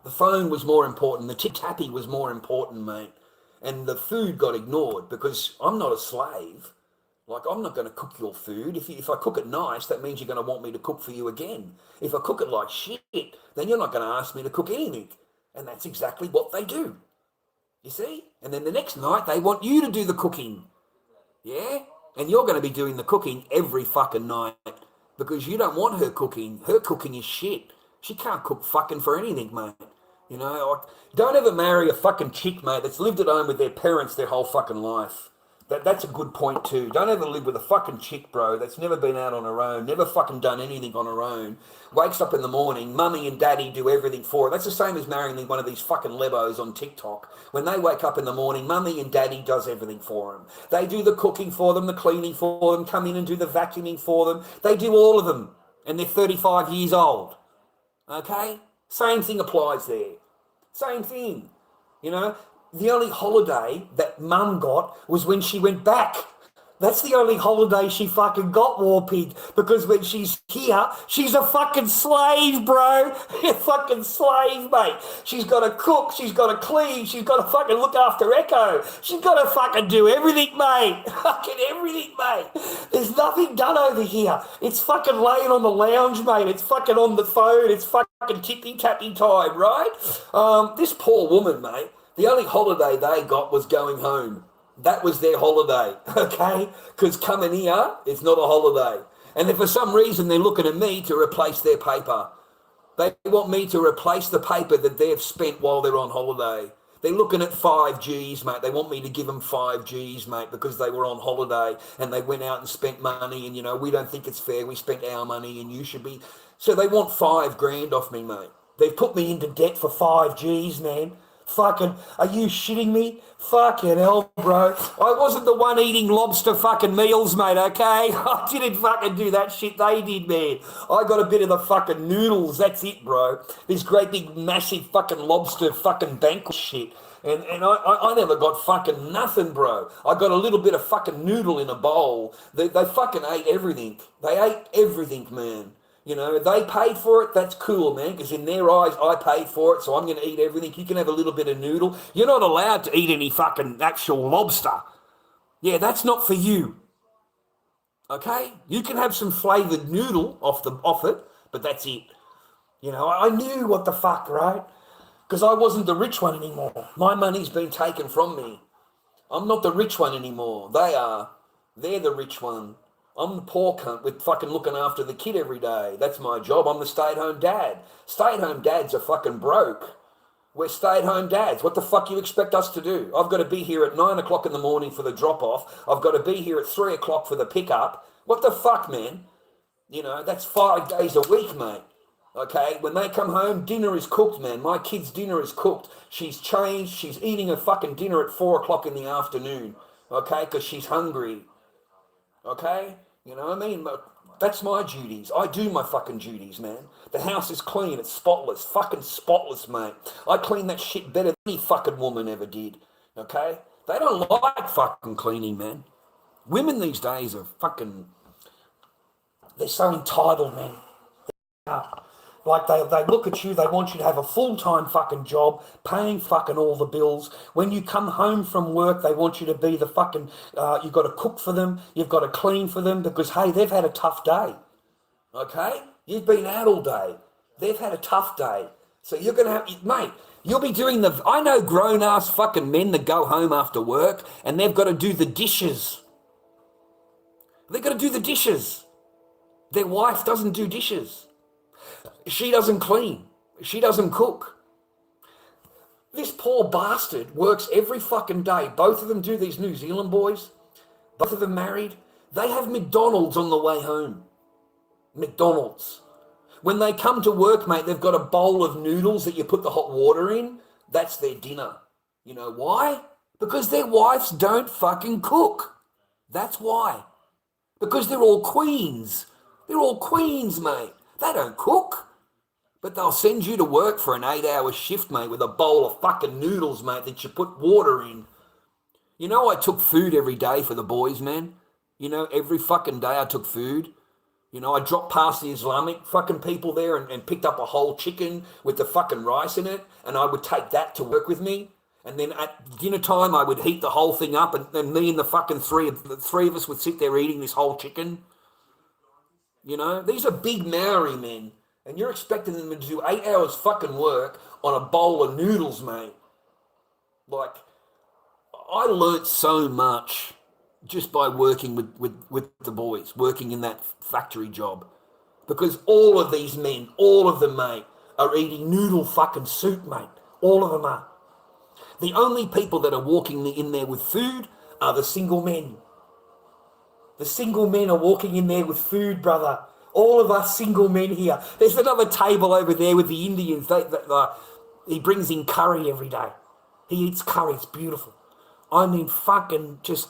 The phone was more important. The tic-tappy was more important, mate. And the food got ignored because I'm not a slave. Like, I'm not going to cook your food. If I cook it nice, that means you're going to want me to cook for you again. If I cook it like shit, then you're not going to ask me to cook anything. And that's exactly what they do. You see? And then the next night, they want you to do the cooking. Yeah? And you're going to be doing the cooking every fucking night because you don't want her cooking. Her cooking is shit. She can't cook fucking for anything, mate. You know, don't ever marry a fucking chick, mate, that's lived at home with their parents their whole fucking life. That's a good point too. Don't ever live with a fucking chick, bro, that's never been out on her own, never fucking done anything on her own, wakes up in the morning, mummy and daddy do everything for her. That's the same as marrying one of these fucking lebos on TikTok. When they wake up in the morning, mummy and daddy does everything for them. They do the cooking for them, the cleaning for them, come in and do the vacuuming for them. They do all of them, and they're 35 years old. Okay? Same thing applies there. Same thing. You know, the only holiday that mum got was when she went back That's the only holiday she fucking got, War Pig, because when she's here, she's a fucking slave, bro. A fucking slave, mate. She's got to cook, she's got to clean, she's got to fucking look after Echo. She's got to fucking do everything, mate. Fucking everything, mate. There's nothing done over here. It's fucking laying on the lounge, mate. It's fucking on the phone. It's fucking tippy-tappy time, right? This poor woman, mate, the only holiday they got was going home. That was their holiday, okay? Because coming here, it's not a holiday. And if for some reason they're looking at me to replace their paper, they want me to replace the paper that they've spent while they're on holiday. They're looking at 5 Gs, mate. They want me to give them 5 Gs, mate, because they were on holiday and they went out and spent money and, you know, we don't think it's fair. We spent our money and you should be. So they want 5 grand off me, mate. They've put me into debt for 5 Gs, man. Fucking, are you shitting me? Fucking hell, bro. I wasn't the one eating lobster fucking meals, mate, okay? I didn't fucking do that shit. They did, man. I got a bit of the fucking noodles. That's it, bro. This great big massive fucking lobster fucking banquet shit. And I never got fucking nothing, bro. I got a little bit of fucking noodle in a bowl. They fucking ate everything. They ate everything, man. You know, they paid for it, that's cool, man, because in their eyes, I paid for it, so I'm going to eat everything. You can have a little bit of noodle. You're not allowed to eat any fucking actual lobster. Yeah, that's not for you. Okay? You can have some flavoured noodle off it, but that's it. You know, I knew what the fuck, right? Because I wasn't the rich one anymore. My money's been taken from me. I'm not the rich one anymore. They are. They're the rich one. I'm the poor cunt with fucking looking after the kid every day. That's my job. I'm the stay-at-home dad. Stay-at-home dads are fucking broke. We're stay-at-home dads. What the fuck you expect us to do? I've got to be here at 9 o'clock in the morning for the drop-off. I've got to be here at 3 o'clock for the pickup. What the fuck, man? You know, that's 5 days a week, mate. Okay? When they come home, dinner is cooked, man. My kid's dinner is cooked. She's changed. She's eating her fucking dinner at 4 o'clock in the afternoon. Okay? Because she's hungry. Okay? You know what I mean? That's my duties. I do my fucking duties, man. The house is clean. It's spotless. Fucking spotless, mate. I clean that shit better than any fucking woman ever did. Okay? They don't like fucking cleaning, man. Women these days are fucking... They're so entitled, man. Like, they look at you, they want you to have a full-time fucking job, paying fucking all the bills. When you come home from work, they want you to be the fucking, you've got to cook for them, you've got to clean for them, because, hey, they've had a tough day, okay? You've been out all day. They've had a tough day. So you're going to have, mate, you'll be doing I know grown-ass fucking men that go home after work, and they've got to do the dishes. They've got to do the dishes. Their wife doesn't do dishes. She doesn't clean. She doesn't cook. This poor bastard works every fucking day. Both of them do, these New Zealand boys. Both of them married. They have McDonald's on the way home. McDonald's. When they come to work, mate, they've got a bowl of noodles that you put the hot water in. That's their dinner. You know why? Because their wives don't fucking cook. That's why. Because they're all queens. They're all queens, mate. They don't cook. But they'll send you to work for an 8-hour shift, mate, with a bowl of fucking noodles, mate, that you put water in. You know, I took food every day for the boys, man. You know, every fucking day I took food. You know, I dropped past the Islamic fucking people there and picked up a whole chicken with the fucking rice in it, and I would take that to work with me. And then at dinner time, I would heat the whole thing up, and then me and the fucking three of us would sit there eating this whole chicken. You know, these are big Maori men, and you're expecting them to do 8 hours fucking work on a bowl of noodles, mate. Like, I learnt so much just by working with the boys, working in that factory job. Because all of these men, all of them, mate, are eating noodle fucking soup, mate. All of them are. The only people that are walking in there with food are the single men. The single men are walking in there with food, brother. All of us single men here. There's another table over there with the Indians. He brings in curry every day. He eats curry. It's beautiful. I mean, fucking just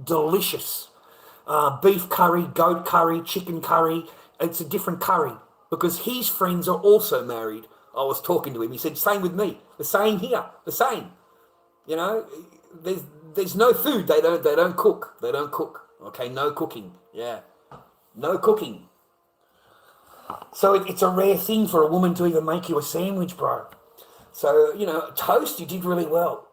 delicious. Beef curry, goat curry, chicken curry. It's a different curry because his friends are also married. I was talking to him. He said, same with me. The same here. The same. You know, there's no food. They don't cook. They don't cook. Okay, no cooking. Yeah, no cooking. So it's a rare thing for a woman to even make you a sandwich, bro. So, you know, toast, you did really well.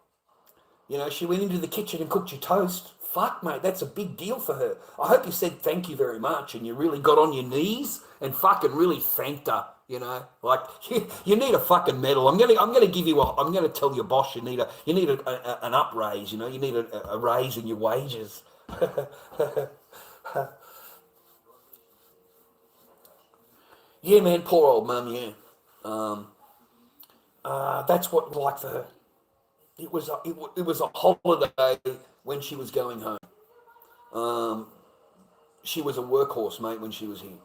You know, she went into the kitchen and cooked your toast. Fuck, mate, that's a big deal for her. I hope you said thank you very much and you really got on your knees and fucking really thanked her. You know, like you need a fucking medal. I'm gonna give you I'm gonna tell your boss you need an up raise. You know, you need a raise in your wages. Yeah, man, poor old mum. Yeah, that's what it was like for her. It was a holiday when she was going home. She was a workhorse, mate, when she was here.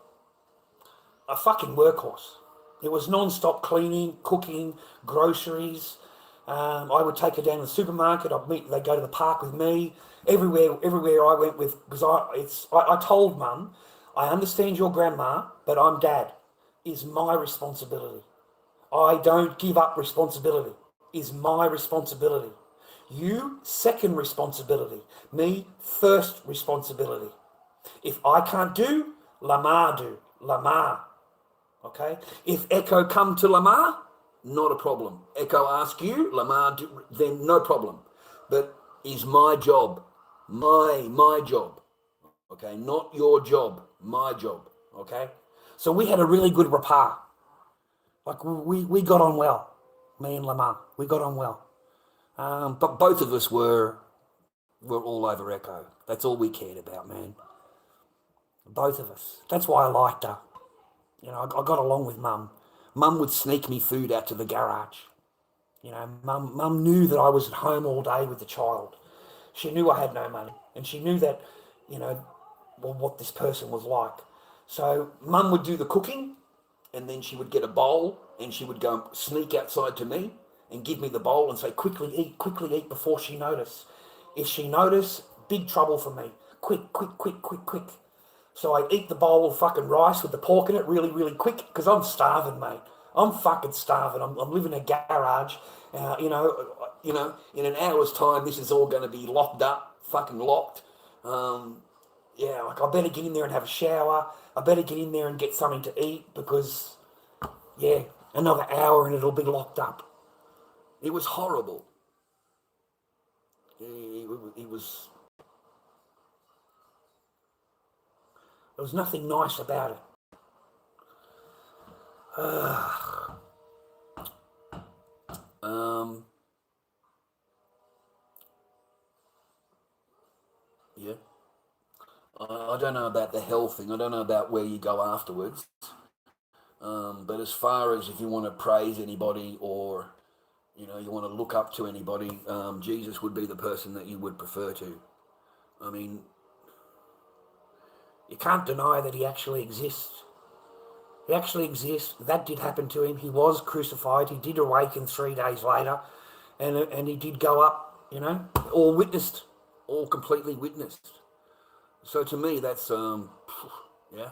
A fucking workhorse. It was non-stop cleaning, cooking, groceries. I would take her down to the supermarket. They'd go to the park with me. Everywhere I went with, because I told Mum, I understand your grandma, but I'm Dad. Is my responsibility. I don't give up responsibility. Is my responsibility. You, second responsibility. Me, first responsibility. If I can't do, Lamar do. Lamar. Okay? If Echo come to Lamar, not a problem. Echo ask you, Lamar do, then no problem. But is my job. My job. Okay? Not your job. My job. Okay? So we had a really good rapport. Like we got on well. Me and Lamar. We got on well. But both of us were all over Echo. That's all we cared about, man. Both of us. That's why I liked her. You know, I got along with Mum. Mum would sneak me food out to the garage. You know, Mum knew that I was at home all day with the child. She knew I had no money. And she knew that, you know, what this person was like. So Mum would do the cooking, and then she would get a bowl, and she would go sneak outside to me and give me the bowl and say, quickly eat before she notice. If she notice, big trouble for me. Quick. So I eat the bowl of fucking rice with the pork in it really, really quick because I'm starving, mate. I'm fucking starving. I'm living in a garage. You know, in an hour's time, this is all going to be locked up, fucking locked. Yeah, like I better get in there and have a shower. I better get in there and get something to eat because, yeah, another hour and it'll be locked up. It was horrible. It was... There was nothing nice about it. Yeah. I don't know about the health thing. I don't know about where you go afterwards. But as far as if you want to praise anybody or, you know, you want to look up to anybody, Jesus would be the person that you would prefer to. I mean, you can't deny that he actually exists. He actually exists. That did happen to him. He was crucified. He did awaken 3 days later. And he did go up, you know, all witnessed. all completely witnessed. So to me, that's, yeah.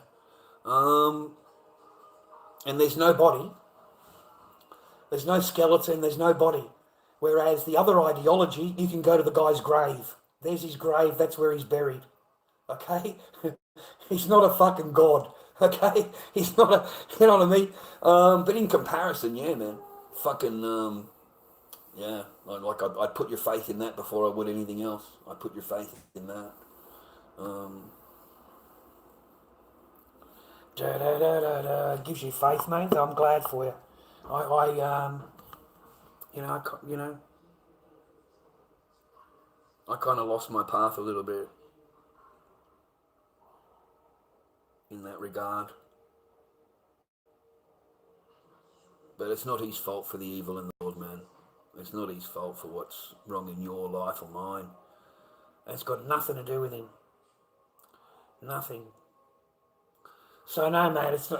And there's no body. There's no skeleton. There's no body. Whereas the other ideology, you can go to the guy's grave. There's his grave. That's where he's buried. Okay? He's not a fucking god. Okay? He's not a, you know what I mean? But in comparison, yeah, man. Fucking, yeah. Like I'd put your faith in that before I would anything else. I'd put your faith in that. Gives you faith, mate. I'm glad for you. I kind of lost my path a little bit in that regard. But it's not his fault for the evil in the world, man. It's not his fault for what's wrong in your life or mine. It's got nothing to do with him. Nothing. So no, mate. It's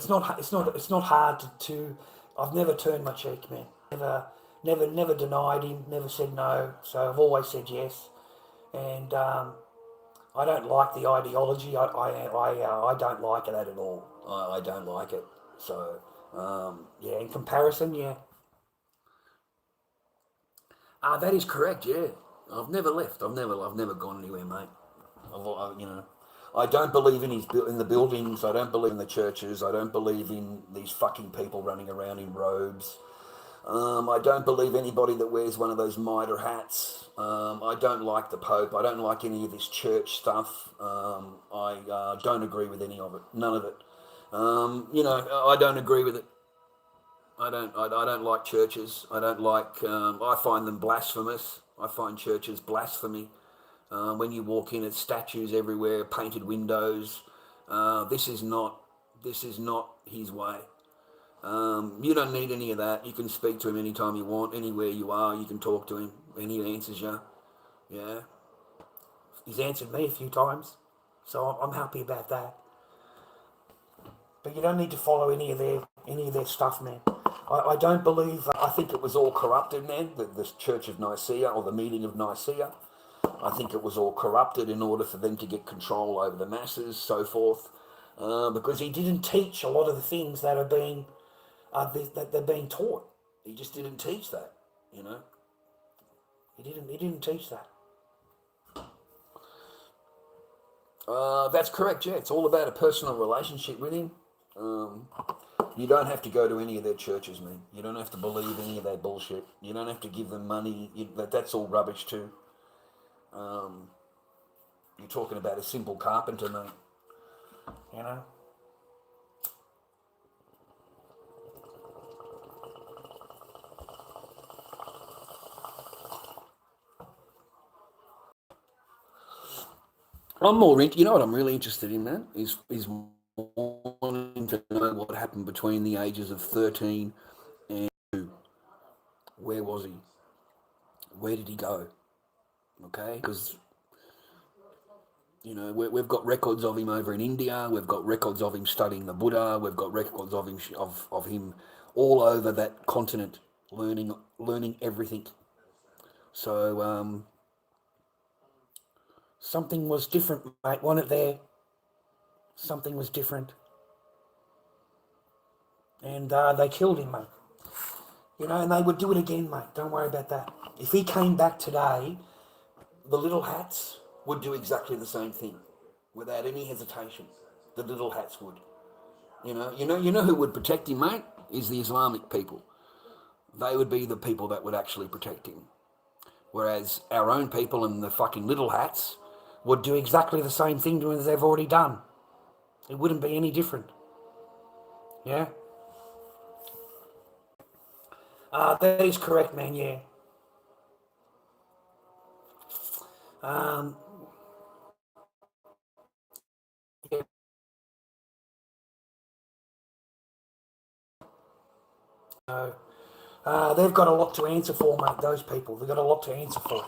not hard to. I've never turned my cheek, man. Never denied him. Never said no. So I've always said yes. And I don't like the ideology. I don't like that at all. I don't like it. So yeah. In comparison, yeah. that is correct. Yeah. I've never left. I've never gone anywhere, mate. I don't believe in in the buildings. I don't believe in the churches. I don't believe in these fucking people running around in robes. I don't believe anybody that wears one of those mitre hats. I don't like the Pope. I don't like any of this church stuff. I don't agree with any of it. None of it. I don't agree with it. I don't like churches. I don't like. I find them blasphemous. I find churches blasphemy. When you walk in, it's statues everywhere, painted windows. This is not his way. You don't need any of that. You can speak to him anytime you want, anywhere you are. You can talk to him, and he answers you. Yeah, he's answered me a few times, so I'm happy about that. But you don't need to follow any of their stuff, man. I don't believe. I think it was all corrupted, man. The Church of Nicaea, or the meeting of Nicaea. I think it was all corrupted in order for them to get control over the masses, so forth. Because he didn't teach a lot of the things that are being that they're being taught. He just didn't teach that, you know. He didn't teach that. That's correct, yeah. It's all about a personal relationship with him. You don't have to go to any of their churches, man. You don't have to believe any of their bullshit. You don't have to give them money. That's all rubbish too. You're talking about a simple carpenter, mate. You know? I'm more you know what I'm really interested in, man, is wanting to know what happened between the ages of 13 and 2. Where was he? Where did he go? Okay, because we've got records of him over in India. We've got records of him studying the Buddha. We've got records of him of him all over that continent, learning everything. So something was different, mate. Wasn't it there? Something was different, and they killed him, mate. And they would do it again, mate. Don't worry about that. If he came back today, the little hats would do exactly the same thing, without any hesitation. The little hats would. You know who would protect him, mate? Is the Islamic people. They would be the people that would actually protect him. Whereas our own people and the fucking little hats would do exactly the same thing to him as they've already done. It wouldn't be any different. Yeah? That is correct, man, yeah. Yeah. They've got a lot to answer for, mate, those people. They've got a lot to answer for.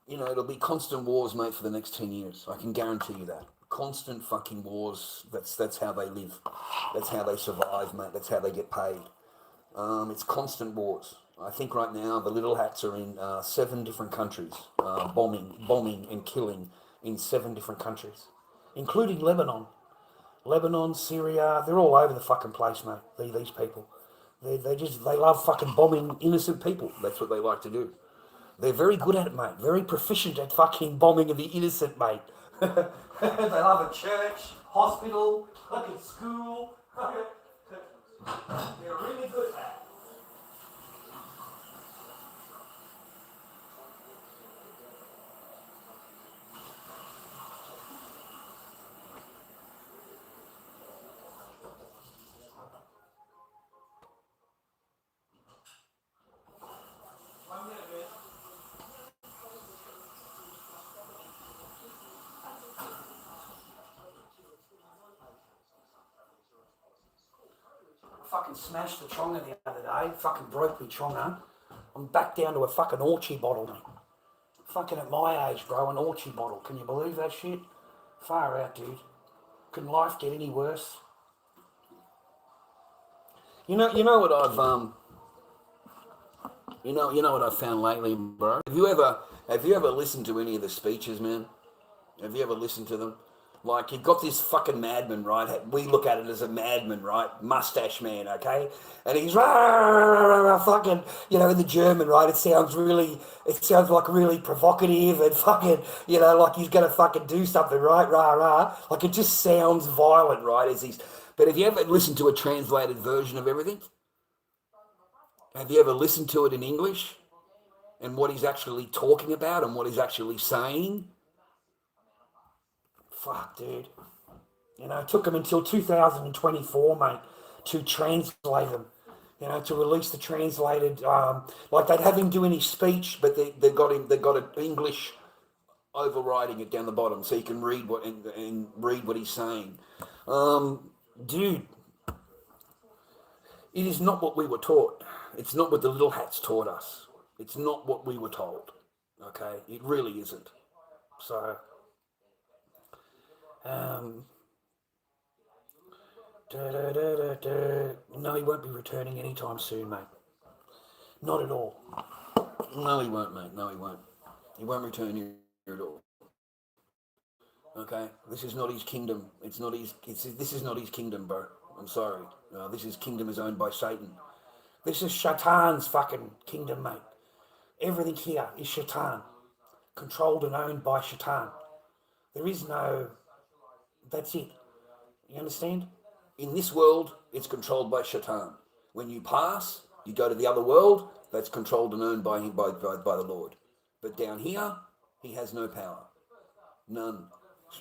It'll be constant wars, mate, for the next 10 years. I can guarantee you that. Constant fucking wars. That's how they live. That's how they survive, mate. That's how they get paid. It's constant wars. I think right now the little hats are in 7 different countries, bombing and killing in 7 different countries, including Lebanon. Lebanon, Syria, they're all over the fucking place, mate, these people. They love fucking bombing innocent people. That's what they like to do. They're very good at it, mate. Very proficient at fucking bombing of the innocent, mate. They love a church, hospital, fucking school. They're really good at that. Fucking smashed the chonga the other day. Fucking broke me chonga. I'm back down to a fucking orchie bottle, mate. Fucking at my age, bro, an orchie bottle. Can you believe that shit? Far out, dude. Can life get any worse? You know what I've you know what I've found lately, bro? Have you ever listened to any of the speeches, man? Have you ever listened to them? Like, you've got this fucking madman, right? We look at it as a madman, right? Mustache man, okay? And he's fucking, in the German, right? It sounds like really provocative and fucking, like he's going to fucking do something, right? Rah, rah. Like, it just sounds violent, right? But have you ever listened to a translated version of everything? Have you ever listened to it in English? And what he's actually talking about and what he's actually saying? Fuck, dude. It took them until 2024, mate, to translate them. To release the translated. Like, they'd have him doing his speech, but they got an English overriding it down the bottom, so you can read what he's saying. Dude, it is not what we were taught. It's not what the little hats taught us. It's not what we were told. Okay, it really isn't. So. No, he won't be returning anytime soon, mate. Not at all. No, he won't, mate. No, he won't. He won't return here at all. Okay, this is not his kingdom. This is not his kingdom, bro. I'm sorry. This kingdom is owned by Satan. This is Shaitan's fucking kingdom, mate. Everything here is Shaitan, controlled and owned by Shaitan. There is no. That's it. You understand? In this world, it's controlled by Shaitan. When you pass, you go to the other world, that's controlled and owned by the Lord. But down here, he has no power. None.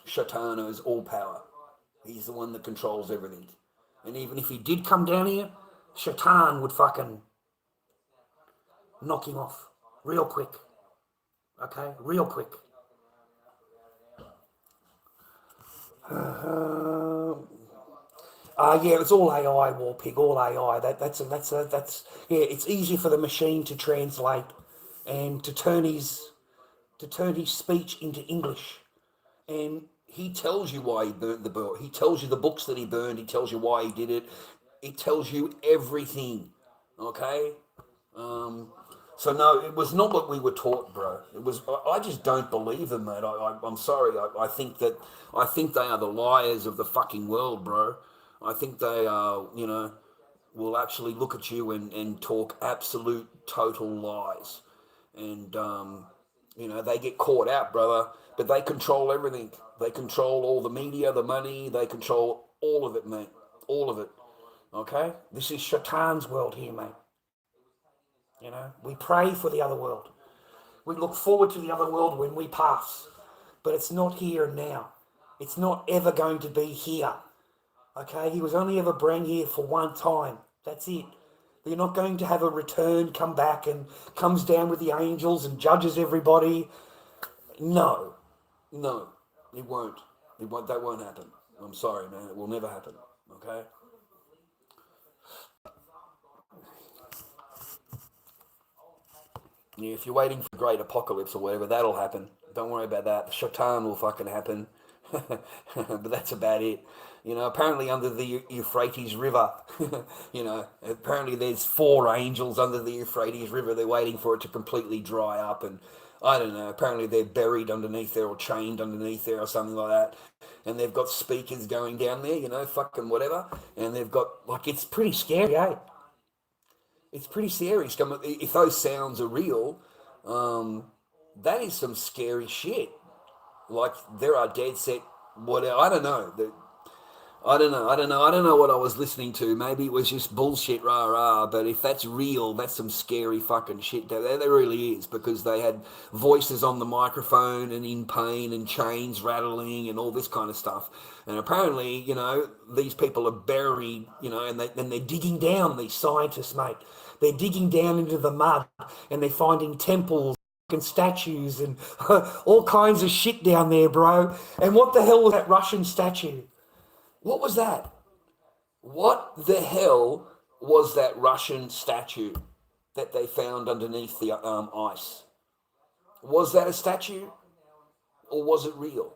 Shaitan owns all power. He's the one that controls everything. And even if he did come down here, Shaitan would fucking knock him off real quick. Okay? Real quick. Yeah, it's all AI, War Pig, all AI. That's it's easy for the machine to translate and to turn his speech into English. And he tells you why he burnt the book. He tells you the books that he burned. He tells you why he did it. It tells you everything. Okay? So no, it was not what we were taught, bro. It was. I just don't believe them, mate. I'm sorry. I think they are the liars of the fucking world, bro. I think they are, will actually look at you and talk absolute total lies, and they get caught out, brother. But they control everything. They control all the media, the money. They control all of it, mate. All of it. Okay. This is Shaitan's world here, mate. We pray for the other world. We look forward to the other world when we pass. But it's not here and now. It's not ever going to be here. Okay? He was only ever brought here for one time. That's it. They're not going to have a return, come back and comes down with the angels and judges everybody. No. No. It won't. That won't happen. I'm sorry, man. It will never happen. Okay? Yeah, if you're waiting for great apocalypse or whatever, that'll happen. Don't worry about that. The Shaitan will fucking happen. But that's about it. Apparently under the Euphrates River, apparently there's 4 angels under the Euphrates River. They're waiting for it to completely dry up. And I don't know, apparently they're buried underneath there or chained underneath there or something like that. And they've got speakers going down there, fucking whatever. And they've got, it's pretty scary, eh? It's pretty scary. If those sounds are real, that is some scary shit. Like, there are dead set, whatever. I don't know. I don't know what I was listening to. Maybe it was just bullshit, rah-rah. But if that's real, that's some scary fucking shit. That really is, because they had voices on the microphone and in pain and chains rattling and all this kind of stuff. And apparently, these people are buried, and they're digging down, these scientists, mate. They're digging down into the mud and they're finding temples and statues and all kinds of shit down there, bro. And what the hell was that Russian statue? What was that? What the hell was that Russian statue that they found underneath the ice? Was that a statue or was it real?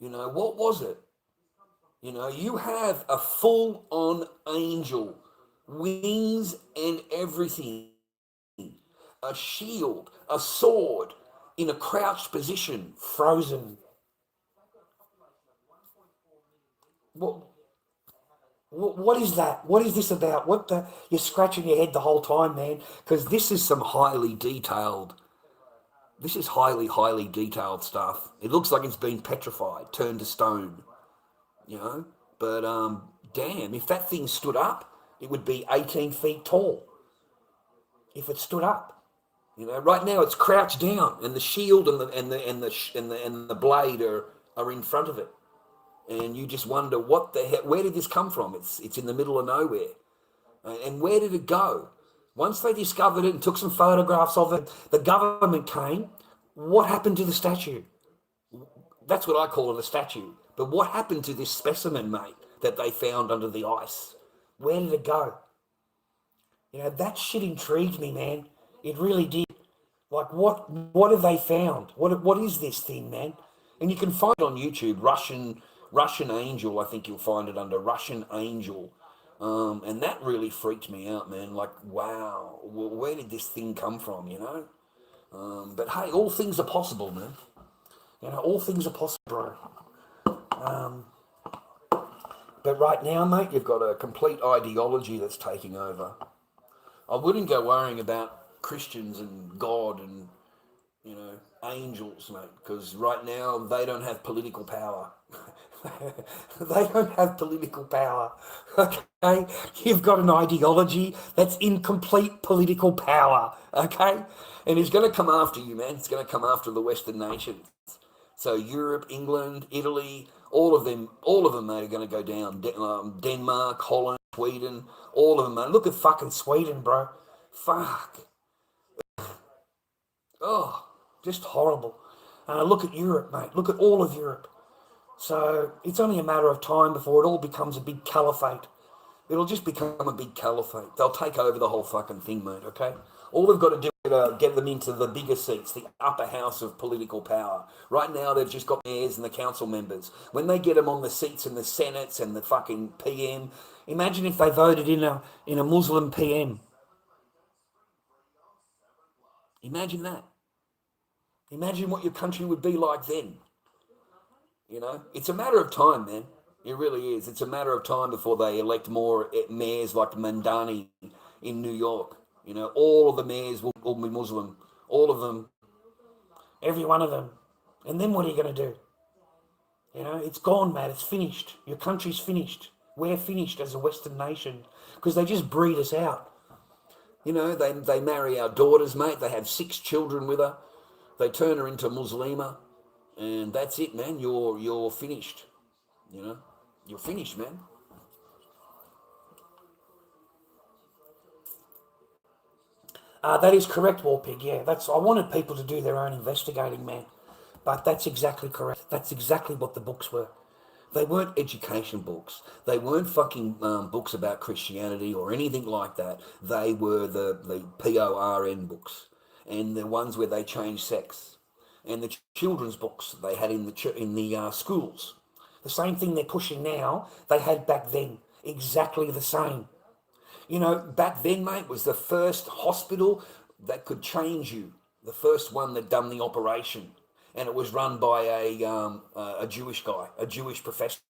What was it? You have a full-on angel, wings and everything, a shield, a sword, in a crouched position, frozen. What, what is that? What is this about? What the? You're scratching your head the whole time, man, because This is some highly detailed. This is highly detailed stuff. It looks like it's been petrified, turned to stone. You know, but damn, if that thing stood up, it would be 18 feet tall. If it stood up, you know, right now it's crouched down, and the shield and the blade are in front of it, and you just wonder what the heck. Where did this come from? It's in the middle of nowhere, and where did it go? Once they discovered it and took some photographs of it, the government came. What happened to the statue? That's what I call it, a statue. But what happened to this specimen, mate, that they found under the ice? Where did it go? You know, that shit intrigued me, man. It really did. Like, what have they found? What is this thing, man? And you can find it on YouTube, Russian Angel. I think you'll find it under Russian Angel. And that really freaked me out, man. Like, wow, where did this thing come from, you know? But hey, all things are possible, man. You know, all things are possible, bro. But right now, mate, you've got a complete ideology that's taking over. I wouldn't go worrying about Christians and God and, you know, angels, mate, because right now they don't have political power. They don't have political power. Okay? You've got an ideology that's in complete political power. Okay? And it's going to come after you, man. It's going to come after the Western nations. So Europe, England, Italy, all of them, mate, are going to go down. Denmark, Holland, Sweden, all of them, mate. Look at fucking Sweden, bro. Fuck. Oh, just horrible. Look at Europe, mate. Look at all of Europe. So it's only a matter of time before it all becomes a big caliphate. It'll just become a big caliphate. They'll take over the whole fucking thing, mate, okay? All they've got to do is get them into the bigger seats, the upper house of political power. Right now, they've just got mayors and the council members. When they get them on the seats in the senates and the fucking PM, imagine if they voted in a Muslim PM. Imagine that. Imagine what your country would be like then. You know, it's a matter of time, man. It really is. It's a matter of time before they elect more mayors like Mandani in New York. You know, all of the mayors will be Muslim. All of them. Every one of them. And then what are you going to do? You know, it's gone, mate. It's finished. Your country's finished. We're finished as a Western nation because they just breed us out. You know, they marry our daughters, mate. They have 6 children with her. They turn her into Muslima. And that's it, man. You're finished. You know, you're finished, man. That is correct, Warpig. Yeah, I wanted people to do their own investigating, man. But that's exactly correct. That's exactly what the books were. They weren't education books. They weren't fucking books about Christianity or anything like that. They were the PORN books and the ones where they changed sex. And the children's books they had in the schools. The same thing they're pushing now, they had back then. Exactly the same. You know, back then, mate, was the first hospital that could change you. The first one that done the operation. And it was run by a Jewish guy, a Jewish professor.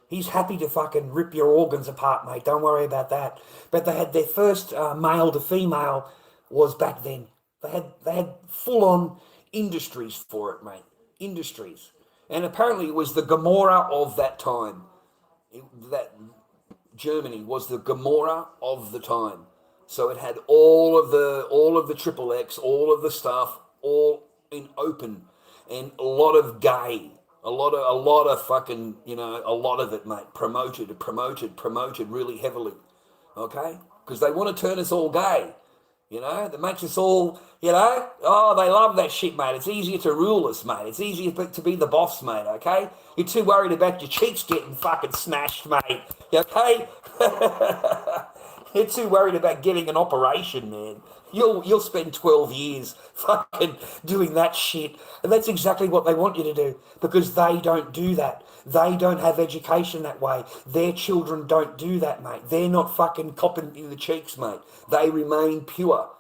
He's happy to fucking rip your organs apart, mate. Don't worry about that. But they had their first male to female was back then. They had full-on industries for it, mate. Industries. And apparently it was the Gomorrah of that time. That Germany was the Gomorrah of the time. So it had all of the triple X, all of the stuff, all in open, and a lot of gay, a lot of fucking, you know, a lot of it, mate, promoted really heavily, okay? Because they want to turn us all gay. You know, that makes us all, you know, oh, they love that shit, mate. It's easier to rule us, mate. It's easier to be the boss, mate, okay? You're too worried about your cheeks getting fucking smashed, mate, okay? You're too worried about getting an operation, man. You'll spend 12 years fucking doing that shit. And that's exactly what they want you to do because they don't do that. They don't have education that way. Their children don't do that, mate. They're not fucking copping in the cheeks, mate. They remain pure.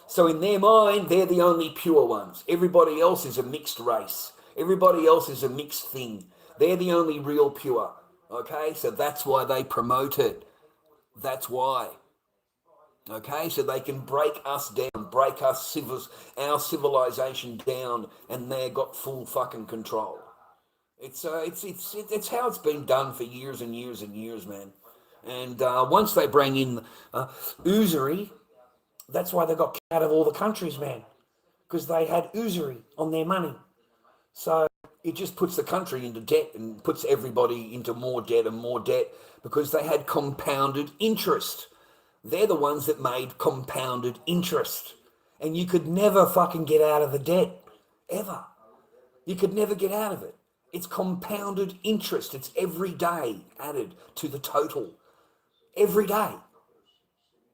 So in their mind, they're the only pure ones. Everybody else is a mixed race. Everybody else is a mixed thing. They're the only real pure. Okay, so that's why they promote it. That's why. Okay, so they can break us down, break our civilization down, and they've got full fucking control. It's how it's been done for years and years and years, man. And once they bring in usury, that's why they got kicked out of all the countries, man, because they had usury on their money. So it just puts the country into debt and puts everybody into more debt and more debt because they had compounded interest. They're the ones that made compounded interest. And you could never fucking get out of the debt, ever. You could never get out of it. It's compounded interest. It's every day added to the total. Every day.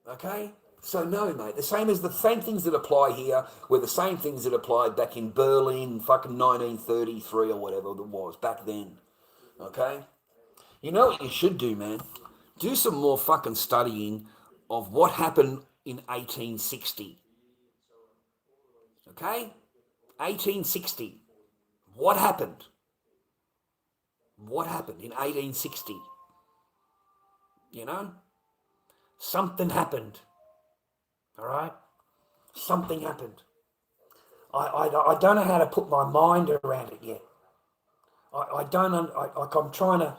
Okay? So no, mate. The same things that apply here were the same things that applied back in Berlin, fucking 1933 or whatever it was back then. Okay? You know what you should do, man? Do some more fucking studying of what happened in 1860. Okay? 1860. What happened? What happened in 1860? You know? Something happened. All right? Something happened. I don't know how to put my mind around it yet. I'm trying to,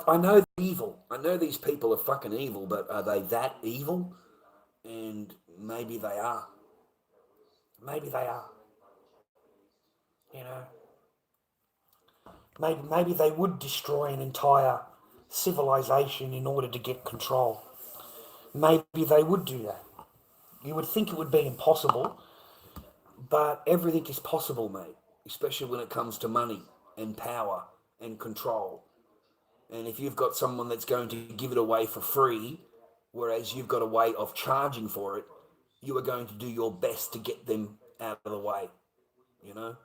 I know they're evil. I know these people are fucking evil, but are they that evil? And maybe they are. Maybe they are. You know? Maybe they would destroy an entire civilization in order to get control. Maybe they would do that. You would think it would be impossible, but everything is possible, mate, especially when it comes to money and power and control. And if you've got someone that's going to give it away for free, whereas you've got a way of charging for it, you are going to do your best to get them out of the way, you know?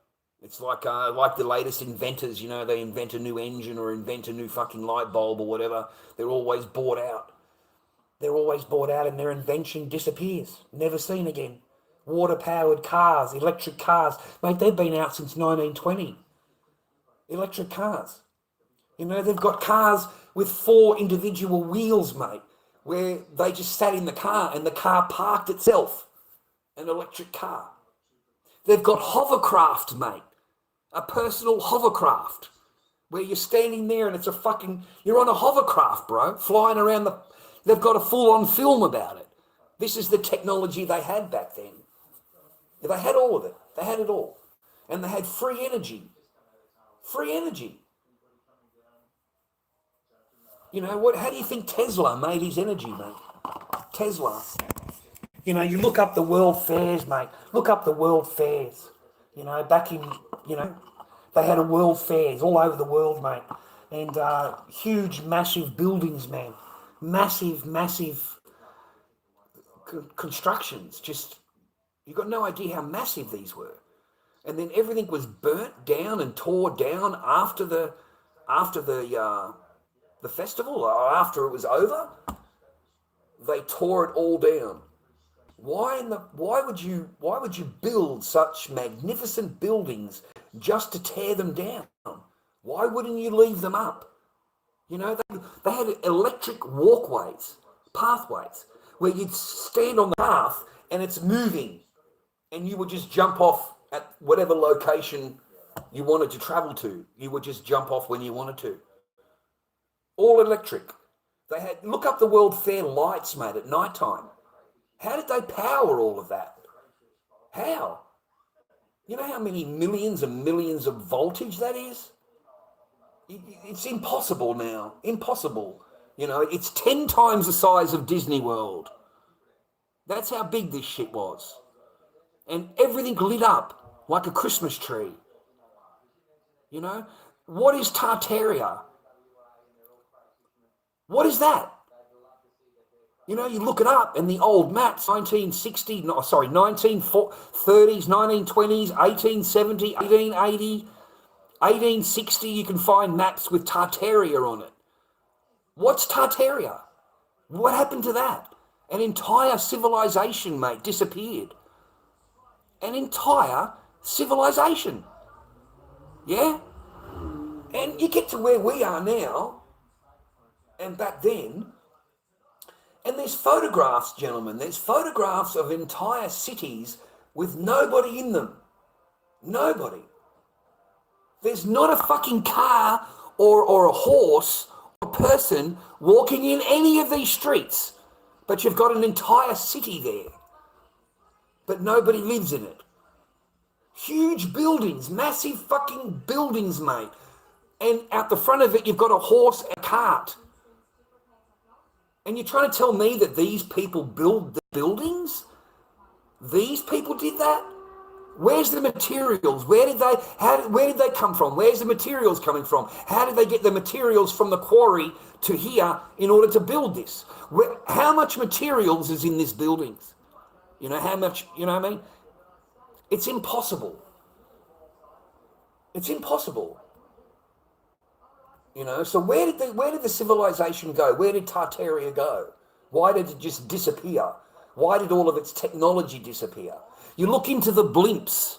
It's like the latest inventors, you know, they invent a new engine or invent a new fucking light bulb or whatever. They're always bought out. They're always bought out and their invention disappears. Never seen again. Water-powered cars, electric cars. Mate, they've been out since 1920. Electric cars. You know, they've got cars with 4 individual wheels, mate, where they just sat in the car and the car parked itself. An electric car. They've got hovercraft, mate. A personal hovercraft. Where you're standing there and it's you're on a hovercraft, bro, flying around they've got a full-on film about it. This is the technology they had back then. They had all of it. They had it all. And they had free energy. Free energy. You know, how do you think Tesla made his energy, mate? Tesla. You know, you look up the world fairs, mate. Look up the world fairs. You know, back in, you know, they had a world fairs all over the world, mate. And huge, massive buildings, man. Massive constructions. Just, you got no idea how massive these were. And then everything was burnt down and tore down after the festival, or after it was over. They tore it all down. Why would you build such magnificent buildings just to tear them down? Why wouldn't you leave them up? You know, they had electric walkways, pathways, where you'd stand on the path and it's moving and you would just jump off at whatever location you wanted to travel to. You would just jump off when you wanted to. All electric. They had, look up the World Fair lights, mate, at night time. How did they power all of that? How? You know how many millions and millions of voltage that is? It's impossible now. Impossible. You know, it's 10 times the size of Disney World. That's how big this shit was. And everything lit up like a Christmas tree. You know? What is Tartaria? What is that? You know, you look it up and the old maps, 1930s, 1920s, 1870, 1880, 1860, you can find maps with Tartaria on it. What's Tartaria? What happened to that? An entire civilization, mate, disappeared. An entire civilization. Yeah? And you get to where we are now, and back then, and there's photographs, gentlemen. There's photographs of entire cities with nobody in them. Nobody. There's not a fucking car or a horse or a person walking in any of these streets. But you've got an entire city there. But nobody lives in it. Huge buildings, massive fucking buildings, mate. And out the front of it, you've got a horse and a cart. And you're trying to tell me that these people build the buildings? These people did that? Where's the materials? Where did they come from? Where's the materials coming from? How did they get the materials from the quarry to here in order to build this? How much materials is in these buildings? You know, how much, you know what I mean? It's impossible. It's impossible. You know, so where did the civilization go? Where did Tartaria go? Why did it just disappear? Why did all of its technology disappear? You look into the blimps,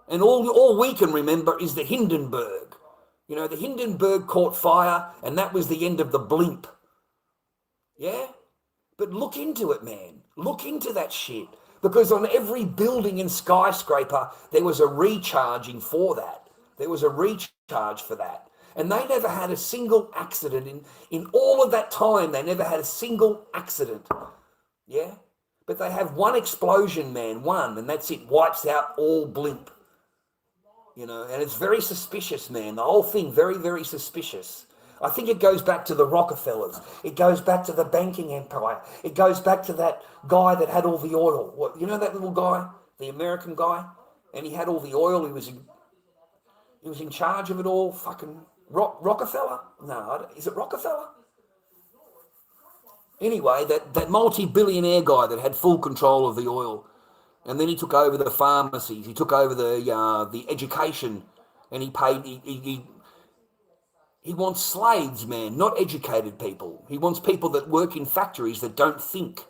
and all we can remember is the Hindenburg. You know, the Hindenburg caught fire, and that was the end of the blimp. Yeah? But look into it, man. Look into that shit. Because on every building and skyscraper, there was a recharging for that. There was a recharge for that. And they never had a single accident. In all of that time, they never had a single accident. Yeah? But they have one explosion, man, one, and that's it, wipes out all blimp. You know, and it's very suspicious, man. The whole thing, very, very suspicious. I think it goes back to the Rockefellers. It goes back to the banking empire. It goes back to that guy that had all the oil. What, you know that little guy, the American guy? And he had all the oil. He was in charge of it all. Fucking Rockefeller? No, is it Rockefeller? Anyway, that multi-billionaire guy that had full control of the oil. And then he took over the pharmacies. He took over the education. And he paid... He wants slaves, man, not educated people. He wants people that work in factories that don't think.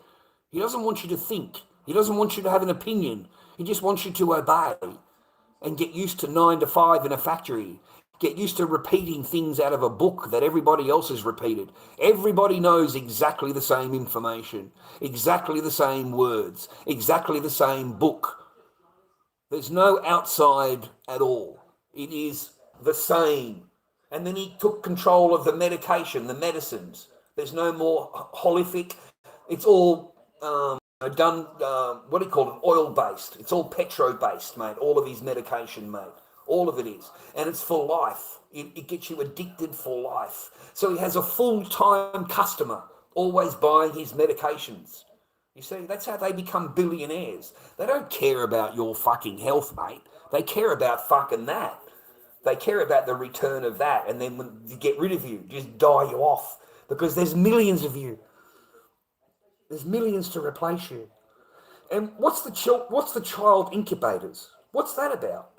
He doesn't want you to think. He doesn't want you to have an opinion. He just wants you to obey and get used to 9 to 5 in a factory. Get used to repeating things out of a book that everybody else has repeated. Everybody knows exactly the same information, exactly the same words, exactly the same book. There's no outside at all. It is the same. And then he took control of the medication, the medicines. There's no more holific. It's all done, what do you call it, oil-based. It's all petro-based, mate, all of his medication, mate. All of it is. And it's for life. It gets you addicted for life. So he has a full-time customer always buying his medications. You see, that's how they become billionaires. They don't care about your fucking health, mate. They care about fucking that. They care about the return of that, and then when you get rid of you, just die you off, because there's millions of you. There's millions to replace you. And what's the child incubators? What's that about?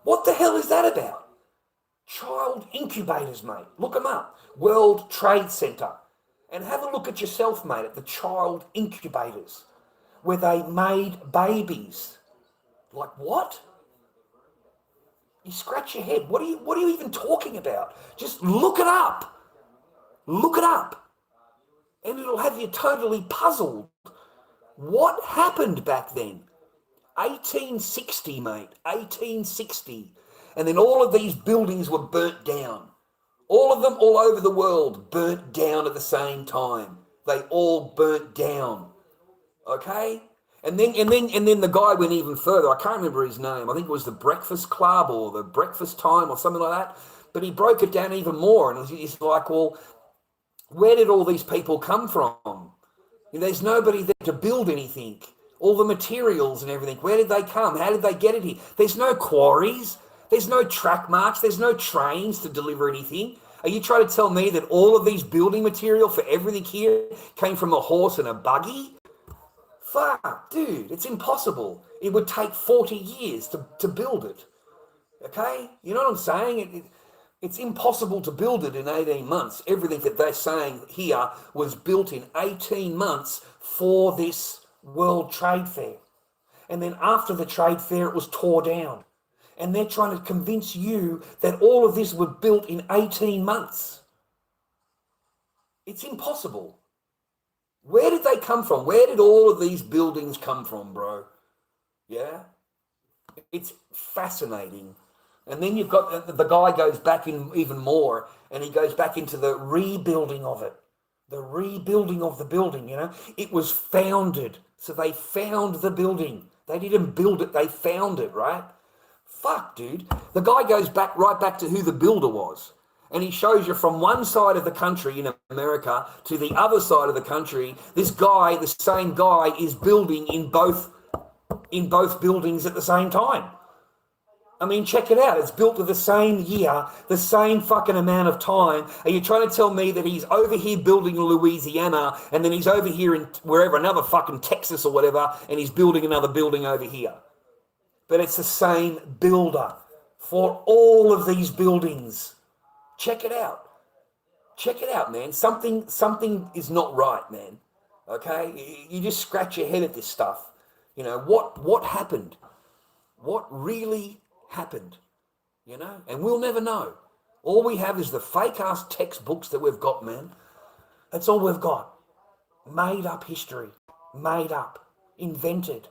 What the hell is that about? Child incubators, mate. Look them up. World Trade Center. And have a look at yourself, mate, at the child incubators, where they made babies. Like what? You scratch your head. What are you even talking about? Just look it up. Look it up. And it'll have you totally puzzled. What happened back then? 1860, mate. 1860. And then all of these buildings were burnt down. All of them all over the world burnt down at the same time. They all burnt down. Okay? And then the guy went even further. I can't remember his name. I think it was the Breakfast Club or the Breakfast Time or something like that. But he broke it down even more. And he's like, well, where did all these people come from? There's nobody there to build anything. All the materials and everything. Where did they come? How did they get it here? There's no quarries. There's no track marks. There's no trains to deliver anything. Are you trying to tell me that all of these building material for everything here came from a horse and a buggy? Fuck, dude, it's impossible. It would take 40 years to build it. Okay? You know what I'm saying? It's impossible to build it in 18 months. Everything that they're saying here was built in 18 months for this World Trade Fair. And then after the trade fair, it was tore down. And they're trying to convince you that all of this was built in 18 months. It's impossible. Where did they come from? Where did all of these buildings come from, bro? Yeah? It's fascinating. And then you've got the guy goes back in even more, and he goes back into the rebuilding of it. The rebuilding of the building, you know. It was founded. So they found the building. They didn't build it, they found it, right? Fuck, dude. The guy goes back right back to who the builder was. And he shows you from one side of the country in America to the other side of the country, this guy, the same guy, is building in both buildings at the same time. I mean, check it out. It's built to the same year, the same fucking amount of time. Are you trying to tell me that he's over here building in Louisiana and then he's over here in wherever, another fucking Texas or whatever, and he's building another building over here? But it's the same builder for all of these buildings. Check it out. Check it out, man. Something is not right, man. Okay? You just scratch your head at this stuff. You know, what happened? What really happened? You know? And we'll never know. All we have is the fake-ass textbooks that we've got, man. That's all we've got. Made up history. Made up. Invented.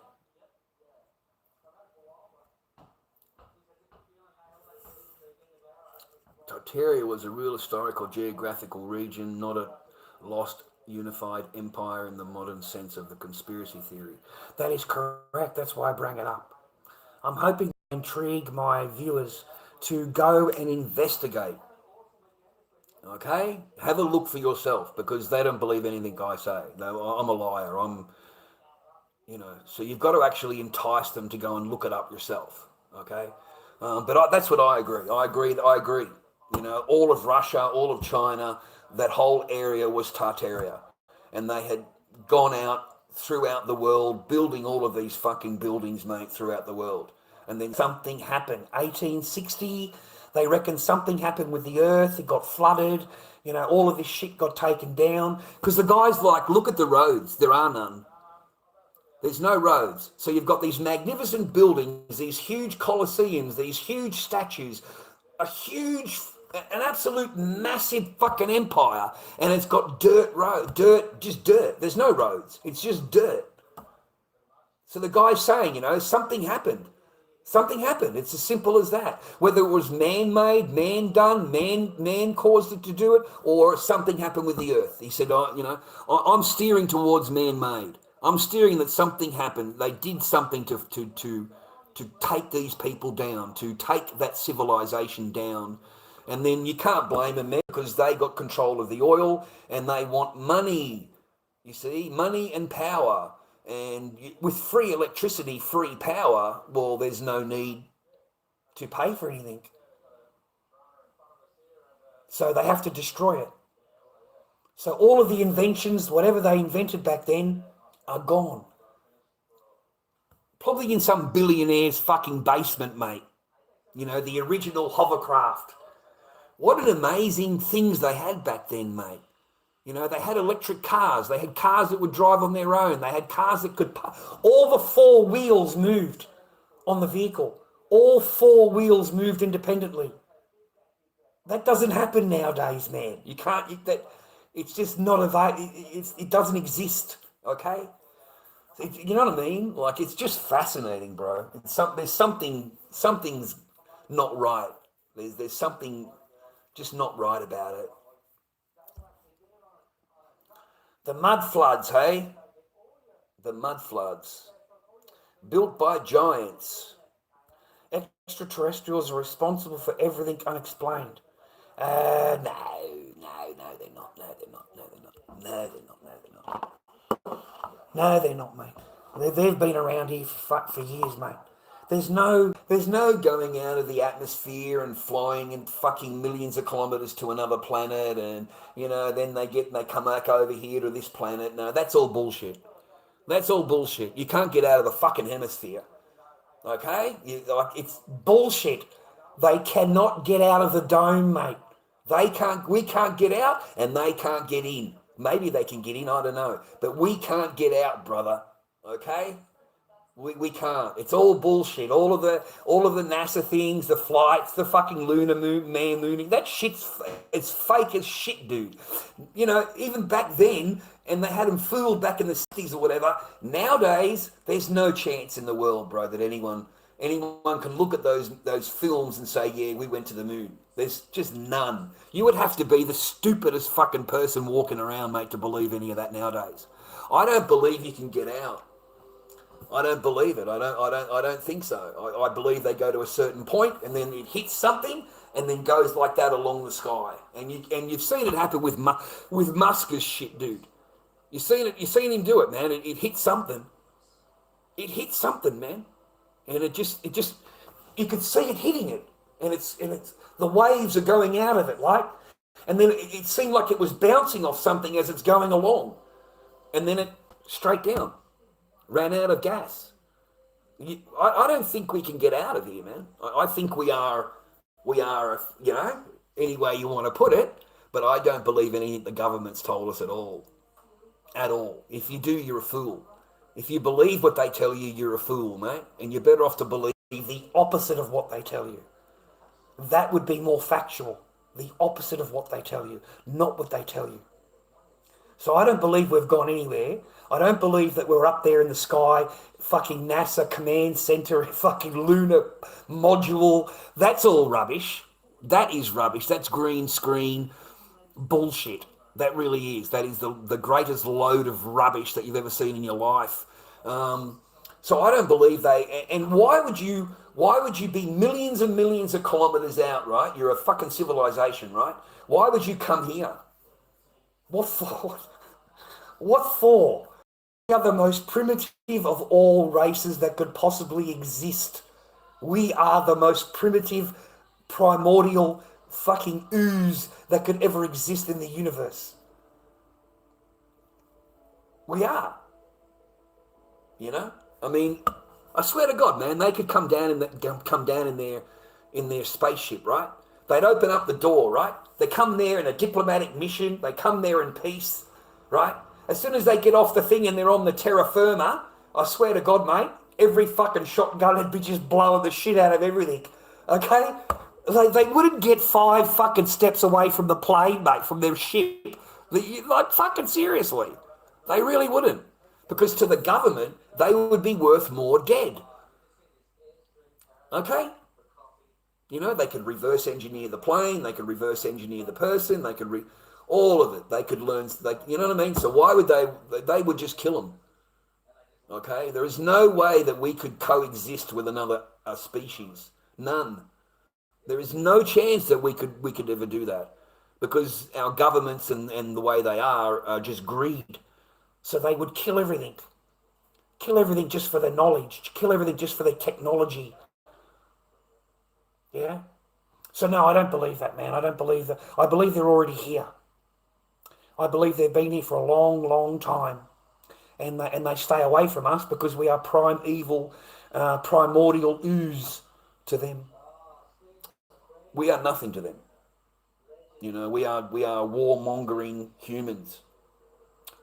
Tartaria was a real historical geographical region, not a lost unified empire in the modern sense of the conspiracy theory. That is correct. That's why I bring it up. I'm hoping to intrigue my viewers to go and investigate. Okay? Have a look for yourself, because they don't believe anything I say. I'm a liar. So you've got to actually entice them to go and look it up yourself. Okay? That's what I agree. I agree. You know, all of Russia, all of China, that whole area was Tartaria. And they had gone out throughout the world, building all of these fucking buildings, mate, throughout the world. And then something happened. 1860, they reckon something happened with the earth. It got flooded. You know, all of this shit got taken down. Because the guy's like, look at the roads. There are none. There's no roads. So you've got these magnificent buildings, these huge colosseums, these huge statues, an absolute massive fucking empire, and it's got dirt. There's no roads. It's just dirt. So the guy's saying, you know, something happened. Something happened. It's as simple as that. Whether it was man-made, man-done, man caused it to do it, or something happened with the earth. He said, I'm steering towards man-made. I'm steering that something happened. They did something to take these people down, to take that civilization down. And then you can't blame them, man, because they got control of the oil and they want money. You see, money and power. And with free electricity, free power, well, there's no need to pay for anything. So they have to destroy it. So all of the inventions, whatever they invented back then, are gone. Probably in some billionaire's fucking basement, mate. You know, the original hovercraft. What an amazing things they had back then, mate. You know, they had electric cars. They had cars that would drive on their own. They had cars that could... All the four wheels moved on the vehicle. All four wheels moved independently. That doesn't happen nowadays, man. You can't... It's just not available. It doesn't exist, okay? You know what I mean? Like, it's just fascinating, bro. There's something's not right. There's something just not right about it. The mud floods, hey? The mud floods. Built by giants. Extraterrestrials are responsible for everything unexplained. No, they're not. No, they're not, mate. They've been around here for years, mate. There's no going out of the atmosphere and flying in fucking millions of kilometers to another planet, and you know, then they come back over here to this planet. No, that's all bullshit. That's all bullshit. You can't get out of the fucking hemisphere. Okay? It's bullshit. They cannot get out of the dome, mate. We can't get out, and they can't get in. Maybe they can get in, I don't know. But we can't get out, brother. Okay? We can't. It's all bullshit. All of the NASA things, the flights, the fucking lunar man mooning. That it's fake as shit, dude. You know, even back then, and they had them fooled back in the 60s or whatever. Nowadays, there's no chance in the world, bro, that anyone can look at those films and say, yeah, we went to the moon. There's just none. You would have to be the stupidest fucking person walking around, mate, to believe any of that nowadays. I don't believe you can get out. I don't believe it. I don't think so. I believe they go to a certain point and then it hits something and then goes like that along the sky. And you've seen it happen with Musk's shit, dude. You've seen him do it, man. It hits something. It hits something, man. And it just you could see it hitting it. And it's the waves are going out of it, like, and then it seemed like it was bouncing off something as it's going along. And then it straight down. Ran out of gas. I don't think we can get out of here, man. I think we are, you know, any way you want to put it, but I don't believe anything the government's told us at all. At all. If you do, you're a fool. If you believe what they tell you, you're a fool, mate. And you're better off to believe the opposite of what they tell you. That would be more factual. The opposite of what they tell you, not what they tell you. So I don't believe we've gone anywhere. I don't believe that we're up there in the sky, fucking NASA command center, fucking lunar module. That's all rubbish. That is rubbish. That's green screen bullshit. That really is. That is the greatest load of rubbish that you've ever seen in your life. So I don't believe they. And why would you be millions and millions of kilometers out, right? You're a fucking civilization, right? Why would you come here? What for? What for? We are the most primitive of all races that could possibly exist. We are the most primitive, primordial fucking ooze that could ever exist in the universe. We are. You know? I mean, I swear to God, man, they could come down in their spaceship, right? They'd open up the door, right? They come there in a diplomatic mission. They come there in peace, right? As soon as they get off the thing and they're on the terra firma, I swear to God, mate, every fucking shotgun would be just blowing the shit out of everything, okay? They wouldn't get 5 fucking steps away from the plane, mate, from their ship. Like, fucking seriously. They really wouldn't. Because to the government, they would be worth more dead. Okay? You know, they could reverse engineer the plane, they could reverse engineer the person, they could all of it. They could learn, you know what I mean? So why would they would just kill them. Okay? There is no way that we could coexist with another species. None. There is no chance that we could ever do that. Because our governments and the way they are just greed. So they would kill everything. Kill everything just for their knowledge. Kill everything just for their technology. Yeah? So no, I don't believe that, man. I don't believe that. I believe they're already here. I believe they've been here for a long, long time. And they stay away from us because we are primeval, primordial ooze to them. We are nothing to them. You know, we are warmongering humans.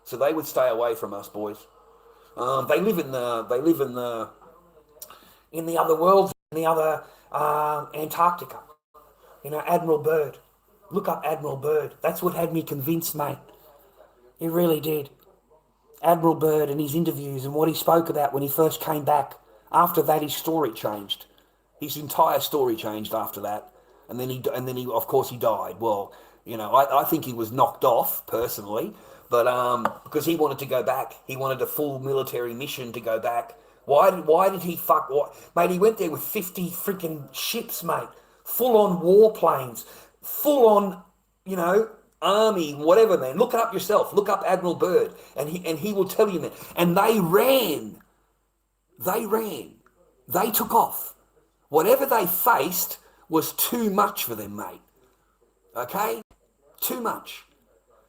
So they would stay away from us, boys. They live in the other worlds, in the other Antarctica. You know, Admiral Byrd. Look up Admiral Byrd. That's what had me convinced, mate. It really did. Admiral Byrd and his interviews and what he spoke about when he first came back. After that, his story changed. His entire story changed after that. And then he of course he died. Well, you know, I think he was knocked off personally, but because he wanted to go back. He wanted a full military mission to go back. Why did he fuck what? Mate, he went there with 50 freaking ships, mate. Full on warplanes. Full on, you know, army, whatever, man. Look it up yourself. Look up Admiral Byrd, and he will tell you, man. And they ran. They took off. Whatever they faced was too much for them, mate. Okay? Too much.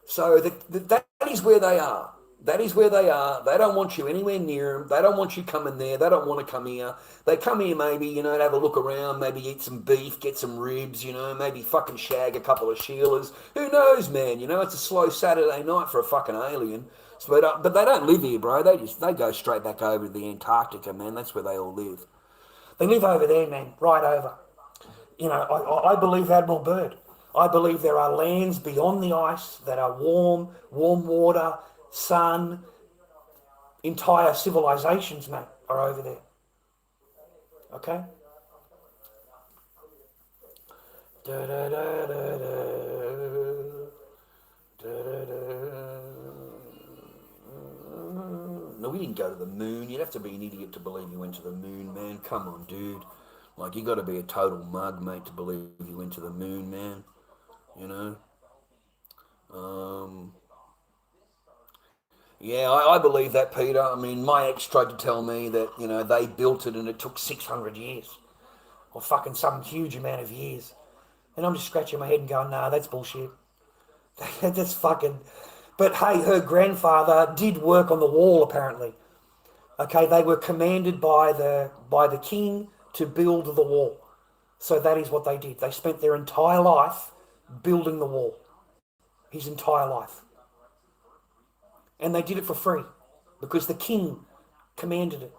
So that is where they are. That is where they are. They don't want you anywhere near them. They don't want you coming there. They don't want to come here. They come here maybe, you know, to have a look around, maybe eat some beef, get some ribs, you know, maybe fucking shag a couple of Sheilas. Who knows, man? You know, it's a slow Saturday night for a fucking alien. But they don't live here, bro. They go straight back over to the Antarctica, man. That's where they all live. They live over there, man, right over. You know, I believe Admiral Byrd. I believe there are lands beyond the ice that are warm water, sun, entire civilizations, mate, are over there. Okay? Da, da, da, da, da. Da, da, da. No, we didn't go to the moon. You'd have to be an idiot to believe you went to the moon, man. Come on, dude. Like, you got to be a total mug, mate, to believe you went to the moon, man. You know? Yeah, I believe that, Peter. I mean, my ex tried to tell me that, you know, they built it and it took 600 years. Or fucking some huge amount of years. And I'm just scratching my head and going, nah, that's bullshit. That's fucking... But hey, her grandfather did work on the wall, apparently. Okay, they were commanded by the king to build the wall. So that is what they did. They spent their entire life building the wall. His entire life. And they did it for free because the king commanded it.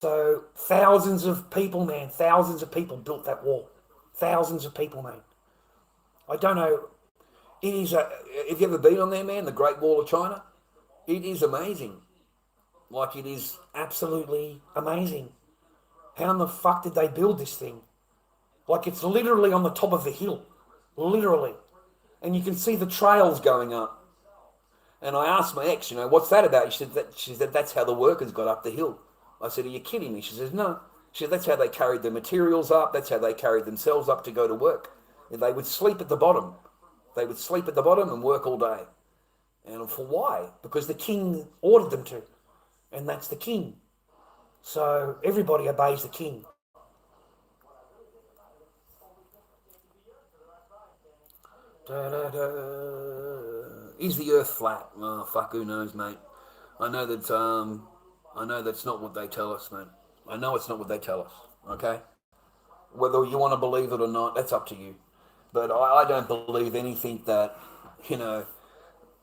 So thousands of people, man, thousands of people built that wall. Thousands of people, man. I don't know. It is have you ever been on there, man? The Great Wall of China? It is amazing. Like, it is absolutely amazing. How in the fuck did they build this thing? Like, it's literally on the top of the hill. Literally. And you can see the trails going up. And I asked my ex, you know, what's that about? She said, that's how the workers got up the hill. I said, are you kidding me? She says, no. She said, that's how they carried the materials up. That's how they carried themselves up to go to work. And they would sleep at the bottom. They would sleep at the bottom and work all day. And for why? Because the king ordered them to. And that's the king. So everybody obeys the king. Da, da, da. Is the earth flat? Oh, fuck, who knows, mate. I know that's not what they tell us, mate. I know it's not what they tell us, okay? Whether you want to believe it or not, that's up to you. But I don't believe anything that, you know,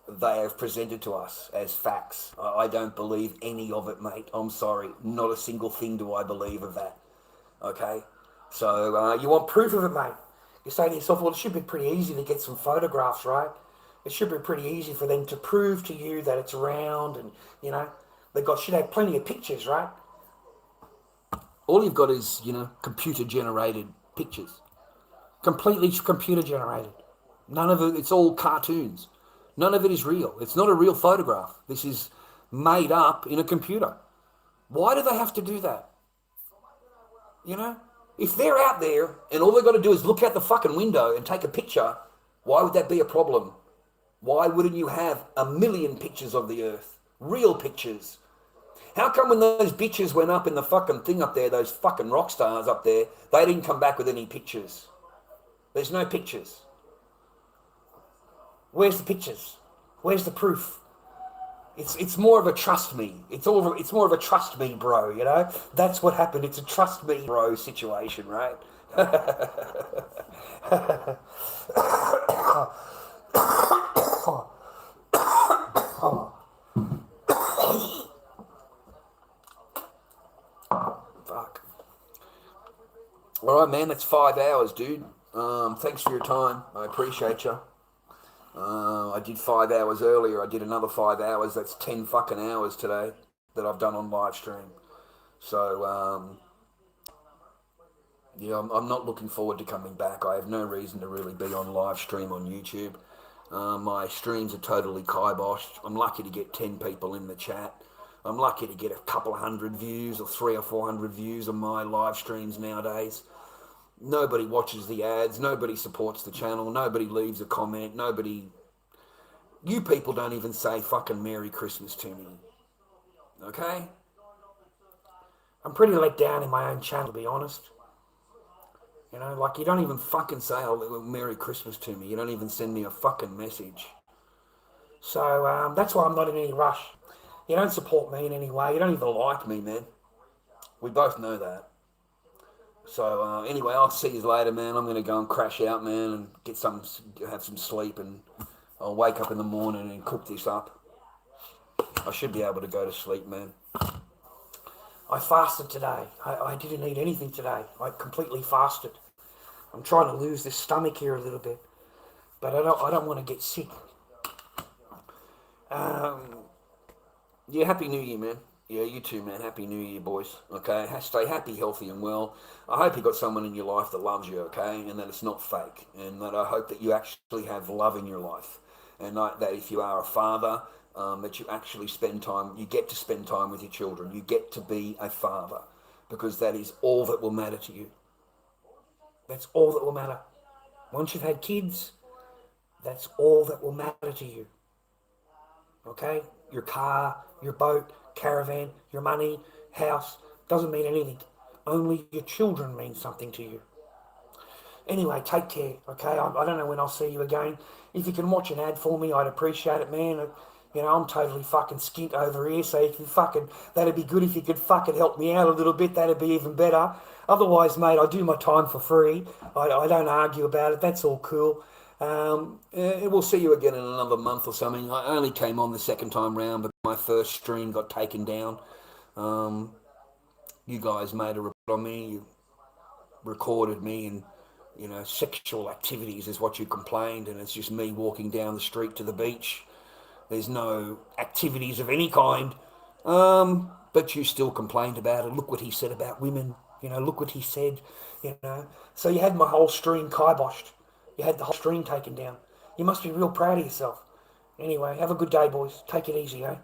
they have presented to us as facts. I don't believe any of it, mate. I'm sorry. Not a single thing do I believe of that. Okay? So you want proof of it, mate. You say to yourself, well, it should be pretty easy to get some photographs, right? It should be pretty easy for them to prove to you that it's round and, you know, should have plenty of pictures, right? All you've got is, you know, computer-generated pictures. Completely computer-generated. None of it, it's all cartoons. None of it is real. It's not a real photograph. This is made up in a computer. Why do they have to do that? You know? If they're out there and all they've got to do is look out the fucking window and take a picture, why would that be a problem? Why wouldn't you have 1 million pictures of the earth? Real pictures. How come when those bitches went up in the fucking thing up there, those fucking rock stars up there, they didn't come back with any pictures? There's no pictures. Where's the pictures? Where's the proof? It's more of a trust me. It's more of a trust me, bro, you know? That's what happened. It's a trust me, bro situation, right? Fuck. All right, man, that's 5 hours, dude. Thanks for your time. I appreciate you. I did 5 hours earlier. I did another 5 hours. That's 10 fucking hours today that I've done on live stream. So, yeah, I'm not looking forward to coming back. I have no reason to really be on live stream on YouTube. My streams are totally kiboshed. I'm lucky to get 10 people in the chat. I'm lucky to get a couple of hundred views or 300 or 400 views on my live streams nowadays. Nobody watches the ads. Nobody supports the channel. Nobody leaves a comment. You people don't even say fucking Merry Christmas to me. Okay? I'm pretty let down in my own channel, to be honest. You know, like, you don't even fucking say, oh, Merry Christmas to me. You don't even send me a fucking message. So, that's why I'm not in any rush. You don't support me in any way. You don't even like me, man. We both know that. So, anyway, I'll see you later, man. I'm going to go and crash out, man, and have some sleep, and I'll wake up in the morning and cook this up. I should be able to go to sleep, man. I fasted today. I didn't eat anything today. I completely fasted. I'm trying to lose this stomach here a little bit, but I don't want to get sick. Yeah, Happy New Year, man. Yeah, you too, man. Happy New Year, boys. Okay, stay happy, healthy, and well. I hope you got someone in your life that loves you, okay, and that it's not fake, and that I hope that you actually have love in your life, and that if you are a father, that you actually spend time. You get to spend time with your children. You get to be a father, because that is all that will matter to you. That's all that will matter. Once you've had kids, that's all that will matter to you. Okay? Your car, your boat, caravan, your money, house, doesn't mean anything. Only your children mean something to you. Anyway, take care, okay? I don't know when I'll see you again. If you can watch an ad for me, I'd appreciate it, man. You know, I'm totally fucking skint over here, so if you that'd be good if you could fucking help me out a little bit, that'd be even better. Otherwise, mate, I do my time for free. I don't argue about it, that's all cool. We'll see you again in another month or something. I only came on the second time round, but my first stream got taken down. You guys made a report on me, you recorded me, and you know, sexual activities is what you complained, and it's just me walking down the street to the beach. There's no activities of any kind, but you still complained about it. Look what he said about women, you know, look what he said, you know. So you had my whole stream kiboshed. You had the whole stream taken down. You must be real proud of yourself. Anyway, have a good day, boys. Take it easy, eh?